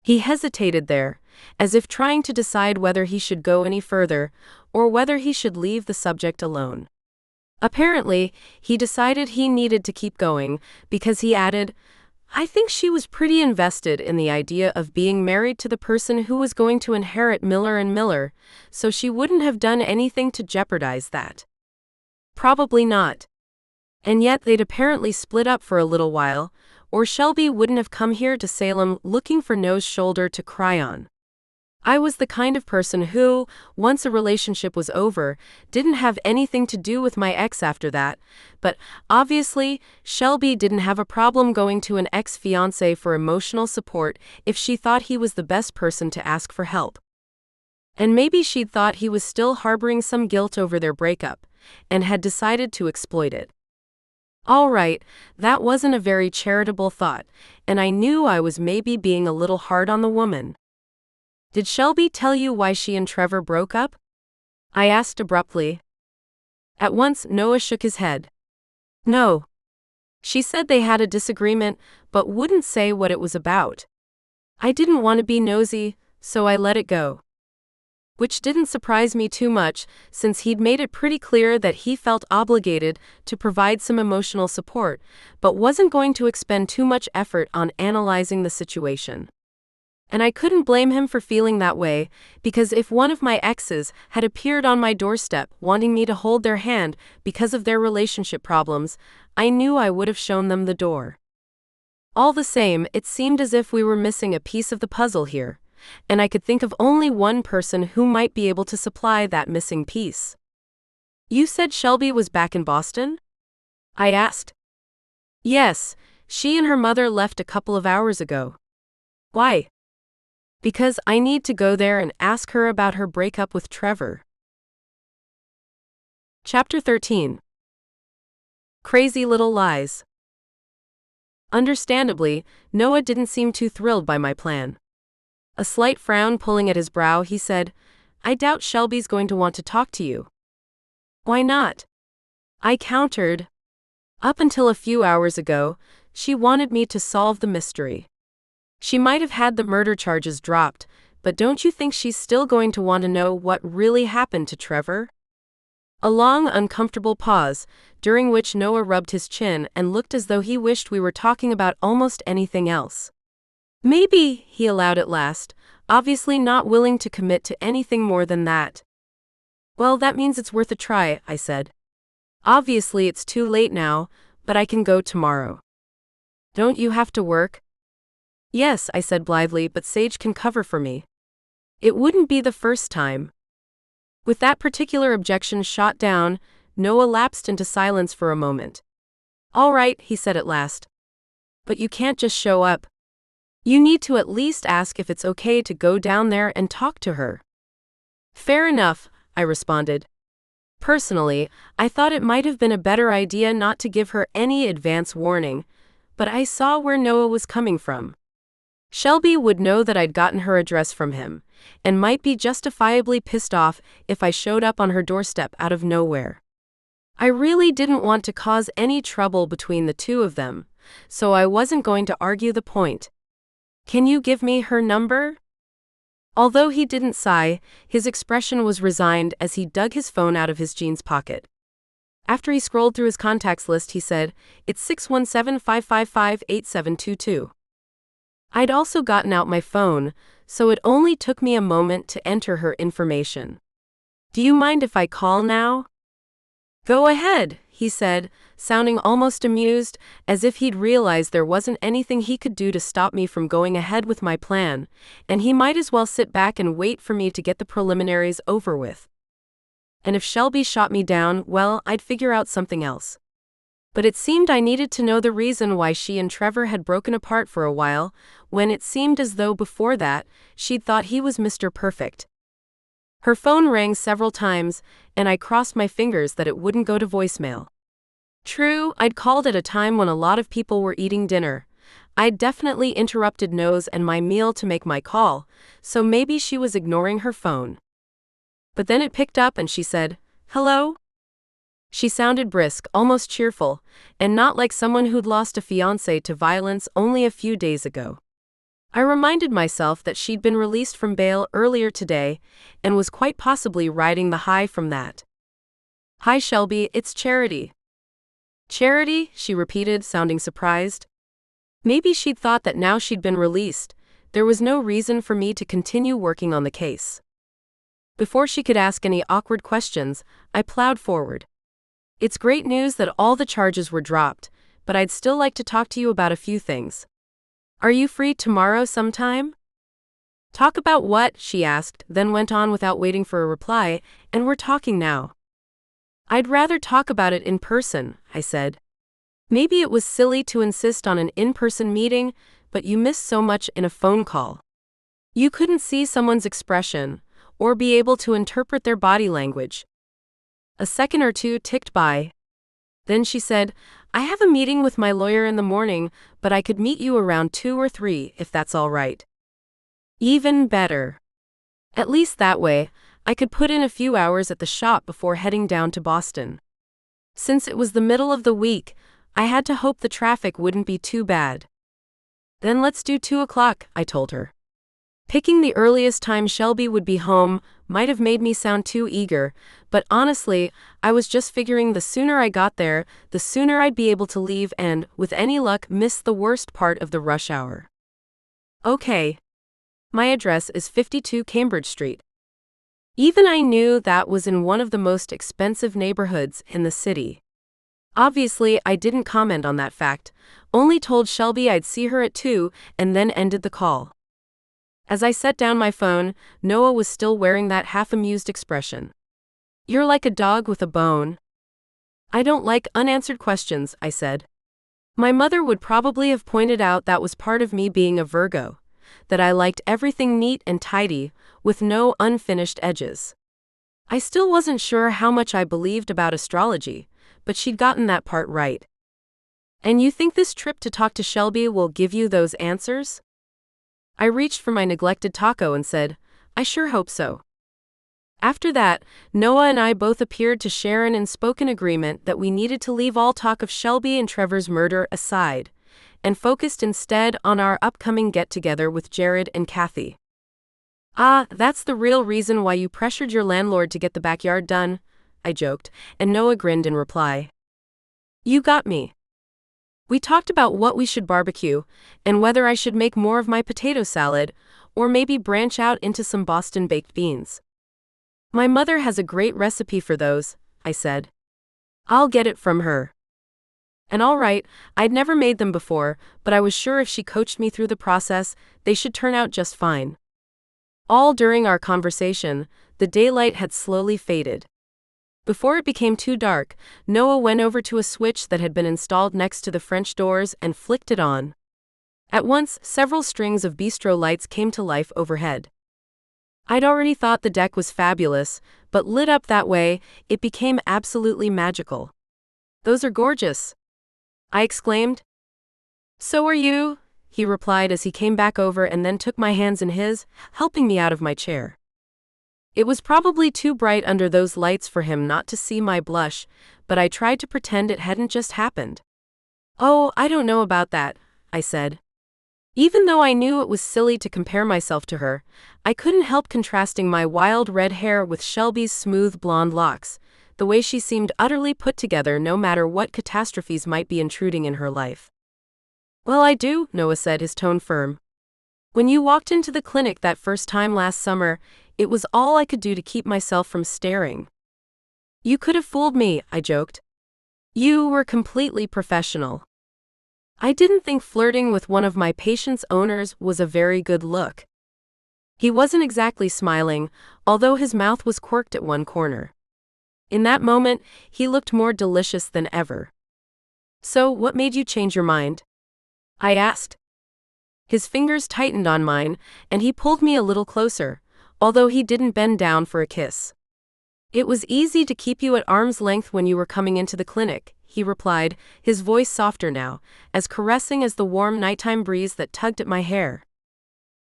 A: He hesitated there, as if trying to decide whether he should go any further, or whether he should leave the subject alone. Apparently, he decided he needed to keep going, because he added, "I think she was pretty invested in the idea of being married to the person who was going to inherit Miller and Miller, so she wouldn't have done anything to jeopardize that." Probably not. And yet they'd apparently split up for a little while, or Shelby wouldn't have come here to Salem looking for Noah's shoulder to cry on. I was the kind of person who, once a relationship was over, didn't have anything to do with my ex after that, but obviously, Shelby didn't have a problem going to an ex-fiancé for emotional support if she thought he was the best person to ask for help. And maybe she'd thought he was still harboring some guilt over their breakup, and had decided to exploit it. All right, that wasn't a very charitable thought, and I knew I was maybe being a little hard on the woman. "Did Shelby tell you why she and Trevor broke up?" I asked abruptly. At once, Noah shook his head. "No. She said they had a disagreement, but wouldn't say what it was about. I didn't want to be nosy, so I let it go." Which didn't surprise me too much, since he'd made it pretty clear that he felt obligated to provide some emotional support, but wasn't going to expend too much effort on analyzing the situation. And I couldn't blame him for feeling that way, because if one of my exes had appeared on my doorstep wanting me to hold their hand because of their relationship problems, I knew I would have shown them the door. All the same, it seemed as if we were missing a piece of the puzzle here, and I could think of only one person who might be able to supply that missing piece. "You said Shelby was back in Boston?" I asked. "Yes, she and her mother left a couple of hours ago." "Why?" "Because I need to go there and ask her about her breakup with Trevor." Chapter 13. Crazy Little Lies. Understandably, Noah didn't seem too thrilled by my plan. A slight frown pulling at his brow, he said, "I doubt Shelby's going to want to talk to you." "Why not?" I countered. "Up until a few hours ago, she wanted me to solve the mystery. She might have had the murder charges dropped, but don't you think she's still going to want to know what really happened to Trevor?" A long, uncomfortable pause, during which Noah rubbed his chin and looked as though he wished we were talking about almost anything else. "Maybe," he allowed at last, obviously not willing to commit to anything more than that. "Well, that means it's worth a try," I said. "Obviously it's too late now, but I can go tomorrow." "Don't you have to work?" "Yes," I said blithely, "but Sage can cover for me." It wouldn't be the first time. With that particular objection shot down, Noah lapsed into silence for a moment. "All right," he said at last. "But you can't just show up. You need to at least ask if it's okay to go down there and talk to her." "Fair enough," I responded. Personally, I thought it might have been a better idea not to give her any advance warning, but I saw where Noah was coming from. Shelby would know that I'd gotten her address from him, and might be justifiably pissed off if I showed up on her doorstep out of nowhere. I really didn't want to cause any trouble between the two of them, so I wasn't going to argue the point. Can you give me her number? Although he didn't sigh, his expression was resigned as he dug his phone out of his jeans pocket. After he scrolled through his contacts list, he said, "It's 617-555-8722. I'd also gotten out my phone, so it only took me a moment to enter her information. Do you mind if I call now? Go ahead, he said, sounding almost amused, as if he'd realized there wasn't anything he could do to stop me from going ahead with my plan, and he might as well sit back and wait for me to get the preliminaries over with. And if Shelby shot me down, well, I'd figure out something else. But it seemed I needed to know the reason why she and Trevor had broken apart for a while, when it seemed as though before that, she'd thought he was Mr. Perfect. Her phone rang several times, and I crossed my fingers that it wouldn't go to voicemail. True, I'd called at a time when a lot of people were eating dinner. I'd definitely interrupted Nose and my meal to make my call, so maybe she was ignoring her phone. But then it picked up and she said, "Hello?" She sounded brisk, almost cheerful, and not like someone who'd lost a fiancé to violence only a few days ago. I reminded myself that she'd been released from bail earlier today, and was quite possibly riding the high from that. "Hi Shelby, it's Charity." "Charity?" she repeated, sounding surprised. Maybe she'd thought that now she'd been released, there was no reason for me to continue working on the case. Before she could ask any awkward questions, I plowed forward. "It's great news that all the charges were dropped, but I'd still like to talk to you about a few things. Are you free tomorrow sometime?" "Talk about what?" she asked, then went on without waiting for a reply, "And we're talking now." "I'd rather talk about it in person," I said. Maybe it was silly to insist on an in-person meeting, but you miss so much in a phone call. You couldn't see someone's expression, or be able to interpret their body language. A second or two ticked by. Then she said, "I have a meeting with my lawyer in the morning, but I could meet you around 2 or 3 if that's all right." Even better. At least that way, I could put in a few hours at the shop before heading down to Boston. Since it was the middle of the week, I had to hope the traffic wouldn't be too bad. "Then let's do 2 o'clock, I told her. Picking the earliest time Shelby would be home might have made me sound too eager, but honestly, I was just figuring the sooner I got there, the sooner I'd be able to leave and, with any luck, miss the worst part of the rush hour. Okay. My address is 52 Cambridge Street. Even I knew that was in one of the most expensive neighborhoods in the city. Obviously, I didn't comment on that fact, only told Shelby I'd see her at 2 and then ended the call. As I set down my phone, Noah was still wearing that half-amused expression. "You're like a dog with a bone." "I don't like unanswered questions," I said. My mother would probably have pointed out that was part of me being a Virgo, that I liked everything neat and tidy, with no unfinished edges. I still wasn't sure how much I believed about astrology, but she'd gotten that part right. "And you think this trip to talk to Shelby will give you those answers?" I reached for my neglected taco and said, "I sure hope so." After that, Noah and I both appeared to share an unspoken agreement that we needed to leave all talk of Shelby and Trevor's murder aside, and focused instead on our upcoming get-together with Jared and Kathy. "Ah, that's the real reason why you pressured your landlord to get the backyard done," I joked, and Noah grinned in reply. "You got me." We talked about what we should barbecue, and whether I should make more of my potato salad, or maybe branch out into some Boston baked beans. "My mother has a great recipe for those," I said. "I'll get it from her." And all right, I'd never made them before, but I was sure if she coached me through the process, they should turn out just fine. All during our conversation, the daylight had slowly faded. Before it became too dark, Noah went over to a switch that had been installed next to the French doors and flicked it on. At once, several strings of bistro lights came to life overhead. I'd already thought the deck was fabulous, but lit up that way, it became absolutely magical. "Those are gorgeous," I exclaimed. "So are you," he replied as he came back over and then took my hands in his, helping me out of my chair. It was probably too bright under those lights for him not to see my blush, but I tried to pretend it hadn't just happened. "Oh, I don't know about that," I said. Even though I knew it was silly to compare myself to her, I couldn't help contrasting my wild red hair with Shelby's smooth blonde locks, the way she seemed utterly put together no matter what catastrophes might be intruding in her life. "Well, I do," Noah said, his tone firm. "When you walked into the clinic that first time last summer, it was all I could do to keep myself from staring." "You could have fooled me," I joked. "You were completely professional." I didn't think flirting with one of my patient's owners was a very good look. He wasn't exactly smiling, although his mouth was quirked at one corner. In that moment, he looked more delicious than ever. "So, what made you change your mind?" I asked. His fingers tightened on mine, and he pulled me a little closer, although he didn't bend down for a kiss. "It was easy to keep you at arm's length when you were coming into the clinic," he replied, his voice softer now, as caressing as the warm nighttime breeze that tugged at my hair.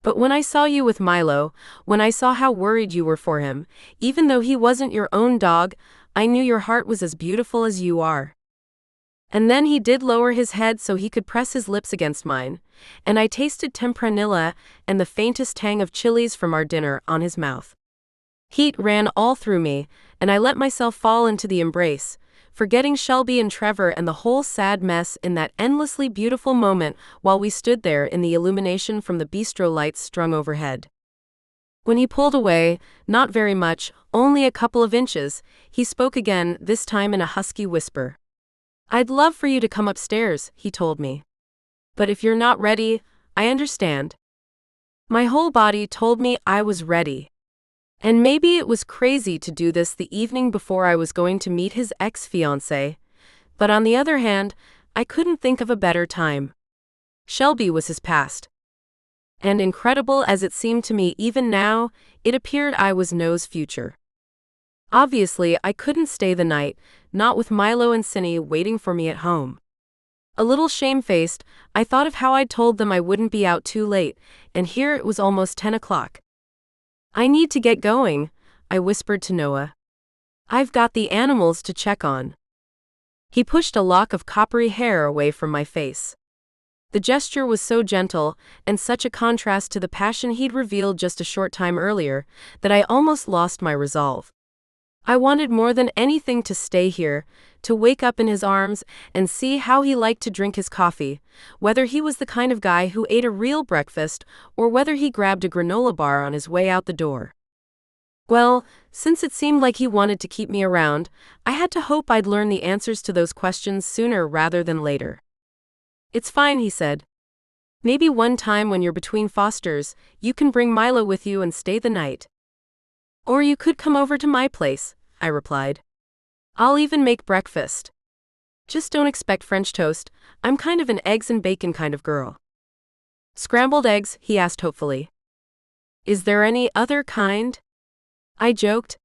A: "But when I saw you with Milo, when I saw how worried you were for him, even though he wasn't your own dog, I knew your heart was as beautiful as you are." And then he did lower his head so he could press his lips against mine, and I tasted tempranillo and the faintest tang of chilies from our dinner on his mouth. Heat ran all through me, and I let myself fall into the embrace, forgetting Shelby and Trevor and the whole sad mess in that endlessly beautiful moment while we stood there in the illumination from the bistro lights strung overhead. When he pulled away, not very much, only a couple of inches, he spoke again, this time in a husky whisper. "I'd love for you to come upstairs," he told me. "But if you're not ready, I understand." My whole body told me I was ready. And maybe it was crazy to do this the evening before I was going to meet his ex-fiancé, but on the other hand, I couldn't think of a better time. Shelby was his past. And incredible as it seemed to me even now, it appeared I was Noah's future. Obviously, I couldn't stay the night, not with Milo and Cindy waiting for me at home. A little shamefaced, I thought of how I'd told them I wouldn't be out too late, and here it was almost 10 o'clock. "I need to get going," I whispered to Noah. "I've got the animals to check on." He pushed a lock of coppery hair away from my face. The gesture was so gentle, and such a contrast to the passion he'd revealed just a short time earlier, that I almost lost my resolve. I wanted more than anything to stay here, to wake up in his arms and see how he liked to drink his coffee, whether he was the kind of guy who ate a real breakfast or whether he grabbed a granola bar on his way out the door. Well, since it seemed like he wanted to keep me around, I had to hope I'd learn the answers to those questions sooner rather than later. "It's fine," he said. "Maybe one time when you're between fosters, you can bring Milo with you and stay the night. Or you could come over to my place," I replied. "I'll even make breakfast. Just don't expect French toast, I'm kind of an eggs and bacon kind of girl." "Scrambled eggs?" he asked hopefully. "Is there any other kind?" I joked.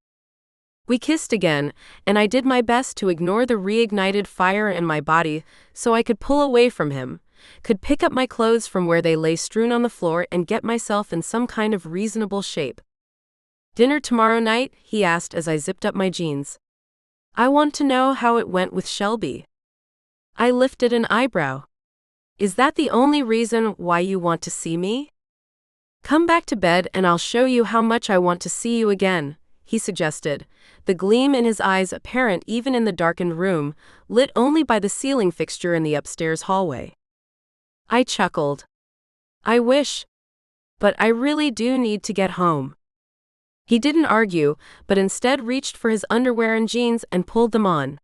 A: We kissed again, and I did my best to ignore the reignited fire in my body so I could pull away from him, could pick up my clothes from where they lay strewn on the floor and get myself in some kind of reasonable shape. "Dinner tomorrow night?" he asked as I zipped up my jeans. "I want to know how it went with Shelby." I lifted an eyebrow. "Is that the only reason why you want to see me?" "Come back to bed and I'll show you how much I want to see you again," he suggested, the gleam in his eyes apparent even in the darkened room, lit only by the ceiling fixture in the upstairs hallway. I chuckled. "I wish. But I really do need to get home." He didn't argue, but instead reached for his underwear and jeans and pulled them on.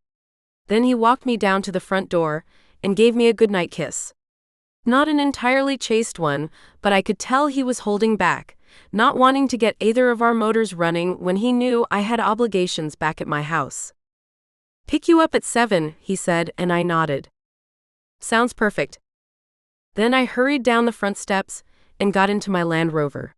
A: Then he walked me down to the front door and gave me a goodnight kiss. Not an entirely chaste one, but I could tell he was holding back, not wanting to get either of our motors running when he knew I had obligations back at my house. "Pick you up at 7, he said, and I nodded. "Sounds perfect." Then I hurried down the front steps and got into my Land Rover.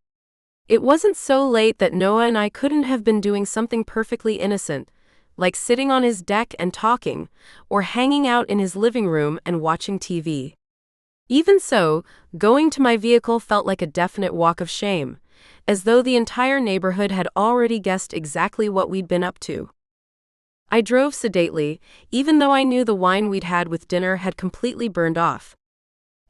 A: It wasn't so late that Noah and I couldn't have been doing something perfectly innocent, like sitting on his deck and talking, or hanging out in his living room and watching TV. Even so, going to my vehicle felt like a definite walk of shame, as though the entire neighborhood had already guessed exactly what we'd been up to. I drove sedately, even though I knew the wine we'd had with dinner had completely burned off.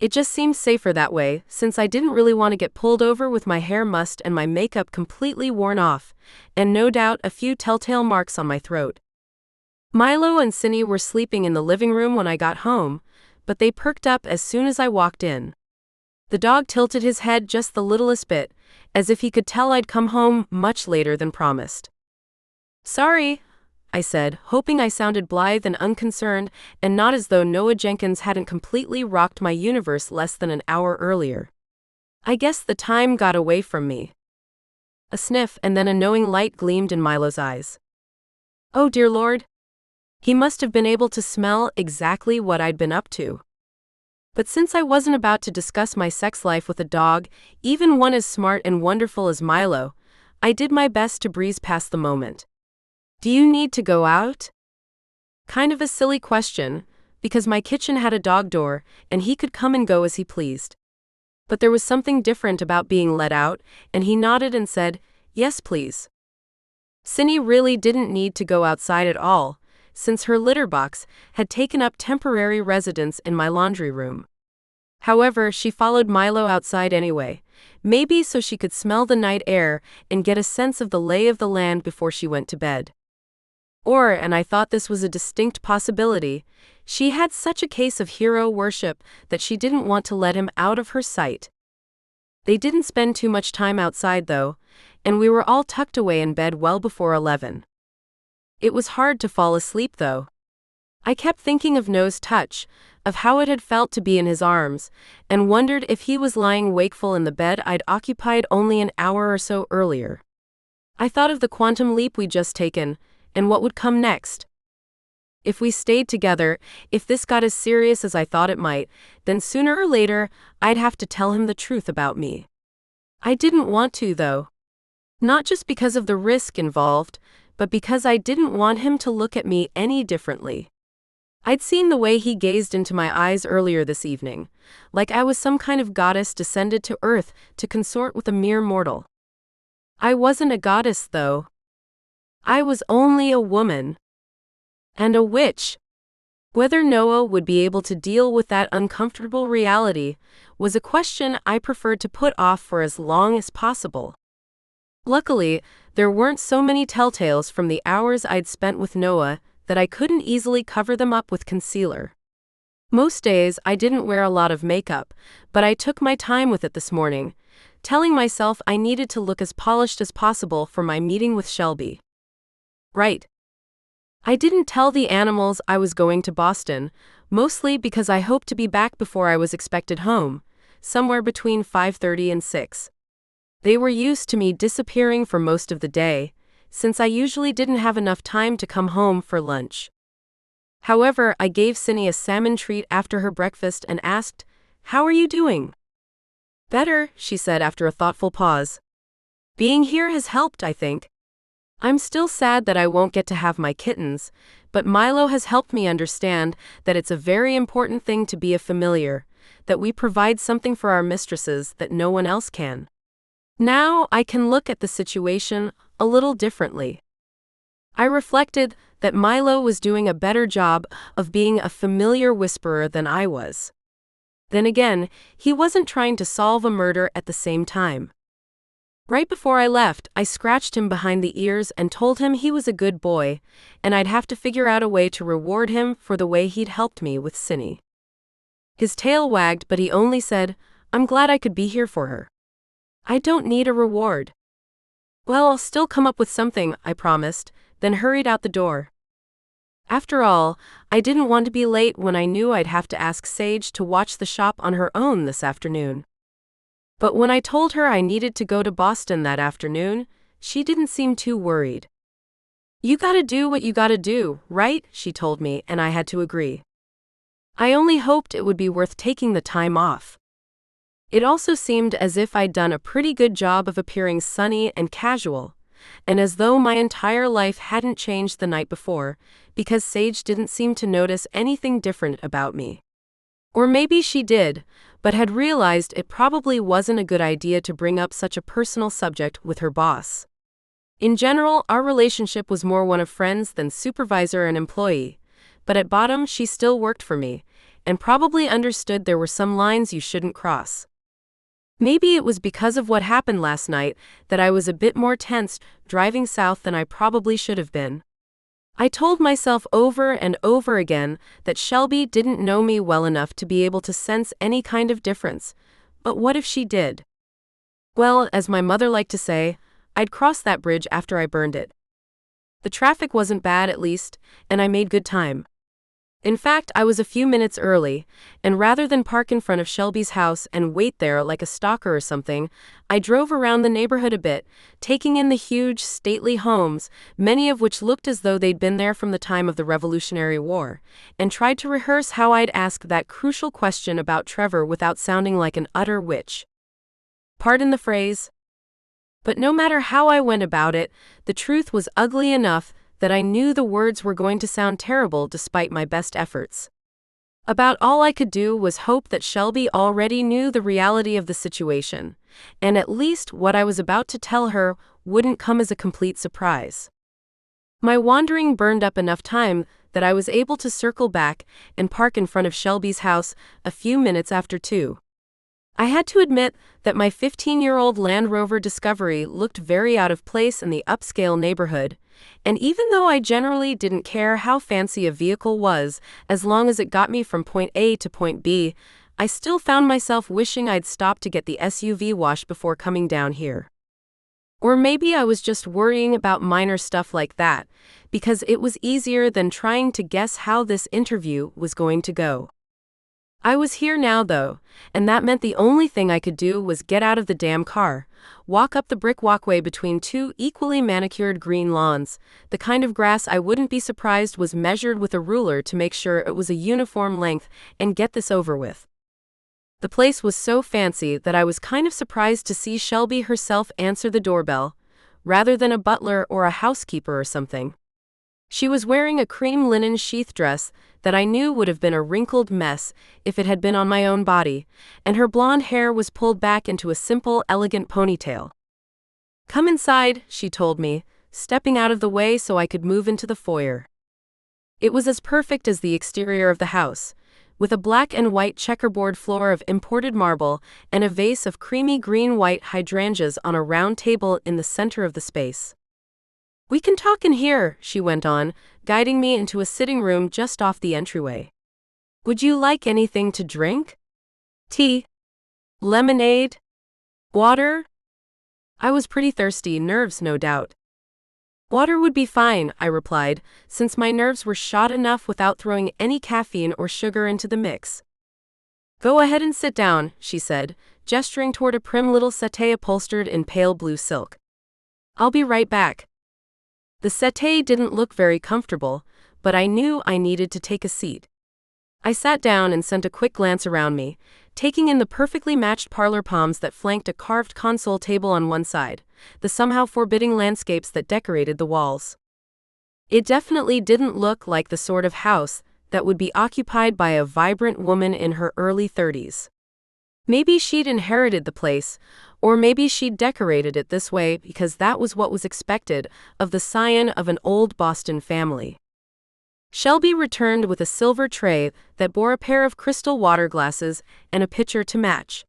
A: It just seemed safer that way, since I didn't really want to get pulled over with my hair mussed and my makeup completely worn off, and no doubt a few telltale marks on my throat. Milo and Cindy were sleeping in the living room when I got home, but they perked up as soon as I walked in. The dog tilted his head just the littlest bit, as if he could tell I'd come home much later than promised. "Sorry," I said, hoping I sounded blithe and unconcerned, and not as though Noah Jenkins hadn't completely rocked my universe less than an hour earlier. "I guess the time got away from me." A sniff, and then a knowing light gleamed in Milo's eyes. Oh dear Lord. He must have been able to smell exactly what I'd been up to. But since I wasn't about to discuss my sex life with a dog, even one as smart and wonderful as Milo, I did my best to breeze past the moment. "Do you need to go out?" Kind of a silly question, because my kitchen had a dog door, and he could come and go as he pleased. But there was something different about being let out, and he nodded and said, "Yes, please." Cindy really didn't need to go outside at all, since her litter box had taken up temporary residence in my laundry room. However, she followed Milo outside anyway, maybe so she could smell the night air and get a sense of the lay of the land before she went to bed. Or, and I thought this was a distinct possibility, she had such a case of hero worship that she didn't want to let him out of her sight. They didn't spend too much time outside though, and we were all tucked away in bed well before 11. It was hard to fall asleep though. I kept thinking of Noah's touch, of how it had felt to be in his arms, and wondered if he was lying wakeful in the bed I'd occupied only an hour or so earlier. I thought of the quantum leap we'd just taken, and what would come next. If we stayed together, if this got as serious as I thought it might, then sooner or later, I'd have to tell him the truth about me. I didn't want to though. Not just because of the risk involved, but because I didn't want him to look at me any differently. I'd seen the way he gazed into my eyes earlier this evening, like I was some kind of goddess descended to earth to consort with a mere mortal. I wasn't a goddess though. I was only a woman. And a witch. Whether Noah would be able to deal with that uncomfortable reality was a question I preferred to put off for as long as possible. Luckily, there weren't so many telltales from the hours I'd spent with Noah that I couldn't easily cover them up with concealer. Most days I didn't wear a lot of makeup, but I took my time with it this morning, telling myself I needed to look as polished as possible for my meeting with Shelby. Right. I didn't tell the animals I was going to Boston, mostly because I hoped to be back before I was expected home, somewhere between 5:30 and 6. They were used to me disappearing for most of the day, since I usually didn't have enough time to come home for lunch. However, I gave Cindy a salmon treat after her breakfast and asked, "How are you doing?" "Better," she said after a thoughtful pause. "Being here has helped, I think. I'm still sad that I won't get to have my kittens, but Milo has helped me understand that it's a very important thing to be a familiar, that we provide something for our mistresses that no one else can. Now I can look at the situation a little differently." I reflected that Milo was doing a better job of being a familiar whisperer than I was. Then again, he wasn't trying to solve a murder at the same time. Right before I left, I scratched him behind the ears and told him he was a good boy, and I'd have to figure out a way to reward him for the way he'd helped me with Cindy. His tail wagged, but he only said, "I'm glad I could be here for her." "I don't need a reward." "Well, I'll still come up with something," I promised, then hurried out the door. After all, I didn't want to be late when I knew I'd have to ask Sage to watch the shop on her own this afternoon. But when I told her I needed to go to Boston that afternoon, she didn't seem too worried. "You gotta do what you gotta do, right?" she told me, and I had to agree. I only hoped it would be worth taking the time off. It also seemed as if I'd done a pretty good job of appearing sunny and casual, and as though my entire life hadn't changed the night before, because Sage didn't seem to notice anything different about me. Or maybe she did, but had realized it probably wasn't a good idea to bring up such a personal subject with her boss. In general, our relationship was more one of friends than supervisor and employee, but at bottom she still worked for me, and probably understood there were some lines you shouldn't cross. Maybe it was because of what happened last night that I was a bit more tense driving south than I probably should have been. I told myself over and over again that Shelby didn't know me well enough to be able to sense any kind of difference, but what if she did? Well, as my mother liked to say, I'd cross that bridge after I burned it. The traffic wasn't bad at least, and I made good time. In fact, I was a few minutes early, and rather than park in front of Shelby's house and wait there like a stalker or something, I drove around the neighborhood a bit, taking in the huge, stately homes, many of which looked as though they'd been there from the time of the Revolutionary War, and tried to rehearse how I'd ask that crucial question about Trevor without sounding like an utter witch. Pardon the phrase. But no matter how I went about it, the truth was ugly enough that I knew the words were going to sound terrible despite my best efforts. About all I could do was hope that Shelby already knew the reality of the situation, and at least what I was about to tell her wouldn't come as a complete surprise. My wandering burned up enough time that I was able to circle back and park in front of Shelby's house a few minutes after 2. I had to admit that my 15-year-old Land Rover Discovery looked very out of place in the upscale neighborhood, and even though I generally didn't care how fancy a vehicle was as long as it got me from point A to point B, I still found myself wishing I'd stopped to get the SUV washed before coming down here. Or maybe I was just worrying about minor stuff like that, because it was easier than trying to guess how this interview was going to go. I was here now, though, and that meant the only thing I could do was get out of the damn car, walk up the brick walkway between 2 equally manicured green lawns, the kind of grass I wouldn't be surprised was measured with a ruler to make sure it was a uniform length, and get this over with. The place was so fancy that I was kind of surprised to see Shelby herself answer the doorbell, rather than a butler or a housekeeper or something. She was wearing a cream linen sheath dress that I knew would have been a wrinkled mess if it had been on my own body, and her blonde hair was pulled back into a simple, elegant ponytail. "Come inside," she told me, stepping out of the way so I could move into the foyer. It was as perfect as the exterior of the house, with a black and white checkerboard floor of imported marble and a vase of creamy green-white hydrangeas on a round table in the center of the space. "We can talk in here," she went on, guiding me into a sitting room just off the entryway. "Would you like anything to drink? Tea? Lemonade? Water?" I was pretty thirsty, nerves no doubt. "Water would be fine," I replied, since my nerves were shot enough without throwing any caffeine or sugar into the mix. "Go ahead and sit down," she said, gesturing toward a prim little settee upholstered in pale blue silk. "I'll be right back." The settee didn't look very comfortable, but I knew I needed to take a seat. I sat down and sent a quick glance around me, taking in the perfectly matched parlor palms that flanked a carved console table on one side, the somehow forbidding landscapes that decorated the walls. It definitely didn't look like the sort of house that would be occupied by a vibrant woman in her early 30s. Maybe she'd inherited the place, or maybe she'd decorated it this way because that was what was expected of the scion of an old Boston family. Shelby returned with a silver tray that bore a pair of crystal water glasses and a pitcher to match.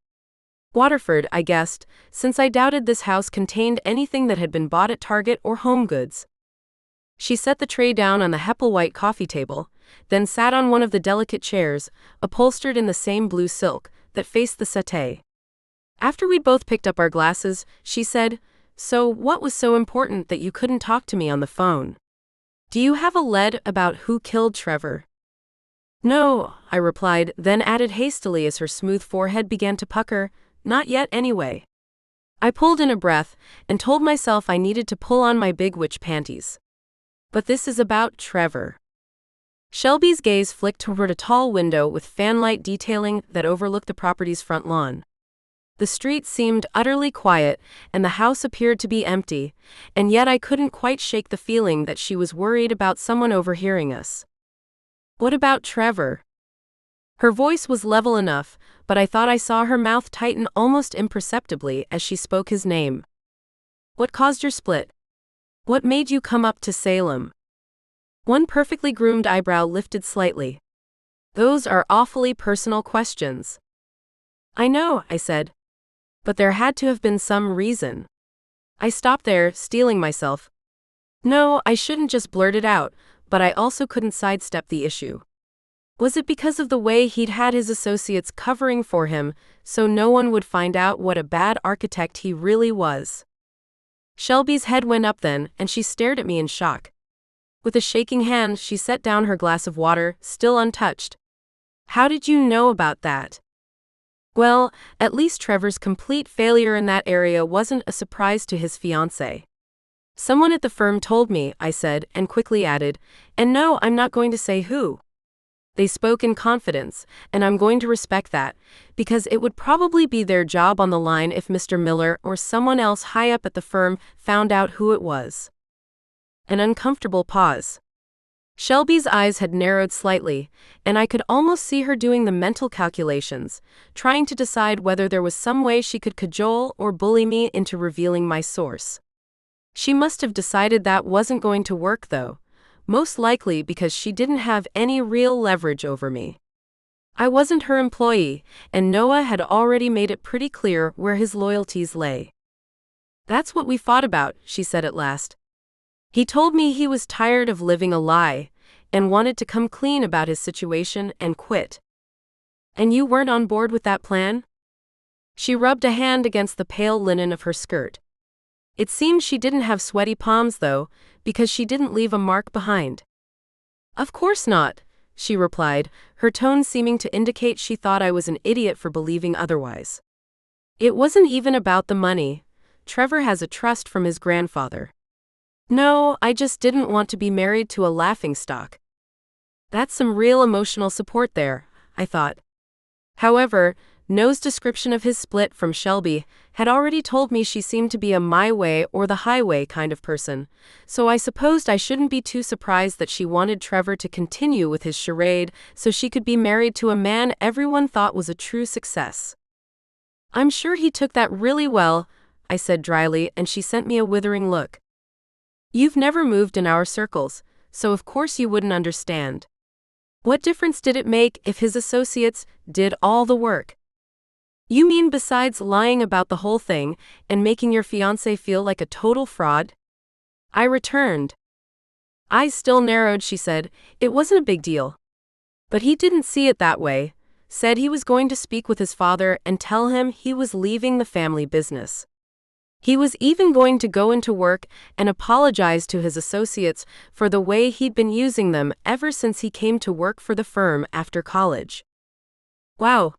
A: Waterford, I guessed, since I doubted this house contained anything that had been bought at Target or Home Goods. She set the tray down on the Heppel-white coffee table, then sat on one of the delicate chairs, upholstered in the same blue silk, that faced the settee. After we'd both picked up our glasses, she said, "So what was so important that you couldn't talk to me on the phone? Do you have a lead about who killed Trevor?" "No," I replied, then added hastily as her smooth forehead began to pucker, "Not yet anyway." I pulled in a breath and told myself I needed to pull on my big witch panties. But this is about Trevor. Shelby's gaze flicked toward a tall window with fanlight detailing that overlooked the property's front lawn. The street seemed utterly quiet, and the house appeared to be empty, and yet I couldn't quite shake the feeling that she was worried about someone overhearing us. "What about Trevor?" Her voice was level enough, but I thought I saw her mouth tighten almost imperceptibly as she spoke his name. What caused your split? What made you come up to Salem? One perfectly groomed eyebrow lifted slightly. Those are awfully personal questions. I know, I said. But there had to have been some reason. I stopped there, steeling myself. No, I shouldn't just blurt it out, but I also couldn't sidestep the issue. Was it because of the way he'd had his associates covering for him so no one would find out what a bad architect he really was? Shelby's head went up then, and she stared at me in shock. With a shaking hand, she set down her glass of water, still untouched. How did you know about that? Well, at least Trevor's complete failure in that area wasn't a surprise to his fiancée. Someone at the firm told me, I said, and quickly added, and no, I'm not going to say who. They spoke in confidence, and I'm going to respect that, because it would probably be their job on the line if Mr. Miller or someone else high up at the firm found out who it was. An uncomfortable pause. Shelby's eyes had narrowed slightly, and I could almost see her doing the mental calculations, trying to decide whether there was some way she could cajole or bully me into revealing my source. She must have decided that wasn't going to work though, most likely because she didn't have any real leverage over me. I wasn't her employee, and Noah had already made it pretty clear where his loyalties lay. That's what we fought about, she said at last. He told me he was tired of living a lie, and wanted to come clean about his situation and quit. And you weren't on board with that plan? She rubbed a hand against the pale linen of her skirt. It seemed she didn't have sweaty palms though, because she didn't leave a mark behind. Of course not, she replied, her tone seeming to indicate she thought I was an idiot for believing otherwise. It wasn't even about the money. Trevor has a trust from his grandfather. No, I just didn't want to be married to a laughingstock. That's some real emotional support there, I thought. However, Noah's description of his split from Shelby had already told me she seemed to be a my way or the highway kind of person, so I supposed I shouldn't be too surprised that she wanted Trevor to continue with his charade so she could be married to a man everyone thought was a true success. I'm sure he took that really well, I said dryly, and she sent me a withering look. You've never moved in our circles, so of course you wouldn't understand. What difference did it make if his associates did all the work? You mean besides lying about the whole thing and making your fiancé feel like a total fraud? I returned. Eyes still narrowed, she said. It wasn't a big deal. But he didn't see it that way, said he was going to speak with his father and tell him he was leaving the family business. He was even going to go into work and apologize to his associates for the way he'd been using them ever since he came to work for the firm after college. Wow.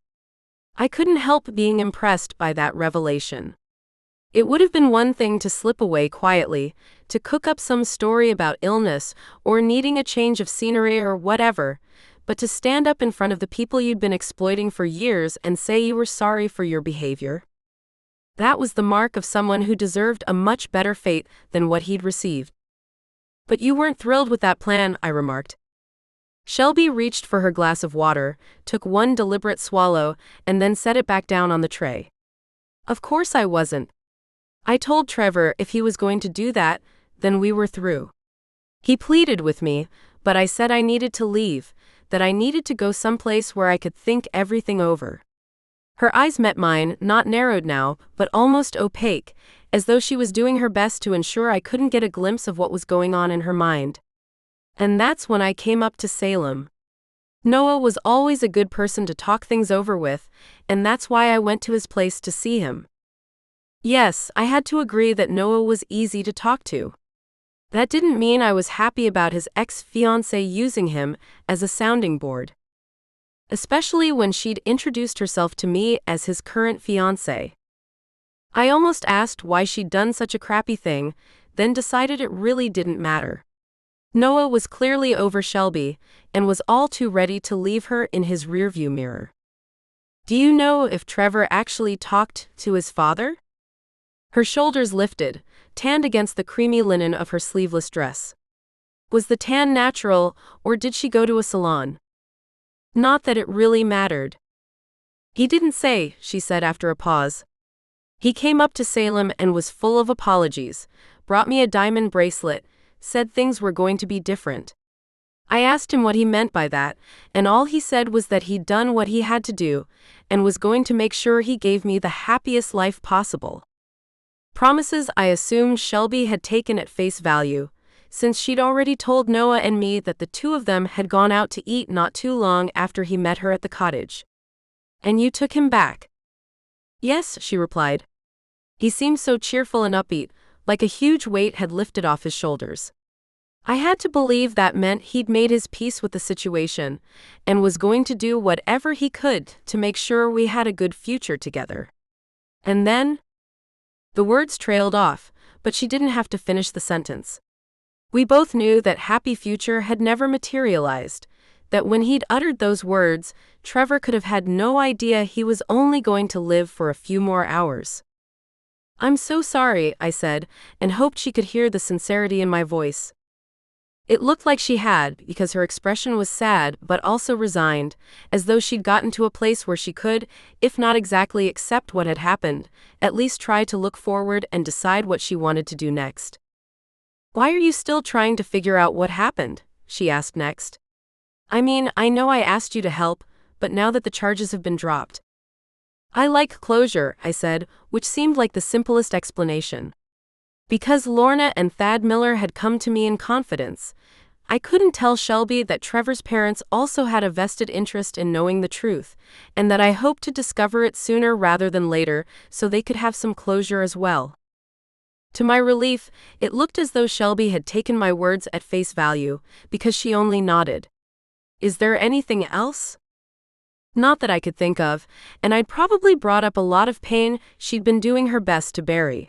A: I couldn't help being impressed by that revelation. It would have been one thing to slip away quietly, to cook up some story about illness or needing a change of scenery or whatever, but to stand up in front of the people you'd been exploiting for years and say you were sorry for your behavior. That was the mark of someone who deserved a much better fate than what he'd received. But you weren't thrilled with that plan, I remarked. Shelby reached for her glass of water, took one deliberate swallow, and then set it back down on the tray. Of course I wasn't. I told Trevor if he was going to do that, then we were through. He pleaded with me, but I said I needed to leave, that I needed to go someplace where I could think everything over. Her eyes met mine, not narrowed now, but almost opaque, as though she was doing her best to ensure I couldn't get a glimpse of what was going on in her mind. And that's when I came up to Salem. Noah was always a good person to talk things over with, and that's why I went to his place to see him. Yes, I had to agree that Noah was easy to talk to. That didn't mean I was happy about his ex-fiancé using him as a sounding board. Especially when she'd introduced herself to me as his current fiancé. I almost asked why she'd done such a crappy thing, then decided it really didn't matter. Noah was clearly over Shelby, and was all too ready to leave her in his rearview mirror. Do you know if Trevor actually talked to his father? Her shoulders lifted, tanned against the creamy linen of her sleeveless dress. Was the tan natural, or did she go to a salon? Not that it really mattered. He didn't say, she said after a pause. He came up to Salem and was full of apologies, brought me a diamond bracelet, said things were going to be different. I asked him what he meant by that, and all he said was that he'd done what he had to do, and was going to make sure he gave me the happiest life possible. Promises I assumed Shelby had taken at face value, since she'd already told Noah and me that the two of them had gone out to eat not too long after he met her at the cottage. And you took him back? Yes, she replied. He seemed so cheerful and upbeat, like a huge weight had lifted off his shoulders. I had to believe that meant he'd made his peace with the situation, and was going to do whatever he could to make sure we had a good future together. And then? The words trailed off, but she didn't have to finish the sentence. We both knew that happy future had never materialized, that when he'd uttered those words, Trevor could have had no idea he was only going to live for a few more hours. I'm so sorry, I said, and hoped she could hear the sincerity in my voice. It looked like she had, because her expression was sad but also resigned, as though she'd gotten to a place where she could, if not exactly accept what had happened, at least try to look forward and decide what she wanted to do next. Why are you still trying to figure out what happened? She asked next. I mean, I know I asked you to help, but now that the charges have been dropped. I like closure, I said, which seemed like the simplest explanation. Because Lorna and Thad Miller had come to me in confidence, I couldn't tell Shelby that Trevor's parents also had a vested interest in knowing the truth, and that I hoped to discover it sooner rather than later so they could have some closure as well. To my relief, it looked as though Shelby had taken my words at face value, because she only nodded. Is there anything else? Not that I could think of, and I'd probably brought up a lot of pain she'd been doing her best to bury.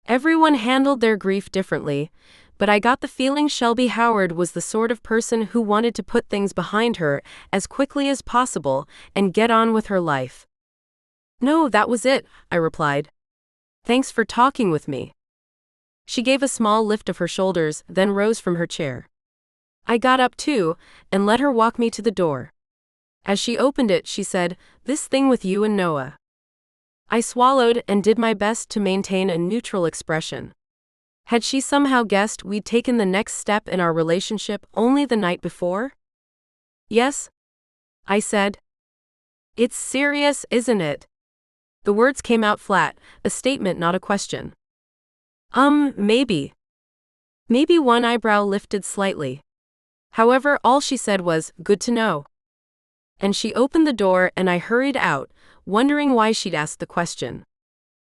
A: Everyone handled their grief differently, but I got the feeling Shelby Howard was the sort of person who wanted to put things behind her as quickly as possible and get on with her life. No, that was it, I replied. Thanks for talking with me. She gave a small lift of her shoulders, then rose from her chair. I got up too, and let her walk me to the door. As she opened it, she said, "This thing with you and Noah." I swallowed and did my best to maintain a neutral expression. Had she somehow guessed we'd taken the next step in our relationship only the night before? Yes, I said. It's serious, isn't it? The words came out flat, a statement, not a question. Maybe. Maybe one eyebrow lifted slightly. However, all she said was, "Good to know." And she opened the door and I hurried out, wondering why she'd asked the question.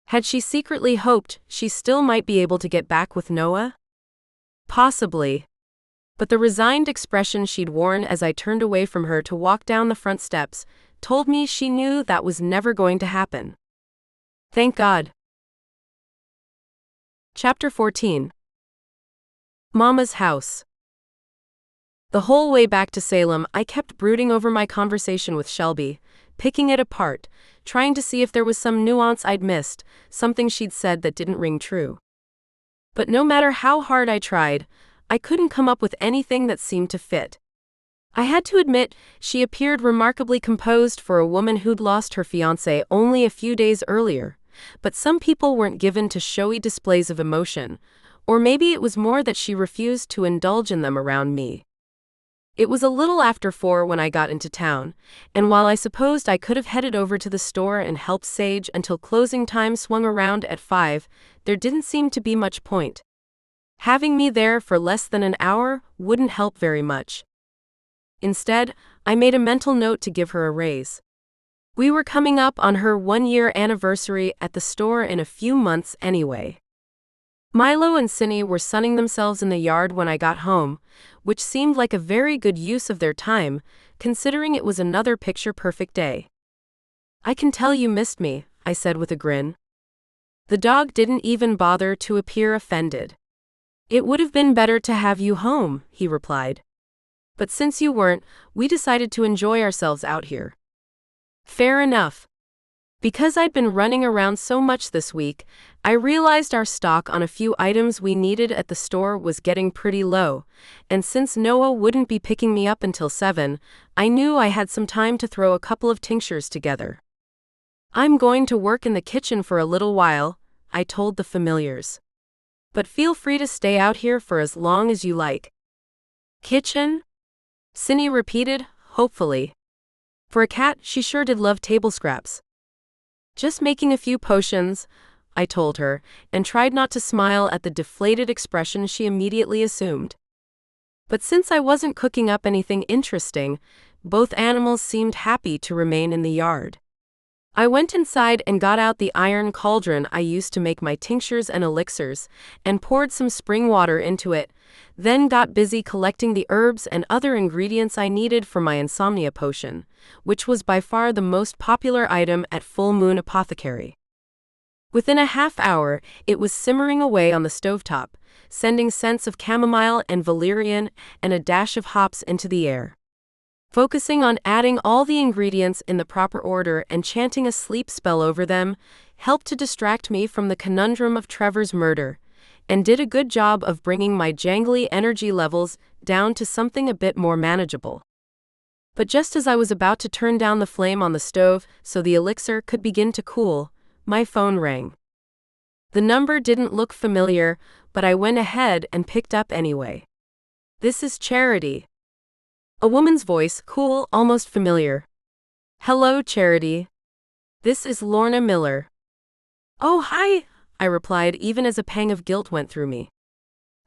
A: Had she secretly hoped she still might be able to get back with Noah? Possibly. But the resigned expression she'd worn as I turned away from her to walk down the front steps told me she knew that was never going to happen. Thank God. Chapter 14. Mama's House. The whole way back to Salem, I kept brooding over my conversation with Shelby, picking it apart, trying to see if there was some nuance I'd missed, something she'd said that didn't ring true. But no matter how hard I tried, I couldn't come up with anything that seemed to fit. I had to admit, she appeared remarkably composed for a woman who'd lost her fiancé only a few days earlier, but some people weren't given to showy displays of emotion, or maybe it was more that she refused to indulge in them around me. It was a little after 4 when I got into town, and while I supposed I could have headed over to the store and helped Sage until closing time swung around at 5, there didn't seem to be much point. Having me there for less than an hour wouldn't help very much. Instead, I made a mental note to give her a raise. We were coming up on her 1-year anniversary at the store in a few months anyway. Milo and Cindy were sunning themselves in the yard when I got home, which seemed like a very good use of their time, considering it was another picture-perfect day. "I can tell you missed me," I said with a grin. The dog didn't even bother to appear offended. "It would have been better to have you home," he replied. "But since you weren't, we decided to enjoy ourselves out here." "Fair enough." Because I'd been running around so much this week, I realized our stock on a few items we needed at the store was getting pretty low, and since Noah wouldn't be picking me up until 7, I knew I had some time to throw a couple of tinctures together. I'm going to work in the kitchen for a little while, I told the familiars. But feel free to stay out here for as long as you like. Kitchen? Cindy repeated, hopefully. For a cat, she sure did love table scraps. Just making a few potions, I told her, and tried not to smile at the deflated expression she immediately assumed. But since I wasn't cooking up anything interesting, both animals seemed happy to remain in the yard. I went inside and got out the iron cauldron I used to make my tinctures and elixirs, and poured some spring water into it, then got busy collecting the herbs and other ingredients I needed for my insomnia potion, which was by far the most popular item at Full Moon Apothecary. Within a half hour, it was simmering away on the stovetop, sending scents of chamomile and valerian and a dash of hops into the air. Focusing on adding all the ingredients in the proper order and chanting a sleep spell over them helped to distract me from the conundrum of Trevor's murder, and did a good job of bringing my jangly energy levels down to something a bit more manageable. But just as I was about to turn down the flame on the stove so the elixir could begin to cool, my phone rang. The number didn't look familiar, but I went ahead and picked up anyway. "This is Charity." A woman's voice, cool, almost familiar. "Hello, Charity. This is Lorna Miller." "Oh, hi," I replied, even as a pang of guilt went through me.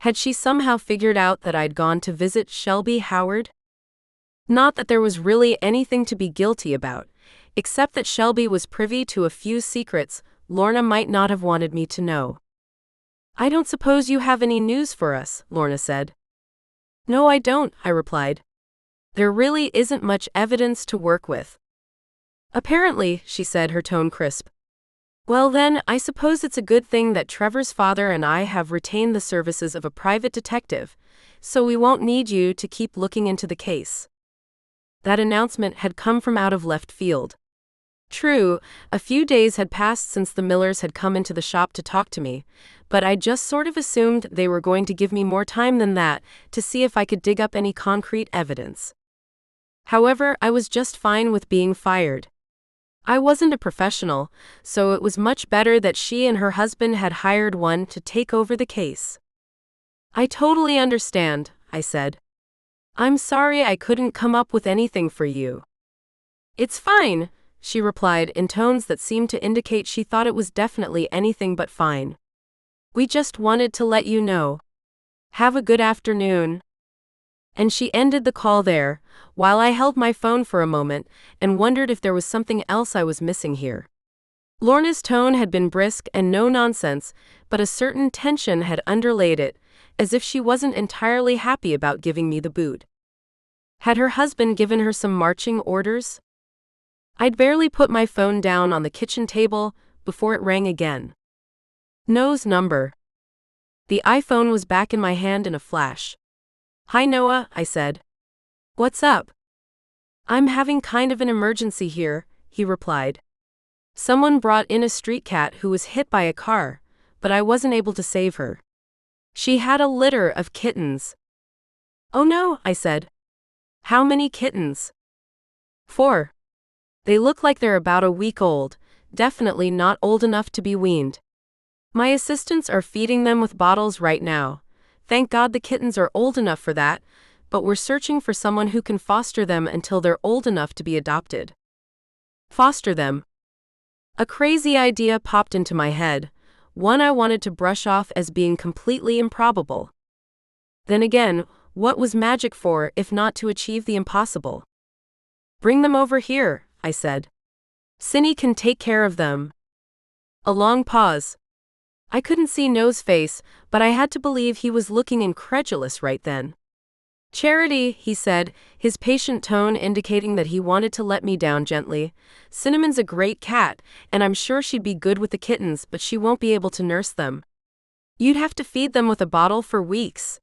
A: Had she somehow figured out that I'd gone to visit Shelby Howard? Not that there was really anything to be guilty about, except that Shelby was privy to a few secrets Lorna might not have wanted me to know. "I don't suppose you have any news for us," Lorna said. "No, I don't," I replied. "There really isn't much evidence to work with." "Apparently," she said, her tone crisp. "Well then, I suppose it's a good thing that Trevor's father and I have retained the services of a private detective, so we won't need you to keep looking into the case." That announcement had come from out of left field. True, a few days had passed since the Millers had come into the shop to talk to me, but I just sort of assumed they were going to give me more time than that to see if I could dig up any concrete evidence. However, I was just fine with being fired. I wasn't a professional, so it was much better that she and her husband had hired one to take over the case. "I totally understand," I said. "I'm sorry I couldn't come up with anything for you." "It's fine," she replied in tones that seemed to indicate she thought it was definitely anything but fine. "We just wanted to let you know. Have a good afternoon." And she ended the call there, while I held my phone for a moment and wondered if there was something else I was missing here. Lorna's tone had been brisk and no nonsense, but a certain tension had underlaid it, as if she wasn't entirely happy about giving me the boot. Had her husband given her some marching orders? I'd barely put my phone down on the kitchen table before it rang again. Noah's number. The iPhone was back in my hand in a flash. "Hi Noah," I said. "What's up?" "I'm having kind of an emergency here," he replied. "Someone brought in a street cat who was hit by a car, but I wasn't able to save her. She had a litter of kittens." "Oh no," I said. "How many kittens?" "4. They look like they're about a week old, definitely not old enough to be weaned. My assistants are feeding them with bottles right now. Thank God the kittens are old enough for that, but we're searching for someone who can foster them until they're old enough to be adopted." Foster them. A crazy idea popped into my head, one I wanted to brush off as being completely improbable. Then again, what was magic for if not to achieve the impossible? "Bring them over here," I said. "Cindy can take care of them." A long pause. I couldn't see Noah's face, but I had to believe he was looking incredulous right then. "Charity," he said, his patient tone indicating that he wanted to let me down gently. "Cinnamon's a great cat, and I'm sure she'd be good with the kittens, but she won't be able to nurse them. You'd have to feed them with a bottle for weeks."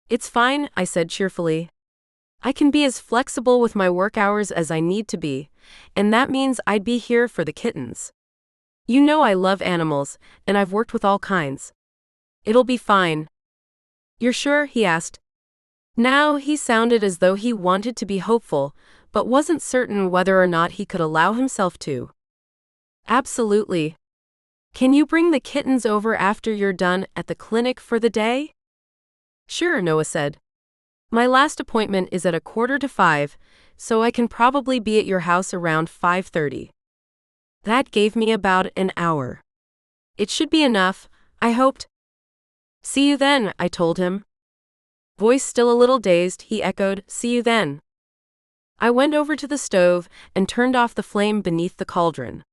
A: "It's fine," I said cheerfully. I can be as flexible with my work hours as I need to be, and that means I'd be here for the kittens. You know I love animals, and I've worked with all kinds. It'll be fine. You're sure? He asked. Now he sounded as though he wanted to be hopeful, but wasn't certain whether or not he could allow himself to. Absolutely. Can you bring the kittens over after you're done at the clinic for the day? Sure, Noah said. My last appointment is at 4:45, so I can probably be at your house around 5:30. That gave me about an hour. It should be enough, I hoped. See you then, I told him. Voice still a little dazed, he echoed, see you then. I went over to the stove and turned off the flame beneath the cauldron.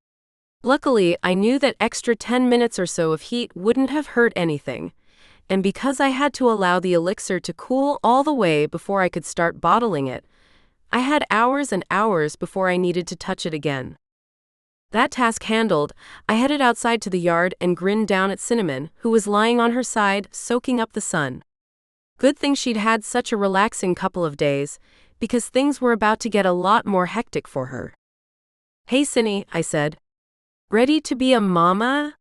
A: Luckily, I knew that extra 10 minutes or so of heat wouldn't have hurt anything, and because I had to allow the elixir to cool all the way before I could start bottling it, I had hours and hours before I needed to touch it again. That task handled, I headed outside to the yard and grinned down at Cinnamon, who was lying on her side, soaking up the sun. Good thing she'd had such a relaxing couple of days, because things were about to get a lot more hectic for her. Hey Cinny, I said. Ready to be a mama?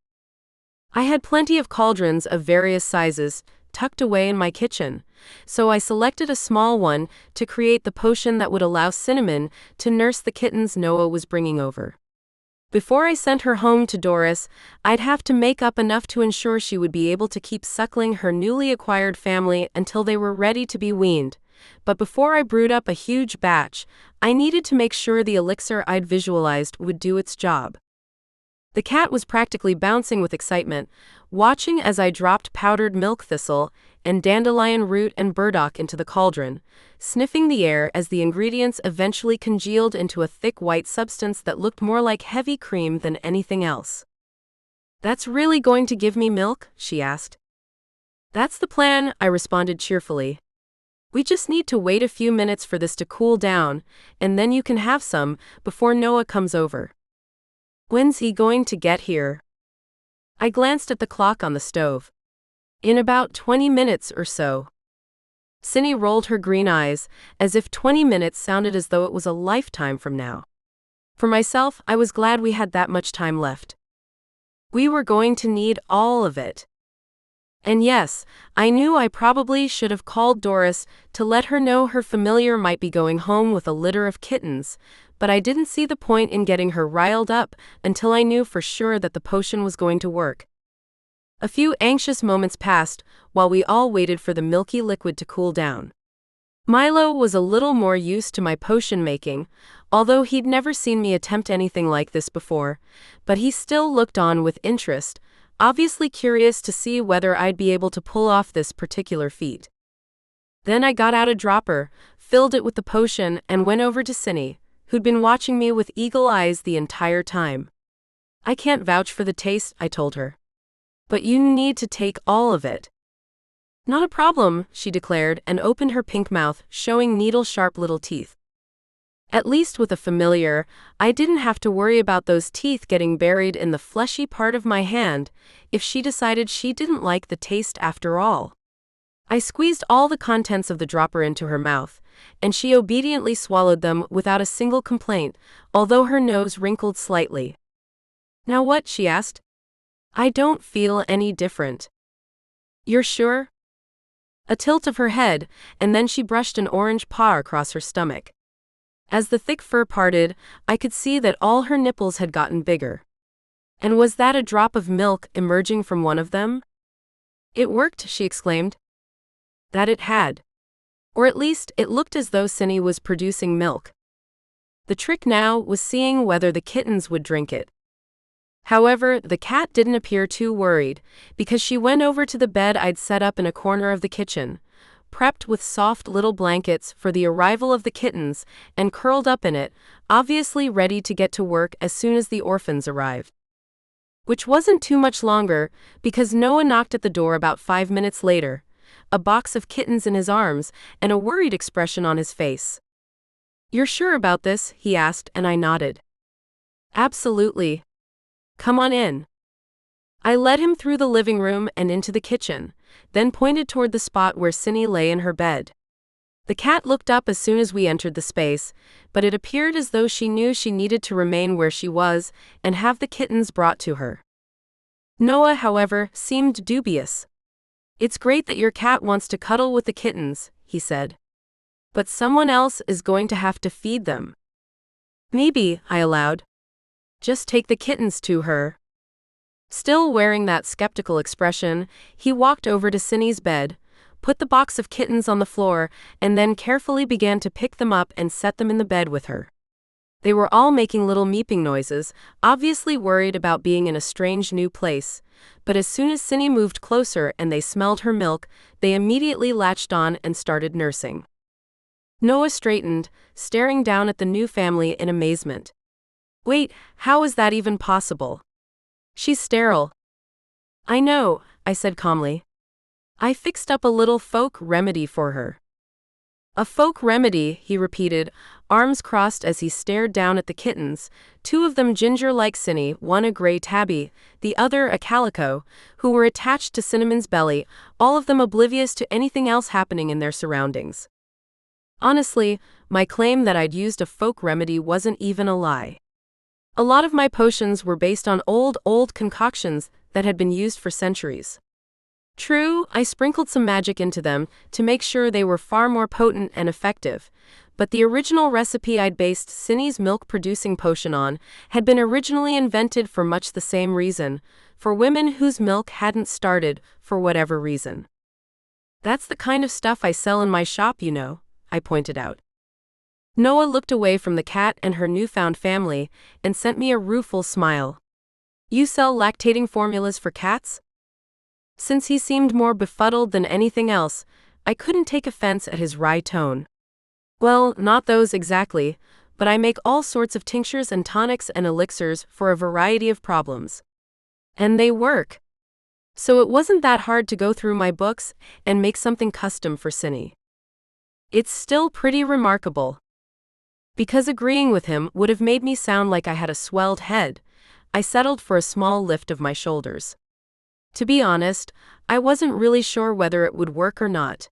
A: I had plenty of cauldrons of various sizes tucked away in my kitchen, so I selected a small one to create the potion that would allow Cinnamon to nurse the kittens Noah was bringing over. Before I sent her home to Doris, I'd have to make up enough to ensure she would be able to keep suckling her newly acquired family until they were ready to be weaned. But before I brewed up a huge batch, I needed to make sure the elixir I'd visualized would do its job. The cat was practically bouncing with excitement, watching as I dropped powdered milk thistle and dandelion root and burdock into the cauldron, sniffing the air as the ingredients eventually congealed into a thick white substance that looked more like heavy cream than anything else. That's really going to give me milk? She asked. That's the plan, I responded cheerfully. We just need to wait a few minutes for this to cool down, and then you can have some before Noah comes over. When's he going to get here? I glanced at the clock on the stove. In about 20 minutes or so. Cinny rolled her green eyes, as if 20 minutes sounded as though it was a lifetime from now. For myself, I was glad we had that much time left. We were going to need all of it. And yes, I knew I probably should have called Doris to let her know her familiar might be going home with a litter of kittens, but I didn't see the point in getting her riled up until I knew for sure that the potion was going to work. A few anxious moments passed while we all waited for the milky liquid to cool down. Milo was a little more used to my potion making, although he'd never seen me attempt anything like this before, but he still looked on with interest, obviously curious to see whether I'd be able to pull off this particular feat. Then I got out a dropper, filled it with the potion, and went over to Cinny, who'd been watching me with eagle eyes the entire time. I can't vouch for the taste, I told her. But you need to take all of it. Not a problem, she declared and opened her pink mouth, showing needle-sharp little teeth. At least with a familiar, I didn't have to worry about those teeth getting buried in the fleshy part of my hand if she decided she didn't like the taste after all. I squeezed all the contents of the dropper into her mouth, and she obediently swallowed them without a single complaint, although her nose wrinkled slightly. Now what? She asked. I don't feel any different. You're sure? A tilt of her head, and then she brushed an orange paw across her stomach. As the thick fur parted, I could see that all her nipples had gotten bigger. And was that a drop of milk emerging from one of them? It worked, she exclaimed. That it had. Or at least, it looked as though Cinny was producing milk. The trick now was seeing whether the kittens would drink it. However, the cat didn't appear too worried, because she went over to the bed I'd set up in a corner of the kitchen, prepped with soft little blankets for the arrival of the kittens, and curled up in it, obviously ready to get to work as soon as the orphans arrived. Which wasn't too much longer, because Noah knocked at the door about 5 minutes later, a box of kittens in his arms, and a worried expression on his face. You're sure about this? He asked, and I nodded. Absolutely. Come on in. I led him through the living room and into the kitchen, then pointed toward the spot where Cinny lay in her bed. The cat looked up as soon as we entered the space, but it appeared as though she knew she needed to remain where she was and have the kittens brought to her. Noah, however, seemed dubious. "It's great that your cat wants to cuddle with the kittens," he said. "But someone else is going to have to feed them." "Maybe," I allowed. "Just take the kittens to her." Still wearing that skeptical expression, he walked over to Cindy's bed, put the box of kittens on the floor, and then carefully began to pick them up and set them in the bed with her. They were all making little meeping noises, obviously worried about being in a strange new place, but as soon as Cindy moved closer and they smelled her milk, they immediately latched on and started nursing. Noah straightened, staring down at the new family in amazement. "Wait, how is that even possible? She's sterile." "I know," I said calmly. "I fixed up a little folk remedy for her." "A folk remedy," he repeated, arms crossed as he stared down at the kittens, two of them ginger-like Cindy, one a gray tabby, the other a calico, who were attached to Cinnamon's belly, all of them oblivious to anything else happening in their surroundings. Honestly, my claim that I'd used a folk remedy wasn't even a lie. A lot of my potions were based on old concoctions that had been used for centuries. True, I sprinkled some magic into them to make sure they were far more potent and effective, but the original recipe I'd based Cindy's milk-producing potion on had been originally invented for much the same reason, for women whose milk hadn't started for whatever reason. "That's the kind of stuff I sell in my shop, you know," I pointed out. Noah looked away from the cat and her newfound family and sent me a rueful smile. "You sell lactating formulas for cats?" Since he seemed more befuddled than anything else, I couldn't take offense at his wry tone. "Well, not those exactly, but I make all sorts of tinctures and tonics and elixirs for a variety of problems. And they work. So it wasn't that hard to go through my books and make something custom for Cindy. It's still pretty remarkable." Because agreeing with him would have made me sound like I had a swelled head, I settled for a small lift of my shoulders. To be honest, I wasn't really sure whether it would work or not.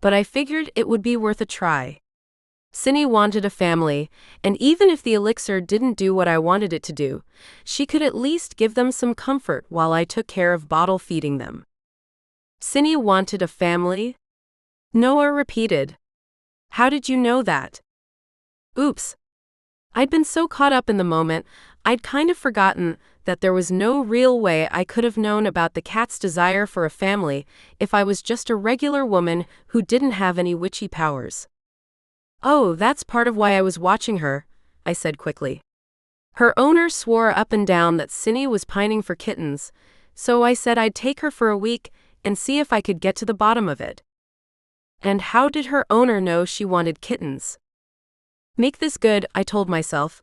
A: But I figured it would be worth a try. Cindy wanted a family, and even if the elixir didn't do what I wanted it to do, she could at least give them some comfort while I took care of bottle feeding them. "Cindy wanted a family?" Noah repeated. "How did you know that?" Oops. I'd been so caught up in the moment, I'd kind of forgotten that there was no real way I could have known about the cat's desire for a family if I was just a regular woman who didn't have any witchy powers. "Oh, that's part of why I was watching her," I said quickly. Her owner swore up and down that Cindy was pining for kittens, so I said I'd take her for a week and see if I could get to the bottom of it. And how did her owner know she wanted kittens? Make this good, I told myself.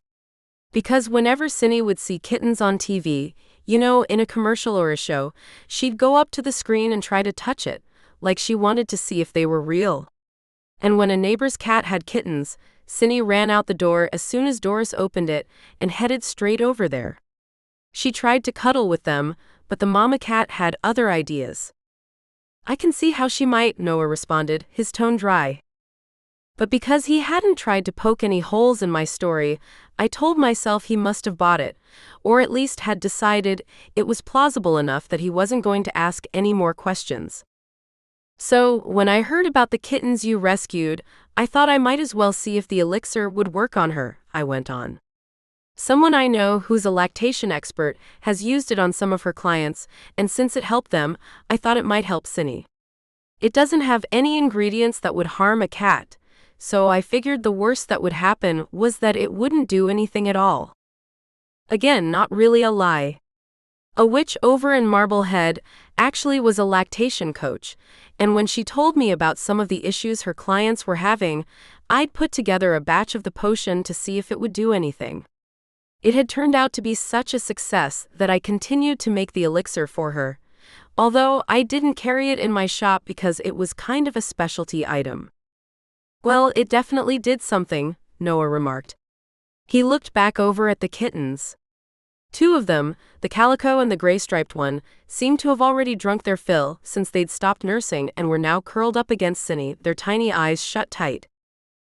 A: Because whenever Cindy would see kittens on TV, in a commercial or a show, she'd go up to the screen and try to touch it, like she wanted to see if they were real. And when a neighbor's cat had kittens, Cindy ran out the door as soon as Doris opened it and headed straight over there. She tried to cuddle with them, but the mama cat had other ideas. "I can see how she might," Noah responded, his tone dry. But because he hadn't tried to poke any holes in my story, I told myself he must have bought it, or at least had decided it was plausible enough that he wasn't going to ask any more questions. "So, when I heard about the kittens you rescued, I thought I might as well see if the elixir would work on her," I went on. "Someone I know who's a lactation expert has used it on some of her clients, and since it helped them, I thought it might help Cindy. It doesn't have any ingredients that would harm a cat, so I figured the worst that would happen was that it wouldn't do anything at all." Again, not really a lie. A witch over in Marblehead actually was a lactation coach, and when she told me about some of the issues her clients were having, I'd put together a batch of the potion to see if it would do anything. It had turned out to be such a success that I continued to make the elixir for her, although I didn't carry it in my shop because it was kind of a specialty item. "Well, it definitely did something," Noah remarked. He looked back over at the kittens. Two of them, the calico and the gray-striped one, seemed to have already drunk their fill since they'd stopped nursing and were now curled up against Cinny, their tiny eyes shut tight.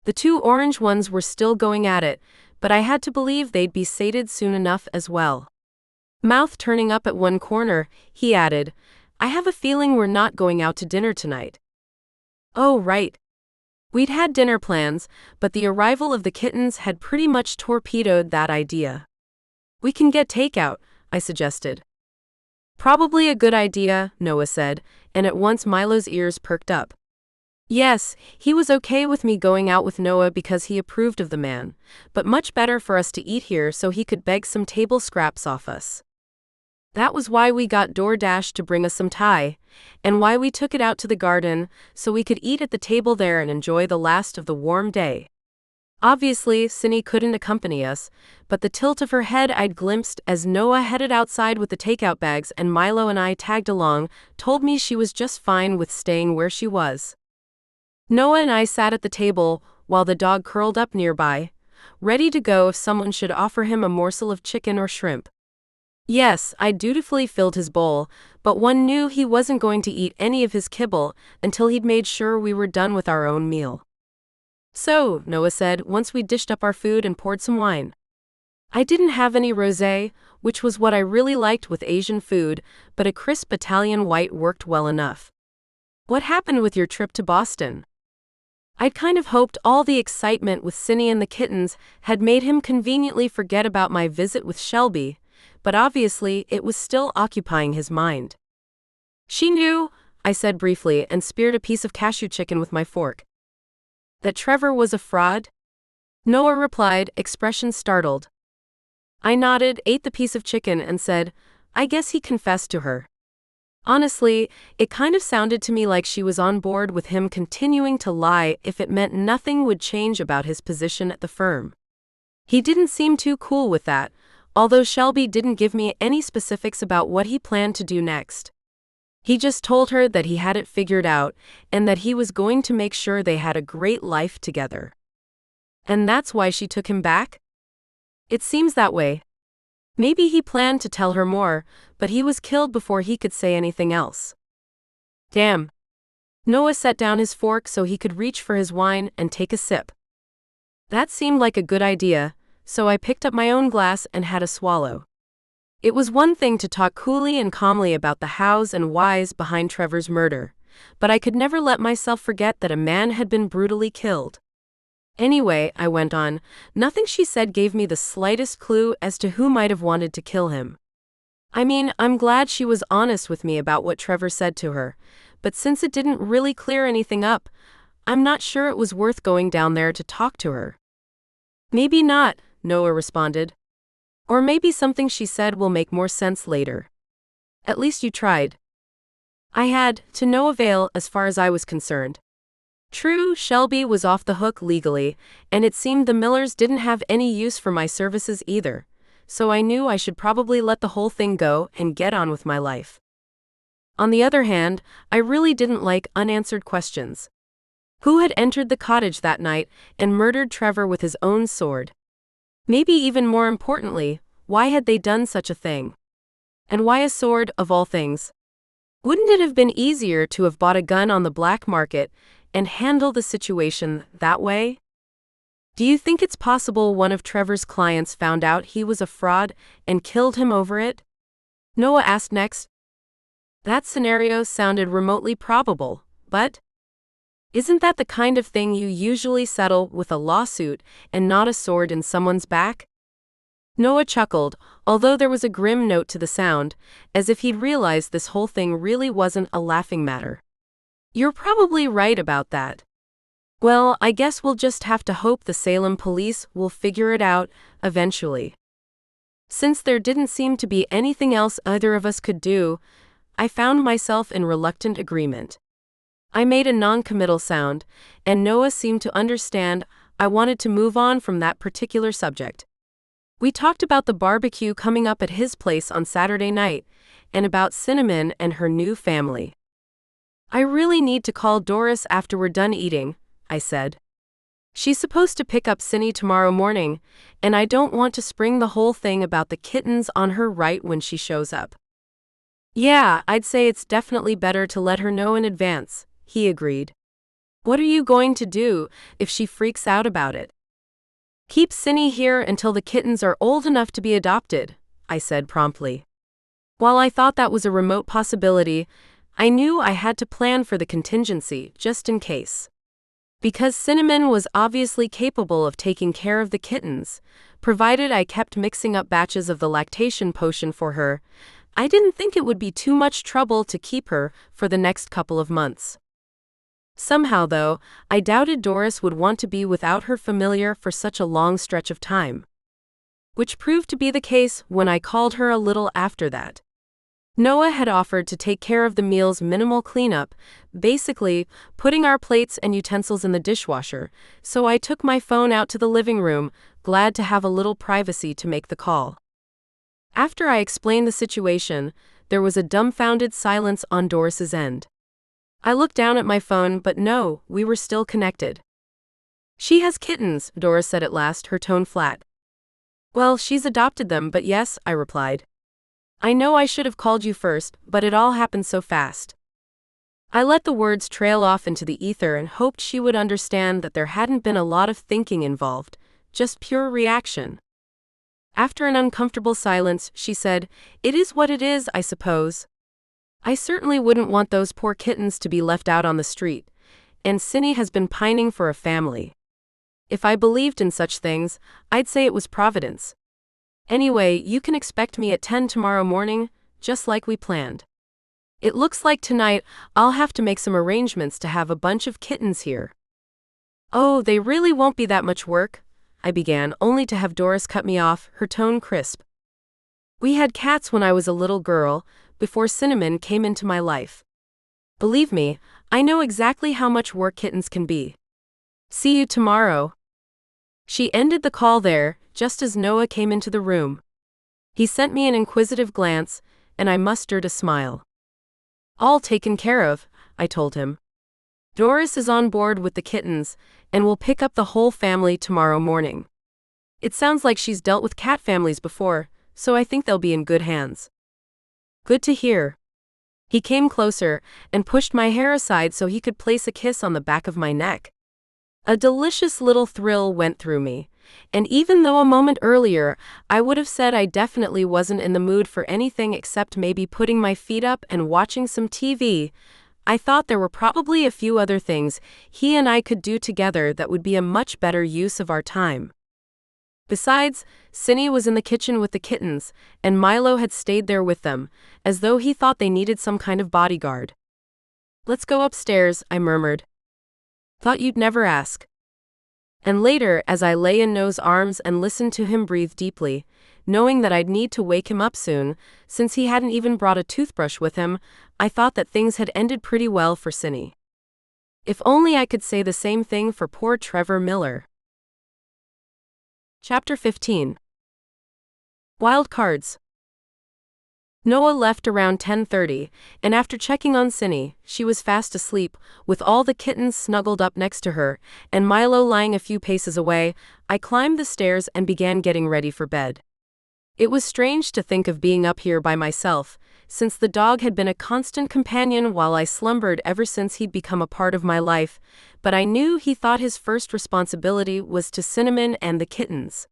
A: The two orange ones were still going at it, but I had to believe they'd be sated soon enough as well. Mouth turning up at one corner, he added, "I have a feeling we're not going out to dinner tonight." Oh, right. We'd had dinner plans, but the arrival of the kittens had pretty much torpedoed that idea. "We can get takeout," I suggested. "Probably a good idea," Noah said, and at once Milo's ears perked up. Yes, he was okay with me going out with Noah because he approved of the man, but much better for us to eat here so he could beg some table scraps off us. That was why we got DoorDash to bring us some Thai, and why we took it out to the garden so we could eat at the table there and enjoy the last of the warm day. Obviously, Cinny couldn't accompany us, but the tilt of her head I'd glimpsed as Noah headed outside with the takeout bags and Milo and I tagged along told me she was just fine with staying where she was. Noah and I sat at the table while the dog curled up nearby, ready to go if someone should offer him a morsel of chicken or shrimp. Yes, I dutifully filled his bowl, but one knew he wasn't going to eat any of his kibble until he'd made sure we were done with our own meal. "So," Noah said, once we dished up our food and poured some wine. I didn't have any rosé, which was what I really liked with Asian food, but a crisp Italian white worked well enough. "What happened with your trip to Boston?" I'd kind of hoped all the excitement with Cinny and the kittens had made him conveniently forget about my visit with Shelby, but obviously it was still occupying his mind. "She knew," I said briefly and speared a piece of cashew chicken with my fork. "That Trevor was a fraud?" Noah replied, expression startled. I nodded, ate the piece of chicken and said, "I guess he confessed to her." Honestly, it kind of sounded to me like she was on board with him continuing to lie if it meant nothing would change about his position at the firm. He didn't seem too cool with that, although Shelby didn't give me any specifics about what he planned to do next. He just told her that he had it figured out and that he was going to make sure they had a great life together. And that's why she took him back? It seems that way. Maybe he planned to tell her more, but he was killed before he could say anything else. Damn. Noah set down his fork so he could reach for his wine and take a sip. That seemed like a good idea, so I picked up my own glass and had a swallow. It was one thing to talk coolly and calmly about the hows and whys behind Trevor's murder, but I could never let myself forget that a man had been brutally killed. Anyway, I went on, nothing she said gave me the slightest clue as to who might have wanted to kill him. I mean, I'm glad she was honest with me about what Trevor said to her, but since it didn't really clear anything up, I'm not sure it was worth going down there to talk to her. Maybe not, Noah responded. Or maybe something she said will make more sense later. At least you tried. I had, to no avail as far as I was concerned. True, Shelby was off the hook legally, and it seemed the Millers didn't have any use for my services either, so I knew I should probably let the whole thing go and get on with my life. On the other hand, I really didn't like unanswered questions. Who had entered the cottage that night and murdered Trevor with his own sword? Maybe even more importantly, why had they done such a thing? And why a sword, of all things? Wouldn't it have been easier to have bought a gun on the black market and handle the situation that way? Do you think it's possible one of Trevor's clients found out he was a fraud and killed him over it? Noah asked next. That scenario sounded remotely probable, but isn't that the kind of thing you usually settle with a lawsuit and not a sword in someone's back? Noah chuckled, although there was a grim note to the sound, as if he'd realized this whole thing really wasn't a laughing matter. You're probably right about that. Well, I guess we'll just have to hope the Salem police will figure it out, eventually. Since there didn't seem to be anything else either of us could do, I found myself in reluctant agreement. I made a non-committal sound, and Noah seemed to understand I wanted to move on from that particular subject. We talked about the barbecue coming up at his place on Saturday night, and about Cinnamon and her new family. I really need to call Doris after we're done eating, I said. She's supposed to pick up Cinny tomorrow morning, and I don't want to spring the whole thing about the kittens on her right when she shows up. Yeah, I'd say it's definitely better to let her know in advance, he agreed. What are you going to do if she freaks out about it? Keep Cinny here until the kittens are old enough to be adopted, I said promptly. While I thought that was a remote possibility, I knew I had to plan for the contingency, just in case. Because Cinnamon was obviously capable of taking care of the kittens, provided I kept mixing up batches of the lactation potion for her, I didn't think it would be too much trouble to keep her for the next couple of months. Somehow, though, I doubted Doris would want to be without her familiar for such a long stretch of time. Which proved to be the case when I called her a little after that. Noah had offered to take care of the meal's minimal cleanup, basically putting our plates and utensils in the dishwasher, so I took my phone out to the living room, glad to have a little privacy to make the call. After I explained the situation, there was a dumbfounded silence on Doris's end. I looked down at my phone, but no, we were still connected. She has kittens, Doris said at last, her tone flat. Well, she's adopted them, but yes, I replied. I know I should have called you first, but it all happened so fast. I let the words trail off into the ether and hoped she would understand that there hadn't been a lot of thinking involved, just pure reaction. After an uncomfortable silence, she said, "It is what it is, I suppose. I certainly wouldn't want those poor kittens to be left out on the street, and Cinny has been pining for a family. If I believed in such things, I'd say it was Providence. Anyway, you can expect me at 10 tomorrow morning, just like we planned. It looks like tonight I'll have to make some arrangements to have a bunch of kittens here." "Oh, they really won't be that much work," I began, only to have Doris cut me off, her tone crisp. "We had cats when I was a little girl, before Cinnamon came into my life. Believe me, I know exactly how much work kittens can be. See you tomorrow." She ended the call there, just as Noah came into the room. He sent me an inquisitive glance, and I mustered a smile. "All taken care of," I told him. "Doris is on board with the kittens, and will pick up the whole family tomorrow morning. It sounds like she's dealt with cat families before, so I think they'll be in good hands." "Good to hear." He came closer and pushed my hair aside so he could place a kiss on the back of my neck. A delicious little thrill went through me, and even though a moment earlier I would have said I definitely wasn't in the mood for anything except maybe putting my feet up and watching some TV, I thought there were probably a few other things he and I could do together that would be a much better use of our time. Besides, Cinny was in the kitchen with the kittens, and Milo had stayed there with them, as though he thought they needed some kind of bodyguard. "Let's go upstairs," I murmured. "Thought you'd never ask." And later, as I lay in Noah's arms and listened to him breathe deeply, knowing that I'd need to wake him up soon, since he hadn't even brought a toothbrush with him, I thought that things had ended pretty well for Cinny. If only I could say the same thing for poor Trevor Miller. Chapter 15. Wild Cards. Noah left around 10:30, and after checking on Cinny, she was fast asleep, with all the kittens snuggled up next to her, and Milo lying a few paces away. I climbed the stairs and began getting ready for bed. It was strange to think of being up here by myself, since the dog had been a constant companion while I slumbered ever since he'd become a part of my life, but I knew he thought his first responsibility was to Cinnamon and the kittens.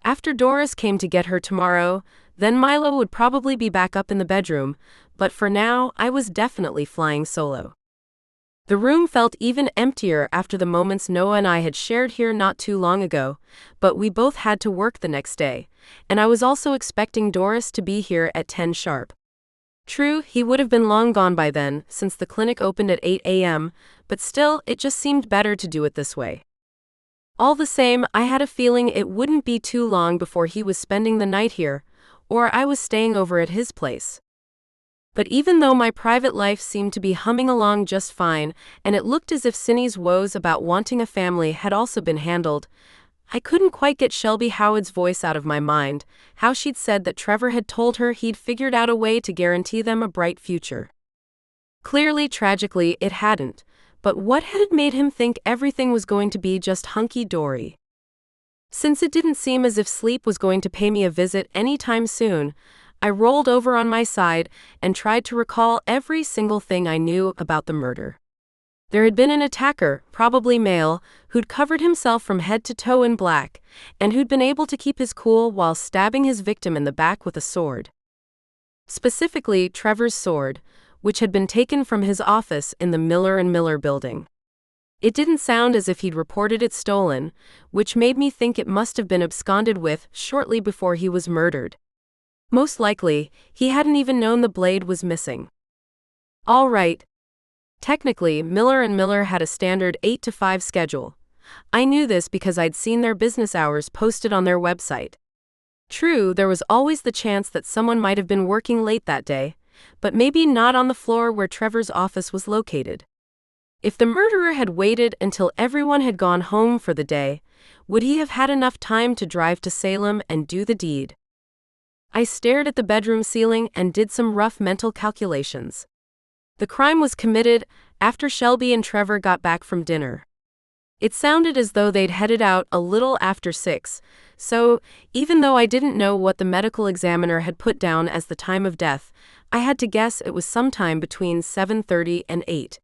A: After Doris came to get her tomorrow, then Milo would probably be back up in the bedroom, but for now, I was definitely flying solo. The room felt even emptier after the moments Noah and I had shared here not too long ago, but we both had to work the next day, and I was also expecting Doris to be here at 10 sharp. True, he would have been long gone by then, since the clinic opened at 8 a.m., but still, it just seemed better to do it this way. All the same, I had a feeling it wouldn't be too long before he was spending the night here, or I was staying over at his place. But even though my private life seemed to be humming along just fine, and it looked as if Cinny's woes about wanting a family had also been handled, I couldn't quite get Shelby Howard's voice out of my mind, how she'd said that Trevor had told her he'd figured out a way to guarantee them a bright future. Clearly, tragically, it hadn't, But what had made him think everything was going to be just hunky-dory? Since it didn't seem as if sleep was going to pay me a visit anytime soon, I rolled over on my side and tried to recall every single thing I knew about the murder. There had been an attacker, probably male, who'd covered himself from head to toe in black, and who'd been able to keep his cool while stabbing his victim in the back with a sword. Specifically, Trevor's sword, which had been taken from his office in the Miller & Miller building. It didn't sound as if he'd reported it stolen, which made me think it must have been absconded with shortly before he was murdered. Most likely, he hadn't even known the blade was missing. All right. Technically, Miller & Miller had a standard 8 to 5 schedule. I knew this because I'd seen their business hours posted on their website. True, there was always the chance that someone might have been working late that day, but maybe not on the floor where Trevor's office was located. If the murderer had waited until everyone had gone home for the day, would he have had enough time to drive to Salem and do the deed? I stared at the bedroom ceiling and did some rough mental calculations. The crime was committed after Shelby and Trevor got back from dinner. It sounded as though they'd headed out a little after 6, so even though I didn't know what the medical examiner had put down as the time of death, I had to guess it was sometime between 7:30 and 8.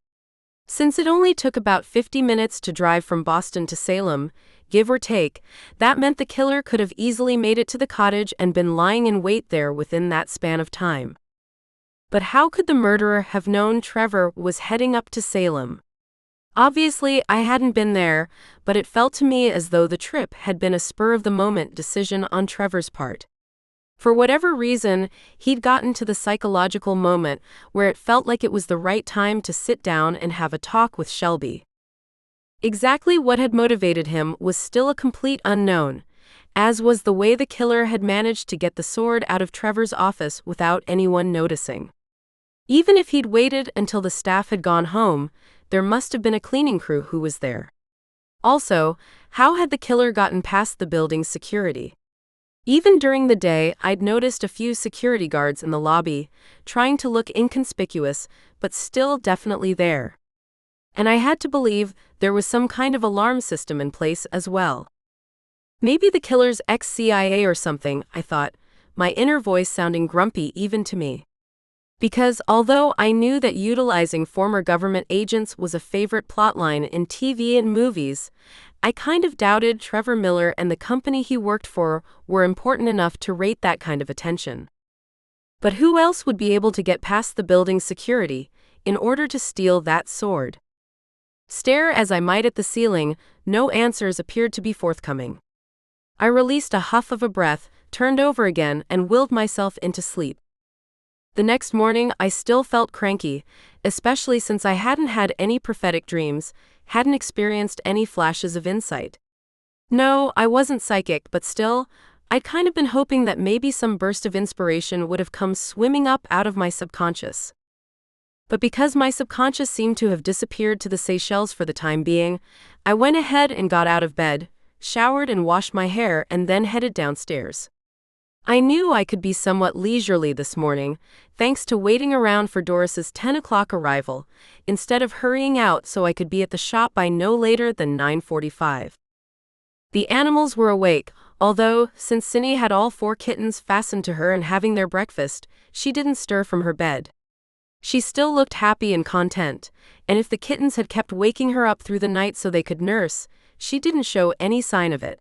A: Since it only took about 50 minutes to drive from Boston to Salem, give or take, that meant the killer could have easily made it to the cottage and been lying in wait there within that span of time. But how could the murderer have known Trevor was heading up to Salem? Obviously, I hadn't been there, but it felt to me as though the trip had been a spur-of-the-moment decision on Trevor's part. For whatever reason, he'd gotten to the psychological moment where it felt like it was the right time to sit down and have a talk with Shelby. Exactly what had motivated him was still a complete unknown, as was the way the killer had managed to get the sword out of Trevor's office without anyone noticing. Even if he'd waited until the staff had gone home, there must have been a cleaning crew who was there. Also, how had the killer gotten past the building's security? Even during the day, I'd noticed a few security guards in the lobby, trying to look inconspicuous, but still definitely there. And I had to believe there was some kind of alarm system in place as well. Maybe the killer's ex-CIA or something, I thought, my inner voice sounding grumpy even to me. Because although I knew that utilizing former government agents was a favorite plotline in TV and movies, I kind of doubted Trevor Miller and the company he worked for were important enough to rate that kind of attention. But who else would be able to get past the building's security in order to steal that sword? Stare as I might at the ceiling, no answers appeared to be forthcoming. I released a huff of a breath, turned over again, and willed myself into sleep. The next morning, I still felt cranky, especially since I hadn't had any prophetic dreams, hadn't experienced any flashes of insight. No, I wasn't psychic, but still, I'd kind of been hoping that maybe some burst of inspiration would have come swimming up out of my subconscious. But because my subconscious seemed to have disappeared to the Seychelles for the time being, I went ahead and got out of bed, showered and washed my hair, and then headed downstairs. I knew I could be somewhat leisurely this morning, thanks to waiting around for Doris's 10 o'clock arrival, instead of hurrying out so I could be at the shop by no later than 9:45. The animals were awake, although, since Cindy had all 4 kittens fastened to her and having their breakfast, she didn't stir from her bed. She still looked happy and content, and if the kittens had kept waking her up through the night so they could nurse, she didn't show any sign of it.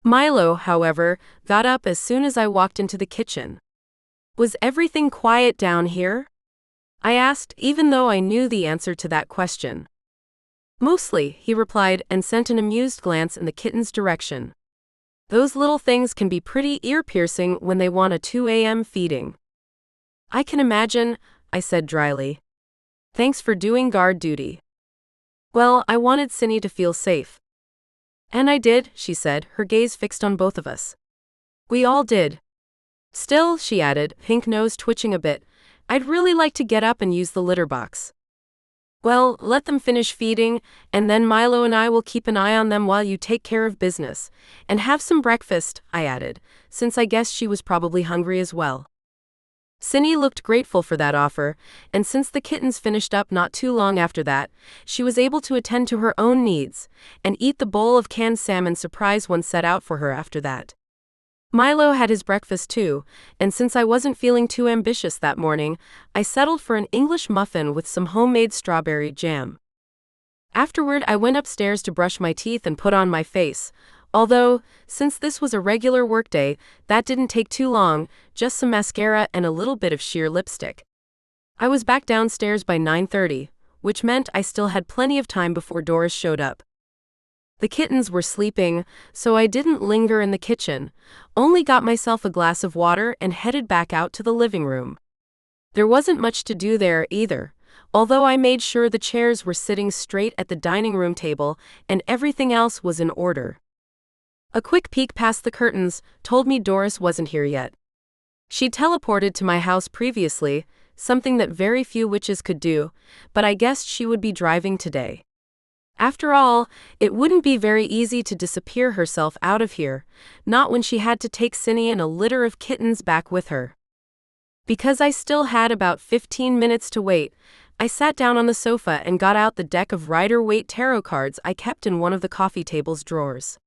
A: Milo, however, got up as soon as I walked into the kitchen. Was everything quiet down here? I asked, even though I knew the answer to that question. Mostly, he replied and sent an amused glance in the kitten's direction. Those little things can be pretty ear-piercing when they want a 2 a.m. feeding. I can imagine, I said dryly. Thanks for doing guard duty. Well, I wanted Cindy to feel safe. And I did, she said, her gaze fixed on both of us. We all did. Still, she added, pink nose twitching a bit, I'd really like to get up and use the litter box. Well, let them finish feeding, and then Milo and I will keep an eye on them while you take care of business. And have some breakfast, I added, since I guessed she was probably hungry as well. Cindy looked grateful for that offer, and since the kittens finished up not too long after that, she was able to attend to her own needs and eat the bowl of canned salmon surprise one set out for her after that. Milo had his breakfast too, and since I wasn't feeling too ambitious that morning, I settled for an English muffin with some homemade strawberry jam. Afterward, I went upstairs to brush my teeth and put on my face. Although, since this was a regular workday, that didn't take too long, just some mascara and a little bit of sheer lipstick. I was back downstairs by 9:30, which meant I still had plenty of time before Doris showed up. The kittens were sleeping, so I didn't linger in the kitchen, only got myself a glass of water and headed back out to the living room. There wasn't much to do there either, although I made sure the chairs were sitting straight at the dining room table and everything else was in order. A quick peek past the curtains told me Doris wasn't here yet. She'd teleported to my house previously, something that very few witches could do, but I guessed she would be driving today. After all, it wouldn't be very easy to disappear herself out of here, not when she had to take Cindy and a litter of kittens back with her. Because I still had about 15 minutes to wait, I sat down on the sofa and got out the deck of Rider-Waite tarot cards I kept in one of the coffee table's drawers.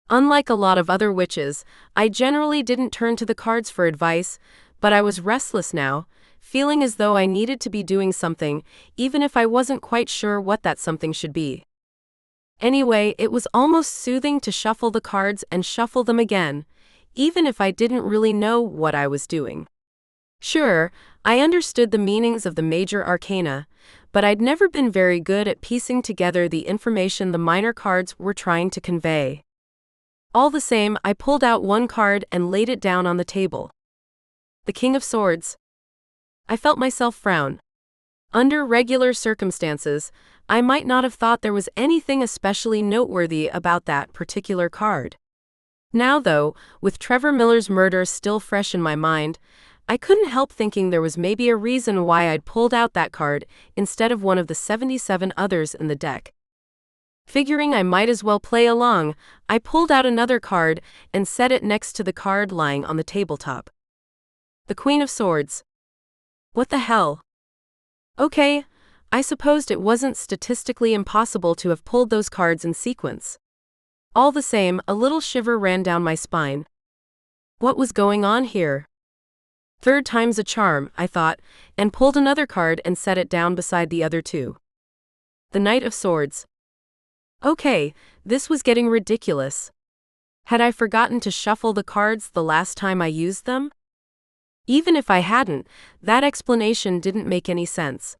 A: Unlike a lot of other witches, I generally didn't turn to the cards for advice, but I was restless now, feeling as though I needed to be doing something, even if I wasn't quite sure what that something should be. Anyway, it was almost soothing to shuffle the cards and shuffle them again, even if I didn't really know what I was doing. Sure, I understood the meanings of the major arcana, but I'd never been very good at piecing together the information the minor cards were trying to convey. All the same, I pulled out one card and laid it down on the table. The King of Swords. I felt myself frown. Under regular circumstances, I might not have thought there was anything especially noteworthy about that particular card. Now though, with Trevor Miller's murder still fresh in my mind, I couldn't help thinking there was maybe a reason why I'd pulled out that card instead of one of the 77 others in the deck. Figuring I might as well play along, I pulled out another card and set it next to the card lying on the tabletop. The Queen of Swords. What the hell? Okay, I supposed it wasn't statistically impossible to have pulled those cards in sequence. All the same, a little shiver ran down my spine. What was going on here? Third time's a charm, I thought, and pulled another card and set it down beside the other two. The Knight of Swords. Okay, this was getting ridiculous. Had I forgotten to shuffle the cards the last time I used them? Even if I hadn't, that explanation didn't make any sense.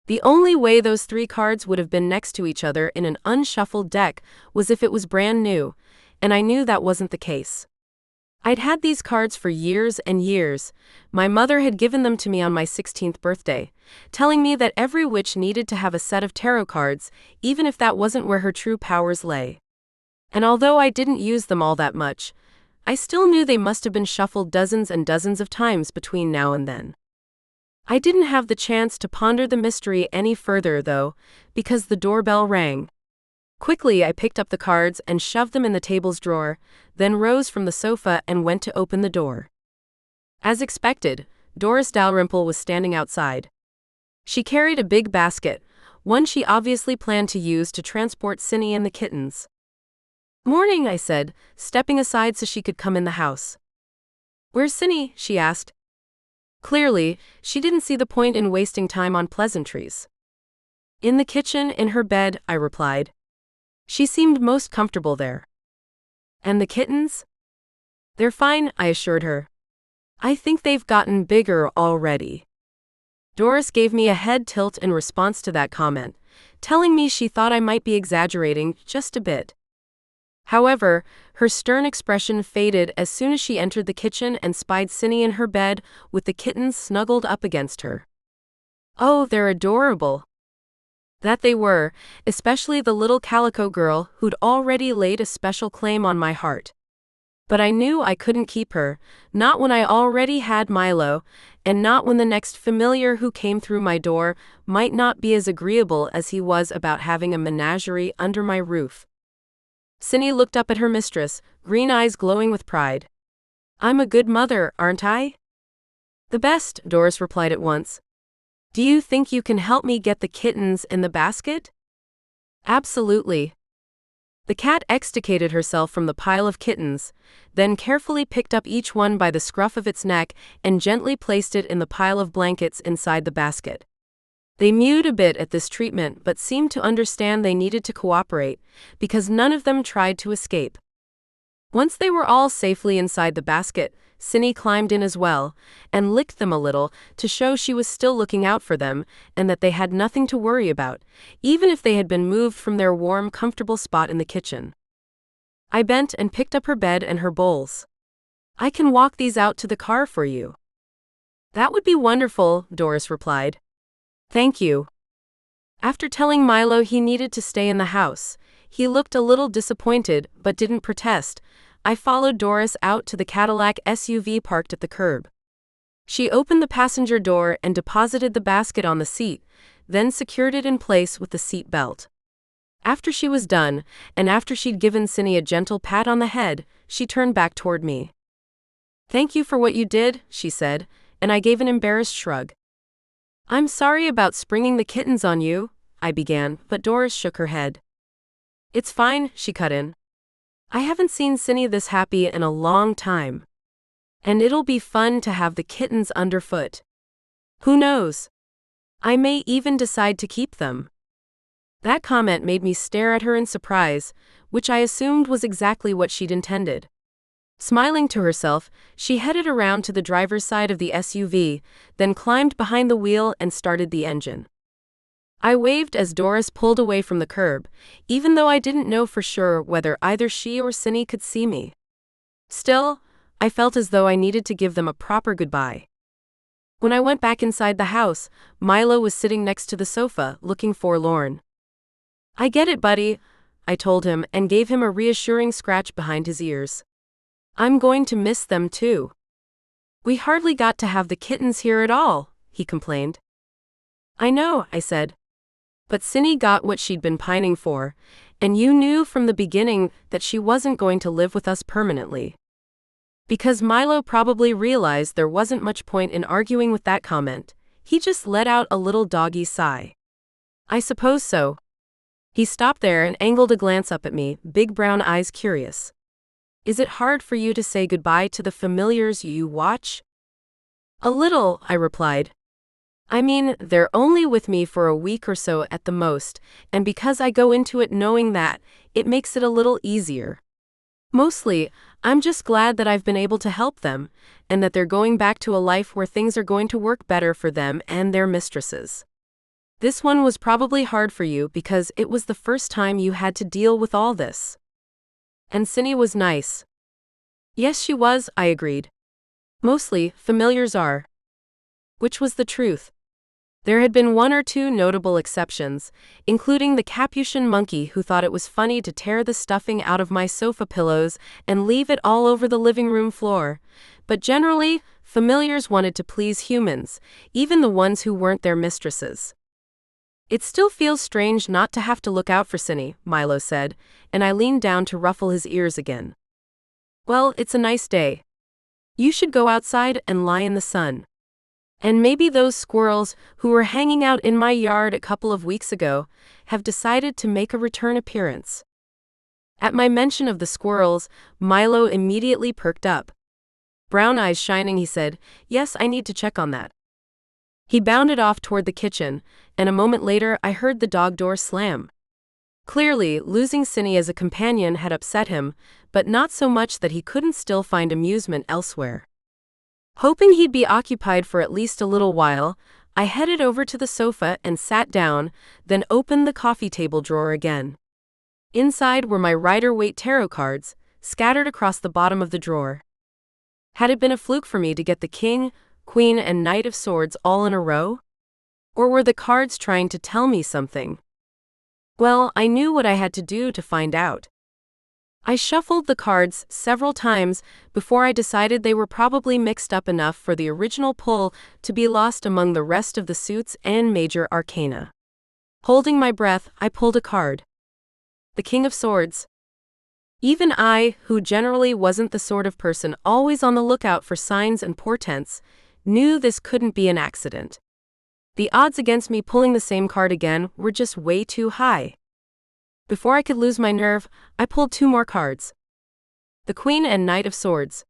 A: The only way those three cards would have been next to each other in an unshuffled deck was if it was brand new, and I knew that wasn't the case. I'd had these cards for years and years. My mother had given them to me on my 16th birthday, telling me that every witch needed to have a set of tarot cards, even if that wasn't where her true powers lay. And although I didn't use them all that much, I still knew they must have been shuffled dozens and dozens of times between now and then. I didn't have the chance to ponder the mystery any further, though, because the doorbell rang. Quickly, I picked up the cards and shoved them in the table's drawer, then rose from the sofa and went to open the door. As expected, Doris Dalrymple was standing outside. She carried a big basket, one she obviously planned to use to transport Cindy and the kittens. "Morning," I said, stepping aside so she could come in the house. "Where's Cindy?" she asked. Clearly, she didn't see the point in wasting time on pleasantries. "In the kitchen, in her bed," I replied. She seemed most comfortable there. "And the kittens?" "They're fine," I assured her. "I think they've gotten bigger already." Doris gave me a head tilt in response to that comment, telling me she thought I might be exaggerating just a bit. However, her stern expression faded as soon as she entered the kitchen and spied Cindy in her bed with the kittens snuggled up against her. "Oh, they're adorable." That they were, especially the little calico girl who'd already laid a special claim on my heart. But I knew I couldn't keep her, not when I already had Milo, and not when the next familiar who came through my door might not be as agreeable as he was about having a menagerie under my roof. Cindy looked up at her mistress, green eyes glowing with pride. "I'm a good mother, aren't I?" The best, Doris replied at once. Do you think you can help me get the kittens in the basket? Absolutely. The cat extricated herself from the pile of kittens, then carefully picked up each one by the scruff of its neck and gently placed it in the pile of blankets inside the basket. They mewed a bit at this treatment but seemed to understand they needed to cooperate, because none of them tried to escape. Once they were all safely inside the basket, Cindy climbed in as well, and licked them a little to show she was still looking out for them and that they had nothing to worry about, even if they had been moved from their warm, comfortable spot in the kitchen. I bent and picked up her bed and her bowls. I can walk these out to the car for you. That would be wonderful, Doris replied. Thank you. After telling Milo he needed to stay in the house, he looked a little disappointed but didn't protest. I followed Doris out to the Cadillac SUV parked at the curb. She opened the passenger door and deposited the basket on the seat, then secured it in place with the seat belt. After she was done, and after she'd given Cindy a gentle pat on the head, she turned back toward me. Thank you for what you did, she said, and I gave an embarrassed shrug. I'm sorry about springing the kittens on you, I began, but Doris shook her head. It's fine, she cut in. I haven't seen Cindy this happy in a long time. And it'll be fun to have the kittens underfoot. Who knows? I may even decide to keep them. That comment made me stare at her in surprise, which I assumed was exactly what she'd intended. Smiling to herself, she headed around to the driver's side of the SUV, then climbed behind the wheel and started the engine. I waved as Doris pulled away from the curb, even though I didn't know for sure whether either she or Cindy could see me. Still, I felt as though I needed to give them a proper goodbye. When I went back inside the house, Milo was sitting next to the sofa, looking forlorn. I get it, buddy, I told him and gave him a reassuring scratch behind his ears. I'm going to miss them too. We hardly got to have the kittens here at all, he complained. I know, I said. But Cindy got what she'd been pining for, and you knew from the beginning that she wasn't going to live with us permanently. Because Milo probably realized there wasn't much point in arguing with that comment, he just let out a little doggy sigh. I suppose so. He stopped there and angled a glance up at me, big brown eyes curious. Is it hard for you to say goodbye to the familiars you watch? A little, I replied. I mean, they're only with me for a week or so at the most, and because I go into it knowing that, it makes it a little easier. Mostly, I'm just glad that I've been able to help them, and that they're going back to a life where things are going to work better for them and their mistresses. This one was probably hard for you because it was the first time you had to deal with all this. And Cindy was nice. Yes, she was, I agreed. Mostly, familiars are. Which was the truth. There had been one or two notable exceptions, including the Capuchin monkey who thought it was funny to tear the stuffing out of my sofa pillows and leave it all over the living room floor, but generally, familiars wanted to please humans, even the ones who weren't their mistresses. It still feels strange not to have to look out for Cindy, Milo said, and I leaned down to ruffle his ears again. Well, it's a nice day. You should go outside and lie in the sun. And maybe those squirrels who were hanging out in my yard a couple of weeks ago have decided to make a return appearance. At my mention of the squirrels, Milo immediately perked up. Brown eyes shining, he said, Yes, I need to check on that. He bounded off toward the kitchen, and a moment later I heard the dog door slam. Clearly, losing Cindy as a companion had upset him, but not so much that he couldn't still find amusement elsewhere. Hoping he'd be occupied for at least a little while, I headed over to the sofa and sat down, then opened the coffee table drawer again. Inside were my Rider-Waite tarot cards, scattered across the bottom of the drawer. Had it been a fluke for me to get the King, Queen, and Knight of Swords all in a row? Or were the cards trying to tell me something? Well, I knew what I had to do to find out. I shuffled the cards several times before I decided they were probably mixed up enough for the original pull to be lost among the rest of the suits and major arcana. Holding my breath, I pulled a card. The King of Swords. Even I, who generally wasn't the sort of person always on the lookout for signs and portents, knew this couldn't be an accident. The odds against me pulling the same card again were just way too high. Before I could lose my nerve, I pulled 2 more cards. The Queen and Knight of Swords.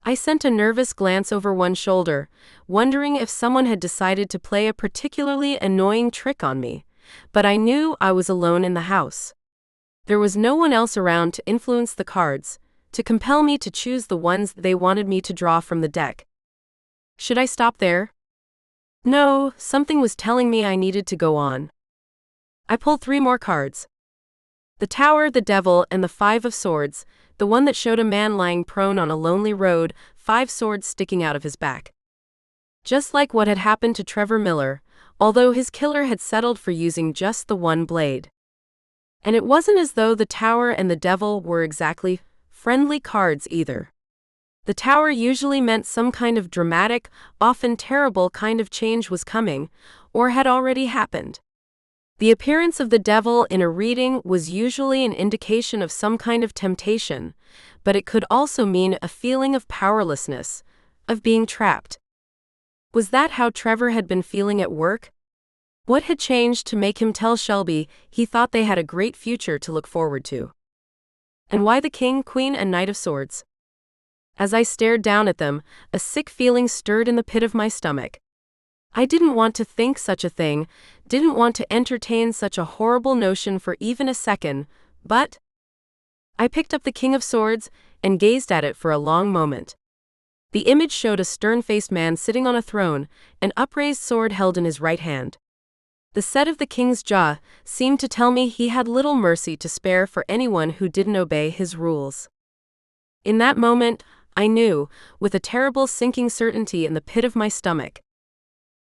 A: I sent a nervous glance over one shoulder, wondering if someone had decided to play a particularly annoying trick on me, but I knew I was alone in the house. There was no one else around to influence the cards, to compel me to choose the ones they wanted me to draw from the deck. Should I stop there? No, something was telling me I needed to go on. I pulled 3 more cards. The Tower, the Devil, and the 5 of Swords, the one that showed a man lying prone on a lonely road, 5 swords sticking out of his back. Just like what had happened to Trevor Miller, although his killer had settled for using just the one blade. And it wasn't as though the Tower and the Devil were exactly friendly cards either. The Tower usually meant some kind of dramatic, often terrible kind of change was coming, or had already happened. The appearance of the devil in a reading was usually an indication of some kind of temptation, but it could also mean a feeling of powerlessness, of being trapped. Was that how Trevor had been feeling at work? What had changed to make him tell Shelby he thought they had a great future to look forward to? And why the King, Queen, and Knight of Swords? As I stared down at them, a sick feeling stirred in the pit of my stomach. I didn't want to think such a thing, didn't want to entertain such a horrible notion for even a second, but I picked up the King of Swords and gazed at it for a long moment. The image showed a stern-faced man sitting on a throne, an upraised sword held in his right hand. The set of the king's jaw seemed to tell me he had little mercy to spare for anyone who didn't obey his rules. In that moment, I knew, with a terrible sinking certainty in the pit of my stomach,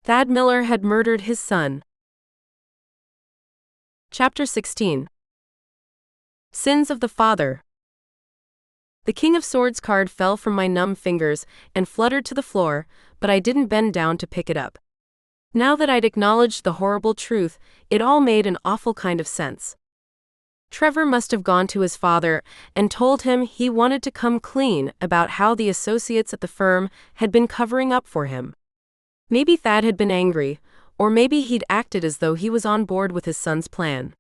A: Thad Miller had murdered his son. Chapter 16. Sins of the Father. The King of Swords card fell from my numb fingers and fluttered to the floor, but I didn't bend down to pick it up. Now that I'd acknowledged the horrible truth, it all made an awful kind of sense. Trevor must have gone to his father and told him he wanted to come clean about how the associates at the firm had been covering up for him. Maybe Thad had been angry, or maybe he'd acted as though he was on board with his son's plan.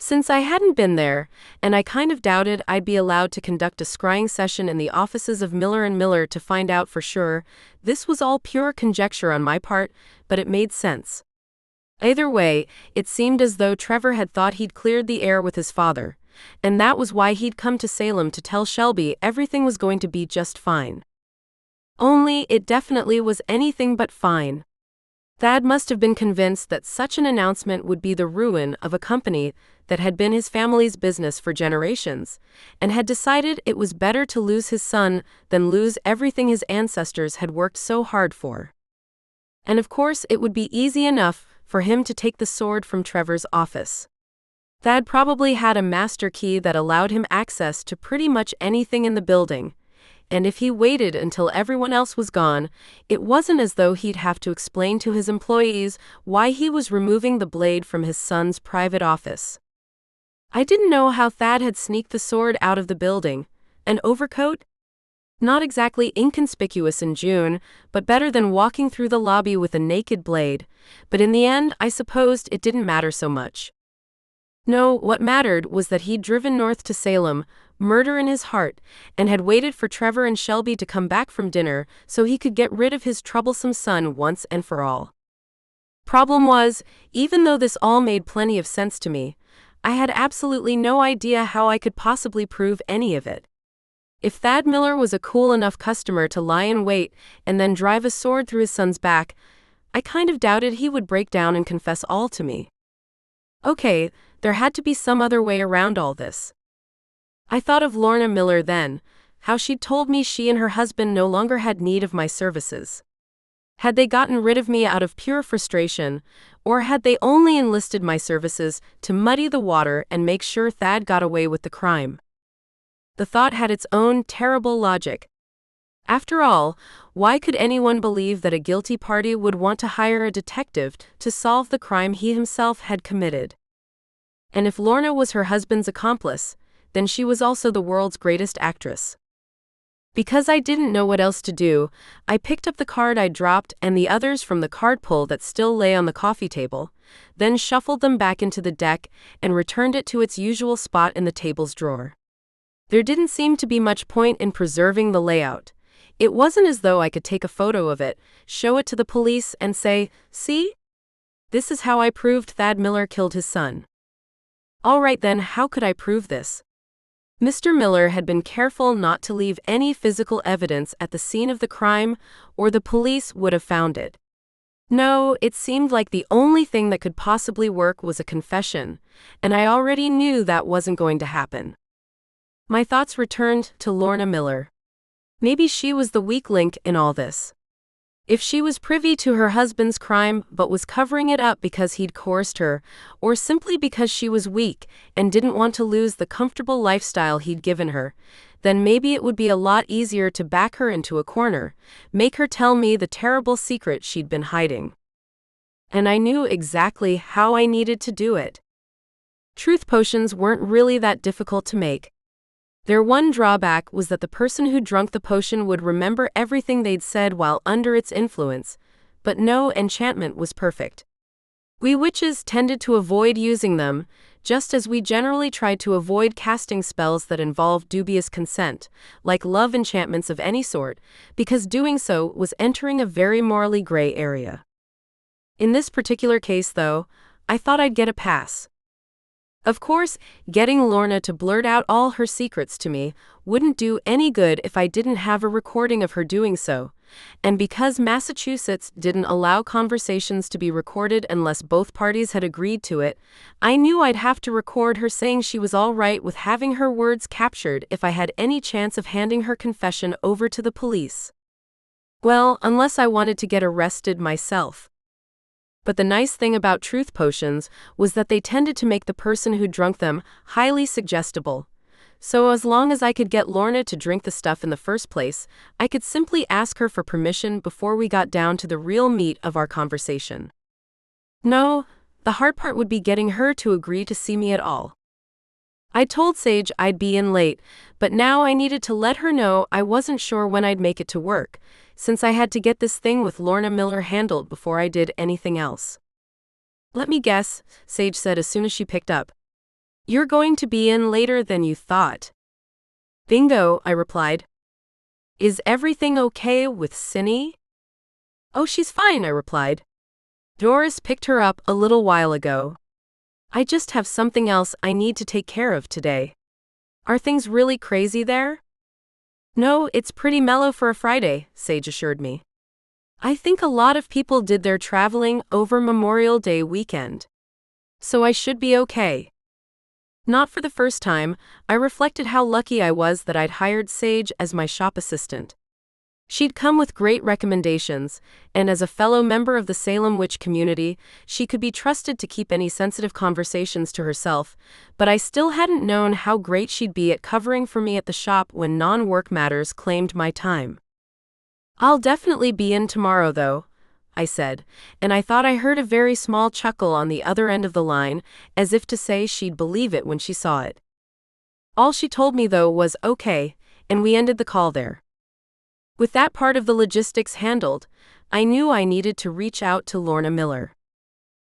A: Since I hadn't been there, and I kind of doubted I'd be allowed to conduct a scrying session in the offices of Miller & Miller to find out for sure, this was all pure conjecture on my part, but it made sense. Either way, it seemed as though Trevor had thought he'd cleared the air with his father, and that was why he'd come to Salem to tell Shelby everything was going to be just fine. Only, it definitely was anything but fine. Thad must have been convinced that such an announcement would be the ruin of a company that had been his family's business for generations, and had decided it was better to lose his son than lose everything his ancestors had worked so hard for. And of course, it would be easy enough for him to take the sword from Trevor's office. Thad probably had a master key that allowed him access to pretty much anything in the building, and if he waited until everyone else was gone, it wasn't as though he'd have to explain to his employees why he was removing the blade from his son's private office. I didn't know how Thad had sneaked the sword out of the building. An overcoat? Not exactly inconspicuous in June, but better than walking through the lobby with a naked blade, but in the end I supposed it didn't matter so much. No, what mattered was that he'd driven north to Salem, murder in his heart, and had waited for Trevor and Shelby to come back from dinner so he could get rid of his troublesome son once and for all. Problem was, even though this all made plenty of sense to me, I had absolutely no idea how I could possibly prove any of it. If Thad Miller was a cool enough customer to lie in wait and then drive a sword through his son's back, I kind of doubted he would break down and confess all to me. Okay, there had to be some other way around all this. I thought of Lorna Miller then, how she'd told me she and her husband no longer had need of my services. Had they gotten rid of me out of pure frustration, or had they only enlisted my services to muddy the water and make sure Thad got away with the crime? The thought had its own terrible logic. After all, why could anyone believe that a guilty party would want to hire a detective to solve the crime he himself had committed? And if Lorna was her husband's accomplice, then she was also the world's greatest actress. Because I didn't know what else to do, I picked up the card I dropped and the others from the card pull that still lay on the coffee table, then shuffled them back into the deck and returned it to its usual spot in the table's drawer. There didn't seem to be much point in preserving the layout. It wasn't as though I could take a photo of it, show it to the police, and say, "See? This is how I proved Thad Miller killed his son." All right then, how could I prove this? Mr. Miller had been careful not to leave any physical evidence at the scene of the crime, or the police would have found it. No, it seemed like the only thing that could possibly work was a confession, and I already knew that wasn't going to happen. My thoughts returned to Lorna Miller. Maybe she was the weak link in all this. If she was privy to her husband's crime but was covering it up because he'd coerced her, or simply because she was weak and didn't want to lose the comfortable lifestyle he'd given her, then maybe it would be a lot easier to back her into a corner, make her tell me the terrible secret she'd been hiding. And I knew exactly how I needed to do it. Truth potions weren't really that difficult to make. Their one drawback was that the person who drank the potion would remember everything they'd said while under its influence, but no enchantment was perfect. We witches tended to avoid using them, just as we generally tried to avoid casting spells that involved dubious consent, like love enchantments of any sort, because doing so was entering a very morally gray area. In this particular case, though, I thought I'd get a pass. Of course, getting Lorna to blurt out all her secrets to me wouldn't do any good if I didn't have a recording of her doing so, and because Massachusetts didn't allow conversations to be recorded unless both parties had agreed to it, I knew I'd have to record her saying she was all right with having her words captured if I had any chance of handing her confession over to the police. Well, unless I wanted to get arrested myself. But the nice thing about truth potions was that they tended to make the person who drank them highly suggestible. So as long as I could get Lorna to drink the stuff in the first place, I could simply ask her for permission before we got down to the real meat of our conversation. No, the hard part would be getting her to agree to see me at all. I told Sage I'd be in late, but now I needed to let her know I wasn't sure when I'd make it to work, since I had to get this thing with Lorna Miller handled before I did anything else. "Let me guess," Sage said as soon as she picked up. "You're going to be in later than you thought." "Bingo," I replied. "Is everything okay with Cindy?" "Oh, she's fine," I replied. "Doris picked her up a little while ago. I just have something else I need to take care of today." "Are things really crazy there?" "No, it's pretty mellow for a Friday," Sage assured me. "I think a lot of people did their traveling over Memorial Day weekend. So I should be okay." Not for the first time, I reflected how lucky I was that I'd hired Sage as my shop assistant. She'd come with great recommendations, and as a fellow member of the Salem witch community, she could be trusted to keep any sensitive conversations to herself, but I still hadn't known how great she'd be at covering for me at the shop when non-work matters claimed my time. "I'll definitely be in tomorrow, though," I said, and I thought I heard a very small chuckle on the other end of the line, as if to say she'd believe it when she saw it. All she told me, though, was okay, and we ended the call there. With that part of the logistics handled, I knew I needed to reach out to Lorna Miller.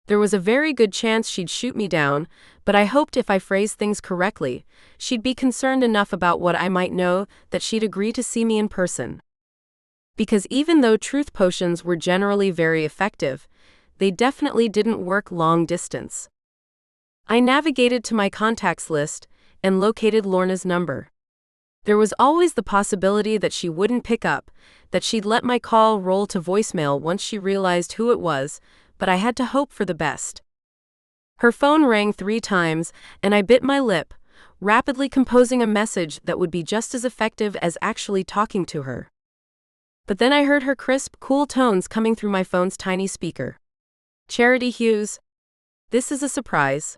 A: There was a very good chance she'd shoot me down, but I hoped if I phrased things correctly, she'd be concerned enough about what I might know that she'd agree to see me in person. Because even though truth potions were generally very effective, they definitely didn't work long distance. I navigated to my contacts list and located Lorna's number. There was always the possibility that she wouldn't pick up, that she'd let my call roll to voicemail once she realized who it was, but I had to hope for the best. Her phone rang 3 times, and I bit my lip, rapidly composing a message that would be just as effective as actually talking to her. But then I heard her crisp, cool tones coming through my phone's tiny speaker. "Charity Hughes. This is a surprise."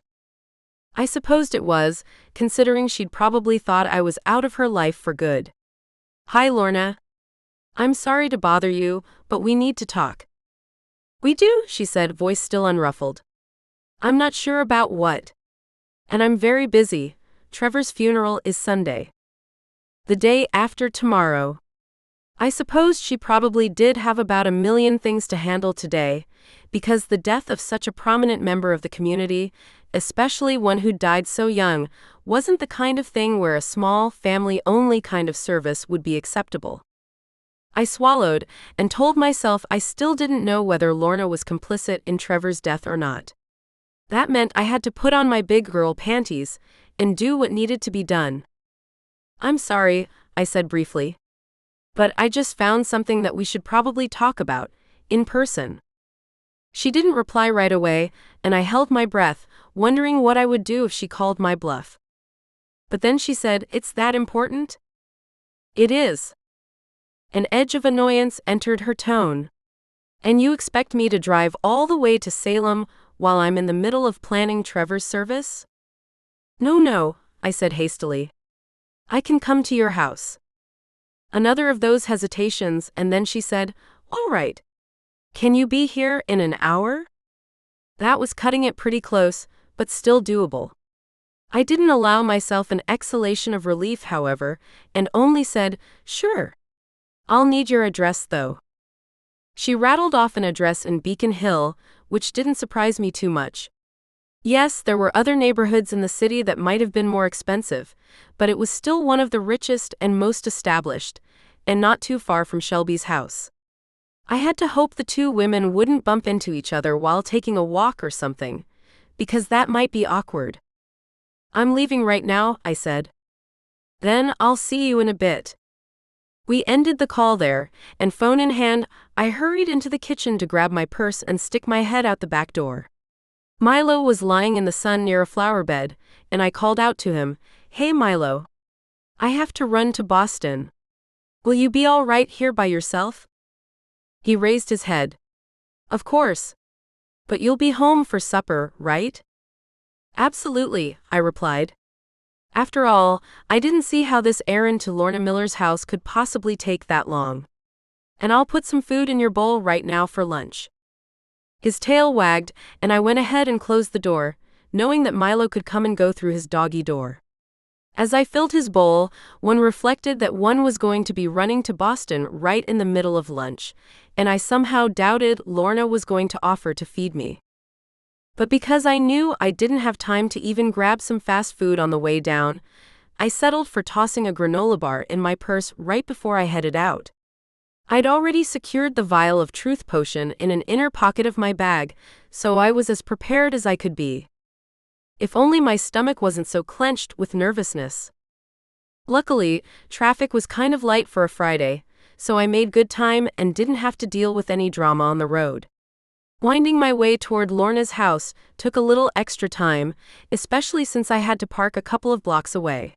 A: I supposed it was, considering she'd probably thought I was out of her life for good. "Hi, Lorna. I'm sorry to bother you, but we need to talk." "We do," she said, voice still unruffled. "I'm not sure about what. And I'm very busy. Trevor's funeral is Sunday. The day after tomorrow." I suppose she probably did have about a million things to handle today, because the death of such a prominent member of the community, especially one who died so young, wasn't the kind of thing where a small, family-only kind of service would be acceptable. I swallowed and told myself I still didn't know whether Lorna was complicit in Trevor's death or not. That meant I had to put on my big girl panties and do what needed to be done. "I'm sorry," I said briefly. "But I just found something that we should probably talk about, in person." She didn't reply right away, and I held my breath, wondering what I would do if she called my bluff. But then she said, "It's that important?" "It is." An edge of annoyance entered her tone. "And you expect me to drive all the way to Salem while I'm in the middle of planning Trevor's service?" No, I said hastily. "I can come to your house." Another of those hesitations, and then she said, "All right. Can you be here in an hour?" That was cutting it pretty close, but still doable. I didn't allow myself an exhalation of relief, however, and only said, "Sure. I'll need your address, though." She rattled off an address in Beacon Hill, which didn't surprise me too much. Yes, there were other neighborhoods in the city that might have been more expensive, but it was still one of the richest and most established, and not too far from Shelby's house. I had to hope the two women wouldn't bump into each other while taking a walk or something, because that might be awkward. "I'm leaving right now," I said. "Then I'll see you in a bit." We ended the call there, and phone in hand, I hurried into the kitchen to grab my purse and stick my head out the back door. Milo was lying in the sun near a flower bed, and I called out to him, "Hey Milo. I have to run to Boston. Will you be all right here by yourself?" He raised his head. "Of course. But you'll be home for supper, right?" "Absolutely," I replied. After all, I didn't see how this errand to Lorna Miller's house could possibly take that long. "And I'll put some food in your bowl right now for lunch." His tail wagged, and I went ahead and closed the door, knowing that Milo could come and go through his doggy door. As I filled his bowl, one reflected that one was going to be running to Boston right in the middle of lunch, and I somehow doubted Lorna was going to offer to feed me. But because I knew I didn't have time to even grab some fast food on the way down, I settled for tossing a granola bar in my purse right before I headed out. I'd already secured the vial of truth potion in an inner pocket of my bag, so I was as prepared as I could be. If only my stomach wasn't so clenched with nervousness. Luckily, traffic was kind of light for a Friday, so I made good time and didn't have to deal with any drama on the road. Winding my way toward Lorna's house took a little extra time, especially since I had to park a couple of blocks away.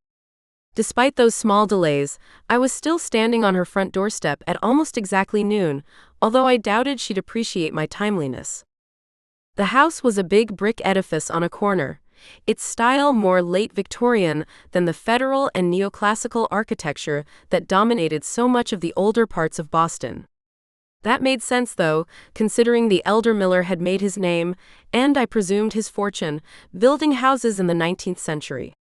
A: Despite those small delays, I was still standing on her front doorstep at almost exactly noon, although I doubted she'd appreciate my timeliness. The house was a big brick edifice on a corner, its style more late Victorian than the federal and neoclassical architecture that dominated so much of the older parts of Boston. That made sense, though, considering the elder Miller had made his name, and I presumed his fortune, building houses in the 19th century.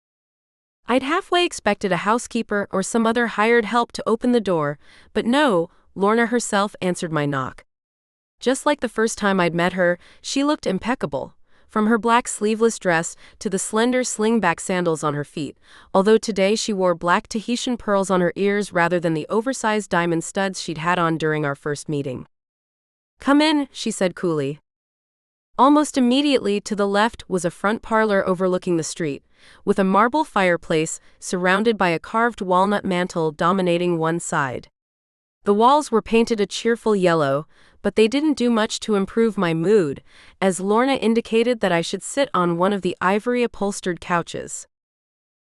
A: I'd halfway expected a housekeeper or some other hired help to open the door, but no, Lorna herself answered my knock. Just like the first time I'd met her, she looked impeccable, from her black sleeveless dress to the slender sling-back sandals on her feet, although today she wore black Tahitian pearls on her ears rather than the oversized diamond studs she'd had on during our first meeting. "Come in," she said coolly. Almost immediately to the left was a front parlor overlooking the street, with a marble fireplace surrounded by a carved walnut mantel dominating one side. The walls were painted a cheerful yellow, but they didn't do much to improve my mood, as Lorna indicated that I should sit on one of the ivory-upholstered couches.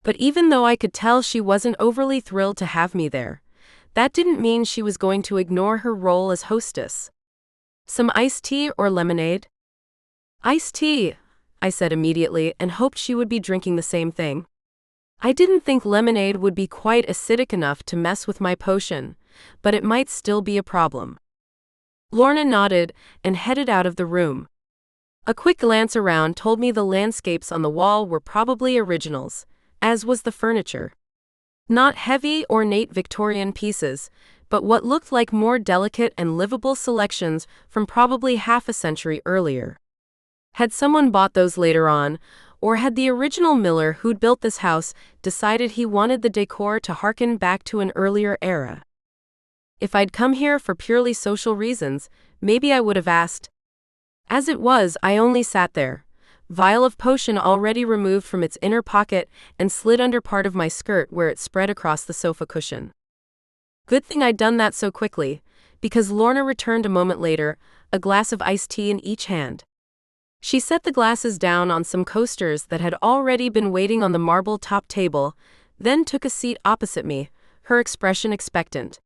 A: But even though I could tell she wasn't overly thrilled to have me there, that didn't mean she was going to ignore her role as hostess. "Some iced tea or lemonade?" "Iced tea," I said immediately and hoped she would be drinking the same thing. I didn't think lemonade would be quite acidic enough to mess with my potion, but it might still be a problem. Lorna nodded and headed out of the room. A quick glance around told me the landscapes on the wall were probably originals, as was the furniture. Not heavy, ornate Victorian pieces, but what looked like more delicate and livable selections from probably half a century earlier. Had someone bought those later on, or had the original Miller who'd built this house decided he wanted the decor to harken back to an earlier era? If I'd come here for purely social reasons, maybe I would have asked. As it was, I only sat there, vial of potion already removed from its inner pocket and slid under part of my skirt where it spread across the sofa cushion. Good thing I'd done that so quickly, because Lorna returned a moment later, a glass of iced tea in each hand. She set the glasses down on some coasters that had already been waiting on the marble-top table, then took a seat opposite me, her expression expectant.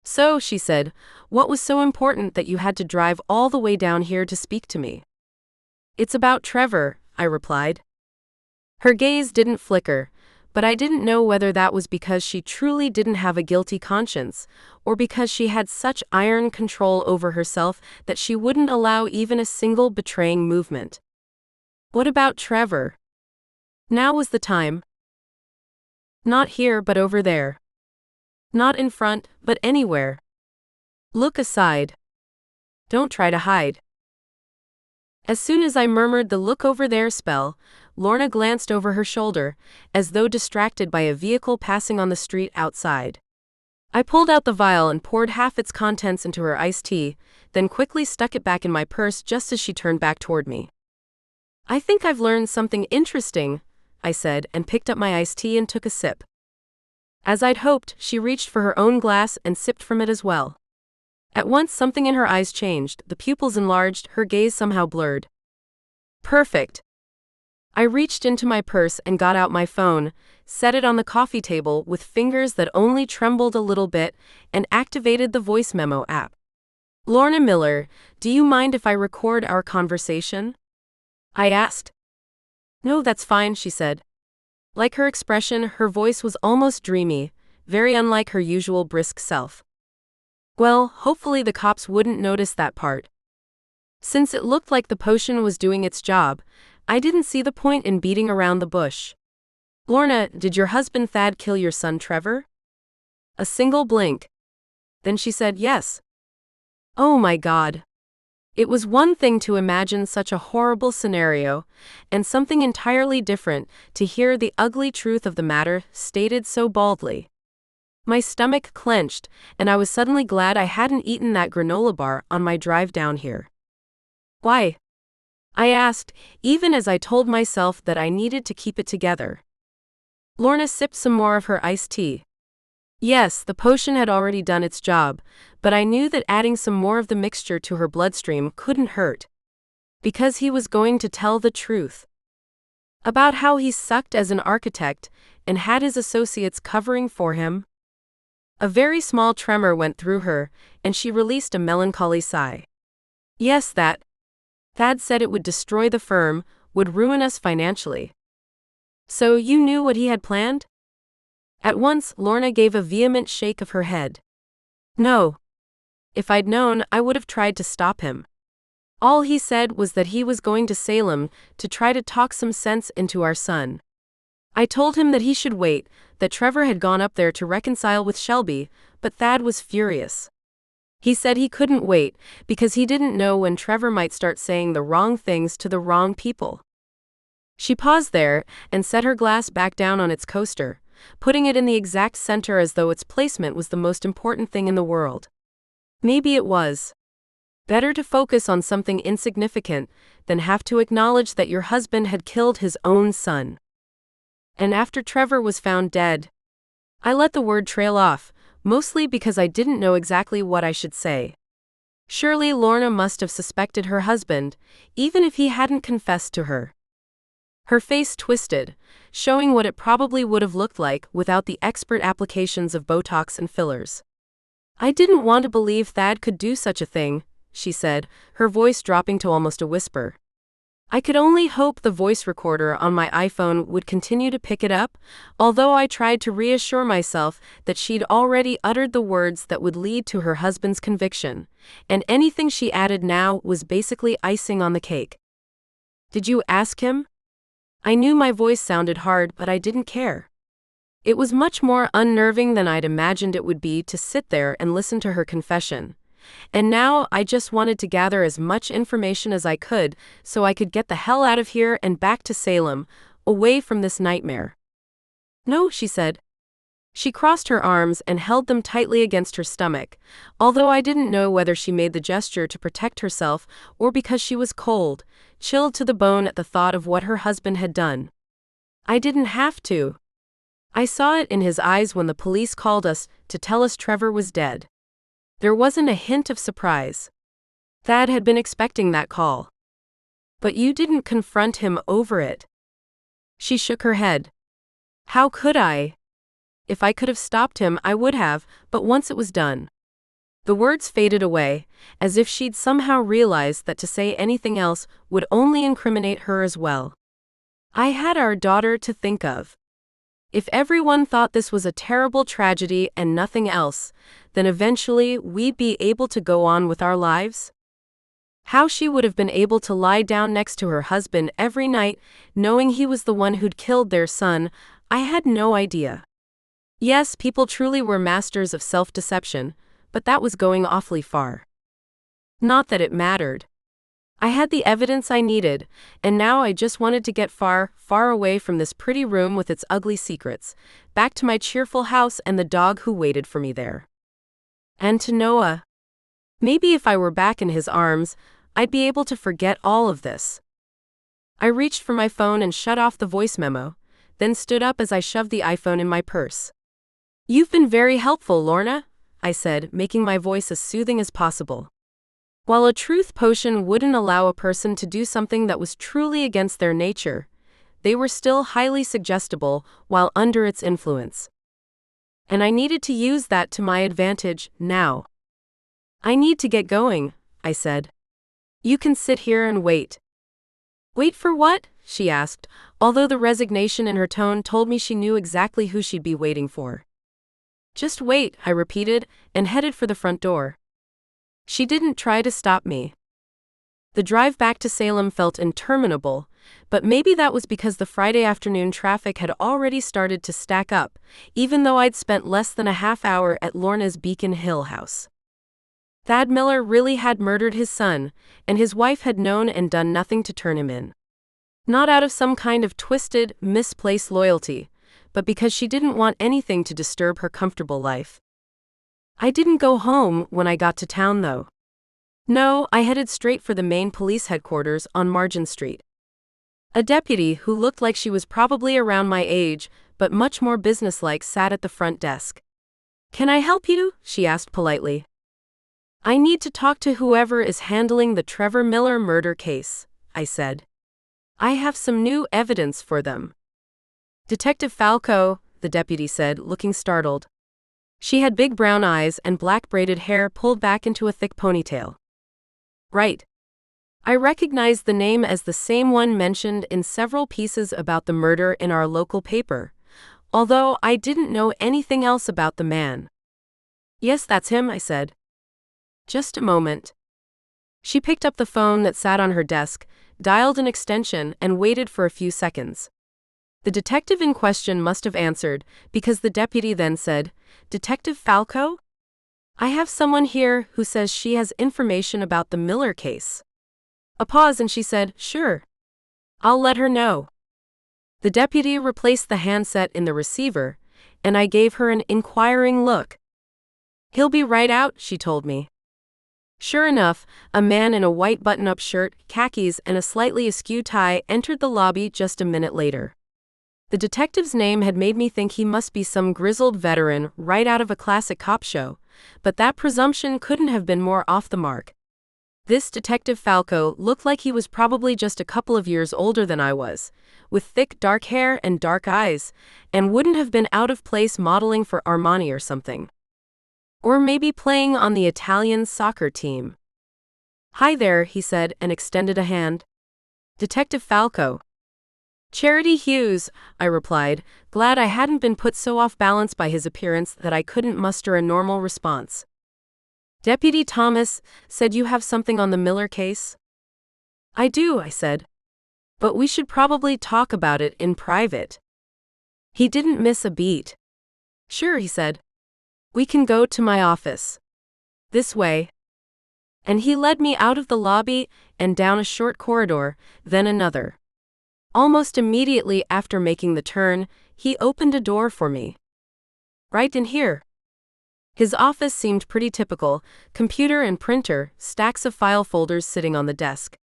A: "So," she said, "what was so important that you had to drive all the way down here to speak to me?" "It's about Trevor," I replied. Her gaze didn't flicker, but I didn't know whether that was because she truly didn't have a guilty conscience, or because she had such iron control over herself that she wouldn't allow even a single betraying movement. "What about Trevor?" Now was the time. "Not here but over there. Not in front, but anywhere. Look aside. Don't try to hide." As soon as I murmured the "look over there" spell, Lorna glanced over her shoulder, as though distracted by a vehicle passing on the street outside. I pulled out the vial and poured half its contents into her iced tea, then quickly stuck it back in my purse just as she turned back toward me. "I think I've learned something interesting," I said, and picked up my iced tea and took a sip. As I'd hoped, she reached for her own glass and sipped from it as well. At once something in her eyes changed, the pupils enlarged, her gaze somehow blurred. "Perfect." I reached into my purse and got out my phone, set it on the coffee table with fingers that only trembled a little bit, and activated the voice memo app. "Lorna Miller, do you mind if I record our conversation?" I asked. "No, that's fine," she said. Like her expression, her voice was almost dreamy, very unlike her usual brisk self. Well, hopefully the cops wouldn't notice that part. Since it looked like the potion was doing its job, I didn't see the point in beating around the bush. "Lorna, did your husband Thad kill your son Trevor?" A single blink. Then she said yes. Oh my God. It was one thing to imagine such a horrible scenario, and something entirely different to hear the ugly truth of the matter stated so baldly. My stomach clenched, and I was suddenly glad I hadn't eaten that granola bar on my drive down here. "Why?" I asked, even as I told myself that I needed to keep it together. Lorna sipped some more of her iced tea. Yes, the potion had already done its job, but I knew that adding some more of the mixture to her bloodstream couldn't hurt. Because he was going to tell the truth. About how he sucked as an architect and had his associates covering for him. A very small tremor went through her, and she released a melancholy sigh. "Yes, Thad said it would destroy the firm, would ruin us financially." "So you knew what he had planned?" At once, Lorna gave a vehement shake of her head. "No. If I'd known, I would have tried to stop him. All he said was that he was going to Salem to try to talk some sense into our son. I told him that he should wait, that Trevor had gone up there to reconcile with Shelby, but Thad was furious. He said he couldn't wait, because he didn't know when Trevor might start saying the wrong things to the wrong people." She paused there, and set her glass back down on its coaster, putting it in the exact center as though its placement was the most important thing in the world. Maybe it was. Better to focus on something insignificant than have to acknowledge that your husband had killed his own son. And after Trevor was found dead, I let the word trail off, mostly because I didn't know exactly what I should say. Surely Lorna must have suspected her husband, even if he hadn't confessed to her. Her face twisted, showing what it probably would have looked like without the expert applications of Botox and fillers. "I didn't want to believe Thad could do such a thing," she said, her voice dropping to almost a whisper. I could only hope the voice recorder on my iPhone would continue to pick it up, although I tried to reassure myself that she'd already uttered the words that would lead to her husband's conviction, and anything she added now was basically icing on the cake. "Did you ask him?" I knew my voice sounded hard, but I didn't care. It was much more unnerving than I'd imagined it would be to sit there and listen to her confession. And now I just wanted to gather as much information as I could so I could get the hell out of here and back to Salem, away from this nightmare. No, she said. She crossed her arms and held them tightly against her stomach, although I didn't know whether she made the gesture to protect herself or because she was cold, chilled to the bone at the thought of what her husband had done. I didn't have to. I saw it in his eyes when the police called us to tell us Trevor was dead. There wasn't a hint of surprise. Thad had been expecting that call. But you didn't confront him over it. She shook her head. How could I? If I could have stopped him, I would have, but once it was done. The words faded away, as if she'd somehow realized that to say anything else would only incriminate her as well. I had our daughter to think of. If everyone thought this was a terrible tragedy and nothing else, then eventually we'd be able to go on with our lives? How she would have been able to lie down next to her husband every night, knowing he was the one who'd killed their son, I had no idea. Yes, people truly were masters of self-deception, but that was going awfully far. Not that it mattered. I had the evidence I needed, and now I just wanted to get far, far away from this pretty room with its ugly secrets, back to my cheerful house and the dog who waited for me there. And to Noah. Maybe if I were back in his arms, I'd be able to forget all of this. I reached for my phone and shut off the voice memo, then stood up as I shoved the iPhone in my purse. You've been very helpful, Lorna, I said, making my voice as soothing as possible. While a truth potion wouldn't allow a person to do something that was truly against their nature, they were still highly suggestible while under its influence. And I needed to use that to my advantage now. I need to get going, I said. You can sit here and wait. Wait for what? She asked, although the resignation in her tone told me she knew exactly who she'd be waiting for. Just wait, I repeated, and headed for the front door. She didn't try to stop me. The drive back to Salem felt interminable, but maybe that was because the Friday afternoon traffic had already started to stack up, even though I'd spent less than a half hour at Lorna's Beacon Hill house. Thad Miller really had murdered his son, and his wife had known and done nothing to turn him in. Not out of some kind of twisted, misplaced loyalty, but because she didn't want anything to disturb her comfortable life. I didn't go home when I got to town, though. No, I headed straight for the main police headquarters on Margin Street. A deputy who looked like she was probably around my age, but much more businesslike, sat at the front desk. Can I help you? She asked politely. I need to talk to whoever is handling the Trevor Miller murder case, I said. I have some new evidence for them. Detective Falco, the deputy said, looking startled. She had big brown eyes and black braided hair pulled back into a thick ponytail. Right. I recognized the name as the same one mentioned in several pieces about the murder in our local paper, although I didn't know anything else about the man. Yes, that's him, I said. Just a moment. She picked up the phone that sat on her desk, dialed an extension, and waited for a few seconds. The detective in question must have answered, because the deputy then said, Detective Falco? I have someone here who says she has information about the Miller case. A pause and she said, Sure. I'll let her know. The deputy replaced the handset in the receiver, and I gave her an inquiring look. He'll be right out, she told me. Sure enough, a man in a white button-up shirt, khakis, and a slightly askew tie entered the lobby just a minute later. The detective's name had made me think he must be some grizzled veteran right out of a classic cop show, but that presumption couldn't have been more off the mark. This Detective Falco looked like he was probably just a couple of years older than I was, with thick dark hair and dark eyes, and wouldn't have been out of place modeling for Armani or something. Or maybe playing on the Italian soccer team. Hi there, he said, and extended a hand. Detective Falco. Charity Hughes, I replied, glad I hadn't been put so off balance by his appearance that I couldn't muster a normal response. Deputy Thomas said you have something on the Miller case? I do, I said. But we should probably talk about it in private. He didn't miss a beat. "Sure," he said. "We can go to my office. This way." And he led me out of the lobby and down a short corridor, then another. Almost immediately after making the turn, he opened a door for me. "Right in here." His office seemed pretty typical: computer and printer, stacks of file folders sitting on the desk.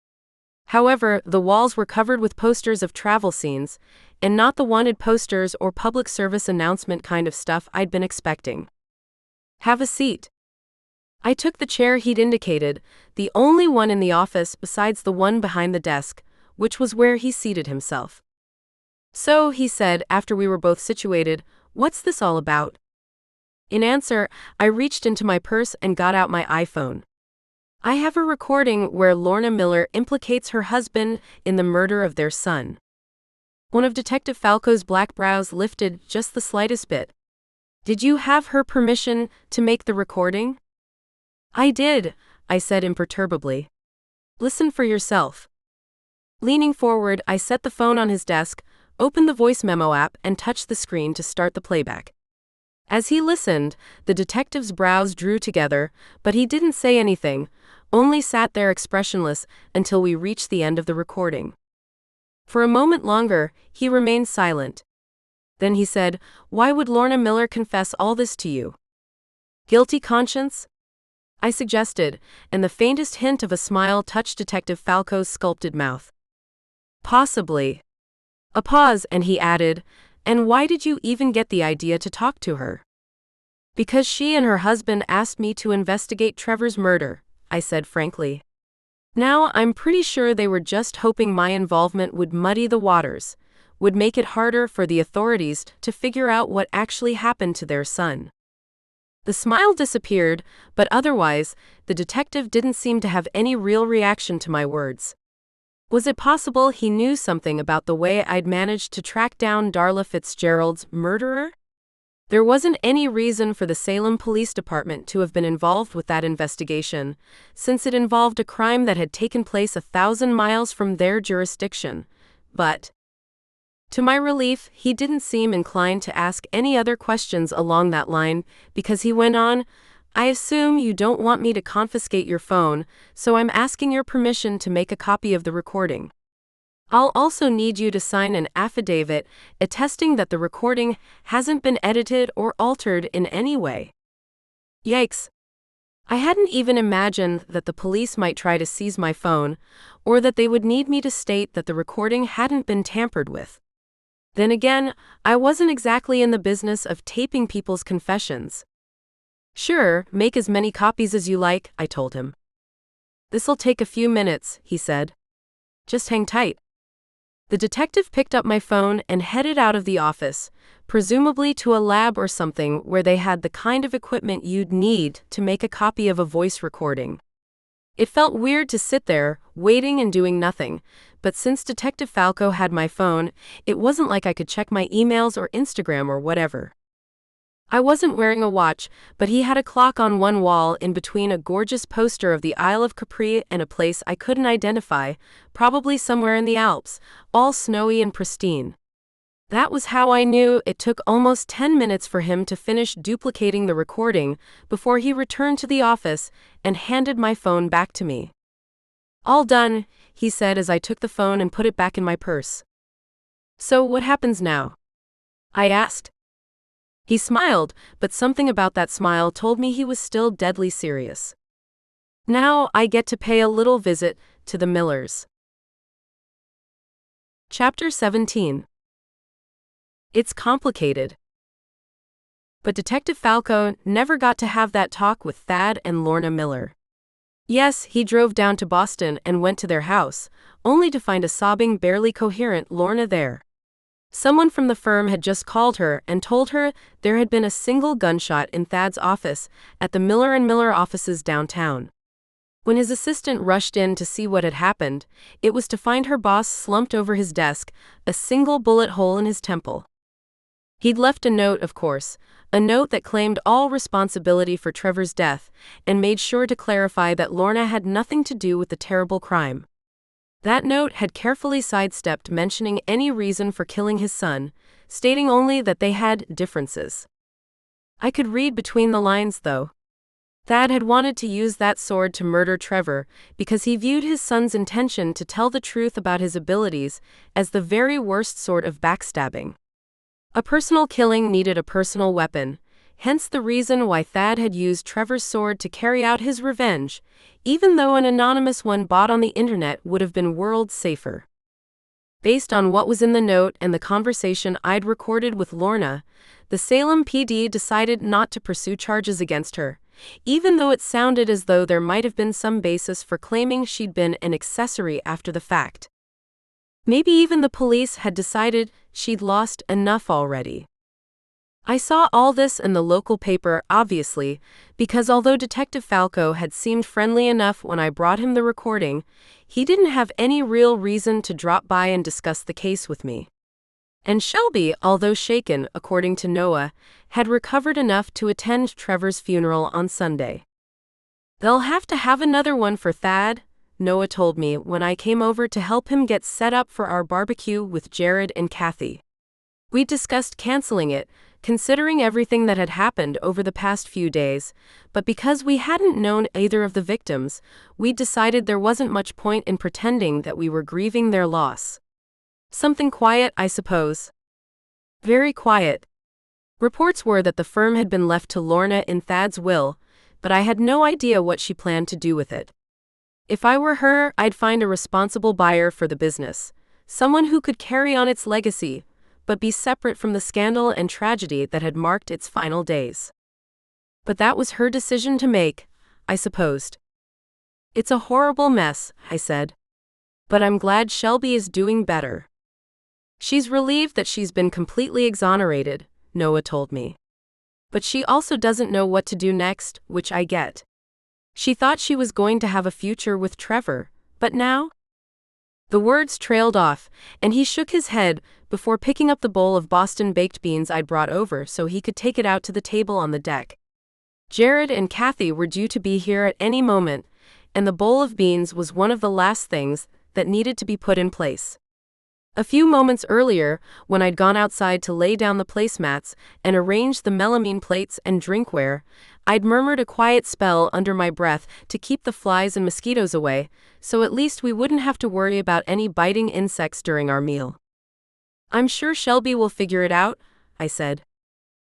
A: However, the walls were covered with posters of travel scenes, and not the wanted posters or public service announcement kind of stuff I'd been expecting. "Have a seat." I took the chair he'd indicated, the only one in the office besides the one behind the desk, which was where he seated himself. "So," he said after we were both situated, "what's this all about?" In answer, I reached into my purse and got out my iPhone. I have a recording where Lorna Miller implicates her husband in the murder of their son. One of Detective Falco's black brows lifted just the slightest bit. "Did you have her permission to make the recording?" "I did," I said imperturbably. "Listen for yourself." Leaning forward, I set the phone on his desk, opened the voice memo app, and touched the screen to start the playback. As he listened, the detective's brows drew together, but he didn't say anything, only sat there expressionless until we reached the end of the recording. For a moment longer, he remained silent. Then he said, "Why would Lorna Miller confess all this to you?" "Guilty conscience?" I suggested, and the faintest hint of a smile touched Detective Falco's sculpted mouth. "Possibly." A pause, and he added, "And why did you even get the idea to talk to her?" "Because she and her husband asked me to investigate Trevor's murder," I said frankly. "Now, I'm pretty sure they were just hoping my involvement would muddy the waters, would make it harder for the authorities to figure out what actually happened to their son." The smile disappeared, but otherwise, the detective didn't seem to have any real reaction to my words. Was it possible he knew something about the way I'd managed to track down Darla Fitzgerald's murderer? There wasn't any reason for the Salem Police Department to have been involved with that investigation, since it involved a crime that had taken place 1,000 miles from their jurisdiction. But to my relief, he didn't seem inclined to ask any other questions along that line, because he went on, "I assume you don't want me to confiscate your phone, so I'm asking your permission to make a copy of the recording. I'll also need you to sign an affidavit attesting that the recording hasn't been edited or altered in any way." Yikes. I hadn't even imagined that the police might try to seize my phone, or that they would need me to state that the recording hadn't been tampered with. Then again, I wasn't exactly in the business of taping people's confessions. "Sure, make as many copies as you like," I told him. "This'll take a few minutes," he said. "Just hang tight." The detective picked up my phone and headed out of the office, presumably to a lab or something where they had the kind of equipment you'd need to make a copy of a voice recording. It felt weird to sit there, waiting and doing nothing, but since Detective Falco had my phone, it wasn't like I could check my emails or Instagram or whatever. I wasn't wearing a watch, but he had a clock on one wall in between a gorgeous poster of the Isle of Capri and a place I couldn't identify, probably somewhere in the Alps, all snowy and pristine. That was how I knew it took almost 10 minutes for him to finish duplicating the recording before he returned to the office and handed my phone back to me. "All done," he said as I took the phone and put it back in my purse. "So what happens now?" I asked. He smiled, but something about that smile told me he was still deadly serious. "Now I get to pay a little visit to the Millers." Chapter 17. It's complicated. But Detective Falco never got to have that talk with Thad and Lorna Miller. Yes, he drove down to Boston and went to their house, only to find a sobbing, barely coherent Lorna there. Someone from the firm had just called her and told her there had been a single gunshot in Thad's office at the Miller & Miller offices downtown. When his assistant rushed in to see what had happened, it was to find her boss slumped over his desk, a single bullet hole in his temple. He'd left a note, of course, a note that claimed all responsibility for Trevor's death and made sure to clarify that Lorna had nothing to do with the terrible crime. That note had carefully sidestepped mentioning any reason for killing his son, stating only that they had differences. I could read between the lines, though. Thad had wanted to use that sword to murder Trevor because he viewed his son's intention to tell the truth about his abilities as the very worst sort of backstabbing. A personal killing needed a personal weapon, hence the reason why Thad had used Trevor's sword to carry out his revenge, even though an anonymous one bought on the internet would have been worlds safer. Based on what was in the note and the conversation I'd recorded with Lorna, the Salem PD decided not to pursue charges against her, even though it sounded as though there might have been some basis for claiming she'd been an accessory after the fact. Maybe even the police had decided she'd lost enough already. I saw all this in the local paper, obviously, because although Detective Falco had seemed friendly enough when I brought him the recording, he didn't have any real reason to drop by and discuss the case with me. And Shelby, although shaken, according to Noah, had recovered enough to attend Trevor's funeral on Sunday. "They'll have to have another one for Thad," Noah told me when I came over to help him get set up for our barbecue with Jared and Kathy. We discussed canceling it, considering everything that had happened over the past few days, but because we hadn't known either of the victims, we decided there wasn't much point in pretending that we were grieving their loss. Something quiet, I suppose. Very quiet. Reports were that the firm had been left to Lorna in Thad's will, but I had no idea what she planned to do with it. If I were her, I'd find a responsible buyer for the business, someone who could carry on its legacy, but be separate from the scandal and tragedy that had marked its final days. But that was her decision to make, I supposed. "It's a horrible mess," I said. "But I'm glad Shelby is doing better." "She's relieved that she's been completely exonerated," Noah told me. "But she also doesn't know what to do next, which I get. She thought she was going to have a future with Trevor, but now?" The words trailed off, and he shook his head before picking up the bowl of Boston baked beans I'd brought over so he could take it out to the table on the deck. Jared and Kathy were due to be here at any moment, and the bowl of beans was one of the last things that needed to be put in place. A few moments earlier, when I'd gone outside to lay down the placemats and arrange the melamine plates and drinkware, I'd murmured a quiet spell under my breath to keep the flies and mosquitoes away, so at least we wouldn't have to worry about any biting insects during our meal. "I'm sure Shelby will figure it out," I said.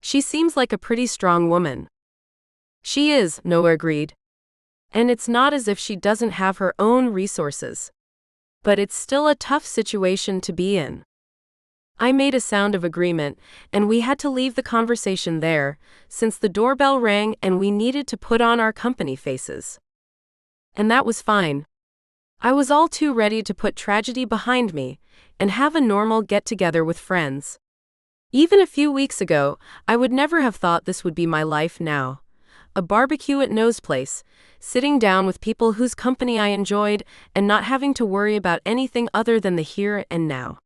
A: "She seems like a pretty strong woman." "She is," Noah agreed. "And it's not as if she doesn't have her own resources. But it's still a tough situation to be in." I made a sound of agreement, and we had to leave the conversation there, since the doorbell rang and we needed to put on our company faces. And that was fine. I was all too ready to put tragedy behind me and have a normal get-together with friends. Even a few weeks ago, I would never have thought this would be my life now. A barbecue at Noah's place, sitting down with people whose company I enjoyed and not having to worry about anything other than the here and now.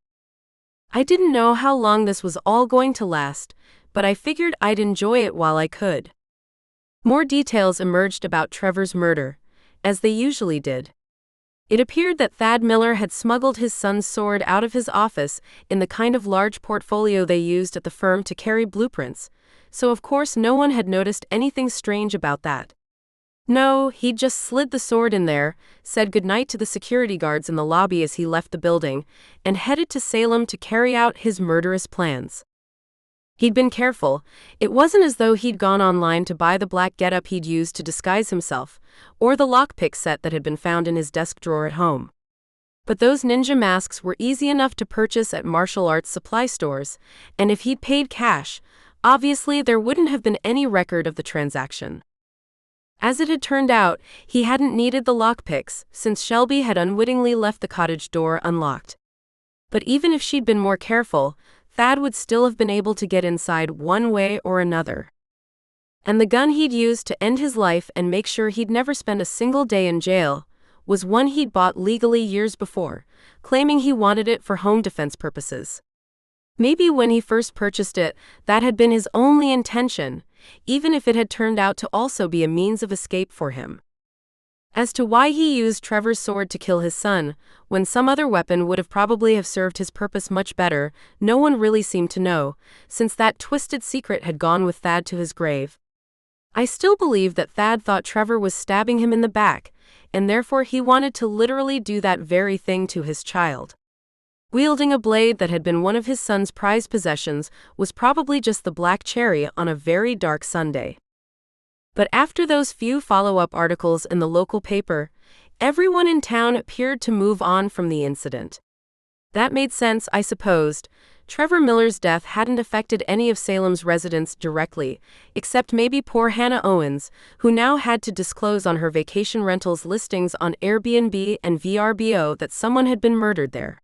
A: I didn't know how long this was all going to last, but I figured I'd enjoy it while I could. More details emerged about Trevor's murder, as they usually did. It appeared that Thad Miller had smuggled his son's sword out of his office in the kind of large portfolio they used at the firm to carry blueprints, so of course no one had noticed anything strange about that. No, he'd just slid the sword in there, said goodnight to the security guards in the lobby as he left the building, and headed to Salem to carry out his murderous plans. He'd been careful. It wasn't as though he'd gone online to buy the black getup he'd used to disguise himself, or the lockpick set that had been found in his desk drawer at home. But those ninja masks were easy enough to purchase at martial arts supply stores, and if he'd paid cash, obviously there wouldn't have been any record of the transaction. As it had turned out, he hadn't needed the lockpicks, since Shelby had unwittingly left the cottage door unlocked. But even if she'd been more careful, Thad would still have been able to get inside one way or another. And the gun he'd used to end his life and make sure he'd never spend a single day in jail was one he'd bought legally years before, claiming he wanted it for home defense purposes. Maybe when he first purchased it, that had been his only intention, even if it had turned out to also be a means of escape for him. As to why he used Trevor's sword to kill his son, when some other weapon would have probably have served his purpose much better, no one really seemed to know, since that twisted secret had gone with Thad to his grave. I still believe that Thad thought Trevor was stabbing him in the back, and therefore he wanted to literally do that very thing to his child. Wielding a blade that had been one of his son's prized possessions was probably just the black cherry on a very dark Sunday. But after those few follow-up articles in the local paper, everyone in town appeared to move on from the incident. That made sense, I supposed. Trevor Miller's death hadn't affected any of Salem's residents directly, except maybe poor Hannah Owens, who now had to disclose on her vacation rentals listings on Airbnb and VRBO that someone had been murdered there.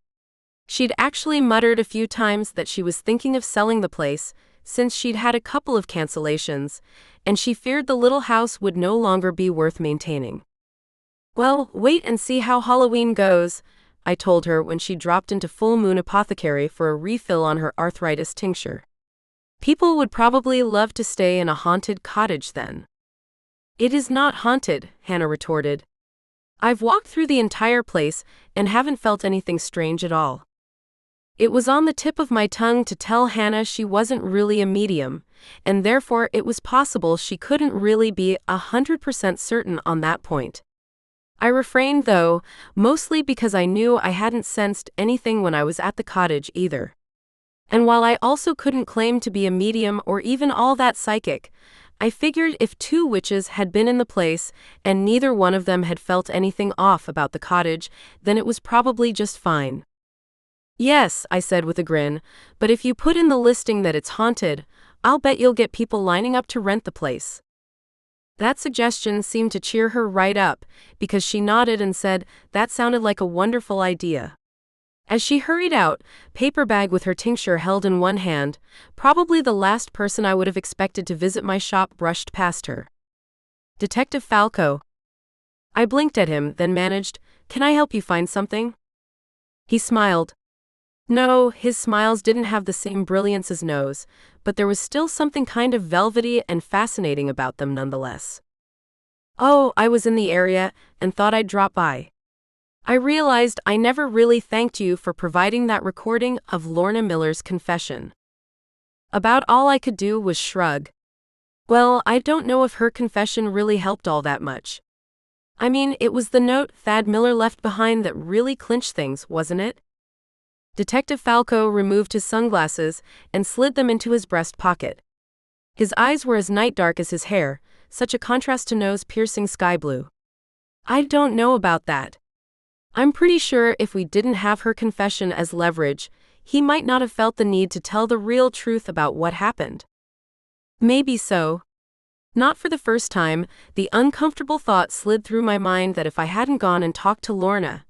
A: She'd actually muttered a few times that she was thinking of selling the place, since she'd had a couple of cancellations, and she feared the little house would no longer be worth maintaining. "Well, wait and see how Halloween goes," I told her when she dropped into Full Moon Apothecary for a refill on her arthritis tincture. "People would probably love to stay in a haunted cottage then." "It is not haunted," Hannah retorted. "I've walked through the entire place and haven't felt anything strange at all." It was on the tip of my tongue to tell Hannah she wasn't really a medium, and therefore it was possible she couldn't really be 100% certain on that point. I refrained though, mostly because I knew I hadn't sensed anything when I was at the cottage either. And while I also couldn't claim to be a medium or even all that psychic, I figured if two witches had been in the place and neither one of them had felt anything off about the cottage, then it was probably just fine. "Yes," I said with a grin, "but if you put in the listing that it's haunted, I'll bet you'll get people lining up to rent the place." That suggestion seemed to cheer her right up, because she nodded and said that sounded like a wonderful idea. As she hurried out, paper bag with her tincture held in one hand, probably the last person I would have expected to visit my shop brushed past her. "Detective Falco." I blinked at him, then managed, "Can I help you find something?" He smiled. No, his smiles didn't have the same brilliance as No's, but there was still something kind of velvety and fascinating about them nonetheless. "Oh, I was in the area and thought I'd drop by. I realized I never really thanked you for providing that recording of Lorna Miller's confession." About all I could do was shrug. Well, I don't know if her confession really helped all that much. I mean, it was the note Thad Miller left behind that really clinched things, wasn't it? Detective Falco removed his sunglasses and slid them into his breast pocket. His eyes were as night dark as his hair, such a contrast to No's piercing sky blue. "I don't know about that. I'm pretty sure if we didn't have her confession as leverage, he might not have felt the need to tell the real truth about what happened." Maybe so. Not for the first time, the uncomfortable thought slid through my mind that if I hadn't gone and talked to Lorna,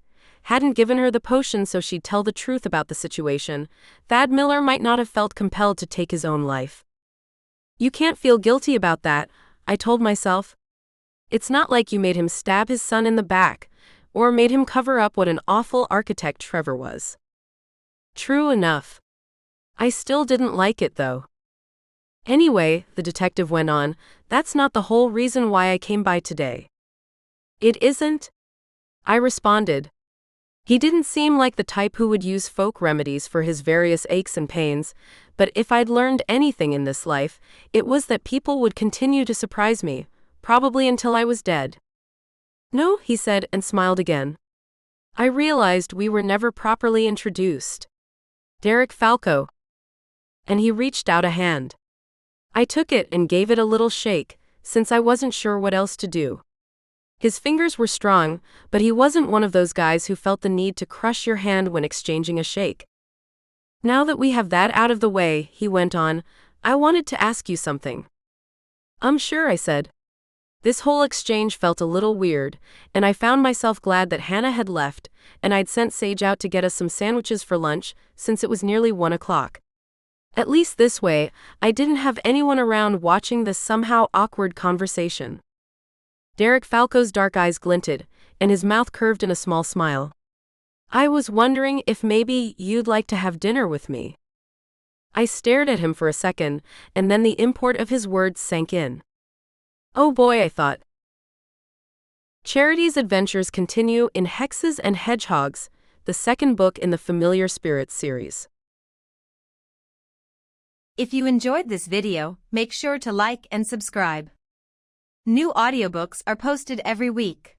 A: hadn't given her the potion so she'd tell the truth about the situation, Thad Miller might not have felt compelled to take his own life. "You can't feel guilty about that," I told myself. "It's not like you made him stab his son in the back, or made him cover up what an awful architect Trevor was." True enough. I still didn't like it though. "Anyway," the detective went on, "that's not the whole reason why I came by today." "It isn't?" I responded. He didn't seem like the type who would use folk remedies for his various aches and pains, but if I'd learned anything in this life, it was that people would continue to surprise me, probably until I was dead. "No," he said and smiled again. I realized we were never properly introduced. "Derek Falco." And he reached out a hand. I took it and gave it a little shake, since I wasn't sure what else to do. His fingers were strong, but he wasn't one of those guys who felt the need to crush your hand when exchanging a shake. "Now that we have that out of the way," he went on, "I wanted to ask you something." Sure," I said. This whole exchange felt a little weird, and I found myself glad that Hannah had left, and I'd sent Sage out to get us some sandwiches for lunch, since it was nearly 1 o'clock. At least this way, I didn't have anyone around watching this somehow awkward conversation. Derek Falco's dark eyes glinted, and his mouth curved in a small smile. "I was wondering if maybe you'd like to have dinner with me." I stared at him for a second, and then the import of his words sank in. Oh boy, I thought. Charity's adventures continue in Hexes and Hedgehogs, the second book in the Familiar Spirits series.
B: If you enjoyed this video, make sure to like and subscribe. New audiobooks are posted every week.